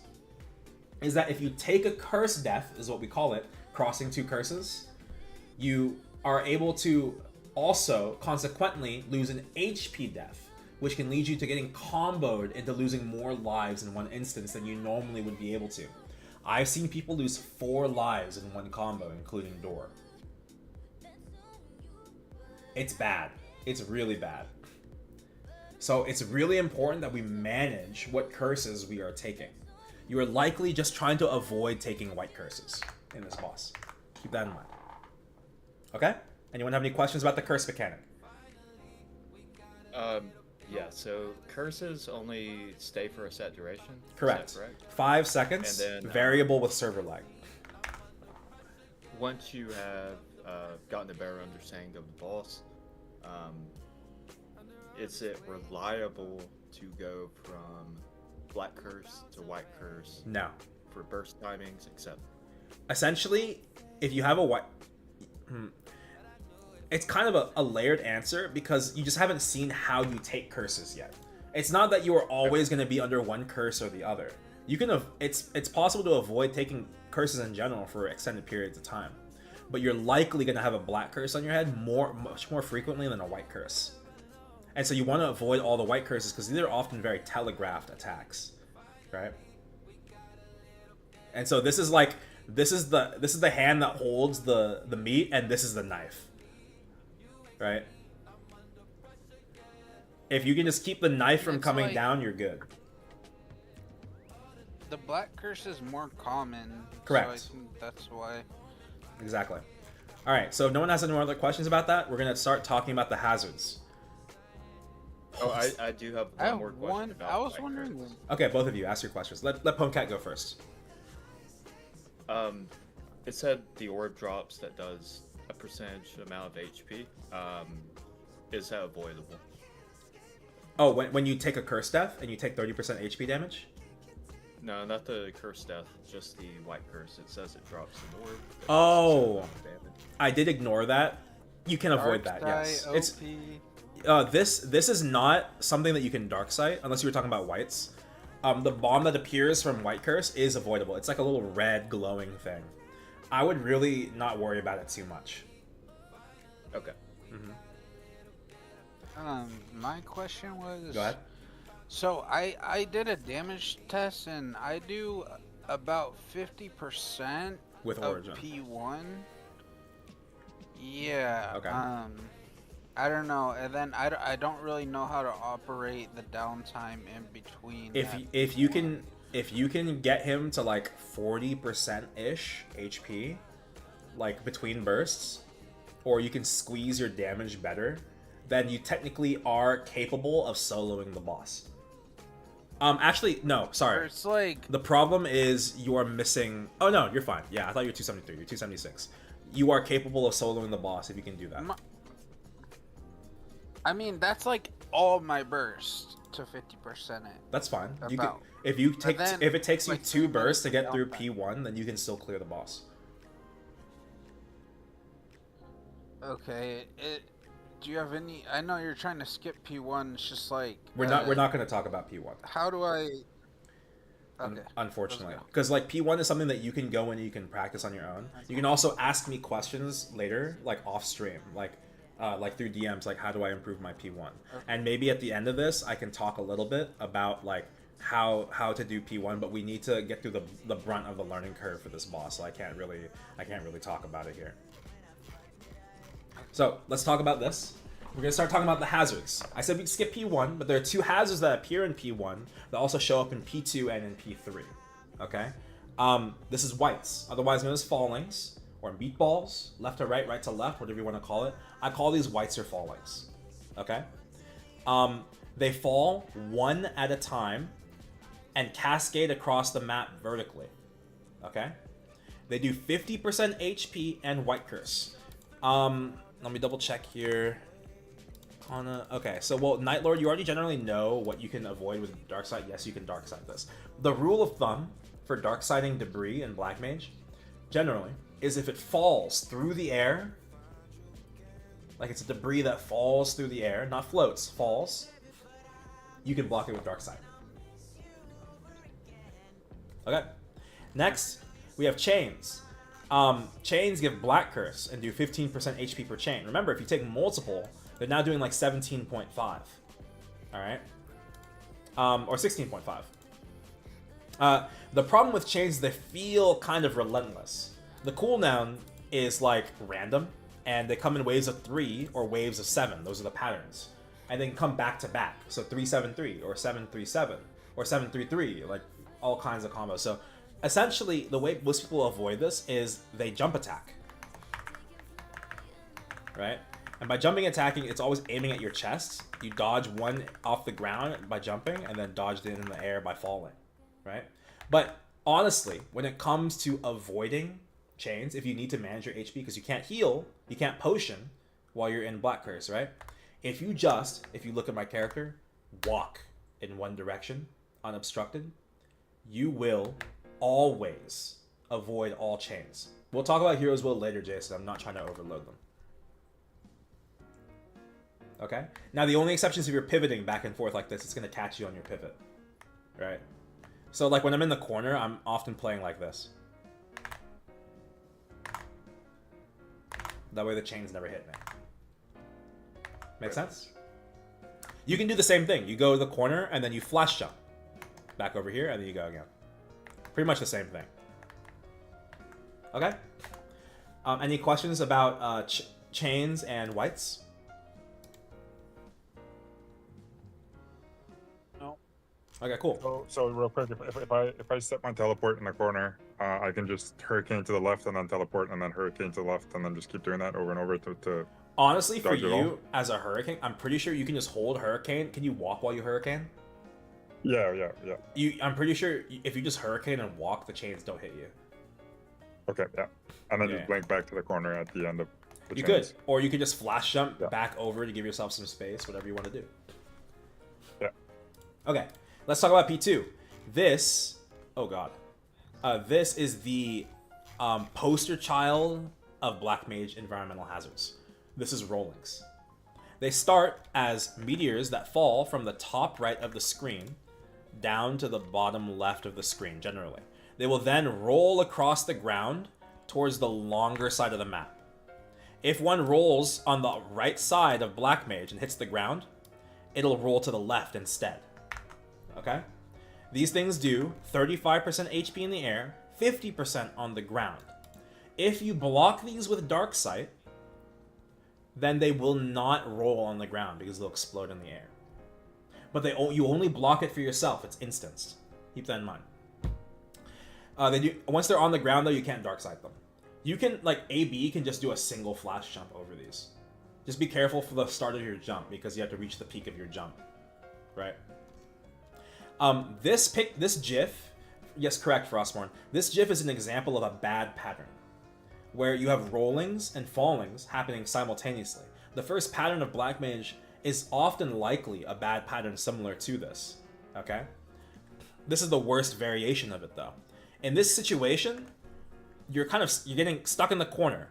is that if you take a curse death, is what we call it, crossing 2 curses, you are able to also consequently lose an HP death, which can lead you to getting comboed into losing more lives in one instance than you normally would be able to. I've seen people lose 4 lives in one combo, including Door. It's bad. It's really bad. So it's really important that we manage what curses we are taking. You are likely just trying to avoid taking white curses in this boss. Keep that in mind. Okay? Anyone have any questions about the curse mechanic? Yeah, so curses only stay for a set duration? Correct. Is that correct? 5 seconds, And then, variable with server lag. Once you have gotten a better understanding of the boss, is it reliable to go from Black Curse to White Curse? No. For burst timings, except... Essentially, if you have a white... It's kind of a layered answer because you just haven't seen how you take curses yet. It's not that you are always going to be under one curse or the other. You can it's possible to avoid taking curses in general for extended periods of time, but you're likely going to have a black curse on your head much more frequently than a white curse. And so you want to avoid all the white curses because these are often very telegraphed attacks, right? And so this is the hand that holds the meat, and this is the knife. Right? If you can just keep the knife from coming down, you're good. The black curse is more common. Correct. So I think that's why. Exactly. Alright, so if no one has any more other questions about that, we're going to start talking about the hazards. Oh, I do have one more question about I was White wondering. Curses. Okay, both of you, ask your questions. Let Ponecat go first. It said the orb drops that does a percentage amount of HP. Is that avoidable? Oh, when you take a curse death and you take 30% HP damage? No, not the curse death, just the white curse. It says it drops an orb. that does Oh. a certain amount of damage. I did ignore that. You can avoid that, Dark yes. Sky, It's OP. this is not something that you can dark sight unless you were talking about whites. The bomb that appears from White Curse is avoidable. It's like a little red glowing thing. I would really not worry about it too much. Okay. My question was. Go ahead. So I did a damage test and I do about 50% With of Origin. P1. Yeah. Okay. I don't know, and then I don't really know how to operate the downtime in between. If you can get him to like 40% ish HP, like between bursts, or you can squeeze your damage better, then you technically are capable of soloing the boss. Actually, no, sorry. It's like... The problem is you are missing... Oh, no, you're fine. Yeah, I thought you were 273. You're 276. You are capable of soloing the boss if you can do that. I mean, that's like all my burst to 50% it. That's fine. You can, About. if you take then, if it takes you like, 2 3 bursts to minutes get through down P1, then you can still clear the boss. Okay. Do you have any... I know you're trying to skip P1. It's just like... We're not going to talk about P1. How do I... Okay. Unfortunately, Let's go. because like P1 is something that you can go and you can practice on your own. You can also ask me questions later, like off stream, like through DMs, like how do I improve my P1? Okay. And maybe at the end of this, I can talk a little bit about like how to do P1, but we need to get through the brunt of the learning curve for this boss. So I can't really talk about it here. So let's talk about this. We're going to start talking about the hazards. I said we'd skip P1, but there are 2 hazards that appear in P1 that also show up in P2 and in P3. Okay? This is whites, otherwise known as fallings, or meatballs, left to right, right to left, whatever you want to call it. I call these whites or fallings. Okay? They fall one at a time and cascade across the map vertically. Okay? They do 50% HP and white curse. Let me double check here. Kanna. Okay, so well, Night Lord, you already generally know what you can avoid with Dark Side. Yes, you can Dark Side this. The rule of thumb for Dark Siding debris in Black Mage, generally, is if it falls through the air, like it's a debris that falls through the air, not floats, falls, you can block it with Dark Side. Okay. Next, we have chains. Chains give Black Curse and do 15% HP per chain. Remember, if you take multiple, they're now doing like 17.5. Alright? Or 16.5. The problem with chains is they feel kind of relentless. The cooldown is like random, and they come in waves of 3 or waves of 7. Those are the patterns. And then come back to back. So 373 or 737 or 733, like all kinds of combos. So essentially, the way most people avoid this is they jump attack. Right? And by jumping attacking, it's always aiming at your chest. You dodge one off the ground by jumping, and then dodge it in the air by falling. Right? But honestly, when it comes to avoiding chains, if you need to manage your HP, because you can't heal, you can't potion while you're in Black Curse, right? If you look at my character, walk in one direction, unobstructed, you will always avoid all chains. We'll talk about Heroes Will later, Jason. I'm not trying to overload them. Okay? Now, the only exception is if you're pivoting back and forth like this, it's going to catch you on your pivot. Right? So, like, when I'm in the corner, I'm often playing like this. That way the chains never hit me. Make sense? You can do the same thing. You go to the corner, and then you flash jump. Back over here, and then you go again. Pretty much the same thing. Okay? Any questions about chains and whites? No. Okay, cool. So real quick, if I set my teleport in the corner, I can just hurricane to the left and then teleport and then hurricane to the left and then just keep doing that over and over to Honestly, for dodge it all. you, as a hurricane, I'm pretty sure you can just hold hurricane. Can you walk while you hurricane? Yeah. I'm pretty sure if you just hurricane and walk, the chains don't hit you. Okay, yeah. And then Yeah. just blink back to the corner at the end of the You chains. could, or you could just flash jump Yeah. back over to give yourself some space, whatever you want to do. Yeah. Okay, let's talk about P2. This, oh god, this is the poster child of Black Mage environmental hazards. This is rollings. They start as meteors that fall from the top right of the screen down to the bottom left of the screen, generally. They will then roll across the ground towards the longer side of the map. If one rolls on the right side of Black Mage and hits the ground, it'll roll to the left instead. Okay? These things do 35% HP in the air, 50% on the ground. If you block these with Dark Sight, then they will not roll on the ground because they'll explode in the air. But you only block it for yourself. It's instanced. Keep that in mind. Once they're on the ground, though, you can't Dark Sight them. You can, like, AB can just do a single flash jump over these. Just be careful for the start of your jump, because you have to reach the peak of your jump. Right? This GIF, yes, correct, Frostborn. This GIF is an example of a bad pattern, where you have rollings and fallings happening simultaneously. The first pattern of Black Mage is often likely a bad pattern similar to this. Okay? This is the worst variation of it, though. In this situation, you're getting stuck in the corner.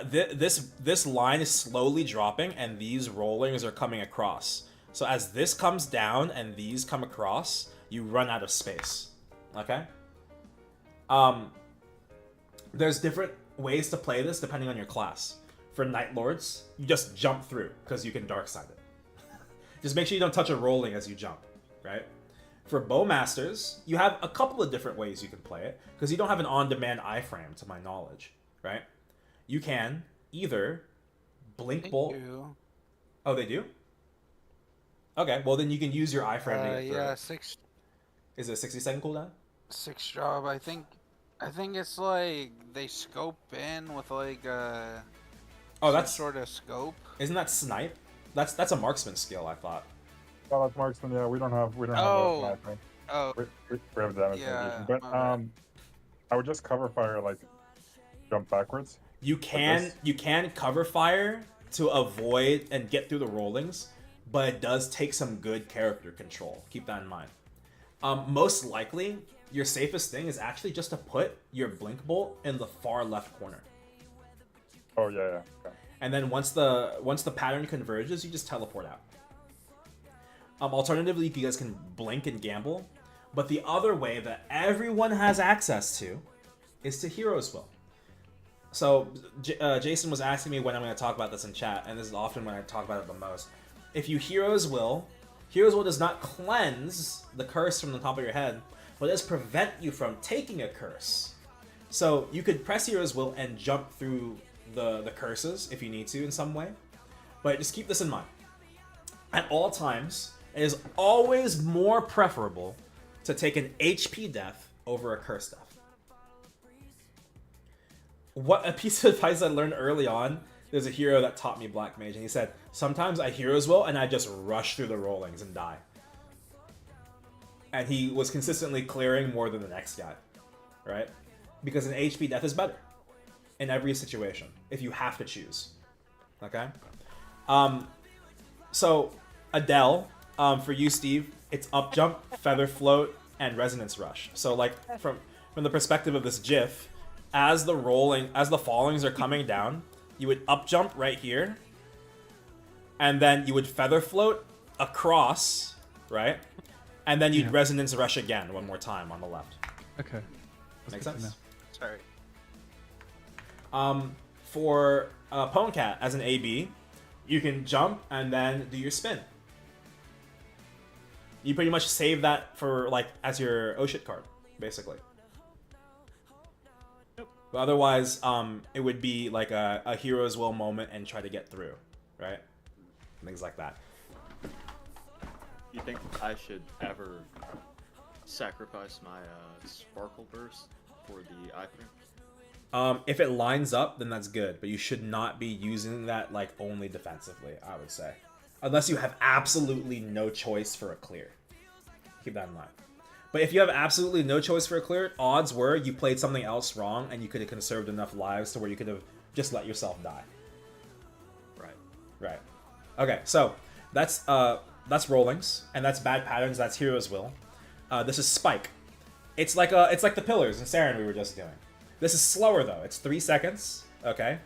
This line is slowly dropping, and these rollings are coming across. So as this comes down and these come across, you run out of space. Okay? There's different ways to play this depending on your class. For Night Lords, you just jump through, because you can dark side it. Just make sure you don't touch a rolling as you jump, right? For Bowmasters, you have a couple of different ways you can play it, because you don't have an on-demand iframe, to my knowledge, right? You can either blink bolt. Oh, they do? Okay, well then you can use your iframe to get through. Yeah, it. 6. Is it a 60-second cooldown? 6 job. I think it's like they scope in with like that's sort of scope. Isn't that snipe? That's a marksman skill, I thought. Oh, that's marksman. Yeah, we don't have Oh. that. Oh, We have damage Yeah, mitigation. But my bad. I would just cover fire, like jump backwards. You can cover fire to avoid and get through the rollings, but it does take some good character control. Keep that in mind. Most likely, your safest thing is actually just to put your blink bolt in the far left corner. Oh yeah. Okay. And then once the pattern converges, you just teleport out. Alternatively, you guys can blink and gamble, but the other way that everyone has access to is to Hero's Will. So Jason was asking me when I'm going to talk about this in chat, and this is often when I talk about it the most. If you Hero's Will does not cleanse the curse from the top of your head, but does prevent you from taking a curse. So you could press Hero's Will and jump through the curses if you need to in some way, but just keep this in mind. At all times, it is always more preferable to take an HP death over a curse death. What a piece of advice I learned early on. There's a hero that taught me Black Mage, and he said, sometimes I Hero's Will and I just rush through the rollings and die. And he was consistently clearing more than the next guy, right? Because an HP death is better in every situation, if you have to choose, okay? So, Adele, for you, Steve, it's up jump, feather float, and resonance rush. So, like, from the perspective of this GIF, as the fallings are coming down, you would up jump right here, and then you would feather float across, right? And then you'd resonance rush again one more time on the left. Okay. Make sense? sorry. For Ponecat as an AB, you can jump and then do your spin. You pretty much save that for, like, as your oh shit card, basically. But otherwise, it would be like a Hero's Will moment and try to get through, right? Things like that. You think I should ever sacrifice my Sparkle Burst for the iframe? If it lines up, then that's good, but you should not be using that, like, only defensively, I would say. Unless you have absolutely no choice for a clear. Keep that in mind. But if you have absolutely no choice for a clear, odds were you played something else wrong and you could have conserved enough lives to where you could have just let yourself die. Right. Okay, so that's rollings, and that's bad patterns, that's Hero's Will. This is Spike. It's like the pillars in Seren we were just doing. This is slower though. It's 3 seconds, okay?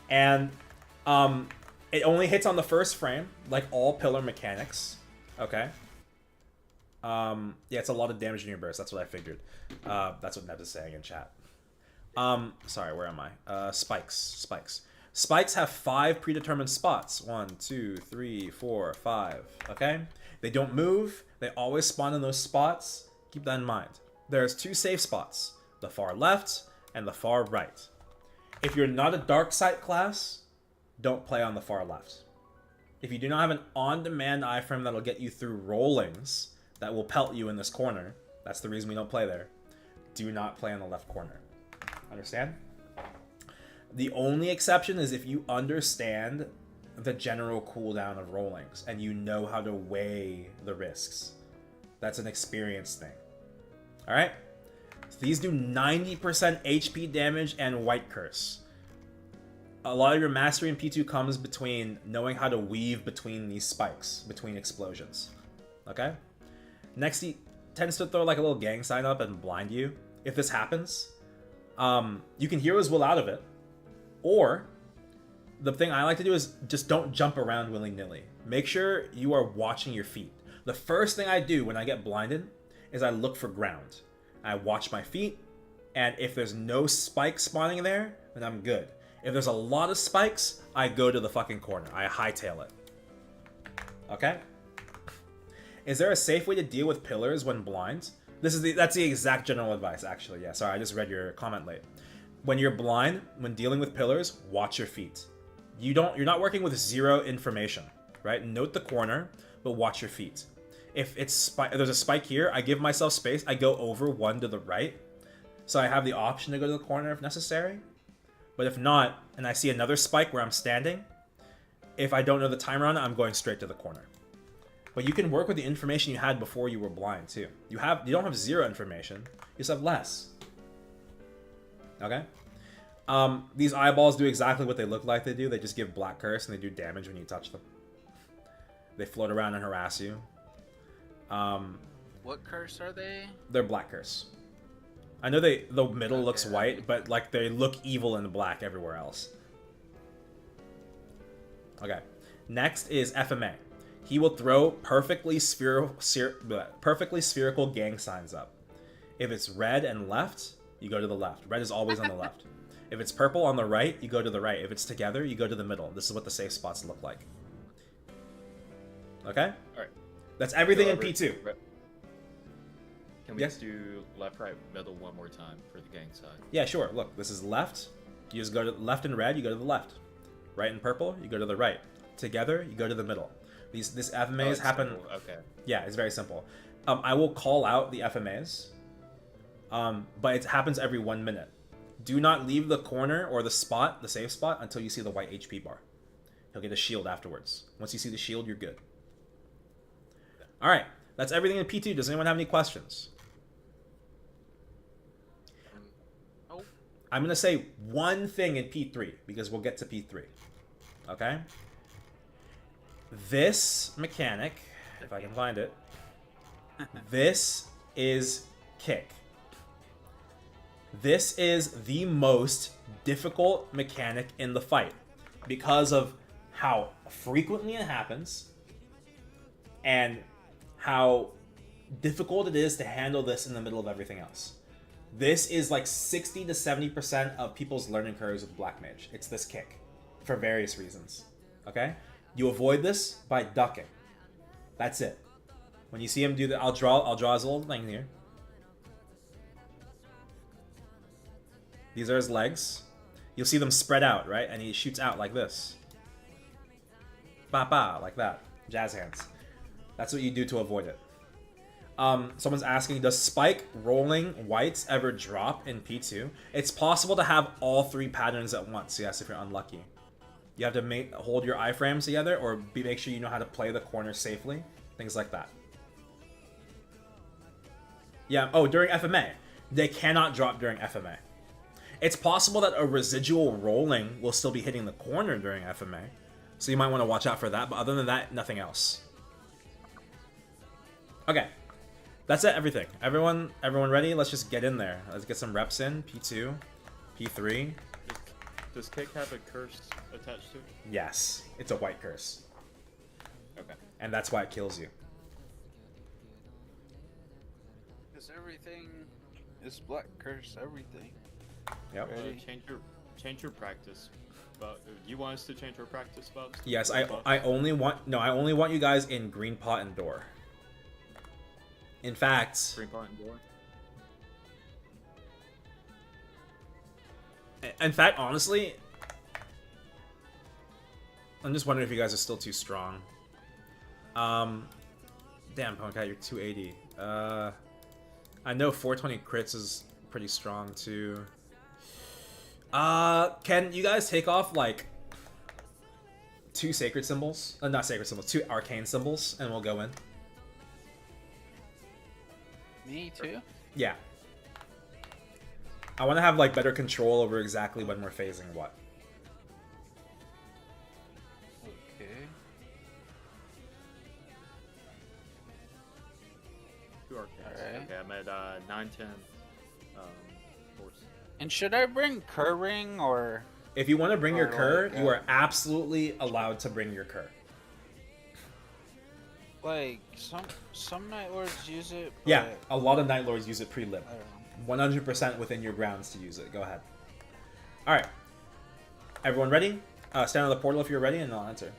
And it only hits on the first frame, like all pillar mechanics, okay? Yeah, it's a lot of damage in your burst. That's what I figured. That's what Neb is saying in chat. Sorry, where am I? Spikes. Spikes have 5 predetermined spots. 1, 2, 3, 4, 5. Okay? They don't move. They always spawn in those spots. Keep that in mind. There's 2 safe spots. The far left and the far right. If you're not a dark sight class, don't play on the far left. If you do not have an on-demand iframe that'll get you through rollings that will pelt you in this corner, that's the reason we don't play there. Do not play on the left corner. Understand? The only exception is if you understand the general cooldown of rollings and you know how to weigh the risks. That's an experience thing. Alright? So these do 90% HP damage and White Curse. A lot of your mastery in P2 comes between knowing how to weave between these spikes, between explosions. Okay? Next, he tends to throw like a little gang sign up and blind you. If this happens, you can Hero's Will out of it. Or, the thing I like to do is just don't jump around willy-nilly. Make sure you are watching your feet. The first thing I do when I get blinded is I look for ground. I watch my feet, and if there's no spike spawning there, then I'm good. If there's a lot of spikes, I go to the fucking corner. I hightail it. Okay? Is there a safe way to deal with pillars when blind? That's the exact general advice, actually. Yeah, sorry, I just read your comment late. When you're blind, when dealing with pillars, watch your feet. You're not working with zero information, right? Note the corner, but watch your feet. If there's a spike here, I give myself space. I go over one to the right, so I have the option to go to the corner if necessary. But if not, and I see another spike where I'm standing, if I don't know the timer on it, I'm going straight to the corner. But you can work with the information you had before you were blind too. You don't have zero information, you just have less. Okay? These eyeballs do exactly what they look like they do. They just give Black Curse and they do damage when you touch them. They float around and harass you. What curse are they? They're Black Curse. I know the middle looks white, but like they look evil in black everywhere else. Okay. Next is FMA. He will throw perfectly spherical gang signs up. If it's red and left, you go to the left. Red is always on the left. If it's purple on the right, you go to the right. If it's together, you go to the middle. This is what the safe spots look like. Okay? Alright. That's everything in P2. Can we just do left, right, middle one more time for the gang side? Yeah, sure. Look, this is left. You just go to left and red, you go to the left. Right and purple, you go to the right. Together, you go to the middle. This FMAs happen. Simple. Okay. Yeah, it's very simple. I will call out the FMAs, but it happens every 1 minute. Do not leave the corner or the spot, the safe spot, until you see the white HP bar. He'll get a shield afterwards. Once you see the shield, you're good. All right, that's everything in P2. Does anyone have any questions? Nope. I'm gonna say one thing in P3 because we'll get to P3. Okay. This mechanic, if I can find it, this is kick. This is the most difficult mechanic in the fight because of how frequently it happens and how difficult it is to handle this in the middle of everything else. This is like 60 to 70% of people's learning curves with Black Mage. It's this kick for various reasons. Okay? You avoid this by ducking. That's it. When you see him do that, I'll draw his little thing here. These are his legs. You'll see them spread out, right? And he shoots out like this. Ba-ba, like that. Jazz hands. That's what you do to avoid it. Someone's asking, does spike rolling whites ever drop in P2? It's possible to have all three patterns at once, yes, if you're unlucky. You have to hold your iframes together or make sure you know how to play the corner safely. Things like that. Yeah, oh, during FMA. They cannot drop during FMA. It's possible that a residual rolling will still be hitting the corner during FMA. So you might want to watch out for that, but other than that, nothing else. Okay. That's it, everything. Everyone ready? Let's just get in there. Let's get some reps in. P2, P3. Does kick have a curse attached to it? Yes, it's a white curse. Okay. And that's why it kills you. Because everything is Black Curse, everything. Yep. Change your practice. But you want us to change our practice spots? Yes, I only want you guys in green pot and door. In fact, Green pot and door. In fact, honestly, I'm just wondering if you guys are still too strong. Damn, Punkite, you're 280. I know 420 crits is pretty strong too. Can you guys take off like 2 sacred symbols? Not sacred symbols, 2 arcane symbols, and we'll go in. Me too. Yeah. I want to have like better control over exactly when we're phasing what. Okay. 2 arcanes. Alright. Okay, I'm at 9, 10. Force. And should I bring Cur Ring or? If you want to bring your Or cur, like, you are absolutely allowed to bring your cur. Like some Night Lords use it. But Yeah, a lot of Night Lords use it pre-lib. I don't know. 100% within your grounds to use it. Go ahead. Alright. Everyone ready? Stand on the portal if you're ready and I'll answer.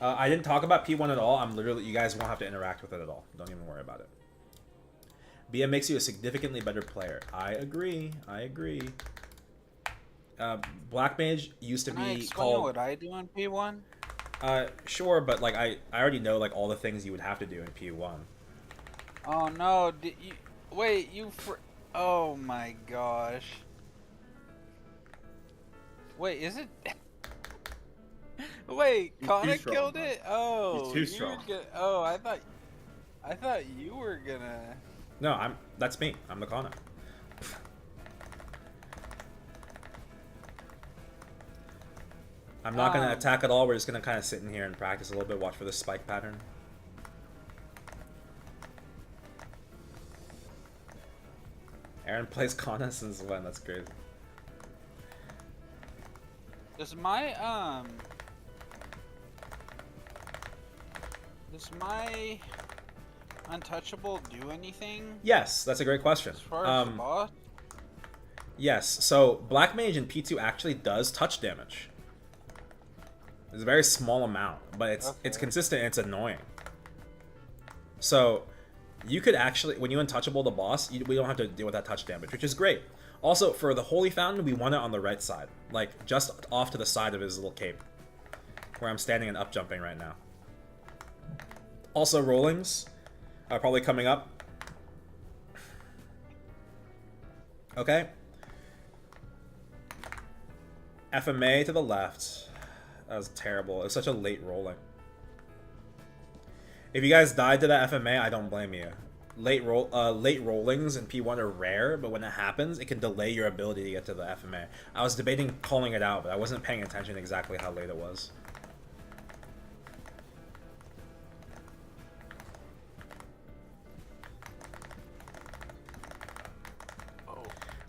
I didn't talk about P1 at all. I'm literally, you guys won't have to interact with it at all. Don't even worry about it. BM makes you a significantly better player. I agree. I agree. Black Mage used to Can I be explain called... what I do in P1? Sure, but like I already know like all the things you would have to do in P1. Oh no! Did you wait? Oh my gosh! Wait, is it? Wait, He's Kanna too strong, killed man. it. Oh, He's too you're strong. Oh, I thought you were gonna. No, that's me. I'm the Kanna. I'm not gonna attack at all. We're just gonna kind of sit in here and practice a little bit. Watch for the spike pattern. Aaron plays Kanna since when? That's crazy. Does my untouchable do anything Yes, that's a great question. as far as the boss? Yes, so Black Mage in P2 actually does touch damage. It's a very small amount, but it's Okay. consistent and it's annoying. So you could actually, when you untouchable the boss, we don't have to deal with that touch damage, which is great. Also, for the Holy Fountain, we want it on the right side, like just off to the side of his little cape, where I'm standing and up jumping right now. Also, rollings are probably coming up. Okay. FMA to the left. That was terrible. It was such a late rolling. If you guys died to that FMA, I don't blame you. Late rollings in P1 are rare, but when it happens, it can delay your ability to get to the FMA. I was debating calling it out, but I wasn't paying attention exactly how late it was.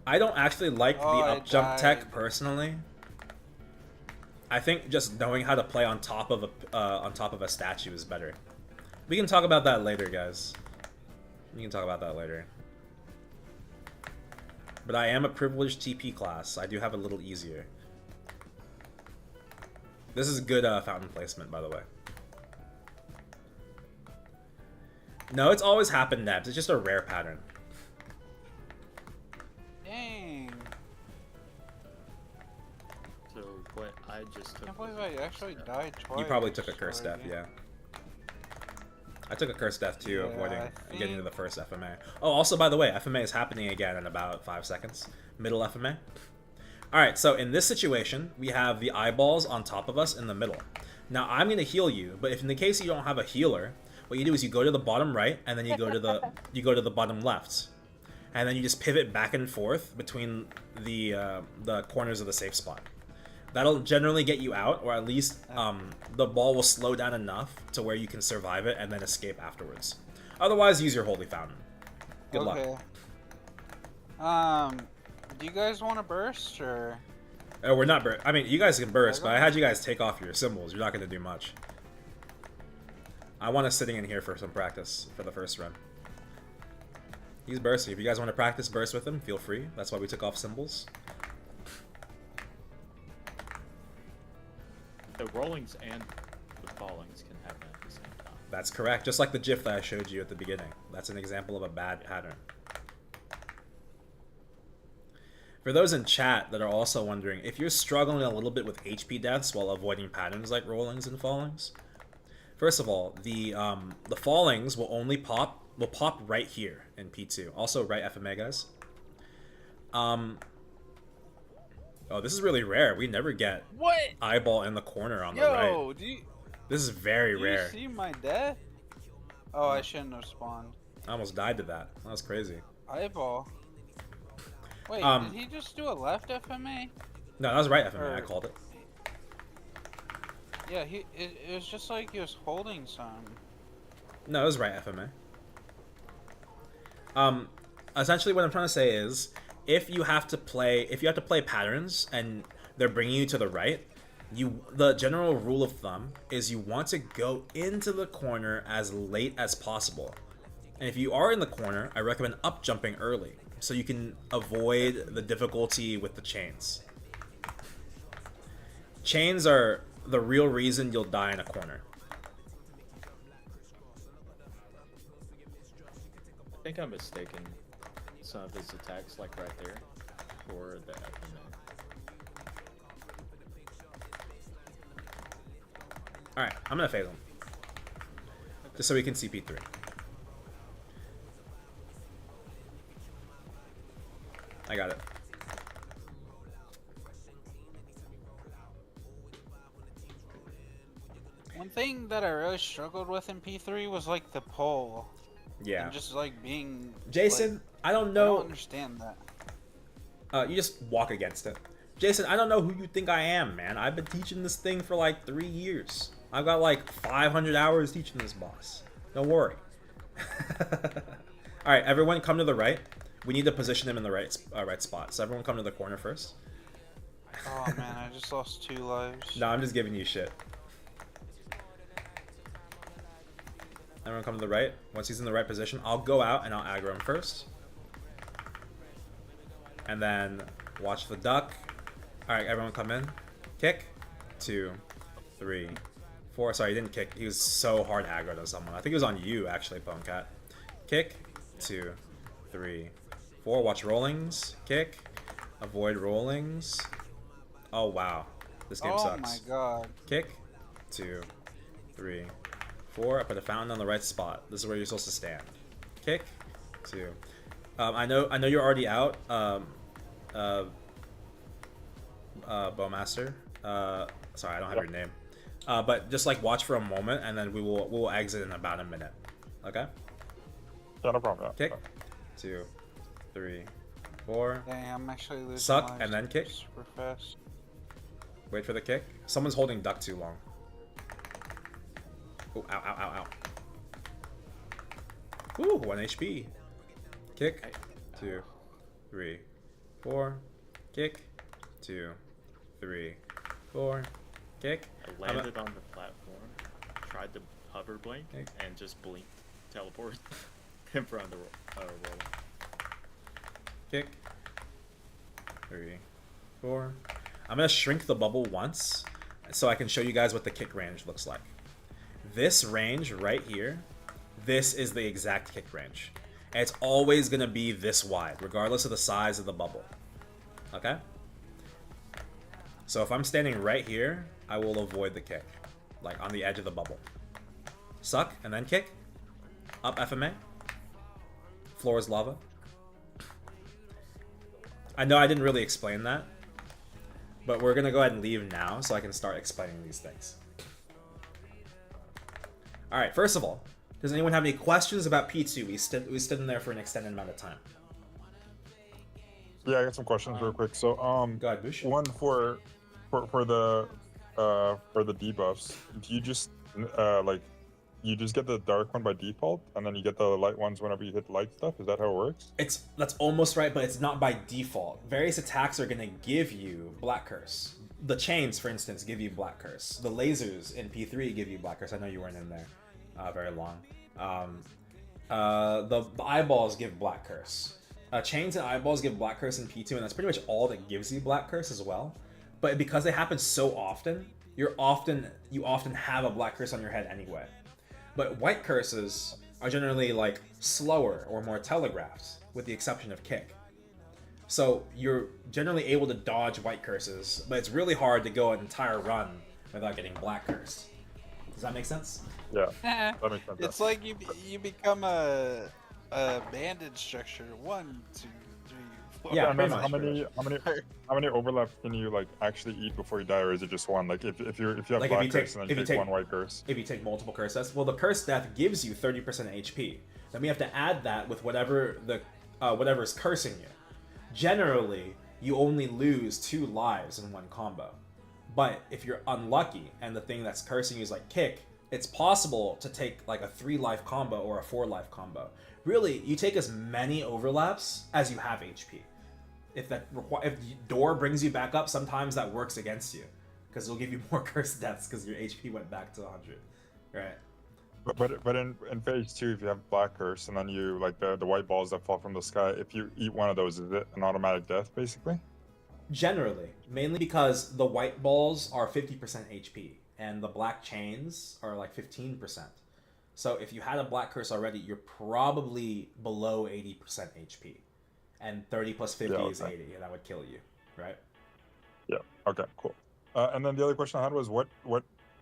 I don't actually like the up jump tech personally. I think just knowing how to play on top of a statue is better. We can talk about that later, guys. We can talk about that later. But I am a privileged TP class. I do have a little easier. This is good fountain placement, by the way. No, it's always happened, Nebs. It's just a rare pattern. Dang! So what I just I took. can't believe I actually died twice. You probably took a curse death, already. yeah. I took a curse death too, Yeah, avoiding I getting to the think- first FMA. Oh, also, by the way, FMA is happening again in about 5 seconds. Middle FMA. Alright, so in this situation, we have the eyeballs on top of us in the middle. Now, I'm going to heal you, but if in the case you don't have a healer, what you do is you go to the bottom right, and then you go to the bottom left. And then you just pivot back and forth between the corners of the safe spot. That'll generally get you out, or at least the ball will slow down enough to where you can survive it and then escape afterwards. Otherwise, use your Holy Fountain. Good luck. Do you guys want to burst or? We're not burst. I mean, you guys can burst, but I had you guys take off your symbols. You're not going to do much. I want us sitting in here for some practice for the first run. He's bursting. If you guys want to practice burst with him, feel free. That's why we took off symbols. The rollings and the fallings can happen at the same time. That's correct. Just like the GIF that I showed you at the beginning. That's an example of a bad pattern. For those in chat that are also wondering, if you're struggling a little bit with HP deaths while avoiding patterns like rollings and fallings, first of all, the fallings will only pop right here in P2. Also, right FMA, guys. Oh, this is really rare. We never get What? eyeball in the corner on the right. Yo, do This is very you rare. see my death? Oh, I shouldn't have spawned. I almost died to that. That was crazy. Eyeball. Wait, did he just do a left FMA? No, that was right FMA. I Or- called it. Yeah, it was just like he was holding some. No, it was right FMA. Essentially what I'm trying to say is, if you have to play patterns and they're bringing you to the right, the general rule of thumb is you want to go into the corner as late as possible. And if you are in the corner, I recommend up jumping early so you can avoid the difficulty with the chains. Chains are the real reason you'll die in a corner. I think I'm mistaken. Some of his attacks, like right there, for the FMA. Alright, I'm gonna phase him. Just so we can CP3. I got it. One thing that I really struggled with in P3 was like the pole. Yeah. And just like being. Jason, like, I don't I know. don't understand that. You just walk against it. Jason, I don't know who you think I am, man. I've been teaching this thing for like 3 years. I've got like 500 hours teaching this boss. Don't worry. Alright, everyone come to the right. We need to position him in the right spot. So everyone come to the corner first. Oh man, I just lost 2 lives. No, I'm just giving you shit. Everyone come to the right. Once he's in the right position, I'll go out and I'll aggro him first. And then watch the duck. Alright, everyone come in. Kick. 2, 3, 4. Sorry, he didn't kick. He was so hard aggroed on someone. I think it was on you, actually, Bonecat. Kick. 2, 3, 4. Watch rollings. Kick. Avoid rollings. Oh, wow. This game sucks. Oh my god. Kick. 2, 3, 4. I put a fountain on the right spot. This is where you're supposed to stand. Kick. 2. I know you're already out. Bowmaster. Sorry, I don't have your name. But just like watch for a moment, and then we will exit in about a minute. Okay. Yeah, no problem. Yeah. Kick. 2, 3, 4. Dang, I'm actually losing Suck, lives and then kick. super fast. Wait for the kick. Someone's holding duck too long. Oh, ow, ow, ow, ow. Ooh, 1 HP. Kick. 2, 3, 4. Kick. 2, 3, 4. Kick. I landed on the platform, tried to hover blink, and just blinked, teleport in front of the roll. Kick. 3, 4. I'm gonna shrink the bubble once so I can show you guys what the kick range looks like. This range right here, this is the exact kick range. And it's always gonna be this wide, regardless of the size of the bubble. Okay? So if I'm standing right here, I will avoid the kick. Like on the edge of the bubble. Suck, and then kick. Up FMA. Floor is lava. I know I didn't really explain that, but we're gonna go ahead and leave now so I can start explaining these things. Alright, first of all, does anyone have any questions about P2? We stood in there for an extended amount of time. Yeah, I got some questions real quick. So, Go ahead, Bush. one for the debuffs. Do you just like you just get the dark one by default, and then you get the light ones whenever you hit the light stuff? Is that how it works? That's almost right, but it's not by default. Various attacks are gonna give you Black Curse. The chains, for instance, give you Black Curse. The lasers in P3 give you Black Curse. I know you weren't in there very long. The eyeballs give Black Curse. Chains and eyeballs give Black Curse in P2, and that's pretty much all that gives you Black Curse as well. But because they happen so often, you often have a Black Curse on your head anyway. But white curses are generally like slower or more telegraphed, with the exception of kick. So you're generally able to dodge white curses, but it's really hard to go an entire run without getting Black Cursed. Does that make sense? Yeah, that makes sense. It's like you become a banded structure. 1, 2, 3, Yeah, and then pretty much. how many overlaps can you like actually eat before you die, or is it just one? Like if you have Like, black curse and then you take one white curse. If you take multiple curse deaths, well, the curse death gives you 30% HP. Then we have to add that with whatever whatever is cursing you. Generally, you only lose 2 lives in one combo. But if you're unlucky and the thing that's cursing you is like kick, it's possible to take like a 3-life combo or a 4-life combo. Really, you take as many overlaps as you have HP. If door brings you back up, sometimes that works against you because it'll give you more curse deaths because your HP went back to 100, right? But in phase 2, if you have black curse and then you like the white balls that fall from the sky, if you eat one of those, is it an automatic death basically? Generally, mainly because the white balls are 50% HP and the black chains are like 15%. So if you had a black curse already, you're probably below 80% HP. And 30 plus 50 is 80, and that would kill you, right? Yeah, okay, cool. And then the other question I had was what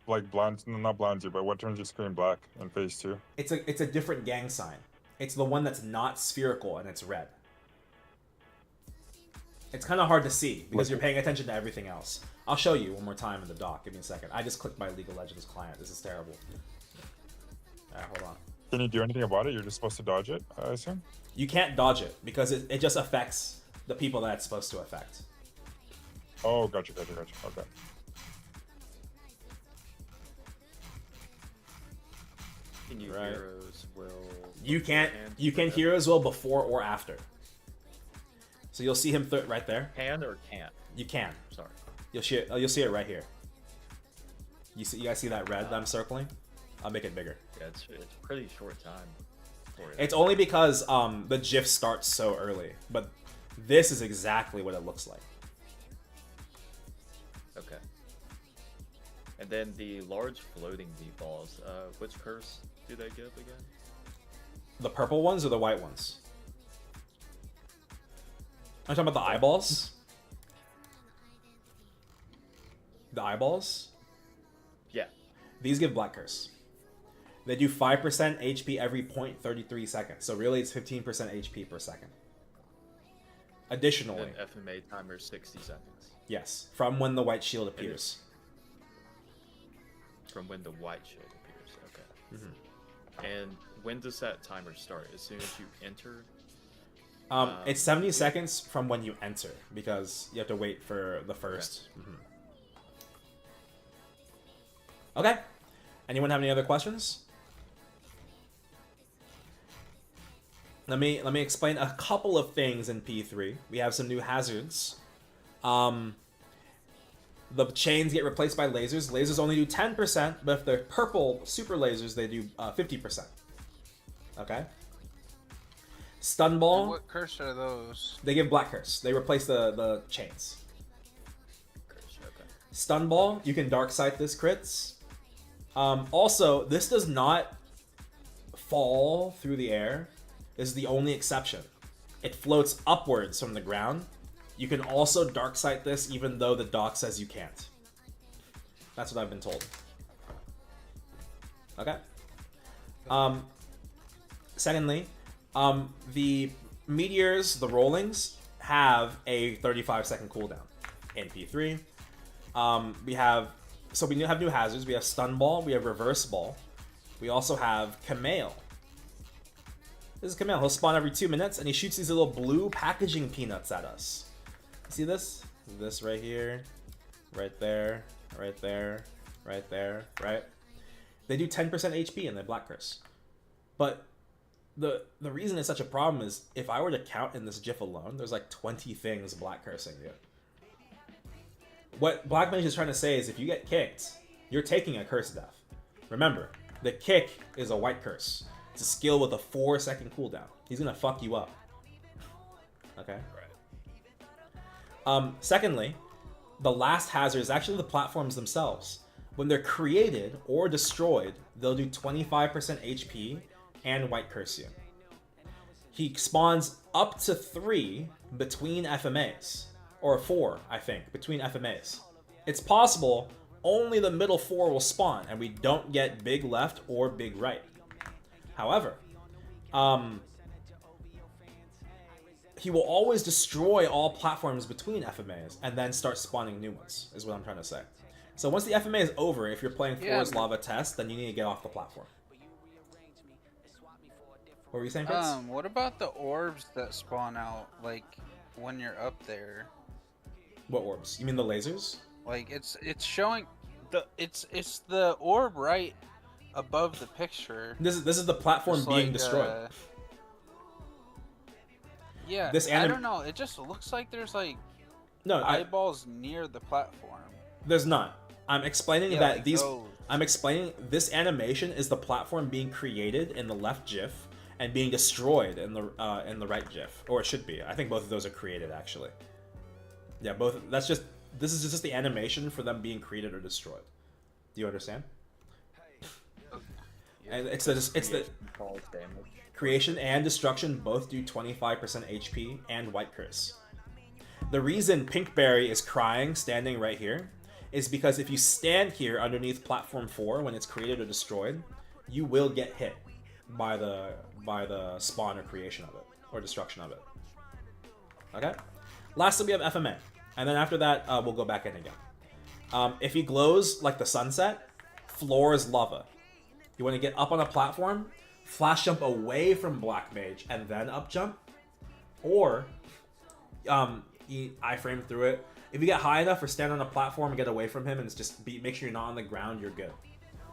like blinds, no, not blinds you, but what turns your screen black in phase 2? It's a different gang sign. It's the one that's not spherical and it's red. It's kind of hard to see because you're paying attention to everything else. I'll show you one more time in the doc. Give me a second. I just clicked my League of Legends client. This is terrible. Alright, hold on. Can you do anything about it? You're just supposed to dodge it, I assume? You can't dodge it because it just affects the people that it's supposed to affect. Oh, gotcha. Okay. Can you Right. heroes will? You can heroes will before or after. So you'll see him right there. Can or can't? You can. Sorry. You'll see it right here. You guys see that red that I'm circling? I'll make it bigger. Yeah, it's pretty short time for it. It's only because the GIF starts so early, but this is exactly what it looks like. Okay. And then the large floating meatballs, which curse do they give again? The purple ones or the white ones? I'm talking about the eyeballs. The eyeballs? Yeah. These give black curse. They do 5% HP every 0.33 seconds. So really it's 15% HP per second. Additionally, And FMA timer 60 seconds. yes, from when the white shield appears. From when the white shield appears. Okay. And when does that timer start? As soon as you enter? It's 70 seconds from when you enter because you have to wait for the first. Okay. Anyone have any other questions? Let me explain a couple of things in P3. We have some new hazards. The chains get replaced by lasers. Lasers only do 10%, but if they're purple super lasers, they do 50%. Okay. Stun ball. And what curse are those? They give black curse. They replace the chains. Okay. Stun ball. You can dark sight this crits. Also, this does not fall through the air. This is the only exception. It floats upwards from the ground. You can also dark sight this even though the doc says you can't. That's what I've been told. Okay. Secondly, the meteors, the rollings, have a 35-second cooldown in P3. We have new hazards. We have stun ball. We have reverse ball. We also have Kamale. This is Kamale. He'll spawn every 2 minutes, and he shoots these little blue packaging peanuts at us. See this? This right here, right there, right there, right there, right? They do 10% HP and they black curse. But the reason it's such a problem is if I were to count in this GIF alone, there's like 20 things black cursing you. What Black Mage is trying to say is if you get kicked, you're taking a curse death. Remember, the kick is a white curse. It's a skill with a 4-second cooldown. He's gonna fuck you up. Okay? Secondly, the last hazard is actually the platforms themselves. When they're created or destroyed, they'll do 25% HP and white curse you. He spawns up to 3 between FMAs. Or 4, I think, between FMAs. It's possible only the middle 4 will spawn, and we don't get big left or big right. However, he will always destroy all platforms between FMAs and then start spawning new ones, is what I'm trying to say. So once the FMA is over, if you're playing Floor's Lava Test, then you need to get off the platform. What were you saying, Chris? What about the orbs that spawn out, like, when you're up there? What orbs? You mean the lasers? Like, it's showing it's the orb right above the picture. This is the platform Just being like, destroyed. Yeah, This I don't know. It just looks like there's like eyeballs near the platform. There's not. I'm explaining that like these. those. I'm explaining this animation is the platform being created in the left GIF and being destroyed in the right GIF, or it should be. I think both of those are created actually. Yeah, both. This is just the animation for them being created or destroyed. Do you understand? And it's the creation and destruction both do 25% HP and white curse. The reason Pinkberry is crying standing right here is because if you stand here underneath platform 4 when it's created or destroyed, you will get hit by the spawn or creation of it or destruction of it. Okay? Lastly, we have FMA, and then after that we'll go back in again. If he glows like the sunset, floor is lava. You want to get up on a platform, flash jump away from Black Mage and then up jump, or iframe through it. If you get high enough or stand on a platform and get away from him and it's just make sure you're not on the ground, you're good.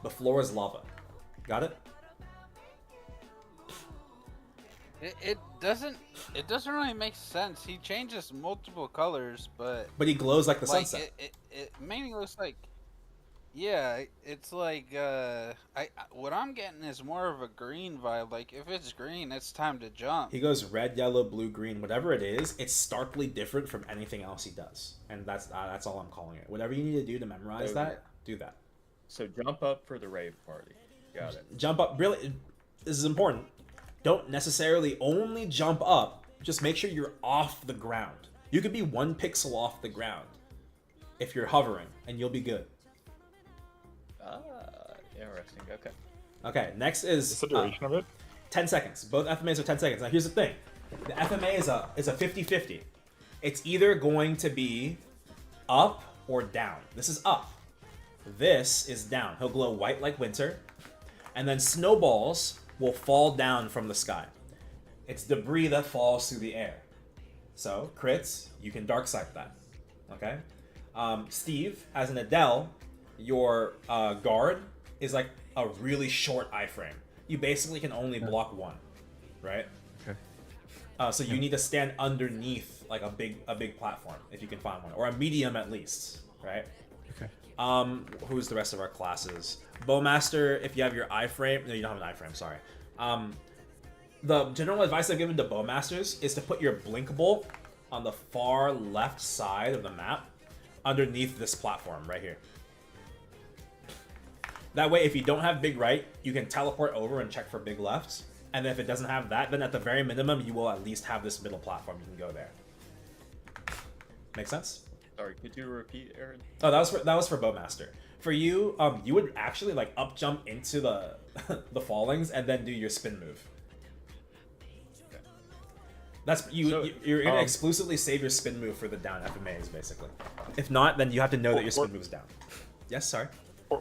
The floor is lava. Got it? It doesn't really make sense. He changes multiple colors, but he glows like the sunset. It mainly looks like, yeah, it's like what I'm getting is more of a green vibe. Like if it's green, it's time to jump. He goes red, yellow, blue, green, whatever it is. It's starkly different from anything else he does, and that's all I'm calling it. Whatever you need to do to memorize that, do that. So jump up for the rave party. Got it. Jump up. Really, this is important. Don't necessarily only jump up. Just make sure you're off the ground. You could be 1 pixel off the ground if you're hovering, and you'll be good. Interesting. Okay. Okay, next is... What's the duration of it? 10 seconds. Both FMAs are 10 seconds. Now, here's the thing. The FMA is a 50-50. It's either going to be up or down. This is up. This is down. He'll glow white like winter. And then snowballs will fall down from the sky. It's debris that falls through the air. So, crits, you can dark sight that. Okay? Steve, as an Adele, your guard is like a really short iframe. You basically can only block 1, right? Okay. So you need to stand underneath like a big platform if you can find one, or a medium at least, right? Okay. Who's the rest of our classes? Bowmaster, if you have your iframe, no, you don't have an iframe. Sorry. The general advice I've given to Bowmasters is to put your blink bolt on the far left side of the map, underneath this platform right here. That way, if you don't have big right, you can teleport over and check for big left. And then if it doesn't have that, then at the very minimum, you will at least have this middle platform. You can go there. Make sense? Sorry, could you repeat, Aaron? Oh, that was for Bowmaster. For you, you would actually like up jump into the the fallings and then do your spin move. Okay. That's you're gonna exclusively save your spin move for the down FMAs, basically. If not, then you have to know that your spin move's down. Yes, sorry.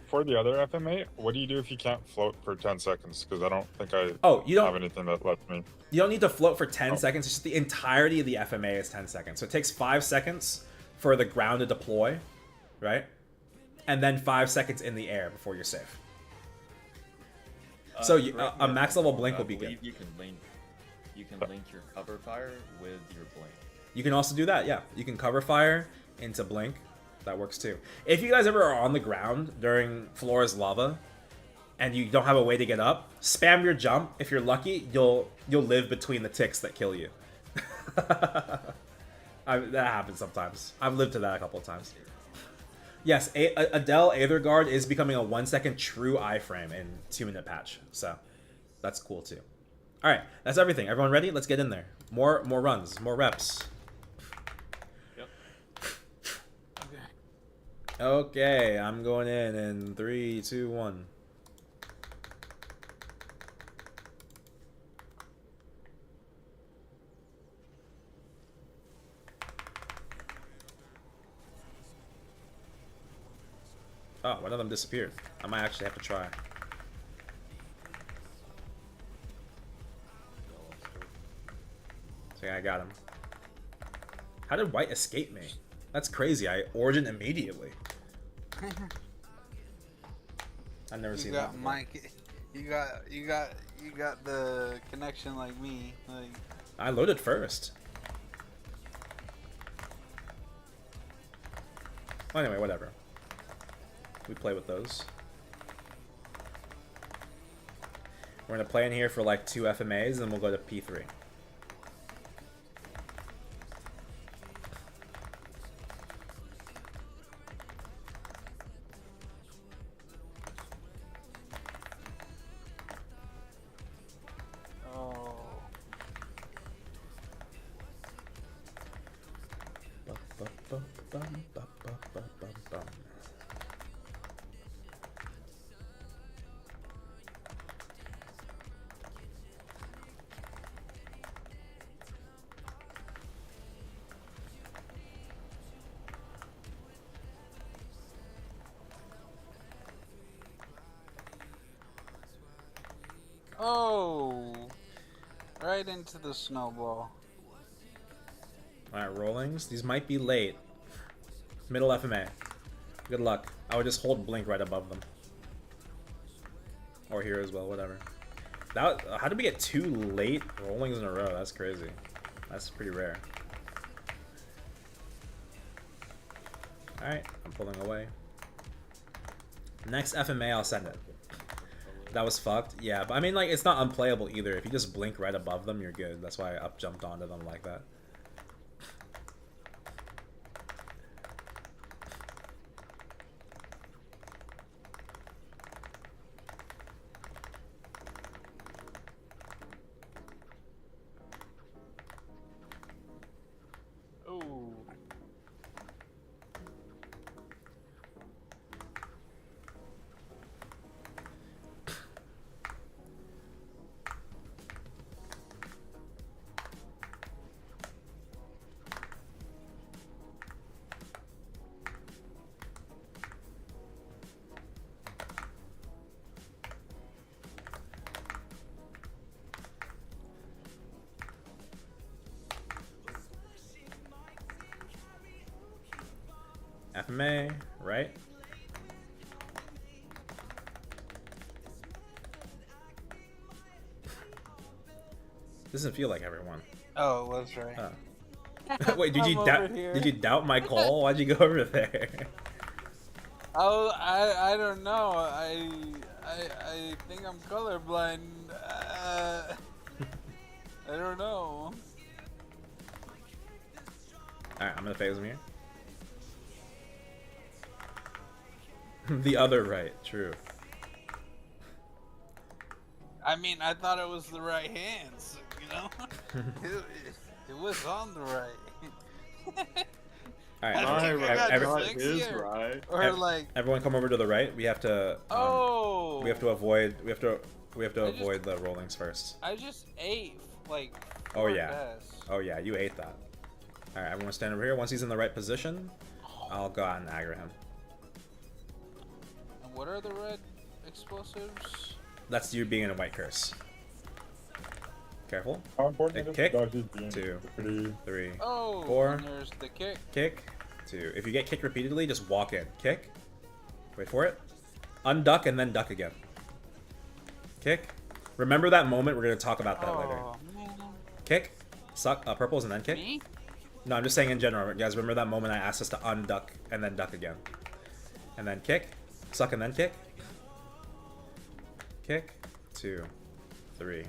For the other FMA, what do you do if you can't float for 10 seconds? Because I don't think I have anything that lets me. You don't need to float for 10 seconds. It's just the entirety of the FMA is 10 seconds. So it takes 5 seconds for the ground to deploy, right? And then 5 seconds in the air before you're safe. So a max level blink will be good. You can link your cover fire with your blink. You can also do that, yeah. You can cover fire into blink. That works too. If you guys ever are on the ground during Flora's lava and you don't have a way to get up, spam your jump. If you're lucky, you'll live between the ticks that kill you. That happens sometimes. I've lived to that a couple of times. Yes, Adele Aetherguard is becoming a 1 second true iframe in 2-minute patch, so that's cool too. All right, that's everything. Everyone ready? Let's get in there. More runs, more reps. Okay, I'm going in 3, 2, 1. Oh, one of them disappeared. I might actually have to try. So yeah, I got him. How did white escape me? That's crazy. I origin immediately. I've never seen that before. Mike, you got the connection like me. Like I loaded first. Well, anyway, whatever. We play with those. We're gonna play in here for like 2 FMAs, and we'll go to P3. oh. Oh, right into the snowball. Alright, rollings. These might be late. Middle FMA. Good luck. I would just hold blink right above them. Or here as well, whatever. That, how did we get 2 late rollings in a row? That's crazy. That's pretty rare. Alright, I'm pulling away. Next FMA, I'll send it. That was fucked. Yeah, but I mean, like, it's not unplayable either. If you just blink right above them, you're good. That's why I up jumped onto them like that. Oh. FMA, right? Doesn't feel like everyone. Oh, it was right. Oh. Wait, did I'm you over doubt? here. Did you doubt my call? Why'd you go over there? Oh, I don't know. I think I'm colorblind. I don't know. Alright, I'm gonna phase him here. The other right, true. I mean, I thought it was the right hands, you know? it was on the right. Alright, I My think I got right, the not six his here. right. Or like, everyone come over to the right. We have to. oh, We have to avoid. We have to I just- avoid the rollings first. I just ate like. Oh 4 yeah. deaths. Oh yeah, you ate that. Alright, everyone stand over here. Once he's in the right position, I'll go out and aggro him. And what are the red explosives? That's you being in a white curse. Careful. How important is Kick, dodges being 2, pretty 3, Oh, 4. and there's the kick. Kick, 2. If you get kicked repeatedly, just walk in. Kick. Wait for it. Unduck and then duck again. Kick. Remember that moment. We're gonna talk about that later. Oh man, Kick. Suck. Purples and then kick. me? No, I'm just saying in general. You guys remember that moment I asked us to unduck and then duck again. And then kick. Suck and then kick. Kick. 2, 3,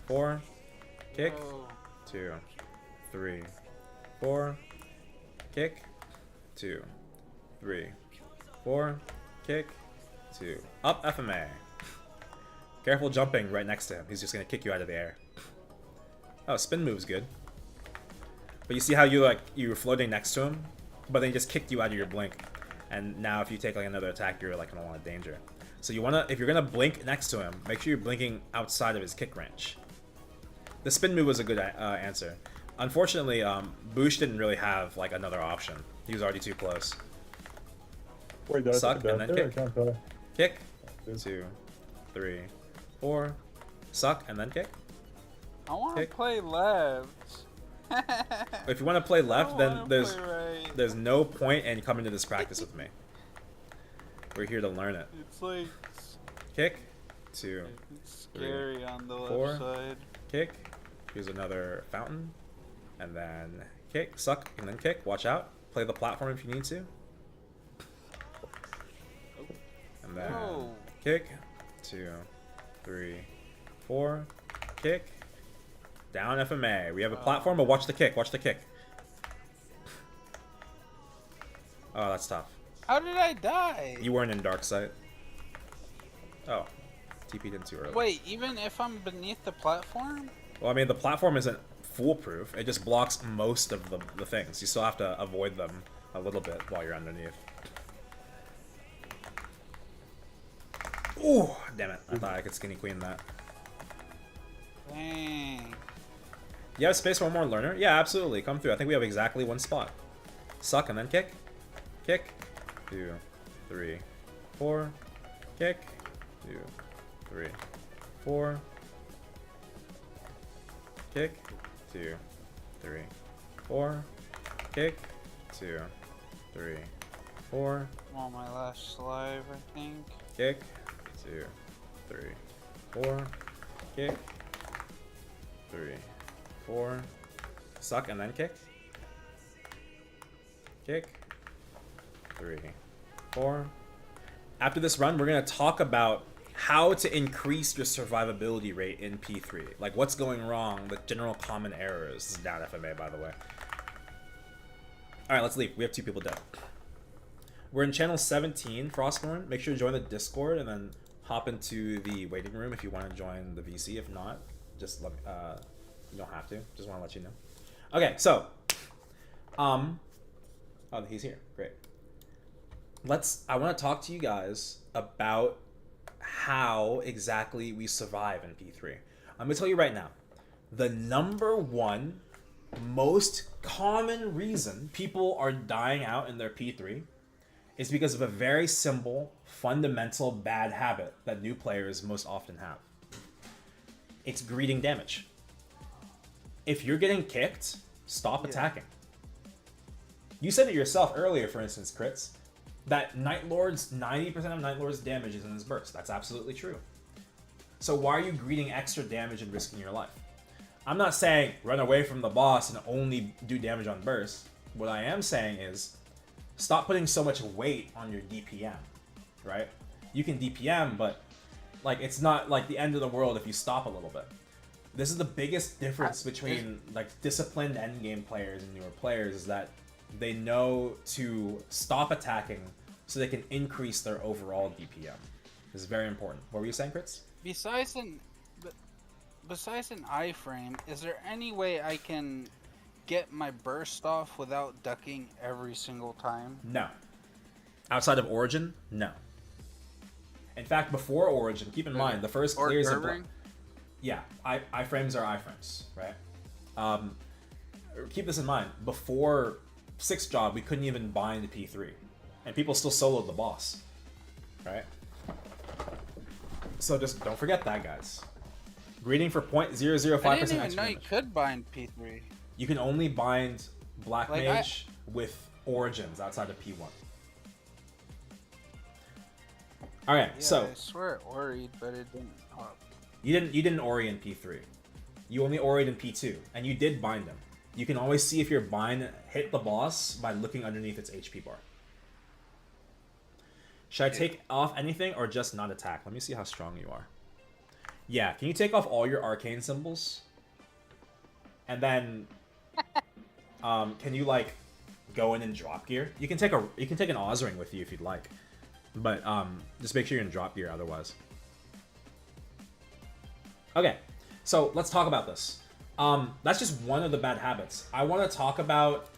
4. Kick. Oh. 2, 3, 4. Kick. 2, 3, 4. Kick. 2. Up FMA. Careful jumping right next to him. He's just gonna kick you out of the air. Oh, spin move's good. But you see how you were floating next to him, but then he just kicked you out of your blink. And now if you take like another attack, you're like in a lot of danger. So you wanna, if you're gonna blink next to him, make sure you're blinking outside of his kick range. The spin move was a good answer. Unfortunately, Boosh didn't really have like another option. He was already too close. Wait, did I Suck, take a and dash then there? I kick. can't tell. Kick. 2, 3, 4. Suck, and then kick. I want to Kick. play left. If you want to play left, then wanna there's play right. there's no point in coming to this practice with me. We're here to learn it. It's like Kick. 2, it's scary on the 4. left side. Kick. Here's another fountain. And then kick. Suck, and then kick. Watch out. Play the platform if you need to. And then Oh. kick. 2, 3, 4. Kick. Down FMA. We have a platform, but watch the kick. Watch the kick. Oh, that's tough. How did I die? You weren't in dark sight. Oh. TP'd in too early. Wait, even if I'm beneath the platform? Well, I mean, the platform isn't foolproof. It just blocks most of the things. You still have to avoid them a little bit while you're underneath. Ooh, damn it. I thought I could skinny queen that. Dang. You have space for one more learner? Yeah, absolutely. Come through. I think we have exactly one spot. Suck and then kick. Kick. 2, 3, 4. Kick. 2, 3, 4. Kick. 2, 3, 4. Kick. 2, 3, 4. I'm on my last slide, I think. Kick. 2, 3, 4. Kick. 3, 4. Suck and then kick. Kick. 3, 4. After this run, we're going to talk about how to increase your survivability rate in P3. Like, what's going wrong, the general common errors. This is down FMA, by the way. Alright, let's leave. We have 2 people dead. We're in channel 17, Frostborn. Make sure to join the Discord and then hop into the waiting room if you want to join the VC. If not, just let me, you don't have to. Just want to let you know. Okay, so, oh, he's here. Great. I want to talk to you guys about how exactly we survive in P3. I'm going to tell you right now, the number one most common reason people are dying out in their P3 is because of a very simple, fundamental bad habit that new players most often have. It's greeting damage. If you're getting kicked, stop attacking. You said it yourself earlier, for instance, Crits, that Night Lord's 90% of Night Lord's damage is in his burst. That's absolutely true. So why are you greeting extra damage and risking your life? I'm not saying run away from the boss and only do damage on burst. What I am saying is stop putting so much weight on your DPM, right? You can DPM, but like it's not like the end of the world if you stop a little bit. This is the biggest difference between like disciplined endgame players and newer players is that they know to stop attacking so they can increase their overall DPM. This is very important. What were you saying, Crits? Besides an iframe, is there any way I can get my burst off without ducking every single time? No. Outside of Origin, no. In fact, before Origin, keep in mind, the first Or clears Irving? Yeah, iframes are iframes, right? Keep this in mind. Before 6th job, we couldn't even bind P3. And people still soloed the boss, right? So just don't forget that, guys. Greeting for 0.005% I didn't even extra know you damage. could bind P3. You can only bind Black Like, Mage with Origins outside of P1. Alright, Yeah, so I swear it worried, but it didn't pop. you didn't Ori in P3. You only Ori'd in P2, and you did bind him. You can always see if your bind hit the boss by looking underneath its HP bar. Should I take off anything or just not attack? Let me see how strong you are. Yeah, can you take off all your arcane symbols? And then can you like go in and drop gear? You can take an Ozring with you if you'd like. But just make sure you're in drop gear otherwise. Okay, so let's talk about this. That's just one of the bad habits. I want to talk about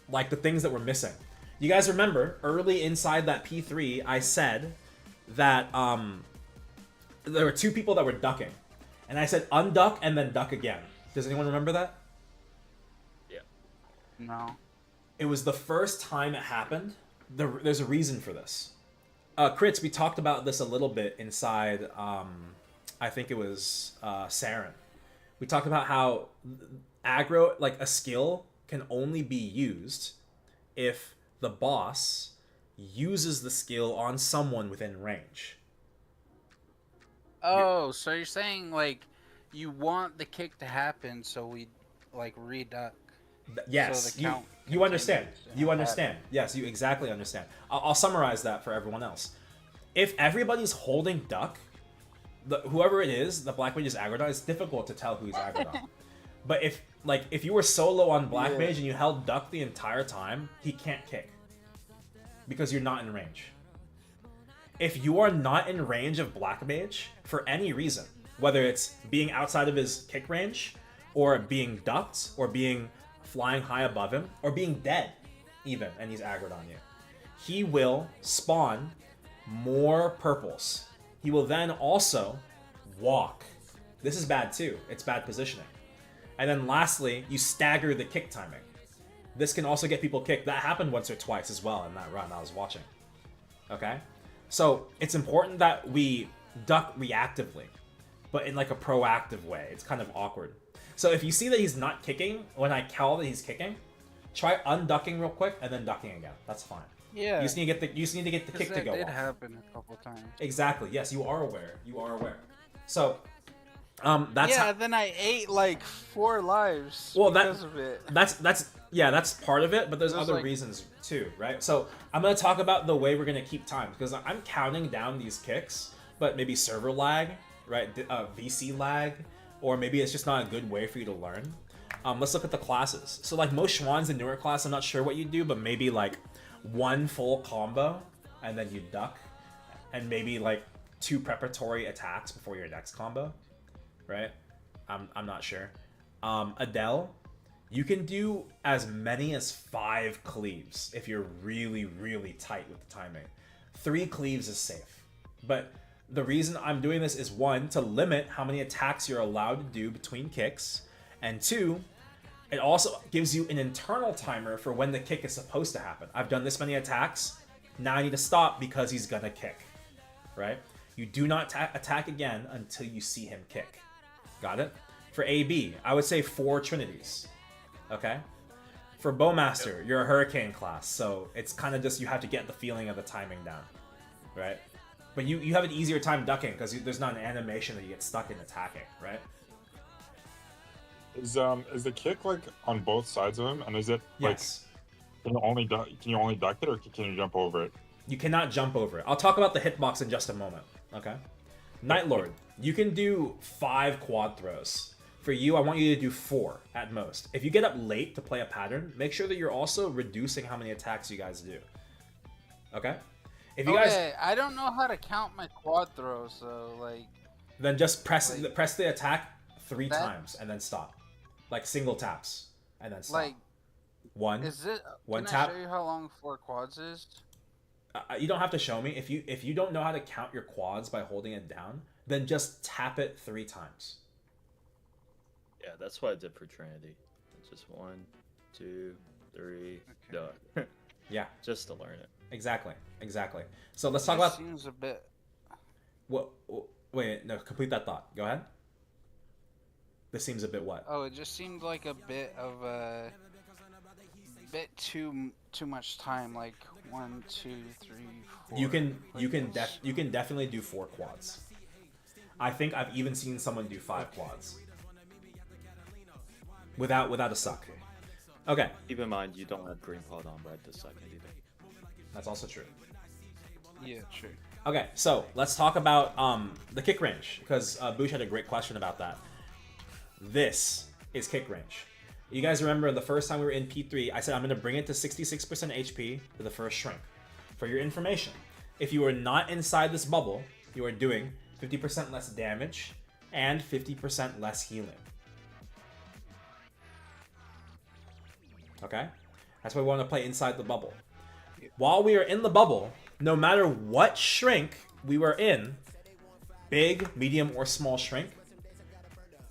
like the things that we're missing. You guys remember early inside that P3, I said that there were 2 people that were ducking, and I said unduck and then duck again. Does anyone remember that? Yeah. No. It was the first time it happened there's a reason for this. Crits, we talked about this a little bit inside, I think it was Seren. We talked about how aggro, like a skill, can only be used if the boss uses the skill on someone within range. Oh, so you're saying like you want the kick to happen, so we like reduck. Yes, So the count you understand. continues. You understand. Yes, you exactly understand. I'll summarize that for everyone else. If everybody's holding duck, whoever it is, the black mage is aggroed on, it's difficult to tell who he's aggroed on. But if you were solo on black mage and you held duck the entire time, he can't kick because you're not in range. If you are not in range of black mage for any reason, whether it's being outside of his kick range, or being ducked, or being flying high above him, or being dead even, and he's aggroed on you, he will spawn more purples. He will then also walk. This is bad too. It's bad positioning. And then lastly, you stagger the kick timing. This can also get people kicked. That happened once or twice as well in that run I was watching. Okay? So it's important that we duck reactively, but in like a proactive way. It's kind of awkward. So if you see that he's not kicking, when I call that he's kicking, try unducking real quick and then ducking again. That's fine. Yeah. You just need to get the kick to go That did off. happen a couple times. Exactly. Yes, you are aware. You are aware. So, that's yeah. Then I ate like 4 lives because of it. That's part of it. But there's other like... reasons too, right? So I'm gonna talk about the way we're gonna keep time because I'm counting down these kicks, but maybe server lag, right? VC lag, or maybe it's just not a good way for you to learn. Let's look at the classes. So like most Schwann's in newer class, I'm not sure what you do, but maybe like 1 full combo and then you duck, and maybe like 2 preparatory attacks before your next combo, right? I'm not sure. Adele, you can do as many as 5 cleaves if you're really, really tight with the timing. 3 cleaves is safe. But the reason I'm doing this is 1, to limit how many attacks you're allowed to do between kicks, and 2, it also gives you an internal timer for when the kick is supposed to happen. I've done this many attacks, now I need to stop because he's gonna kick, right? You do not attack again until you see him kick. Got it? For AB, I would say 4 Trinities, okay? For Bowmaster, you're a Hurricane class, so it's kind of just you have to get the feeling of the timing down, right? But you have an easier time ducking because there's not an animation that you get stuck in attacking, right? Is the kick like on both sides of him, and is it like Yes. can you only duck it, or can you jump over it? You cannot jump over it. I'll talk about the hitbox in just a moment, okay? Night Lord, you can do 5 quad throws. For you, I want you to do 4 at most. If you get up late to play a pattern, make sure that you're also reducing how many attacks you guys do. Okay? If you guys, I don't know how to count my quad throws, so like. then just press the attack 3 times and then stop. Like single taps and then stop. Like. 1. Is it? One can tap. I show you how long 4 quads is? You don't have to show me. If you don't know how to count your quads by holding it down, then just tap it 3 times. Yeah, that's what I did for Trinity. It's just 1, 2, 3, done. Yeah. Just to learn it. Exactly. So let's talk This about. seems a bit. What? Wait, no. Complete that thought. Go ahead. This seems a bit what? Oh, it just seemed like a bit of a. Bit too much time. Like 1, 2, 3, 4. You can definitely do 4 quads. I think I've even seen someone do 5 quads. Without a suck. Okay. Keep in mind, you don't have green pod on right this second either. That's also true. Yeah, true. Okay, so let's talk about the kick range, because Boosh had a great question about that. This is kick range. You guys remember the first time we were in P3, I said I'm going to bring it to 66% HP for the first shrink. For your information, if you are not inside this bubble, you are doing 50% less damage and 50% less healing. Okay? That's why we want to play inside the bubble. While we are in the bubble, no matter what shrink we were in, big, medium, or small shrink,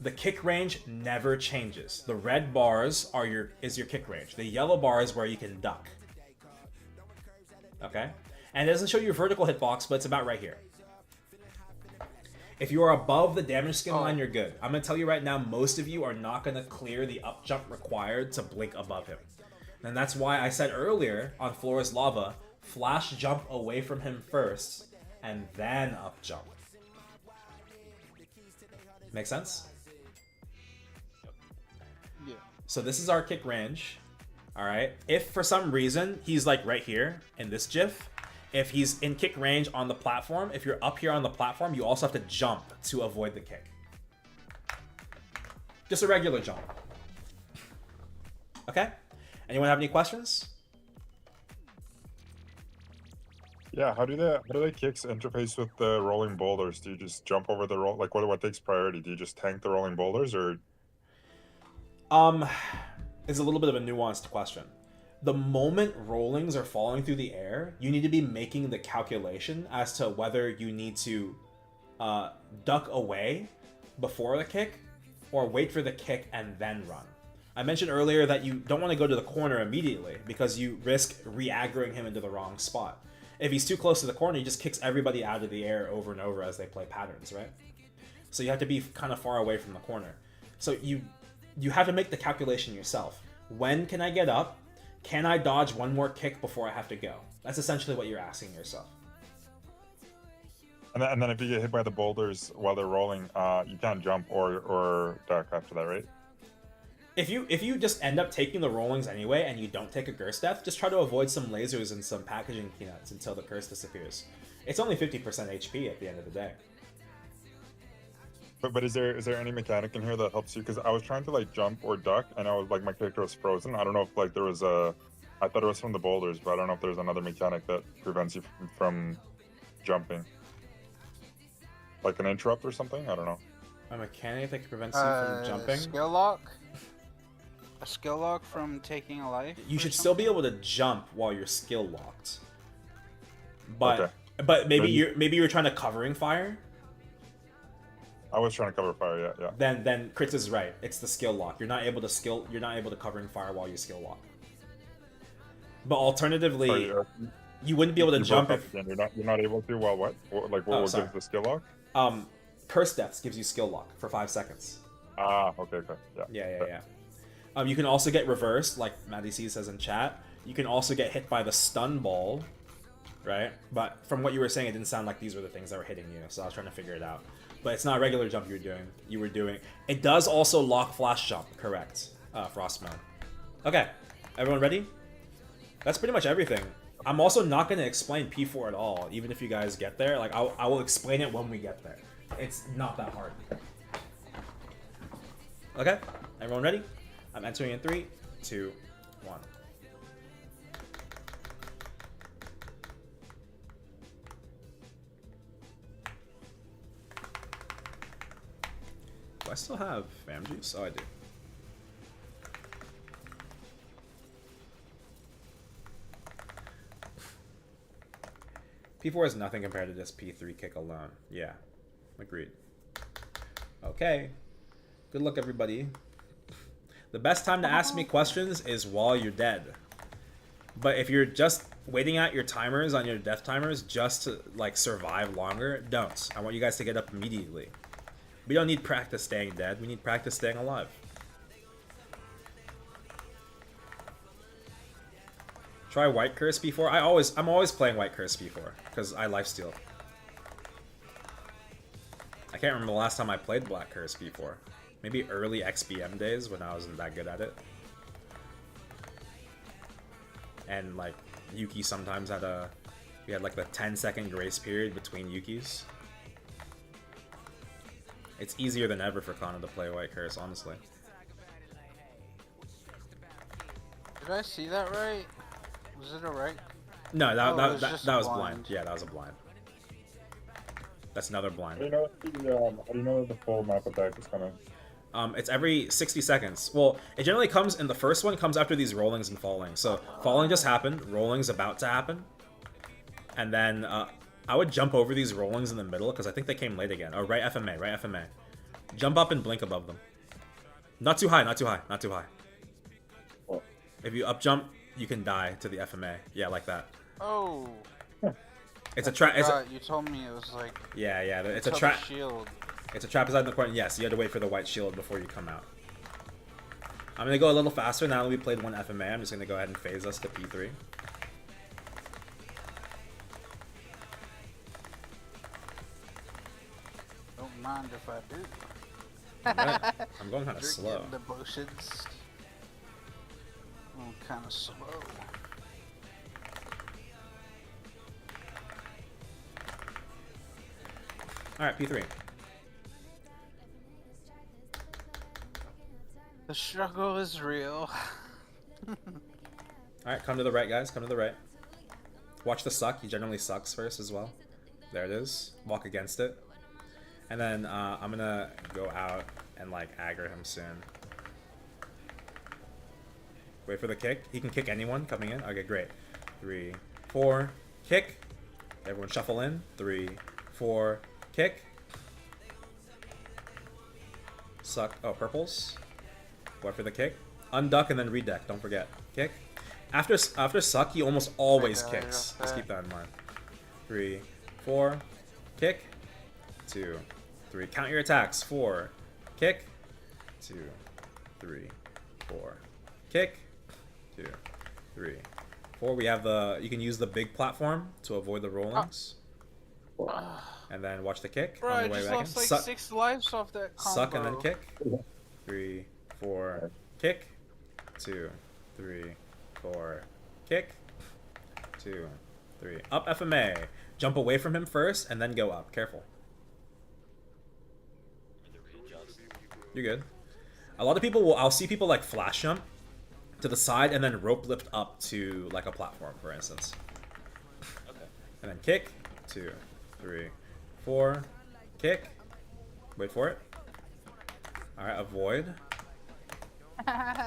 the kick range never changes. The red bars is your kick range. The yellow bar is where you can duck. Okay? And it doesn't show your vertical hitbox, but it's about right here. If you are above the damage skin line, you're good. I'm going to tell you right now, most of you are not going to clear the up jump required to blink above him. And that's why I said earlier on Flora's Lava, flash jump away from him first, and then up jump. Make sense? Yeah. So this is our kick range. Alright? If for some reason he's like right here in this GIF, if he's in kick range on the platform, if you're up here on the platform, you also have to jump to avoid the kick. Just a regular jump. Okay? Anyone have any questions? Yeah, how do the kicks interface with the rolling boulders? Do you just jump over the roll? Like, what takes priority? Do you just tank the rolling boulders, or? It's a little bit of a nuanced question. The moment rollings are falling through the air, you need to be making the calculation as to whether you need to duck away before the kick or wait for the kick and then run. I mentioned earlier that you don't want to go to the corner immediately because you risk re-aggroing him into the wrong spot. If he's too close to the corner, he just kicks everybody out of the air over and over as they play patterns, right? So you have to be kind of far away from the corner. So you have to make the calculation yourself. When can I get up? Can I dodge one more kick before I have to go? That's essentially what you're asking yourself. And then if you get hit by the boulders while they're rolling, you can't jump or duck after that, right? If you just end up taking the rollings anyway and you don't take a curse death, just try to avoid some lasers and some packaging peanuts until the curse disappears. It's only 50% HP at the end of the day. But is there any mechanic in here that helps you? Because I was trying to like jump or duck, and I was like my character was frozen. I don't know if like there was a, I thought it was from the boulders, but I don't know if there's another mechanic that prevents you from jumping, like an interrupt or something. I don't know. A mechanic that prevents you from jumping? Skill lock. A skill lock from taking a life. You or should still be something? able to jump while you're skill locked. But Okay. but maybe you're trying to covering fire. I was trying to cover fire. Yeah. Then Kritz is right. It's the skill lock. You're not able to covering fire while you skill lock. But alternatively, Sorry, you wouldn't be able to you jump broke if up again. You're not able to. Well, what? Like what sorry. gives the skill lock? curse deaths gives you skill lock for 5 seconds. Ah, okay. Yeah. You can also get reversed, like Maddie C says in chat. You can also get hit by the stun ball, right? But from what you were saying, it didn't sound like these were the things that were hitting you, so I was trying to figure it out. But it's not a regular jump you were doing. It does also lock flash jump, correct, Frostmount. Okay, everyone ready? That's pretty much everything. I'm also not going to explain P4 at all, even if you guys get there. Like, I will explain it when we get there. It's not that hard. Okay, everyone ready? I'm entering in 3, 2, 1. Do I still have fam juice? Oh, I do. P4 is nothing compared to this P3 kick alone. Yeah, agreed. Okay. Good luck, everybody. The best time to ask me questions is while you're dead. But if you're just waiting out your timers on your death timers just to like survive longer, don't. I want you guys to get up immediately. We don't need practice staying dead. We need practice staying alive. Try White Curse before. I'm always playing White Curse before because I lifesteal. I can't remember the last time I played Black Curse before. Maybe early XBM days when I wasn't that good at it. And like Yuki sometimes had we had like the 10-second grace period between Yukis. It's easier than ever for Kanna to play White Curse, honestly. Did I see that right? Was it alright? No, that was blind. blind. Yeah, that was a blind. That's another blind. How do you know that the full map attack is coming? It's every 60 seconds. Well, it generally comes in the first one comes after these rollings and fallings. So falling just happened, rolling's about to happen, and then I would jump over these rollings in the middle because I think they came late again. Oh, right FMA, right FMA. Jump up and blink above them. Not too high, not too high, not too high. Oh. If you up jump, you can die to the FMA. Yeah, like that. Oh. It's a trap. You told me it was like. Yeah. It's a until the trap. Shield. It's a trap inside the corner. Yes, you have to wait for the white shield before you come out. I'm gonna go a little faster now that we played one FMA. I'm just gonna go ahead and phase us to P3. Don't mind if I do. Alright, I'm going kind of You're slow. getting the motions. I'm kind of slow. Alright, P3. The struggle is real. Alright, come to the right, guys. Come to the right. Watch the suck. He generally sucks first as well. There it is. Walk against it. And then I'm gonna go out and like aggro him soon. Wait for the kick. He can kick anyone coming in. Okay, great. 3, 4, kick. Everyone shuffle in. 3, 4, kick. Suck. Oh, purples. Wait for the kick. Unduck and then redeck. Don't forget. Kick. After suck, he almost always kicks. Just keep that in mind. 3, 4, kick. 2, 3. Count your attacks. 4, kick. 2, 3, 4, kick. 2, 3, 4. We have the. You can use the big platform to avoid the rollings. And then watch the kick. Bro, on I the way just back lost in. like Suck, 6 lives off that combo. suck and then kick. 3, 4, kick. 2, 3, 4, kick. 2, 3. Up FMA. Jump away from him first and then go up. Careful. You're good. A lot of people will. I'll see people like flash jump to the side and then rope lift up to like a platform, for instance. Okay. And then kick. 2, 3, 4. Kick. Wait for it. Alright, avoid.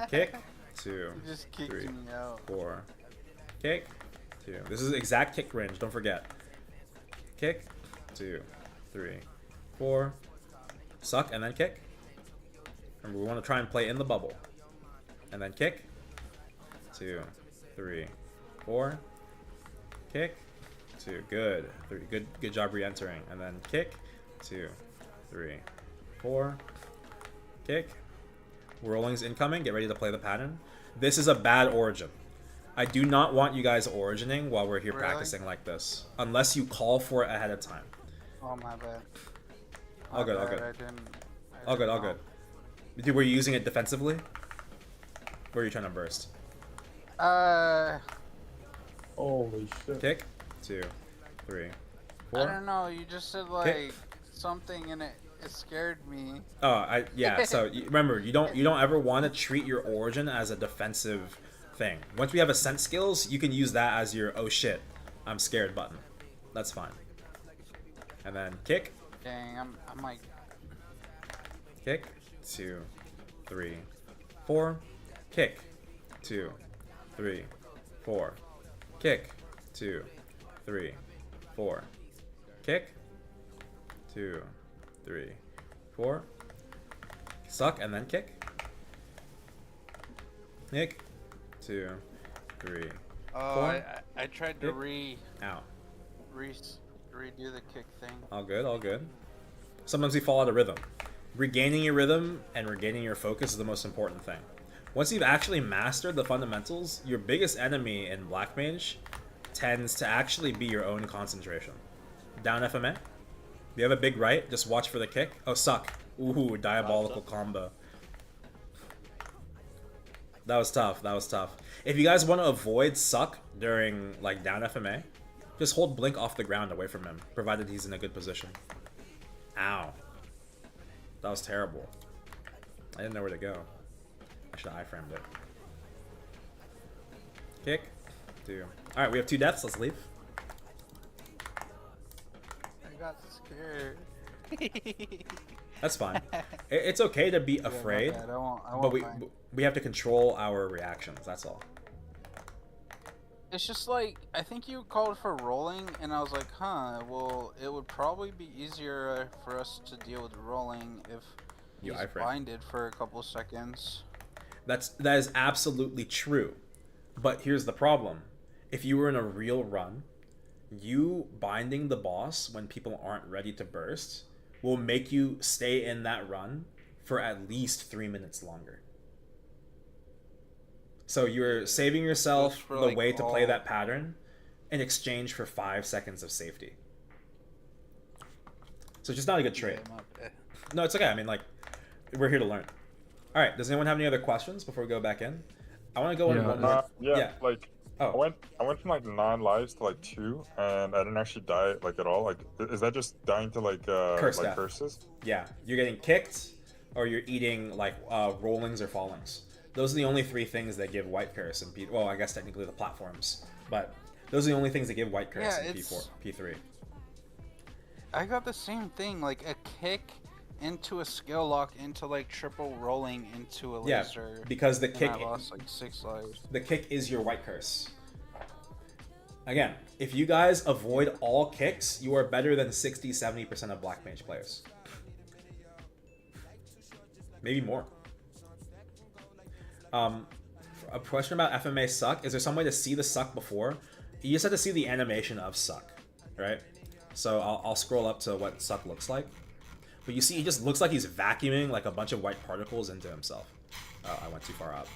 Kick. 2, You just kicked 3, me out. 4. Kick. 2. This is exact kick range, don't forget. Kick. 2, 3, 4. Suck and then kick. Remember, we want to try and play in the bubble. And then kick. 2, 3, 4. Kick. 2. Good. 3. Good job re-entering. And then kick. 2, 3, 4. Kick. Rolling's incoming. Get ready to play the pattern. This is a bad origin. I do not want you guys origining while we're here Really? practicing like this. Unless you call for it ahead of time. Oh my bad. All good, all My good. bad, I didn't All good, all know. good. Were you using it defensively? Or are you trying to burst? Holy shit. Kick. 2, 3, 4. I don't know. You just said like something and it scared me. Oh, yeah. So remember, you don't ever want to treat your origin as a defensive thing. Once we have ascent skills, you can use that as your oh shit, I'm scared button. That's fine. And then kick, Dang, I'm like. kick, 2, 3, 4, kick, 2, 3, 4, kick, 2, 3, 4, kick, 2, 3, 4, suck and then kick, kick, 2, 3, Oh, 4, I tried to Kick. out. redo the kick thing. All good, all good. Sometimes we fall out of rhythm. Regaining your rhythm and regaining your focus is the most important thing. Once you've actually mastered the fundamentals, your biggest enemy in Black Mage tends to actually be your own concentration. Down FMA. You have a big right, just watch for the kick. Oh, suck. Ooh, diabolical combo. That was tough, that was tough. If you guys want to avoid suck during like down FMA, just hold Blink off the ground away from him, provided he's in a good position. Ow. That was terrible. I didn't know where to go. I should have iframed it. Kick. 2. Alright, we have 2 deaths. Let's leave. I got scared. That's fine. It's okay to be Yeah, my afraid, bad. I won't but mind. we have to control our reactions. That's all. It's just like, I think you called for rolling, and I was like, huh, well, it would probably be easier for us to deal with rolling if You he's iframe. blinded for a couple seconds. That is absolutely true. But here's the problem. if you were in a real run, you binding the boss when people aren't ready to burst will make you stay in that run for at least 3 minutes longer. So you're saving yourself the way to play that pattern in exchange for 5 seconds of safety. So it's just not a good trade. No, it's okay. I mean, like, we're here to learn. All right. Does anyone have any other questions before we go back in? I want to go in one more. Like, Oh. I went from like 9 lives to like 2, and I didn't actually die like at all. Like, is that just dying to like curses? Yeah, you're getting kicked, or you're eating like rollings or fallings. Those are the only 3 things that give white curse in P. Well, I guess technically the platforms, but those are the only things that give white curse in P4, P3. I got the same thing, like a kick into a skill lock into like triple rolling into a laser. Because the kick, I lost like 6 lives. The kick is your white curse. Again, if you guys avoid all kicks, you are better than 60-70% of Black Mage players. Maybe more. A question about FMA suck. Is there some way to see the suck before? You just have to see the animation of suck, right? So I'll scroll up to what suck looks like. But you see, he just looks like he's vacuuming like a bunch of white particles into himself. Oh, I went too far up.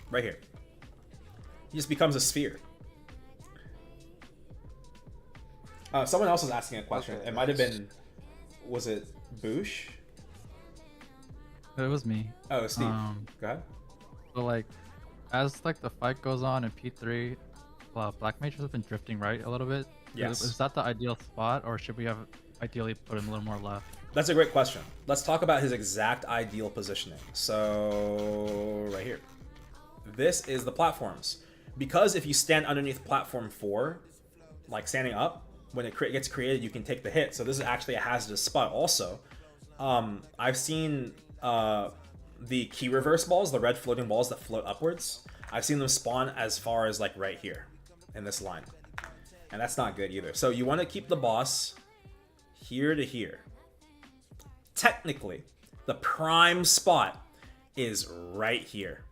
Right here. He just becomes a sphere. Someone else was asking a question. Okay, it might have been... Was it Boosh? It was me. Oh, Steve. Go ahead. So like, as like the fight goes on in P3, Black Mages have been drifting right a little bit. Yes. Is that the ideal spot, or should we have ideally put him a little more left? That's a great question. Let's talk about his exact ideal positioning. So, right here. This is the platforms. Because if you stand underneath platform 4, like standing up, when it gets created, you can take the hit. So this is actually a hazardous spot. Also, I've seen the key reverse balls, the red floating balls that float upwards. I've seen them spawn as far as like right here in this line. And that's not good either. So you want to keep the boss here to here. Technically, the prime spot is right here.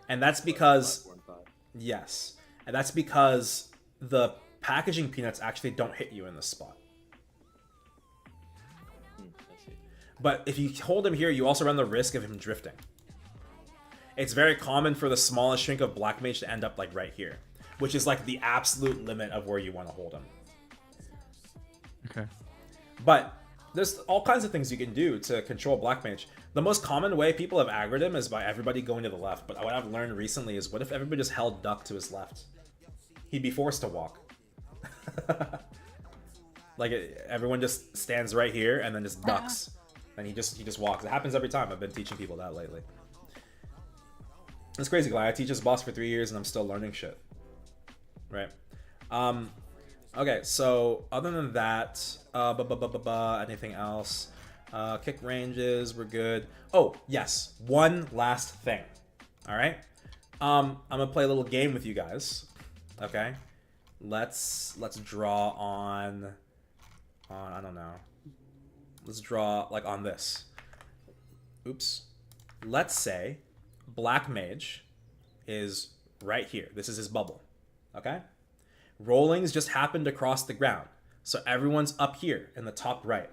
And that's because... Yes. And that's because the packaging peanuts actually don't hit you in this spot. But if you hold him here, you also run the risk of him drifting. It's very common for the smallest shrink of Black Mage to end up like right here, which is like the absolute limit of where you want to hold him. Okay. But there's all kinds of things you can do to control Black Mage. The most common way people have aggroed him is by everybody going to the left. But what I've learned recently is, what if everybody just held duck to his left? He'd be forced to walk. Like everyone just stands right here and then just ducks, and he just walks. It happens every time. I've been teaching people that lately. It's crazy, guy. I teach this boss for 3 years and I'm still learning shit. Right. Okay, so other than that, anything else? Kick ranges, we're good. Oh, yes, one last thing. All right. I'm gonna play a little game with you guys. Okay. Let's draw on I don't know. Let's draw like on this. Oops. Let's say Black Mage is right here. This is his bubble. Okay? Rollings just happened across the ground. So everyone's up here in the top right.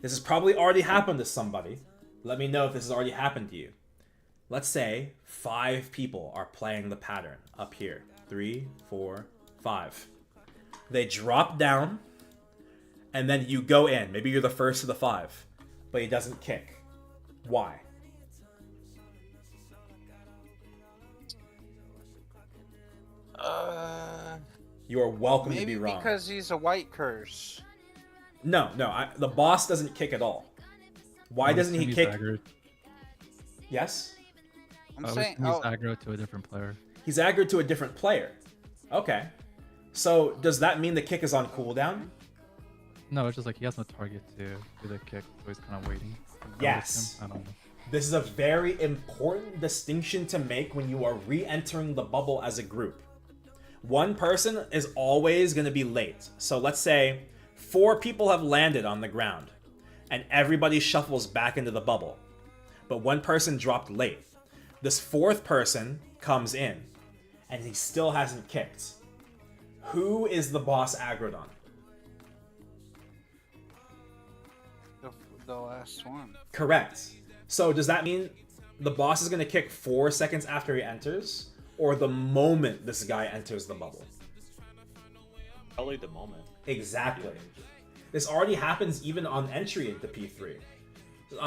This has probably already happened to somebody. Let me know if this has already happened to you. Let's say 5 people are playing the pattern up here. 3, 4, 5. They drop down, and then you go in. Maybe you're the first of the 5, but he doesn't kick. Why? You are welcome to be wrong. Maybe because he's a white curse. No, the boss doesn't kick at all. Why doesn't he kick? Aggroed. Yes? I'm saying he's aggro to a different player. He's aggroed to a different player. Okay. So does that mean the kick is on cooldown? No, it's just like he has no target to do the kick, so he's kind of waiting. Yes. I don't know. This is a very important distinction to make when you are re-entering the bubble as a group. One person is always going to be late. So let's say 4 people have landed on the ground and everybody shuffles back into the bubble. But one person dropped late. This 4th person comes in and he still hasn't kicked. Who is the boss aggroed on? The last one. Correct. So does that mean the boss is going to kick 4 seconds after he enters, or the moment this guy enters the bubble? Probably the moment. Exactly. This already happens even on entry into P3.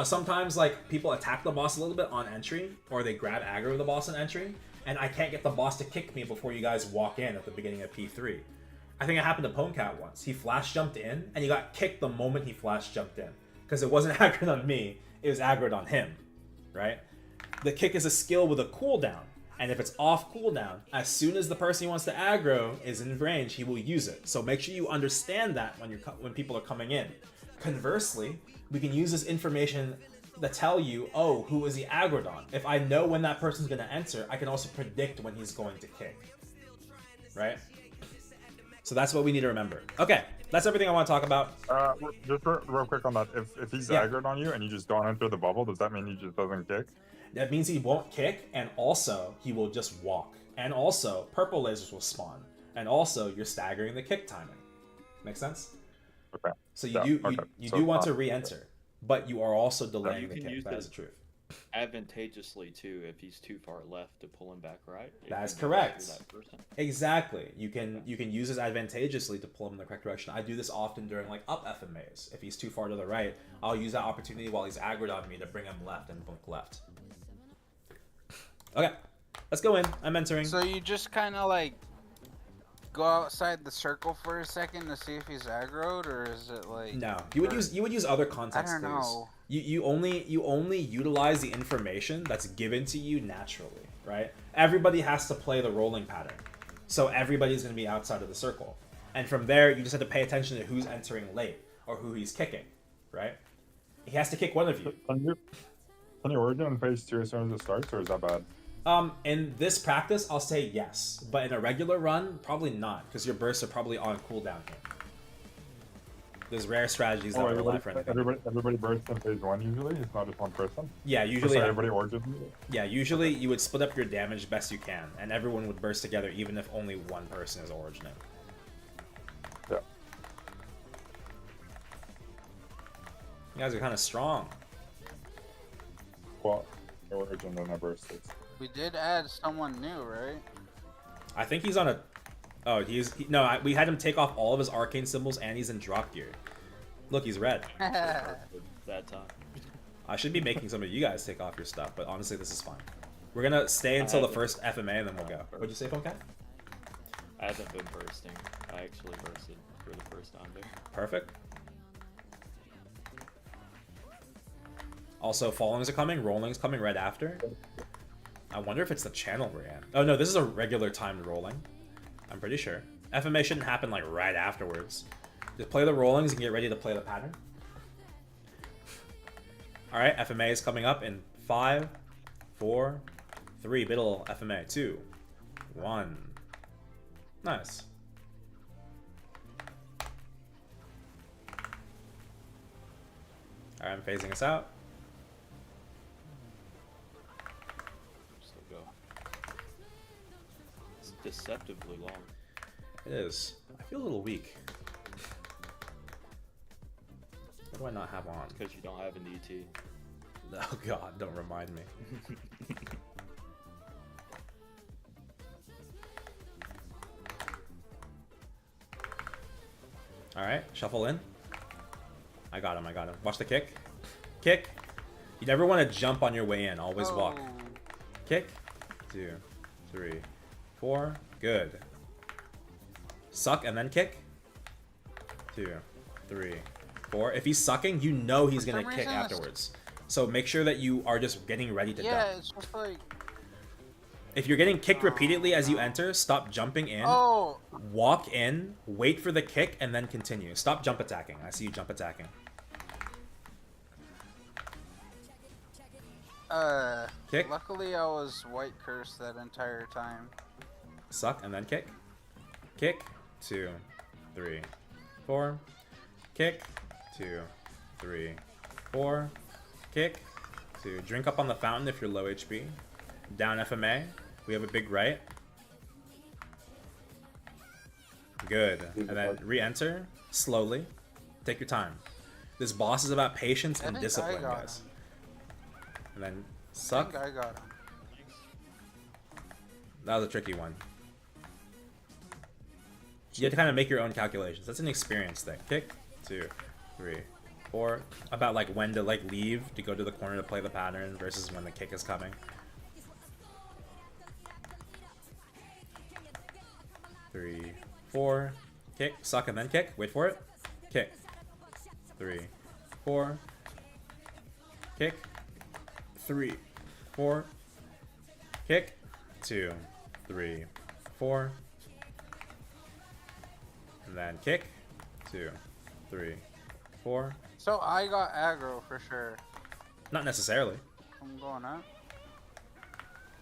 Sometimes like people attack the boss a little bit on entry, or they grab aggro of the boss on entry, and I can't get the boss to kick me before you guys walk in at the beginning of P3. I think it happened to Ponecat once. He flash jumped in, and he got kicked the moment he flash jumped in. Because it wasn't aggroed on me, it was aggroed on him, right? The kick is a skill with a cooldown, and if it's off cooldown, as soon as the person he wants to aggro is in range, he will use it. So make sure you understand that when people are coming in. Conversely, we can use this information to tell you, oh, who is he aggroed on? If I know when that person's going to enter, I can also predict when he's going to kick, right? So that's what we need to remember. Okay, that's everything I want to talk about. Just real quick on that. If he's aggroed on you and you just don't enter the bubble, does that mean he just doesn't kick? That means he won't kick, and also he will just walk. And also, purple lasers will spawn. And also, you're staggering the kick timing. Make sense? Okay. So you do want to re-enter, but you are also delaying the can kick. use That is it the truth. Advantageously too, if he's too far left to pull him back right. That is you can correct. go through that person. Exactly. You can use this advantageously to pull him in the correct direction. I do this often during like up FMAs. If he's too far to the right, I'll use that opportunity while he's aggroed on me to bring him left and blink left. Okay, let's go in. I'm entering. So you just kind of like go outside the circle for a second to see if he's aggroed, or is it like? No, you would use other context I don't clues. know. You only utilize the information that's given to you naturally, right? Everybody has to play the rolling pattern, so everybody's going to be outside of the circle, and from there you just have to pay attention to who's entering late or who he's kicking, right? He has to kick one of you. Can you origin in phase 2 as soon as it starts, or is that bad? In this practice, I'll say yes, but in a regular run, probably not, because your bursts are probably on cooldown here. There's rare strategies that rely for anything. Everybody bursts in phase 1 usually. It's not just one person. Yeah, usually. So everybody origins. Yeah, usually you would split up your damage best you can, and everyone would burst together, even if only one person is origining. Yeah. You guys are kind of strong. Well, origin then I bursted. We did add someone new, right? I think he's on a. Oh, we had him take off all of his arcane symbols, and he's in drop gear. Look, he's red. That time. I should be making some of you guys take off your stuff, but honestly, this is fine. We're gonna stay until the first FMA, and then we'll go. What'd you say, Ponecat? I haven't been bursting. I actually bursted for the first time there. Perfect. Also, fallings are coming, rolling's coming right after. I wonder if it's the channel we're in. Oh no, this is a regular timed rolling. I'm pretty sure. FMA shouldn't happen like right afterwards. Just play the rollings and get ready to play the pattern. Alright, FMA is coming up in 5, 4, 3, middle FMA, 2, 1. Nice. Alright, I'm phasing us out. Still go. It's deceptively long. It is. I feel a little weak. What do I not have on? Because you don't have an ET. Oh god, don't remind me. Alright, shuffle in. I got him. Watch the kick. Kick. You never want to jump on your way in. Always walk. Kick. 2, 3, 4. Good. Suck and then kick. 2, 3, 4. If he's sucking, you know he's going to kick afterwards. So make sure that you are just getting ready to duck. Yeah, it's just like... If you're getting kicked repeatedly as you enter, stop jumping in. Oh! Walk in, wait for the kick, and then continue. Stop jump attacking. I see you jump attacking. Kick. Luckily I was white cursed that entire time. Suck and then kick. Kick. 2, 3, 4. Kick. 2, 3, 4. Kick. 2. Drink up on the fountain if you're low HP. Down FMA. We have a big right. Good. And then re-enter slowly. Take your time. This boss is about patience and discipline, guys. And then suck. I got him. That was a tricky one. You have to kind of make your own calculations. That's an experience thing. Kick, 2, 3, 4. About like when to like leave to go to the corner to play the pattern versus when the kick is coming. 3, 4. Kick, suck, and then kick. Wait for it. Kick. 3, 4. Kick. 3, 4. Kick. 2, 3, 4. And then kick. 2, 3, 4. So I got aggro for sure. Not necessarily. I'm going up.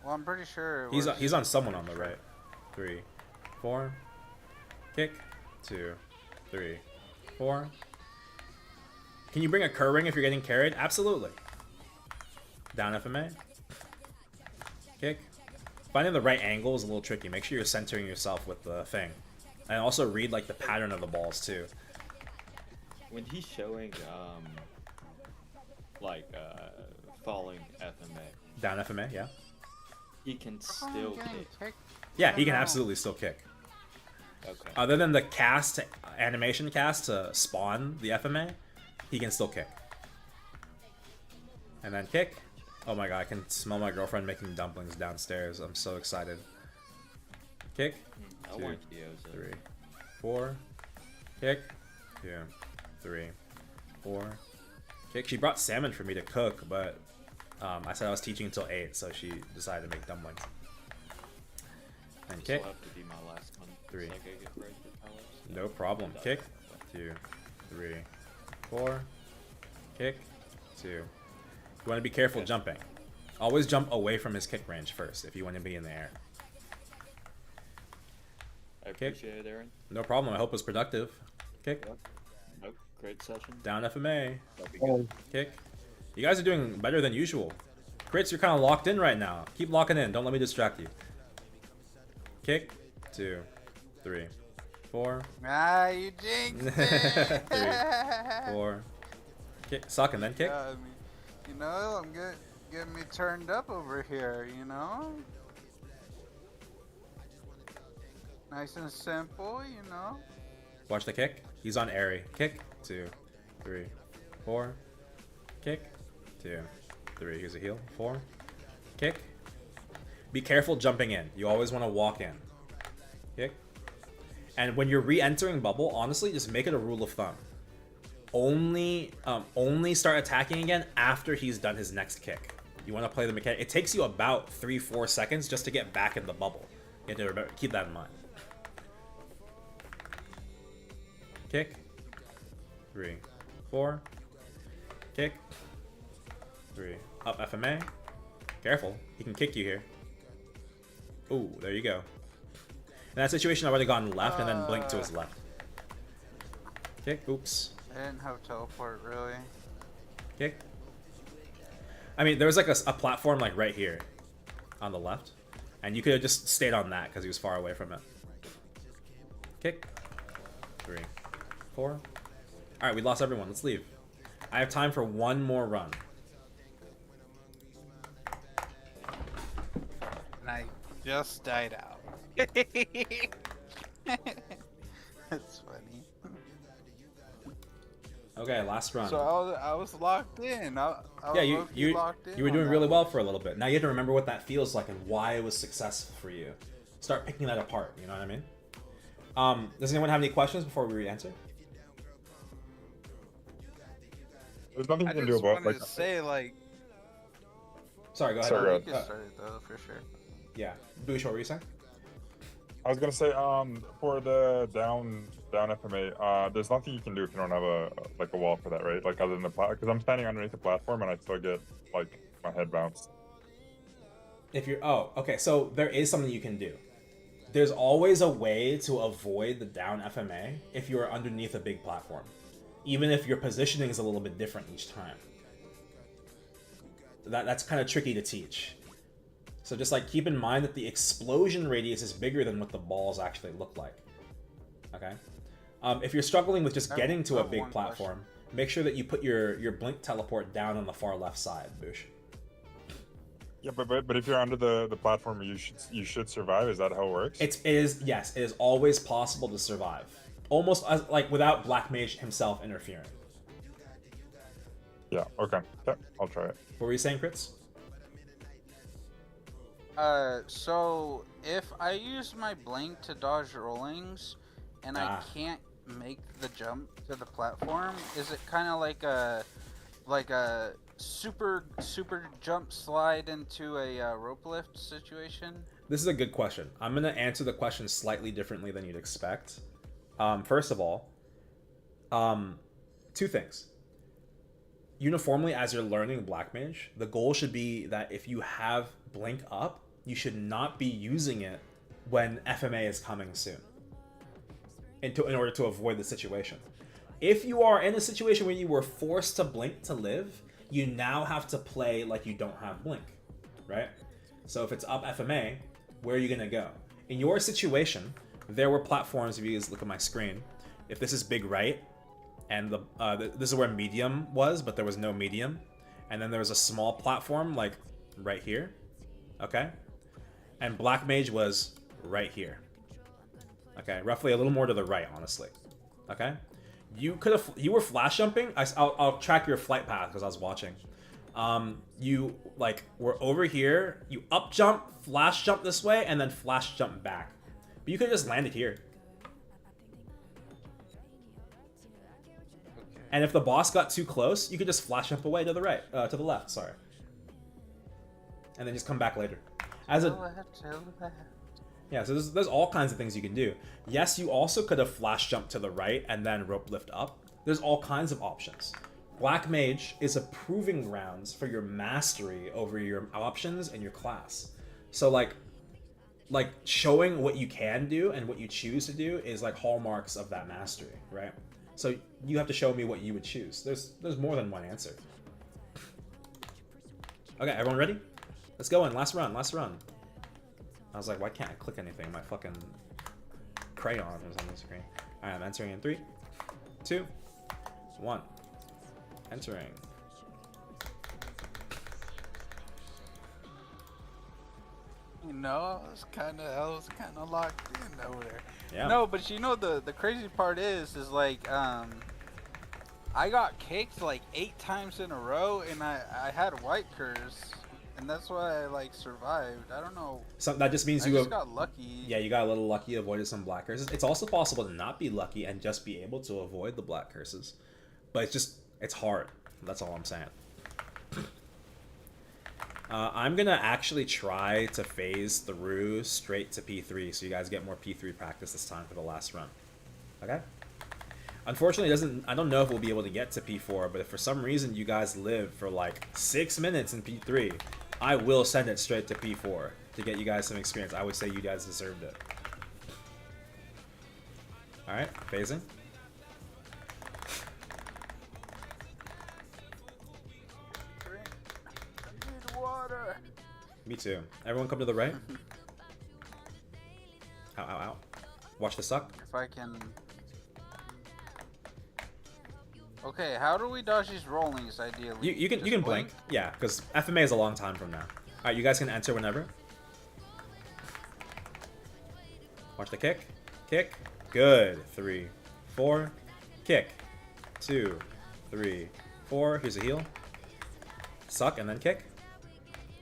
Well, I'm pretty sure. He's on someone on the right. 3, 4. Kick. 2, 3, 4. Can you bring a cur ring if you're getting carried? Absolutely. Down FMA. Kick. Finding the right angle is a little tricky. Make sure you're centering yourself with the thing. And also read like the pattern of the balls too. When he's showing falling FMA. Down FMA, yeah. He can still kick. Yeah, he can absolutely still kick. Okay. Other than the cast, animation cast to spawn the FMA, he can still kick. And then kick. Oh my god, I can smell my girlfriend making dumplings downstairs. I'm so excited. Kick. 2, 3, 4. Kick. 2, 3, 4. Kick. She brought salmon for me to cook, but I said I was teaching until 8, so she decided to make dumplings. And kick. This will have to be my last one. 3. So I gotta get ready for Kalos. No problem. Kick. 2, 3, 4. Kick. 2. You want to be careful jumping. Always jump away from his kick range first if you want to be in the air. I appreciate it, Aaron. No problem. I hope it was productive. Kick. Nope. Great session. Down FMA. That'd be good. Kick. You guys are doing better than usual. Crits, you're kind of locked in right now. Keep locking in. Don't let me distract you. Kick. 2, 3, 4. Ah, you jinxed it. 3, 4. Kick. Suck and then kick. Yeah, I mean, you know, I'm getting me turned up over here, you know? Nice and simple, you know? Watch the kick. He's on airy. Kick. 2, 3, 4. Kick. 2, 3. Here's a heal. 4. Kick. Be careful jumping in. You always want to walk in. Kick. And when you're re-entering bubble, honestly, just make it a rule of thumb. Only start attacking again after he's done his next kick. You want to play the mechanic. It takes you about 3-4 seconds just to get back in the bubble. You have to remember, keep that in mind. Kick. 3, 4. Kick. 3. Up FMA. Careful. He can kick you here. Ooh, there you go. In that situation, I would have gone left and then blinked to his left. Kick. Oops. I didn't have teleport, really. Kick. I mean, there was like a platform like right here on the left. And you could have just stayed on that because he was far away from it. Kick. 3, 4. Alright, we lost everyone. Let's leave. I have time for one more run. And I just died out. That's funny. Okay, last run. So I was locked in. I Yeah, was you locked in were on doing that really well one. for a little bit. Now you have to remember what that feels like and why it was successful for you. Start picking that apart, you know what I mean? Does anyone have any questions before we re-answer? There's nothing you I can just do about wanted to say, like, Sorry, go ahead. Sorry, you go can ahead. start it though, for sure. Yeah. Boosh, what were you saying? I was gonna say, for the down FMA, there's nothing you can do if you don't have a wall for that, right? Like other than the because I'm standing underneath the platform and I still get like my head bounced. If you're okay, so there is something you can do. There's always a way to avoid the down FMA if you're underneath a big platform. Even if your positioning is a little bit different each time. That's kind of tricky to teach. So just like keep in mind that the explosion radius is bigger than what the balls actually look like. Okay. If you're struggling with just I getting to a have big one platform, make sure that you put your blink teleport down on the far left side, Boosh. Yeah, but if you're under the platform, you should survive. Is that how it works? It is, yes, it is always possible to survive, almost as, like without Black Mage himself interfering. Yeah. Okay. Yeah, I'll try it. What were you saying, Crits? So if I use my blink to dodge rollings, and I can't make the jump to the platform, is it kind of like a super jump slide into a rope lift situation? This is a good question. I'm going to answer the question slightly differently than you'd expect. First of all, two things. Uniformly, as you're learning Black Mage, the goal should be that if you have Blink up, you should not be using it when FMA is coming soon, in order to avoid the situation. If you are in a situation where you were forced to Blink to live, you now have to play like you don't have Blink, right? So if it's up FMA, where are you going to go? In your situation, there were platforms, if you guys look at my screen, if this is big right, and this is where medium was, but there was no medium, and then there was a small platform, like right here, okay? And Black Mage was right here, okay? Roughly a little more to the right, honestly, okay? You were flash jumping. I'll track your flight path because I was watching. You like were over here. You up jump, flash jump this way, and then flash jump back. But you could have just landed here. And if the boss got too close, you could just flash jump away to the right, to the left. Sorry. And then just come back later. Yeah, so there's all kinds of things you can do. Yes, you also could have flash jumped to the right and then rope lift up. There's all kinds of options. Black Mage is a proving grounds for your mastery over your options and your class. So like showing what you can do and what you choose to do is like hallmarks of that mastery, right? So you have to show me what you would choose. There's more than one answer. Okay, everyone ready? Let's go in. Last run. I was like, why can't I click anything? My fucking crayon was on the screen. Alright, I'm entering in 3, 2, 1. Entering. You know, I was kind of locked in over there. Yeah. No, but you know the crazy part is like I got kicked like 8 times in a row, and I had white curse, and that's why I like survived. I don't know. So that just means I just got lucky. Yeah, you got a little lucky, avoided some black curses. It's also possible to not be lucky and just be able to avoid the black curses, but it's hard. That's all I'm saying. I'm gonna actually try to phase through straight to P3 so you guys get more P3 practice this time for the last run. Okay? Unfortunately, I don't know if we'll be able to get to P4, but if for some reason you guys live for like 6 minutes in P3, I will send it straight to P4 to get you guys some experience. I would say you guys deserved it. Alright, phasing. Water. Me too. Everyone come to the right. Ow, ow, ow. Watch the suck. If I can. Okay, how do we dodge these rollings ideally? You can blink. Yeah, because FMA is a long time from now. Alright, you guys can enter whenever. Watch the kick. Kick. Good. 3, 4. Kick. 2, 3, 4. Here's a heal. Suck and then kick.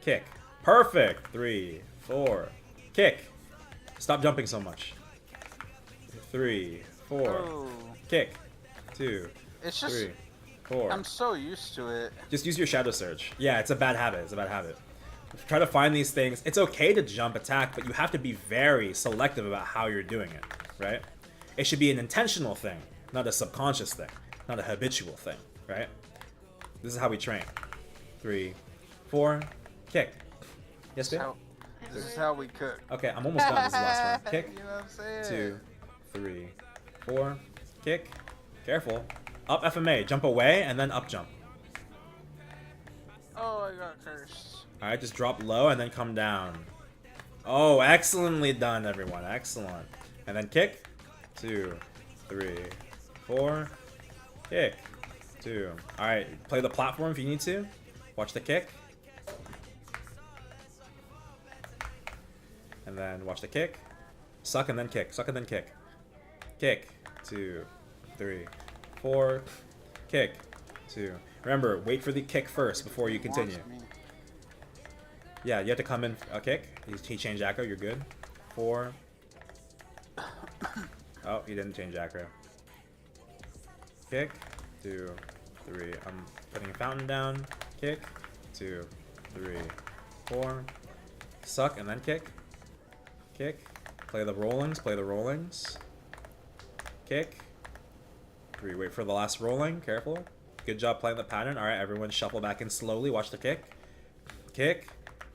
Kick. Perfect. 3, 4. Kick. Stop jumping so much. 3, 4. Oh. Kick. 2, It's just 3, 4. I'm so used to it. Just use your shadow surge. Yeah, it's a bad habit. It's a bad habit. Try to find these things. It's okay to jump attack, but you have to be very selective about how you're doing it, right? It should be an intentional thing, not a subconscious thing, not a habitual thing, right? This is how we train. 3, 4. Kick. Yes, babe? This is how we cook. Okay, I'm almost done. This is the last one. Kick. You know what I'm saying? 2, 3, 4. Kick. Careful. Up FMA. Jump away and then up jump. Oh, I got cursed. Alright, just drop low and then come down. Oh, excellently done, everyone. Excellent. And then kick. 2, 3, 4. Kick. 2. Alright, play the platform if you need to. Watch the kick. And then watch the kick. Suck and then kick. Suck and then kick. Kick. 2, 3, 4. Kick. 2. Remember, wait for the kick first before you continue. Yeah, you have to come in a kick. He changed aggro, you're good. 4. Oh, he didn't change aggro. Kick. 2, 3. I'm putting a fountain down. Kick. 2, 3, 4. Suck and then kick. Kick. Play the rollings. Play the rollings. Kick. 3. Wait for the last rolling. Careful. Good job playing the pattern. Alright, everyone shuffle back in slowly. Watch the kick. Kick.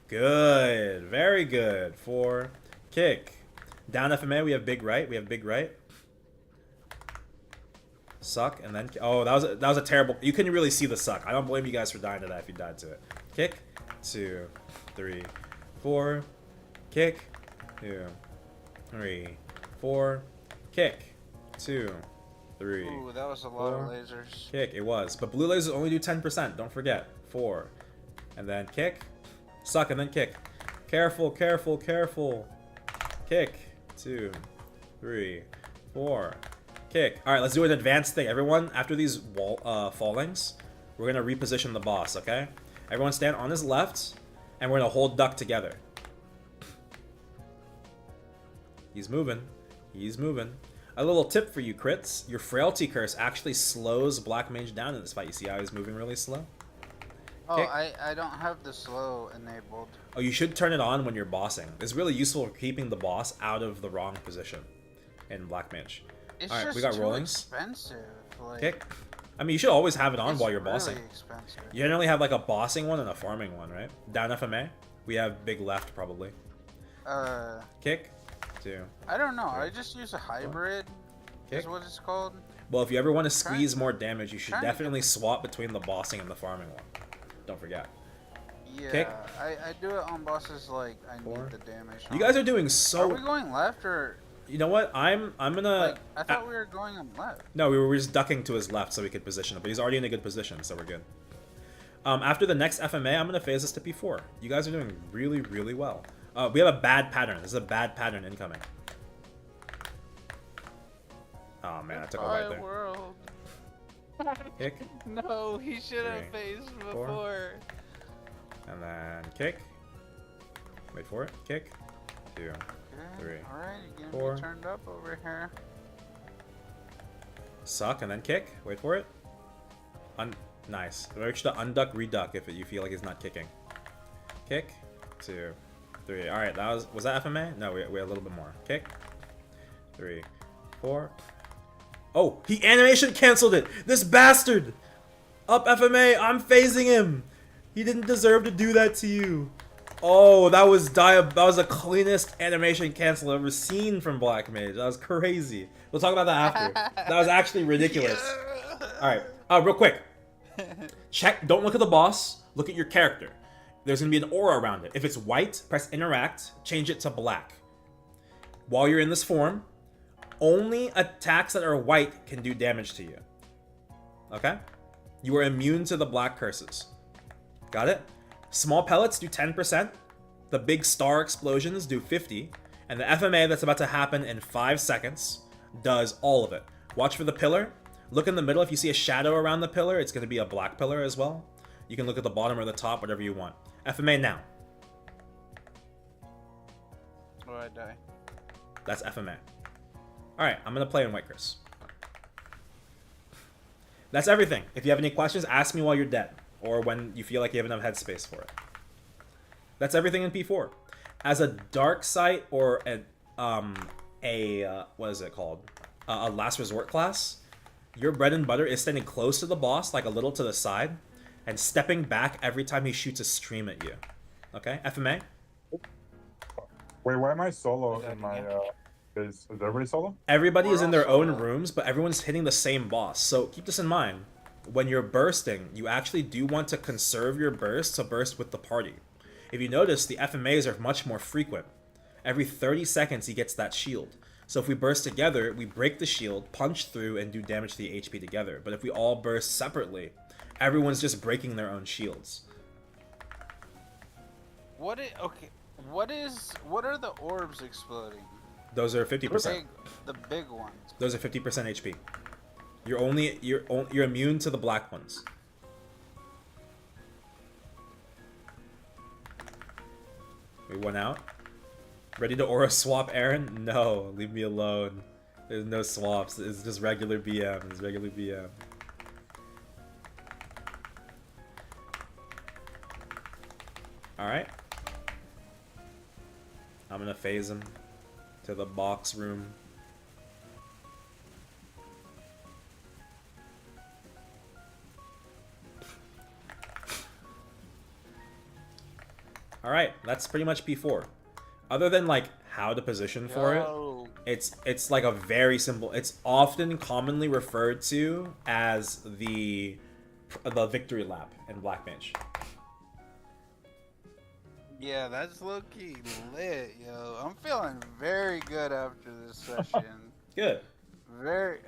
Good. Very good. 4. Kick. Down FMA, we have big right. We have big right. Suck, and then... Oh, that was a terrible... You couldn't really see the suck. I don't blame you guys for dying to that if you died to it. Kick. 2, 3, 4. Kick. 2, 3, 4. Kick. 2, 3. Ooh, that was a lot of lasers. Kick, it was. But blue lasers only do 10%. Don't forget. 4. And then kick. Suck, and then kick. Careful, careful, careful. Kick. 2, 3, 4. Kick. Alright, let's do an advanced thing. Everyone, after these wall fallings, we're going to reposition the boss, okay? Everyone stand on his left, and we're going to hold duck together. He's moving. He's moving. A little tip for you, crits. Your frailty curse actually slows Black Mage down in this fight. You see how he's moving really slow? Oh, Kick. I don't have the slow enabled. Oh, you should turn it on when you're bossing. It's really useful for keeping the boss out of the wrong position in Black Mage. It's Alright, just we got too rollings. expensive. Like, Kick. I mean, you should always have it on it's while you're really bossing. expensive. You generally have like a bossing one and a farming one, right? Down FMA. We have big left probably. Kick. 2. I don't know. I just use a hybrid. Kick. Is what it's called. Well, if you ever want to squeeze more damage, you should Trying to- definitely swap between the bossing and the farming one. Don't forget. Yeah, Kick. I do it on bosses like I 4. need the damage. You guys are doing Are so. we going left or? You know what? I'm gonna. Like, I thought we were going on left. No, we were just ducking to his left so we could position him, but he's already in a good position, so we're good. After the next FMA, I'm gonna phase this to P4. You guys are doing really, really well. We have a bad pattern. This is a bad pattern incoming. Oh man, I took a right there. World. Kick. No, he should have 3, phased 4. before. And then kick. Wait for it. Kick. 2. 3, Alright, you're gonna 4. be turned up over here. Suck and then kick. Wait for it. Nice. Make sure to unduck, reduck if you feel like he's not kicking. Kick. 2, 3. Alright, was that FMA? No, we had a little bit more. Kick. 3, 4. Oh, he animation canceled it! This bastard! Up FMA, I'm phasing him! He didn't deserve to do that to you. Oh, that was the cleanest animation cancel I've ever seen from Black Mage. That was crazy. We'll talk about that after. That was actually ridiculous. Alright, real quick. Check, don't look at the boss, look at your character. There's gonna be an aura around it. If it's white, press interact, change it to black. While you're in this form, only attacks that are white can do damage to you. Okay? You are immune to the black curses. Got it? Small pellets do 10%. The big star explosions do 50%. And the FMA that's about to happen in 5 seconds does all of it. Watch for the pillar. Look in the middle. If you see a shadow around the pillar, it's going to be a black pillar as well. You can look at the bottom or the top, whatever you want. FMA now. Oh, I die. That's FMA. Alright, I'm going to play in White Curse. That's everything. If you have any questions, ask me while you're dead. Or when you feel like you have enough headspace for it. That's everything in P4. As a dark sight or what is it called? A last resort class, your bread and butter is standing close to the boss, like a little to the side, and stepping back every time he shoots a stream at you. Okay, FMA? Wait, why am I solo in my base? Is everybody solo? Everybody is in their all own solo. rooms, but everyone's hitting the same boss. So keep this in mind. When you're bursting, you actually do want to conserve your burst to burst with the party. If you notice, the FMAs are much more frequent. Every 30 seconds he gets that shield. So if we burst together, we break the shield, punch through, and do damage to the HP together. But if we all burst separately, everyone's just breaking their own shields. What are the orbs exploding? Those are 50%. The big ones. Those are 50% HP. You're immune to the black ones. We went out. Ready to aura swap, Aaron? No, leave me alone. There's no swaps. It's just regular BM. It's regular BM. Alright. I'm gonna phase him to the box room. Alright, that's pretty much P4. Other than like how to position for it, it's like a very simple. It's often commonly referred to as the victory lap in Black Mage. Yeah, that's low-key lit, yo. I'm feeling very good after this session. Good.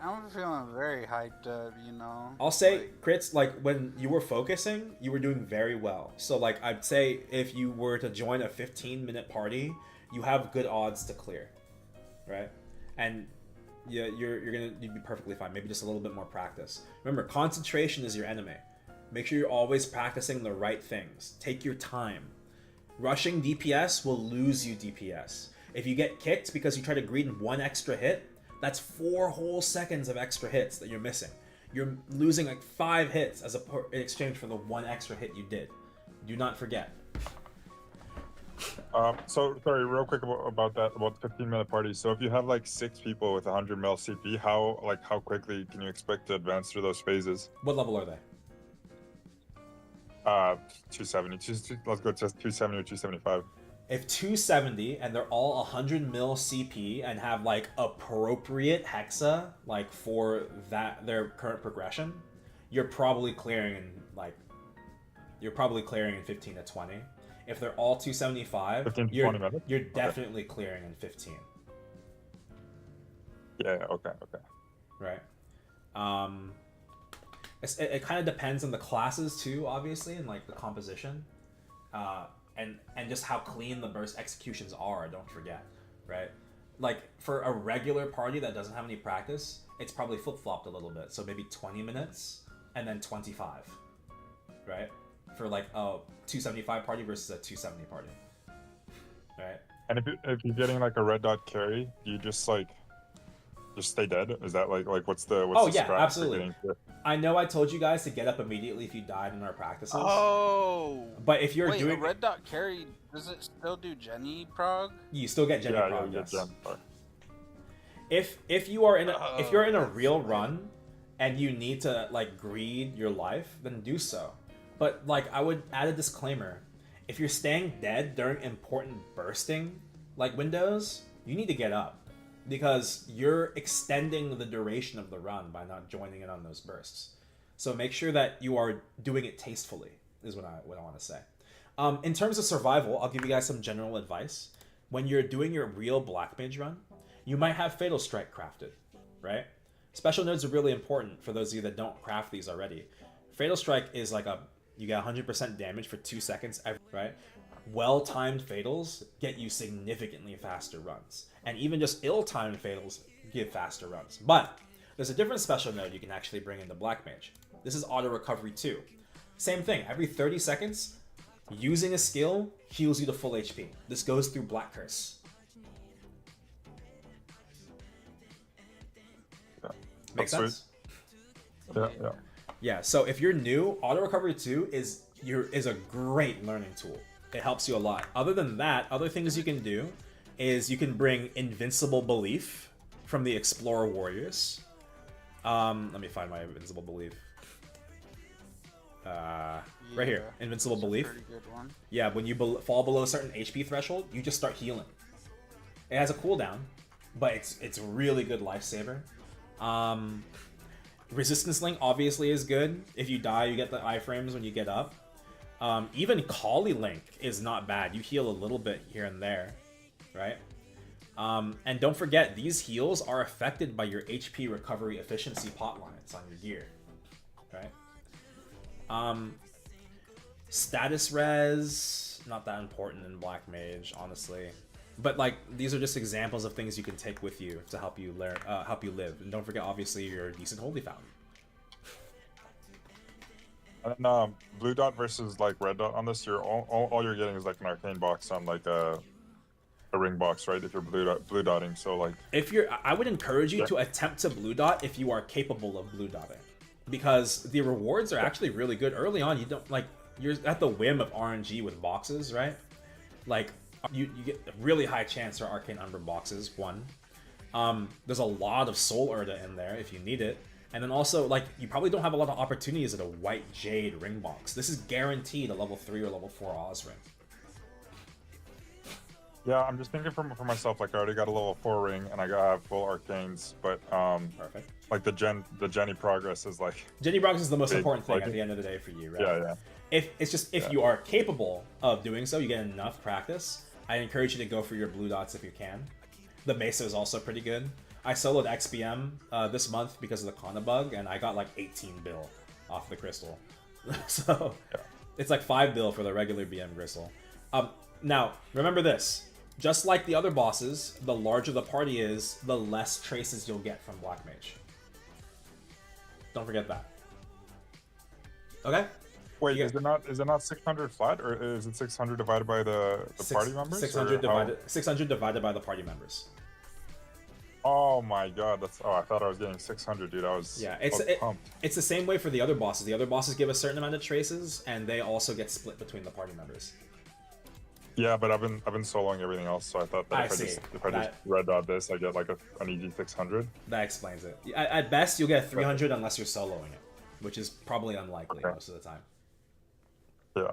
I'm feeling very hyped up, you know. I'll say, crits, like, when you were focusing, you were doing very well. So, like, I'd say if you were to join a 15-minute party, you have good odds to clear, right? And yeah, you'd be perfectly fine. Maybe just a little bit more practice. Remember, concentration is your enemy. Make sure you're always practicing the right things. Take your time. Rushing DPS will lose you DPS. If you get kicked because you try to greed in one extra hit, that's 4 whole seconds of extra hits that you're missing. You're losing like 5 hits in exchange for the 1 extra hit you did. Do not forget. So sorry, real quick about that, about 15-minute parties. So if you have like 6 people with 100 mil CP, how quickly can you expect to advance through those phases? What level are they? 270. Let's go to 270 or 275. If 270 and they're all 100 mil CP and have like appropriate hexa like for their current progression, you're probably clearing in 15 to 20. If they're all 275, 15 to 20 minutes? You're definitely clearing in 15. Yeah, okay. Right. It kind of depends on the classes too, obviously, and like the composition. And just how clean the burst executions are, don't forget, right? Like, for a regular party that doesn't have any practice, it's probably flip-flopped a little bit. So maybe 20 minutes, and then 25, right? For, like, a 275 party versus a 270 party, right? And if you're getting, like, a red dot carry, do you just stay dead? Is that, like what's the yeah, strat absolutely. I know I told you guys to get up immediately if you died in our practices. Oh! But if you're doing... a red dot carry, does it still do Jenny prog? You still get Jenny prog, yeah, yes. Gen prog. If you're in a real run and you need to like greed your life, then do so. But like I would add a disclaimer. If you're staying dead during important bursting like windows, you need to get up. Because you're extending the duration of the run by not joining in on those bursts. So make sure that you are doing it tastefully, is what I want to say. In terms of survival, I'll give you guys some general advice. When you're doing your real Black Mage run, you might have Fatal Strike crafted, right? Special nodes are really important for those of you that don't craft these already. Fatal Strike is like you get 100% damage for 2 seconds, right? Well-timed fatals get you significantly faster runs. And even just ill-timed fatals give faster runs. But there's a different special node you can actually bring into Black Mage. This is Auto Recovery 2. Same thing, every 30 seconds, using a skill heals you to full HP. This goes through Black Curse. Yeah. Make sense? Yeah. Yeah, so if you're new, Auto Recovery 2 is a great learning tool. It helps you a lot. Other than that, other things you can do is you can bring Invincible Belief from the Explorer Warriors. Let me find my Invincible Belief. Right here, Invincible Belief. Pretty good one. Yeah, when you fall below a certain HP threshold, you just start healing. It has a cooldown, but it's a really good lifesaver. Resistance Link obviously is good. If you die, you get the iframes when you get up. Even Kali Link is not bad. You heal a little bit here and there, right? And don't forget, these heals are affected by your HP recovery efficiency pot lines on your gear, right? Status res, not that important in Black Mage, honestly. But like, these are just examples of things you can take with you to help you learn, help you live. And don't forget, obviously, you're a decent holy fountain. And blue dot versus like red dot on this, all you're getting is like an arcane box on like a ring box, right? If you're blue dotting, so like if you're, I would encourage you to attempt to blue dot if you are capable of blue dotting, because the rewards are actually really good early on. You don't like, you're at the whim of RNG with boxes, right? Like you get a really high chance for arcane umber boxes. One, there's a lot of soul urda in there if you need it. And then also, like, you probably don't have a lot of opportunities at a white jade ring box. This is guaranteed a level 3 or level 4 Oz ring. Yeah, I'm just thinking for myself. Like, I already got a level 4 ring, and I have full arcanes. But perfect. Like the Jenny progress is like Jenny progress is the most big, important thing like, at the end of the day for you, right? Yeah. If it's just if Yeah. you are capable of doing so, you get enough practice. I encourage you to go for your blue dots if you can. The Mesa is also pretty good. I soloed XBM this month because of the Kanna bug, and I got like 18 bill off the crystal. So it's like 5 bill for the regular BM crystal. Now, remember this. Just like the other bosses, the larger the party is, the less traces you'll get from Black Mage. Don't forget that. Okay? Wait, is it not 600 flat, or is it 600 divided by the party members? 600 divided by the party members. Oh my god, I thought I was getting 600, dude. I was pumped. It's the same way for the other bosses. The other bosses give a certain amount of traces, and they also get split between the party members. Yeah, but I've been soloing everything else, so I thought that if I just red dot this, I get like an easy 600. That explains it. At best, you'll get 300 unless you're soloing it, which is probably unlikely most of the time. Yeah.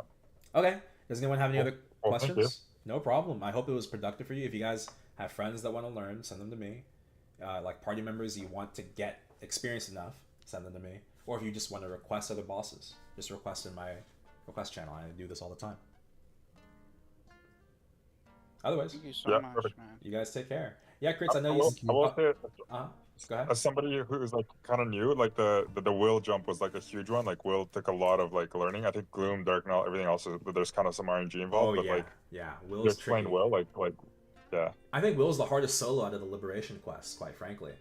Okay. Does anyone have any other questions? Thank you. No problem. I hope it was productive for you. If you guys have friends that want to learn, send them to me. Like party members you want to get experience enough, send them to me. Or if you just want to request other bosses, just request in my request channel. I do this all the time. Otherwise, Thank you so much, perfect. man. you guys take care. Yeah, Chris, I know I will say, go ahead. as somebody who's like kind of new, like the will jump was like a huge one. Like will took a lot of like learning. I think gloom, dark, and everything else. There's kind of some RNG involved. Oh but yeah, like yeah. Will's just tricky. plain will, like yeah. I think Will's the hardest solo out of the Liberation quest, quite frankly.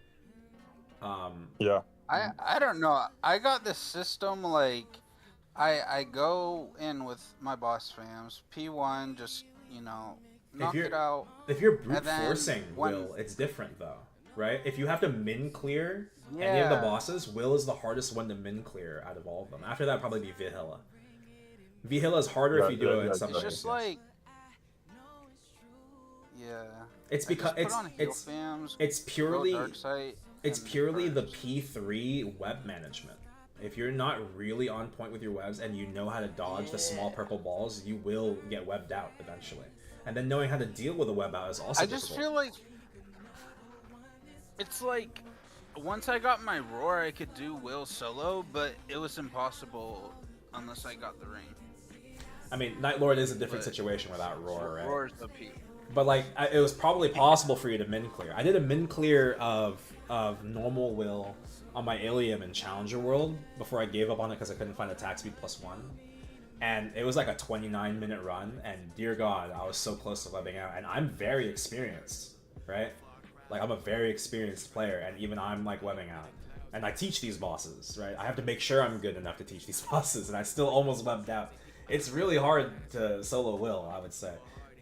Yeah. I don't know. I got this system like I go in with my boss fams. P1 just, knock it out. If you're brute and then forcing when- Will, it's different though, right? If you have to min clear any of the bosses, Will is the hardest one to min clear out of all of them. After that, probably be Vihila. Vihila is harder if you do it in some It's ways. just like It's I because just put on heal fams, it's purely go dark sight, it's and purely the burst. P3 web management. If you're not really on point with your webs and you know how to dodge the small purple balls, you will get webbed out eventually. And then knowing how to deal with a web out is also I just difficult. feel like it's like once I got my roar, I could do Will solo, but it was impossible unless I got the ring. I mean, Night Lord is a different But- situation without Roar, right? Roar's the P. But like, it was probably possible for you to min clear. I did a min clear of normal Will on my Ilium in Challenger World before I gave up on it because I couldn't find attack speed +1. And it was like a 29-minute run, and dear God, I was so close to webbing out. And I'm very experienced, right? Like, I'm a very experienced player, and even I'm like webbing out. And I teach these bosses, right? I have to make sure I'm good enough to teach these bosses, and I still almost webbed out. It's really hard to solo Will, I would say.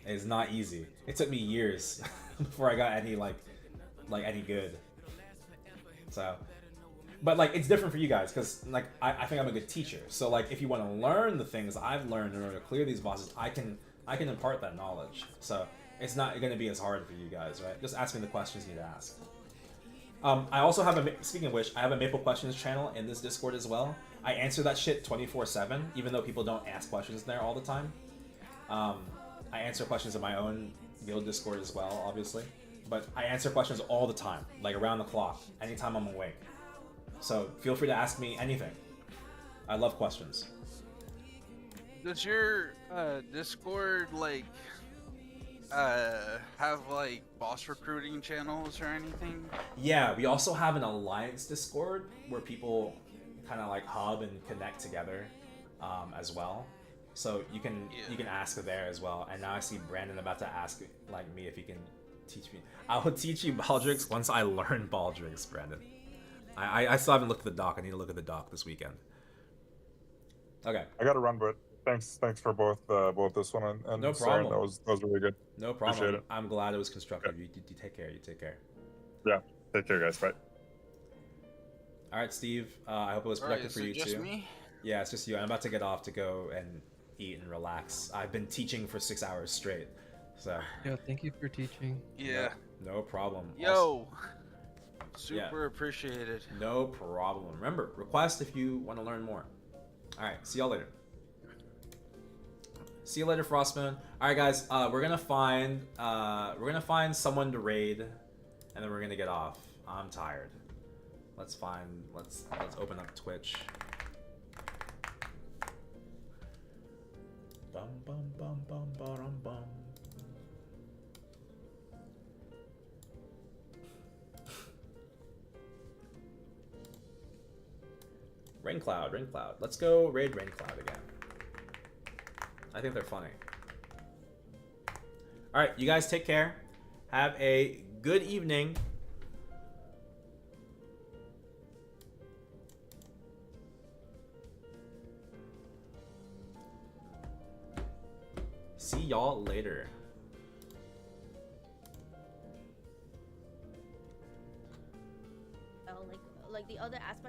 It's not easy. It took me years before I got any like any good. So, but like it's different for you guys because like I think I'm a good teacher. So like if you want to learn the things I've learned in order to clear these bosses, I can impart that knowledge. So it's not going to be as hard for you guys, right? Just ask me the questions you need to ask. I also have speaking of which, I have a Maple Questions channel in this Discord as well. I answer that shit 24/7, even though people don't ask questions there all the time. I answer questions in my own guild Discord as well, obviously. But I answer questions all the time, like around the clock, anytime I'm awake. So feel free to ask me anything. I love questions. Does your Discord like have like boss recruiting channels or anything? Yeah, we also have an alliance Discord where people kind of like hub and connect together as well. So you can ask there as well. And now I see Brandon about to ask like me if he can teach me. I will teach you Baldrix once I learn Baldrix, Brandon. I still haven't looked at the doc. I need to look at the doc this weekend. Okay. I gotta run, but thanks for both this one and No Saren. problem. That was really good. No problem. Appreciate it. I'm glad it was constructive. You take care. You take care. Yeah. Take care, guys. Bye. All right, Steve. I hope it was productive for you just too. Me? Yeah, it's just you. I'm about to get off to go and eat and relax. I've been teaching for 6 hours straight, so. Yeah, thank you for teaching. Yeah. No problem. Yo. Super appreciated. No problem. Remember, request if you want to learn more. All right, see y'all later. See you later, Frostmoon. All right, guys. We're gonna find someone to raid, and then we're gonna get off. I'm tired. Let's open up Twitch. Bum bum bum bum bum bum. Raincloud. Let's go raid Raincloud again. I think they're funny. Alright, you guys take care. Have a good evening. See y'all later. Like the other aspects